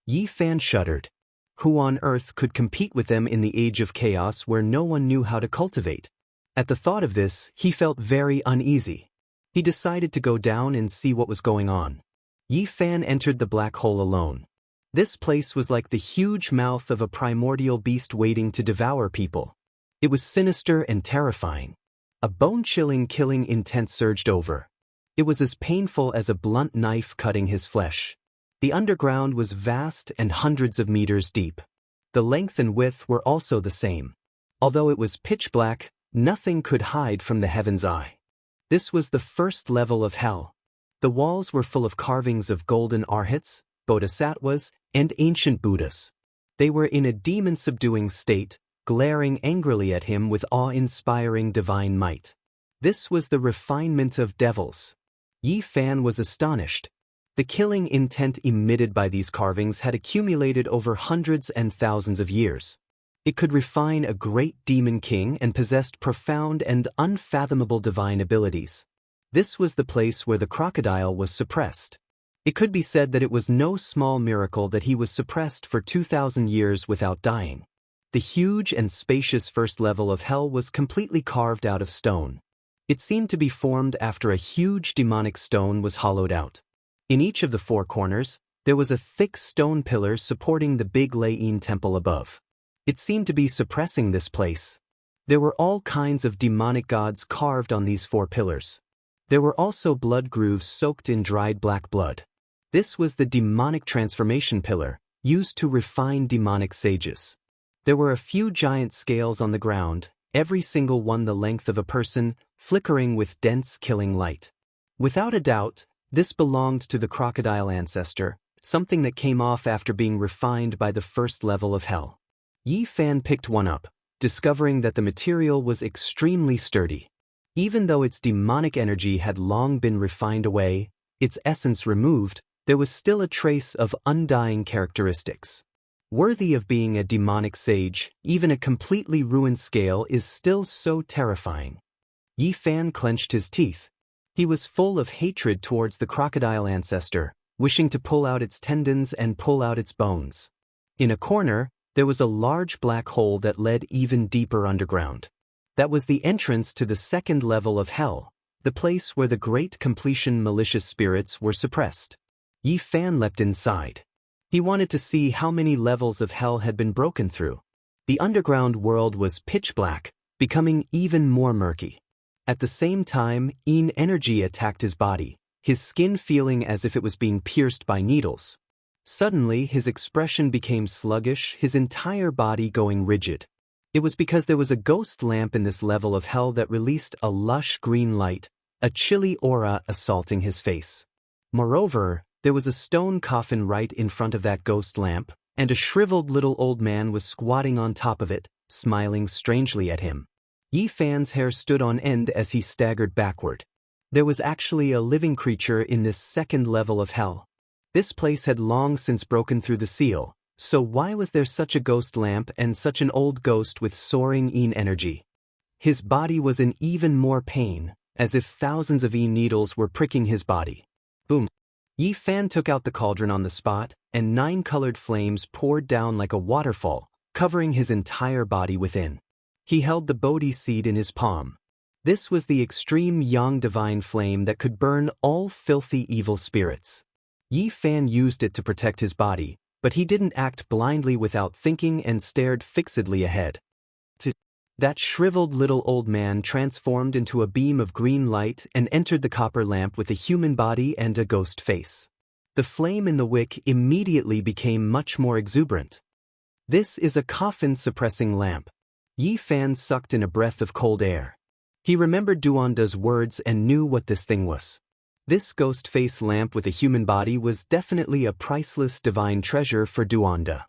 S1: Yi Fan shuddered. Who on earth could compete with them in the age of chaos where no one knew how to cultivate? At the thought of this, he felt very uneasy. He decided to go down and see what was going on. Yi Fan entered the black hole alone. This place was like the huge mouth of a primordial beast waiting to devour people. It was sinister and terrifying. A bone-chilling killing intent surged over. It was as painful as a blunt knife cutting his flesh. The underground was vast and hundreds of meters deep. The length and width were also the same. Although it was pitch black, nothing could hide from the heaven's eye. This was the first level of hell. The walls were full of carvings of golden arhats, bodhisattvas, and ancient Buddhas. They were in a demon-subduing state, glaring angrily at him with awe-inspiring divine might. This was the refinement of devils. Yi Fan was astonished. The killing intent emitted by these carvings had accumulated over hundreds and thousands of years. It could refine a great demon king and possessed profound and unfathomable divine abilities. This was the place where the crocodile was suppressed. It could be said that it was no small miracle that he was suppressed for 2,000 years without dying. The huge and spacious first level of hell was completely carved out of stone. It seemed to be formed after a huge demonic stone was hollowed out. In each of the four corners, there was a thick stone pillar supporting the big Lei temple above. It seemed to be suppressing this place. There were all kinds of demonic gods carved on these four pillars. There were also blood grooves soaked in dried black blood. This was the demonic transformation pillar, used to refine demonic sages. There were a few giant scales on the ground, every single one the length of a person, flickering with dense killing light. Without a doubt, this belonged to the crocodile ancestor, something that came off after being refined by the first level of hell. Yi Fan picked one up, discovering that the material was extremely sturdy. Even though its demonic energy had long been refined away, its essence removed, there was still a trace of undying characteristics. Worthy of being a demonic sage, even a completely ruined scale is still so terrifying. Yi Fan clenched his teeth. He was full of hatred towards the crocodile ancestor, wishing to pull out its tendons and pull out its bones. In a corner, there was a large black hole that led even deeper underground. That was the entrance to the second level of hell, the place where the great completion malicious spirits were suppressed. Yi Fan leapt inside. He wanted to see how many levels of hell had been broken through. The underground world was pitch black, becoming even more murky. At the same time, Yin energy attacked his body, his skin feeling as if it was being pierced by needles. Suddenly, his expression became sluggish, his entire body going rigid. It was because there was a ghost lamp in this level of hell that released a lush green light, a chilly aura assaulting his face. Moreover, there was a stone coffin right in front of that ghost lamp, and a shriveled little old man was squatting on top of it, smiling strangely at him. Yi Fan's hair stood on end as he staggered backward. There was actually a living creature in this second level of hell. This place had long since broken through the seal, so why was there such a ghost lamp and such an old ghost with soaring Yin energy? His body was in even more pain, as if thousands of Yin needles were pricking his body. Boom! Yi Fan took out the cauldron on the spot, and 9 colored flames poured down like a waterfall, covering his entire body within. He held the Bodhi seed in his palm. This was the extreme Yang divine flame that could burn all filthy evil spirits. Yi Fan used it to protect his body, but he didn't act blindly without thinking and stared fixedly ahead. That shriveled little old man transformed into a beam of green light and entered the copper lamp with a human body and a ghost face. The flame in the wick immediately became much more exuberant. This is a coffin-suppressing lamp. Yi Fan sucked in a breath of cold air. He remembered Duanda's words and knew what this thing was. This ghost face lamp with a human body was definitely a priceless divine treasure for Duanda.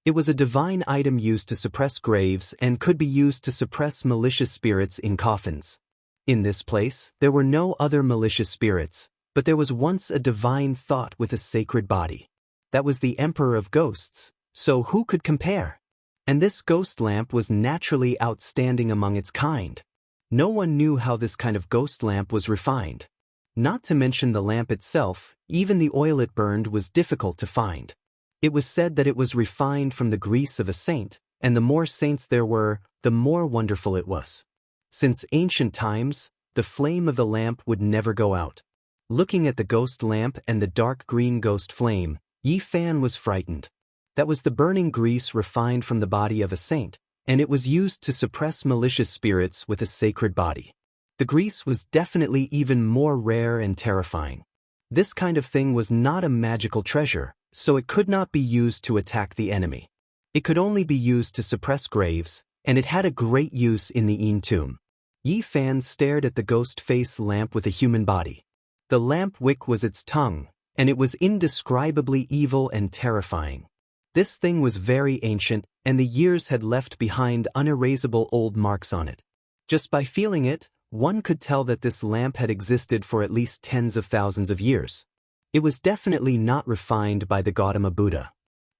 S1: It was a divine item used to suppress graves and could be used to suppress malicious spirits in coffins. In this place, there were no other malicious spirits, but there was once a divine thought with a sacred body. That was the Emperor of Ghosts, so who could compare? And this ghost lamp was naturally outstanding among its kind. No one knew how this kind of ghost lamp was refined. Not to mention the lamp itself, even the oil it burned was difficult to find. It was said that it was refined from the grease of a saint, and the more saints there were, the more wonderful it was. Since ancient times, the flame of the lamp would never go out. Looking at the ghost lamp and the dark green ghost flame, Yi Fan was frightened. That was the burning grease refined from the body of a saint, and it was used to suppress malicious spirits with a sacred body. The grease was definitely even more rare and terrifying. This kind of thing was not a magical treasure, so it could not be used to attack the enemy. It could only be used to suppress graves, and it had a great use in the Yin tomb. Yi Fan stared at the ghost face lamp with a human body. The lamp wick was its tongue, and it was indescribably evil and terrifying. This thing was very ancient, and the years had left behind unerasable old marks on it. Just by feeling it, one could tell that this lamp had existed for at least tens of thousands of years. It was definitely not refined by the Gautama Buddha.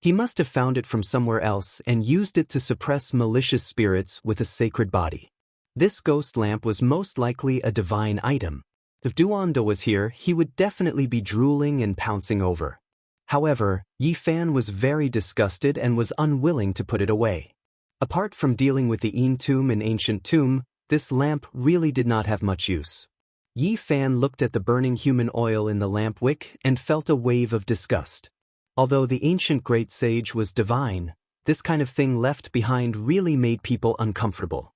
S1: He must have found it from somewhere else and used it to suppress malicious spirits with a sacred body. This ghost lamp was most likely a divine item. If Duondo was here, he would definitely be drooling and pouncing over. However, Yi Fan was very disgusted and was unwilling to put it away. Apart from dealing with the Yin tomb and ancient tomb, this lamp really did not have much use. Yi Fan looked at the burning human oil in the lamp wick and felt a wave of disgust. Although the ancient great sage was divine, this kind of thing left behind really made people uncomfortable.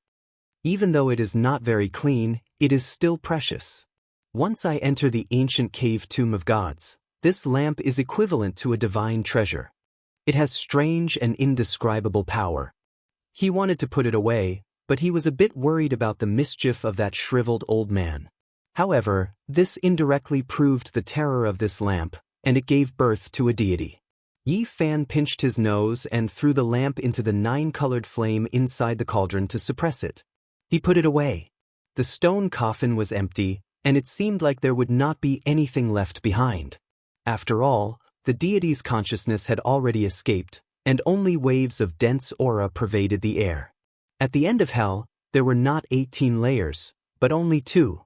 S1: Even though it is not very clean, it is still precious. Once I enter the ancient cave tomb of gods, this lamp is equivalent to a divine treasure. It has strange and indescribable power. He wanted to put it away, but he was a bit worried about the mischief of that shriveled old man. However, this indirectly proved the terror of this lamp, and it gave birth to a deity. Yi Fan pinched his nose and threw the lamp into the 9-colored flame inside the cauldron to suppress it. He put it away. The stone coffin was empty, and it seemed like there would not be anything left behind. After all, the deity's consciousness had already escaped, and only waves of dense aura pervaded the air. At the end of hell, there were not 18 layers, but only 2.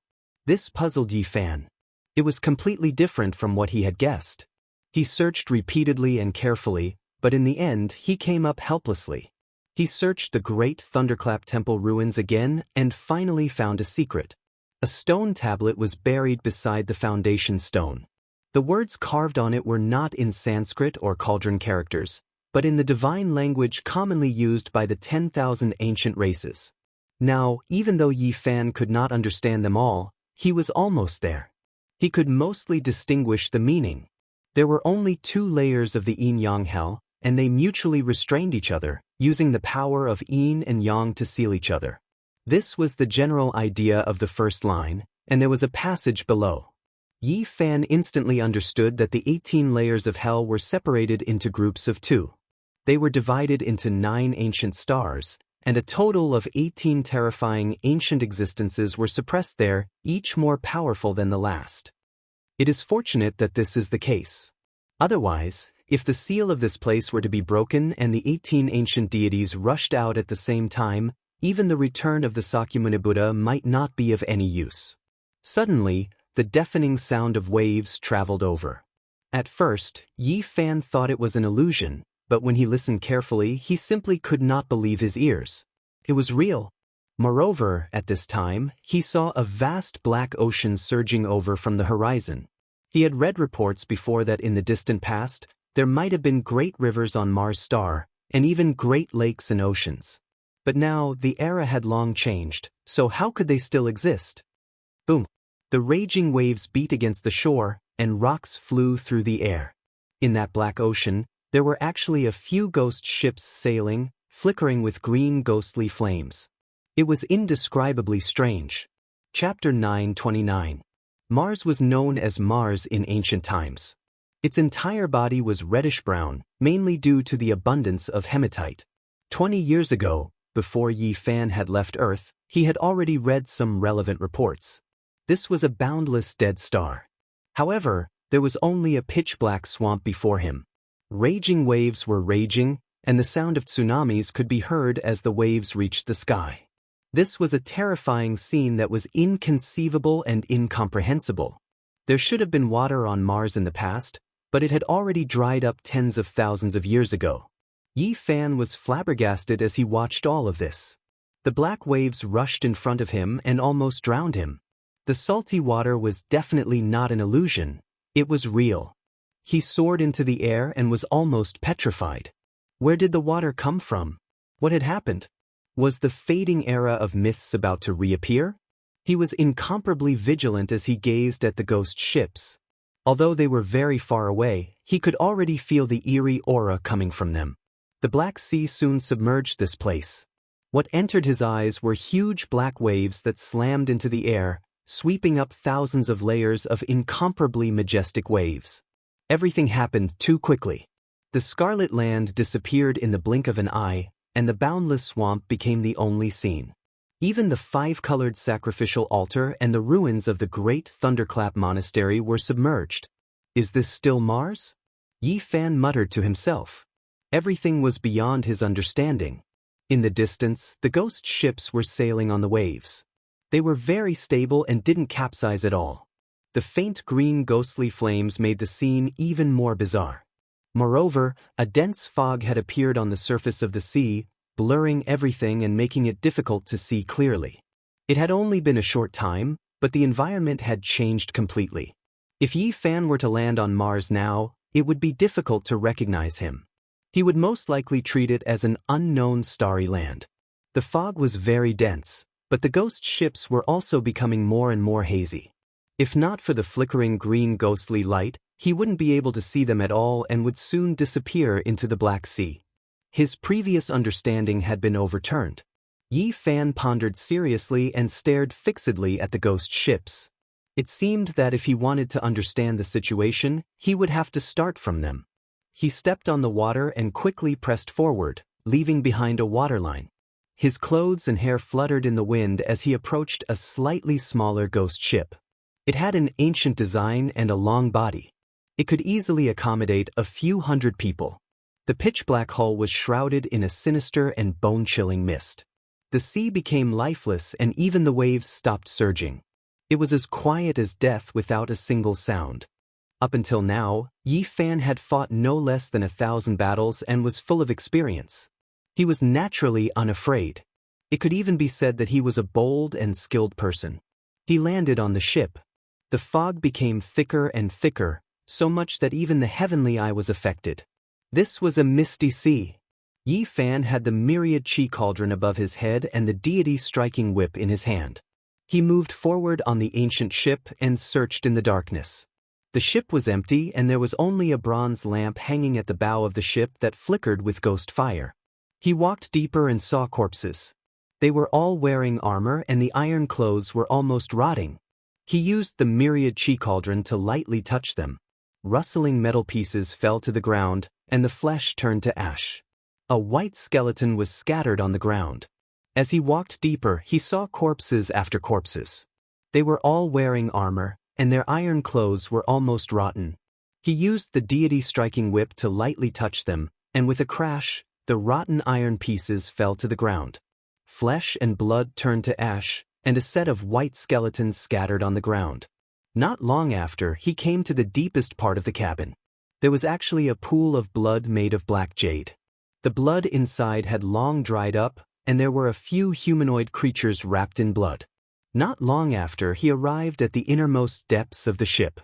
S1: This puzzled Yi Fan. It was completely different from what he had guessed. He searched repeatedly and carefully, but in the end he came up helplessly. He searched the great Thunderclap Temple ruins again and finally found a secret. A stone tablet was buried beside the foundation stone. The words carved on it were not in Sanskrit or cauldron characters, but in the divine language commonly used by the 10,000 ancient races. Now, even though Yi Fan could not understand them all, he was almost there. He could mostly distinguish the meaning. There were only 2 layers of the yin-yang hell, and they mutually restrained each other, using the power of yin and yang to seal each other. This was the general idea of the first line, and there was a passage below. Yi Fan instantly understood that the 18 layers of hell were separated into groups of 2. They were divided into 9 ancient stars, and a total of 18 terrifying ancient existences were suppressed there, each more powerful than the last. It is fortunate that this is the case. Otherwise, if the seal of this place were to be broken and the 18 ancient deities rushed out at the same time, even the return of the Sakyamuni Buddha might not be of any use. Suddenly, the deafening sound of waves traveled over. At first, Yi Fan thought it was an illusion, but when he listened carefully, he simply could not believe his ears. It was real. Moreover, at this time, he saw a vast black ocean surging over from the horizon. He had read reports before that in the distant past, there might have been great rivers on Mars' star, and even great lakes and oceans. But now, the era had long changed, so how could they still exist? Boom! The raging waves beat against the shore, and rocks flew through the air. In that black ocean, there were actually a few ghost ships sailing, flickering with green ghostly flames. It was indescribably strange. Chapter 929. Mars was known as Mars in ancient times. Its entire body was reddish-brown, mainly due to the abundance of hematite. 20 years ago, before Yi Fan had left Earth, he had already read some relevant reports. This was a boundless dead star. However, there was only a pitch-black swamp before him. Raging waves were raging, and the sound of tsunamis could be heard as the waves reached the sky. This was a terrifying scene that was inconceivable and incomprehensible. There should have been water on Mars in the past, but it had already dried up tens of thousands of years ago. Yi Fan was flabbergasted as he watched all of this. The black waves rushed in front of him and almost drowned him. The salty water was definitely not an illusion. It was real. He soared into the air and was almost petrified. Where did the water come from? What had happened? Was the fading era of myths about to reappear? He was incomparably vigilant as he gazed at the ghost ships. Although they were very far away, he could already feel the eerie aura coming from them. The Black Sea soon submerged this place. What entered his eyes were huge black waves that slammed into the air, sweeping up thousands of layers of incomparably majestic waves. Everything happened too quickly. The Scarlet Land disappeared in the blink of an eye, and the boundless swamp became the only scene. Even the 5-colored sacrificial altar and the ruins of the great Thunderclap Monastery were submerged. Is this still Mars? Yi Fan muttered to himself. Everything was beyond his understanding. In the distance, the ghost ships were sailing on the waves. They were very stable and didn't capsize at all. The faint green ghostly flames made the scene even more bizarre. Moreover, a dense fog had appeared on the surface of the sea, blurring everything and making it difficult to see clearly. It had only been a short time, but the environment had changed completely. If Yi Fan were to land on Mars now, it would be difficult to recognize him. He would most likely treat it as an unknown starry land. The fog was very dense, but the ghost ships were also becoming more and more hazy. If not for the flickering green ghostly light, he wouldn't be able to see them at all and would soon disappear into the Black Sea. His previous understanding had been overturned. Yi Fan pondered seriously and stared fixedly at the ghost ships. It seemed that if he wanted to understand the situation, he would have to start from them. He stepped on the water and quickly pressed forward, leaving behind a waterline. His clothes and hair fluttered in the wind as he approached a slightly smaller ghost ship. It had an ancient design and a long body. It could easily accommodate a few hundred people. The pitch-black hull was shrouded in a sinister and bone-chilling mist. The sea became lifeless and even the waves stopped surging. It was as quiet as death without a single sound. Up until now, Yi Fan had fought no less than 1,000 battles and was full of experience. He was naturally unafraid. It could even be said that he was a bold and skilled person. He landed on the ship. The fog became thicker and thicker, so much that even the heavenly eye was affected. This was a misty sea. Yi Fan had the myriad chi cauldron above his head and the deity striking whip in his hand. He moved forward on the ancient ship and searched in the darkness. The ship was empty and there was only a bronze lamp hanging at the bow of the ship that flickered with ghost fire. He walked deeper and saw corpses. They were all wearing armor and the iron clothes were almost rotting. He used the myriad chi cauldron to lightly touch them. Rustling metal pieces fell to the ground, and the flesh turned to ash. A white skeleton was scattered on the ground. As he walked deeper, he saw corpses after corpses. They were all wearing armor, and their iron clothes were almost rotten. He used the deity striking whip to lightly touch them, and with a crash, the rotten iron pieces fell to the ground. Flesh and blood turned to ash, and a set of white skeletons scattered on the ground. Not long after, he came to the deepest part of the cabin. There was actually a pool of blood made of black jade. The blood inside had long dried up, and there were a few humanoid creatures wrapped in blood. Not long after, he arrived at the innermost depths of the ship.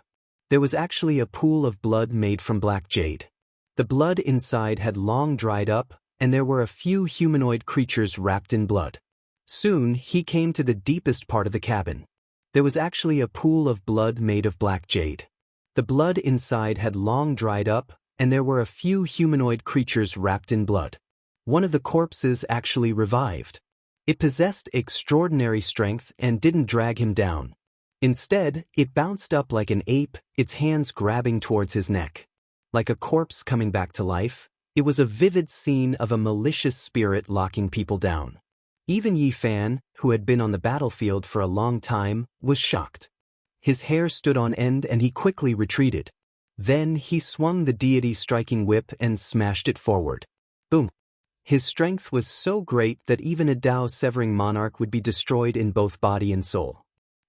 S1: There was actually a pool of blood made from black jade. The blood inside had long dried up, and there were a few humanoid creatures wrapped in blood. Soon, he came to the deepest part of the cabin. There was actually a pool of blood made of black jade. The blood inside had long dried up, and there were a few humanoid creatures wrapped in blood. One of the corpses actually revived. It possessed extraordinary strength and didn't drag him down. Instead, it bounced up like an ape, its hands grabbing towards his neck. Like a corpse coming back to life, it was a vivid scene of a malicious spirit locking people down. Even Yi Fan, who had been on the battlefield for a long time, was shocked. His hair stood on end and he quickly retreated. Then he swung the deity striking whip and smashed it forward. Boom! His strength was so great that even a Dao-severing monarch would be destroyed in both body and soul.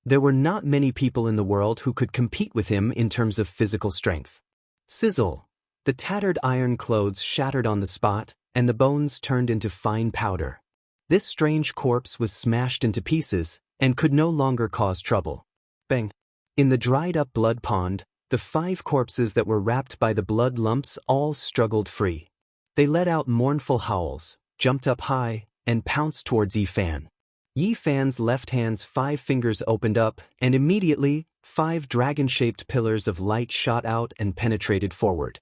S1: There were not many people in the world who could compete with him in terms of physical strength. Sizzle! The tattered iron clothes shattered on the spot, and the bones turned into fine powder. This strange corpse was smashed into pieces, and could no longer cause trouble. Bang! In the dried-up blood pond, the 5 corpses that were wrapped by the blood lumps all struggled free. They let out mournful howls, jumped up high, and pounced towards Yi Fan. Yi Fan's left hand's 5 fingers opened up, and immediately, 5 dragon-shaped pillars of light shot out and penetrated forward.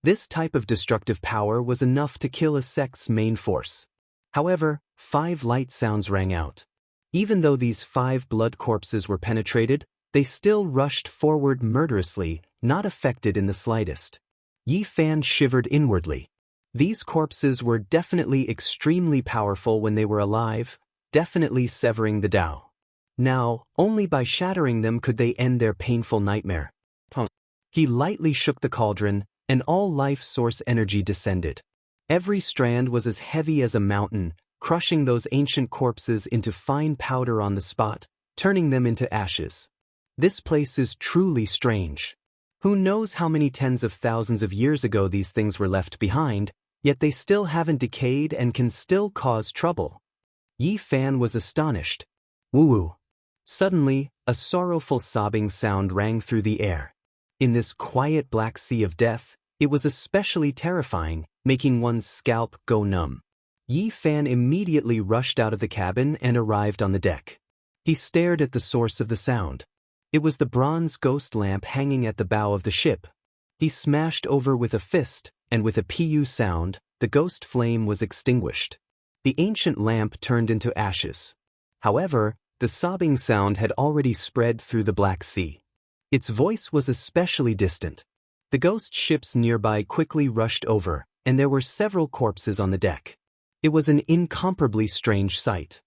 S1: This type of destructive power was enough to kill a sect's main force. However, 5 light sounds rang out. Even though these 5 blood corpses were penetrated, they still rushed forward murderously, not affected in the slightest. Yi Fan shivered inwardly. These corpses were definitely extremely powerful when they were alive, definitely severing the Tao. Now, only by shattering them could they end their painful nightmare. He lightly shook the cauldron, and all life source energy descended. Every strand was as heavy as a mountain, crushing those ancient corpses into fine powder on the spot, turning them into ashes. This place is truly strange. Who knows how many tens of thousands of years ago these things were left behind, yet they still haven't decayed and can still cause trouble. Yi Fan was astonished. Woo-woo. Suddenly, a sorrowful sobbing sound rang through the air. In this quiet black sea of death, it was especially terrifying, making one's scalp go numb. Yi Fan immediately rushed out of the cabin and arrived on the deck. He stared at the source of the sound. It was the bronze ghost lamp hanging at the bow of the ship. He smashed over with a fist, and with a pu sound, the ghost flame was extinguished. The ancient lamp turned into ashes. However, the sobbing sound had already spread through the Black Sea. Its voice was especially distant. The ghost ships nearby quickly rushed over, and there were several corpses on the deck. It was an incomparably strange sight.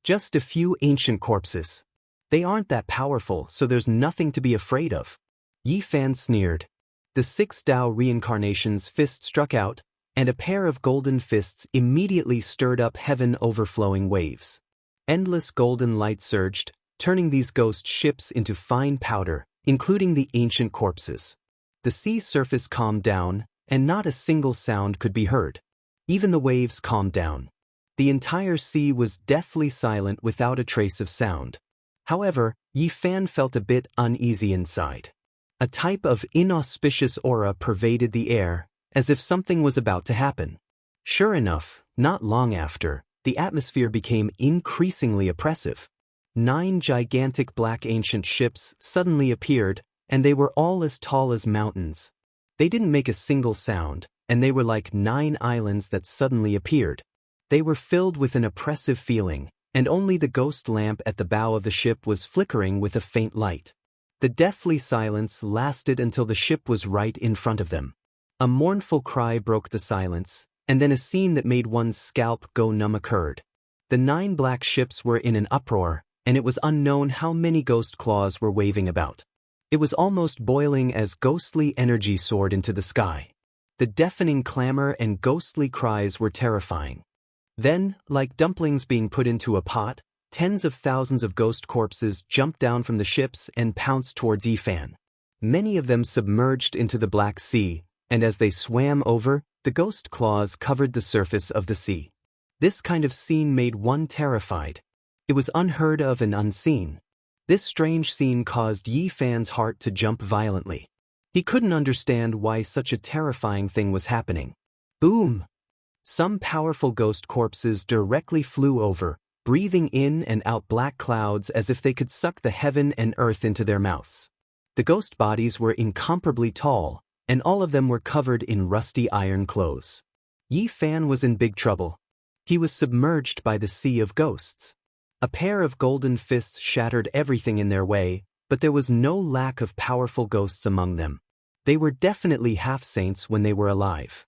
S1: Just a few ancient corpses. They aren't that powerful, so there's nothing to be afraid of. Yi Fan sneered. The 6 Dao reincarnation's fist struck out, and a pair of golden fists immediately stirred up heaven overflowing waves. Endless golden light surged, turning these ghost ships into fine powder, including the ancient corpses. The sea surface calmed down, and not a single sound could be heard. Even the waves calmed down. The entire sea was deathly silent without a trace of sound. However, Yi Fan felt a bit uneasy inside. A type of inauspicious aura pervaded the air, as if something was about to happen. Sure enough, not long after, the atmosphere became increasingly oppressive. 9 gigantic black ancient ships suddenly appeared, and they were all as tall as mountains. They didn't make a single sound, and they were like 9 islands that suddenly appeared. They were filled with an oppressive feeling, and only the ghost lamp at the bow of the ship was flickering with a faint light. The deathly silence lasted until the ship was right in front of them. A mournful cry broke the silence, and then a scene that made one's scalp go numb occurred. The 9 black ships were in an uproar, and it was unknown how many ghost claws were waving about. It was almost boiling as ghostly energy soared into the sky. The deafening clamor and ghostly cries were terrifying. Then, like dumplings being put into a pot, tens of thousands of ghost corpses jumped down from the ships and pounced towards Yi Fan. Many of them submerged into the Black Sea, and as they swam over, the ghost claws covered the surface of the sea. This kind of scene made one terrified. It was unheard of and unseen. This strange scene caused Yi Fan's heart to jump violently. He couldn't understand why such a terrifying thing was happening. Boom! Some powerful ghost corpses directly flew over, breathing in and out black clouds as if they could suck the heaven and earth into their mouths. The ghost bodies were incomparably tall, and all of them were covered in rusty iron clothes. Yi Fan was in big trouble. He was submerged by the sea of ghosts. A pair of golden fists shattered everything in their way, but there was no lack of powerful ghosts among them. They were definitely half-saints when they were alive.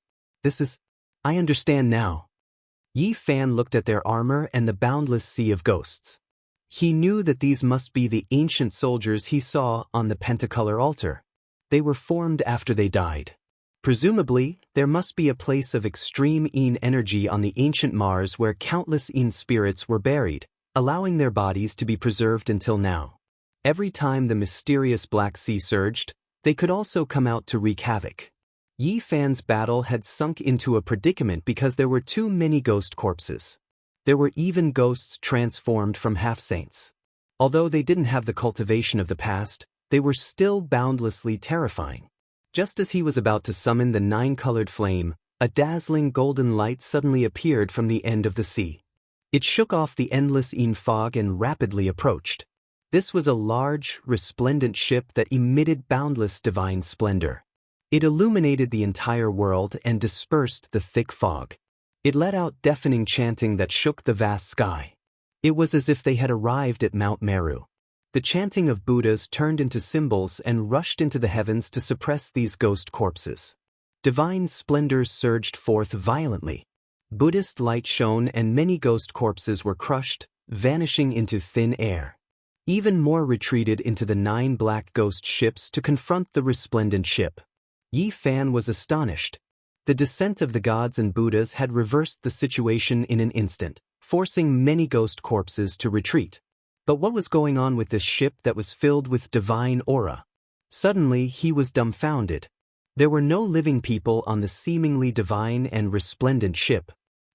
S1: I understand now. Yi Fan looked at their armor and the boundless sea of ghosts. He knew that these must be the ancient soldiers he saw on the pentacolor altar. They were formed after they died. Presumably, there must be a place of extreme Yin energy on the ancient Mars where countless Yin spirits were buried, allowing their bodies to be preserved until now. Every time the mysterious Black Sea surged, they could also come out to wreak havoc. Yi Fan's battle had sunk into a predicament because there were too many ghost corpses. There were even ghosts transformed from half-saints. Although they didn't have the cultivation of the past, they were still boundlessly terrifying. Just as he was about to summon the 9-colored flame, a dazzling golden light suddenly appeared from the end of the sea. It shook off the endless Yin fog and rapidly approached. This was a large, resplendent ship that emitted boundless divine splendor. It illuminated the entire world and dispersed the thick fog. It let out deafening chanting that shook the vast sky. It was as if they had arrived at Mount Meru. The chanting of Buddhas turned into symbols and rushed into the heavens to suppress these ghost corpses. Divine splendor surged forth violently. Buddhist light shone and many ghost corpses were crushed, vanishing into thin air. Even more retreated into the 9 black ghost ships to confront the resplendent ship. Yi Fan was astonished. The descent of the gods and Buddhas had reversed the situation in an instant, forcing many ghost corpses to retreat. But what was going on with this ship that was filled with divine aura? Suddenly, he was dumbfounded. There were no living people on the seemingly divine and resplendent ship.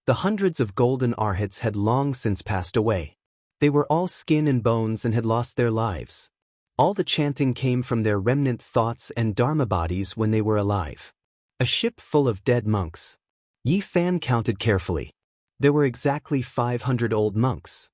S1: The hundreds of golden arhats had long since passed away. They were all skin and bones and had lost their lives. All the chanting came from their remnant thoughts and dharma bodies when they were alive. A ship full of dead monks. Yi Fan counted carefully. There were exactly 500 old monks.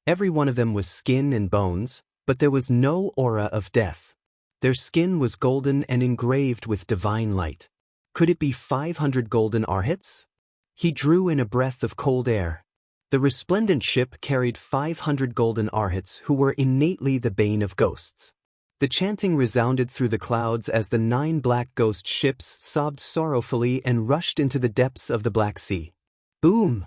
S1: Every one of them was skin and bones, but there was no aura of death. Their skin was golden and engraved with divine light. Could it be 500 golden arhats? He drew in a breath of cold air. The resplendent ship carried 500 golden arhats who were innately the bane of ghosts. The chanting resounded through the clouds as the 9 black ghost ships sobbed sorrowfully and rushed into the depths of the Black Sea. Boom!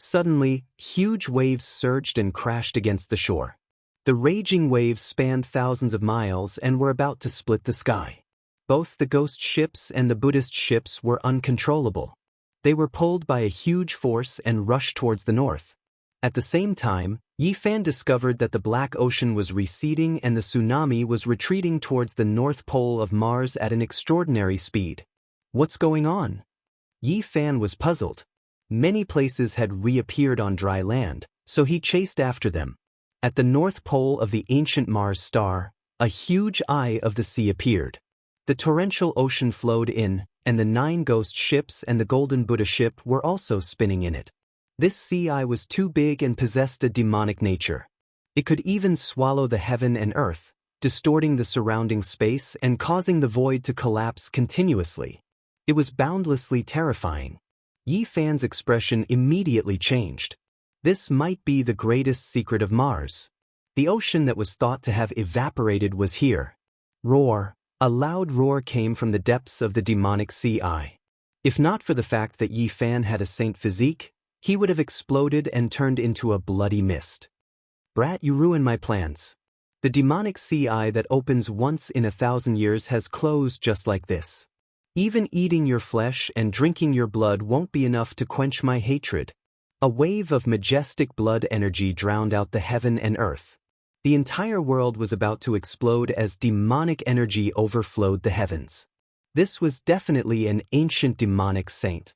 S1: Suddenly, huge waves surged and crashed against the shore. The raging waves spanned thousands of miles and were about to split the sky. Both the ghost ships and the Buddhist ships were uncontrollable. They were pulled by a huge force and rushed towards the north. At the same time, Yi Fan discovered that the Black Ocean was receding and the tsunami was retreating towards the North Pole of Mars at an extraordinary speed. What's going on? Yi Fan was puzzled. Many places had reappeared on dry land, so he chased after them. At the North Pole of the ancient Mars star, a huge eye of the sea appeared. The torrential ocean flowed in, and the 9 ghost ships and the golden Buddha ship were also spinning in it. This sea eye was too big and possessed a demonic nature. It could even swallow the heaven and earth, distorting the surrounding space and causing the void to collapse continuously. It was boundlessly terrifying. Yi Fan's expression immediately changed. This might be the greatest secret of Mars. The ocean that was thought to have evaporated was here. Roar! A loud roar came from the depths of the demonic sea eye. If not for the fact that Yi Fan had a saint physique, he would have exploded and turned into a bloody mist. Brat, you ruin my plans. The demonic sea eye that opens once in 1,000 years has closed just like this. Even eating your flesh and drinking your blood won't be enough to quench my hatred. A wave of majestic blood energy drowned out the heaven and earth. The entire world was about to explode as demonic energy overflowed the heavens. This was definitely an ancient demonic saint.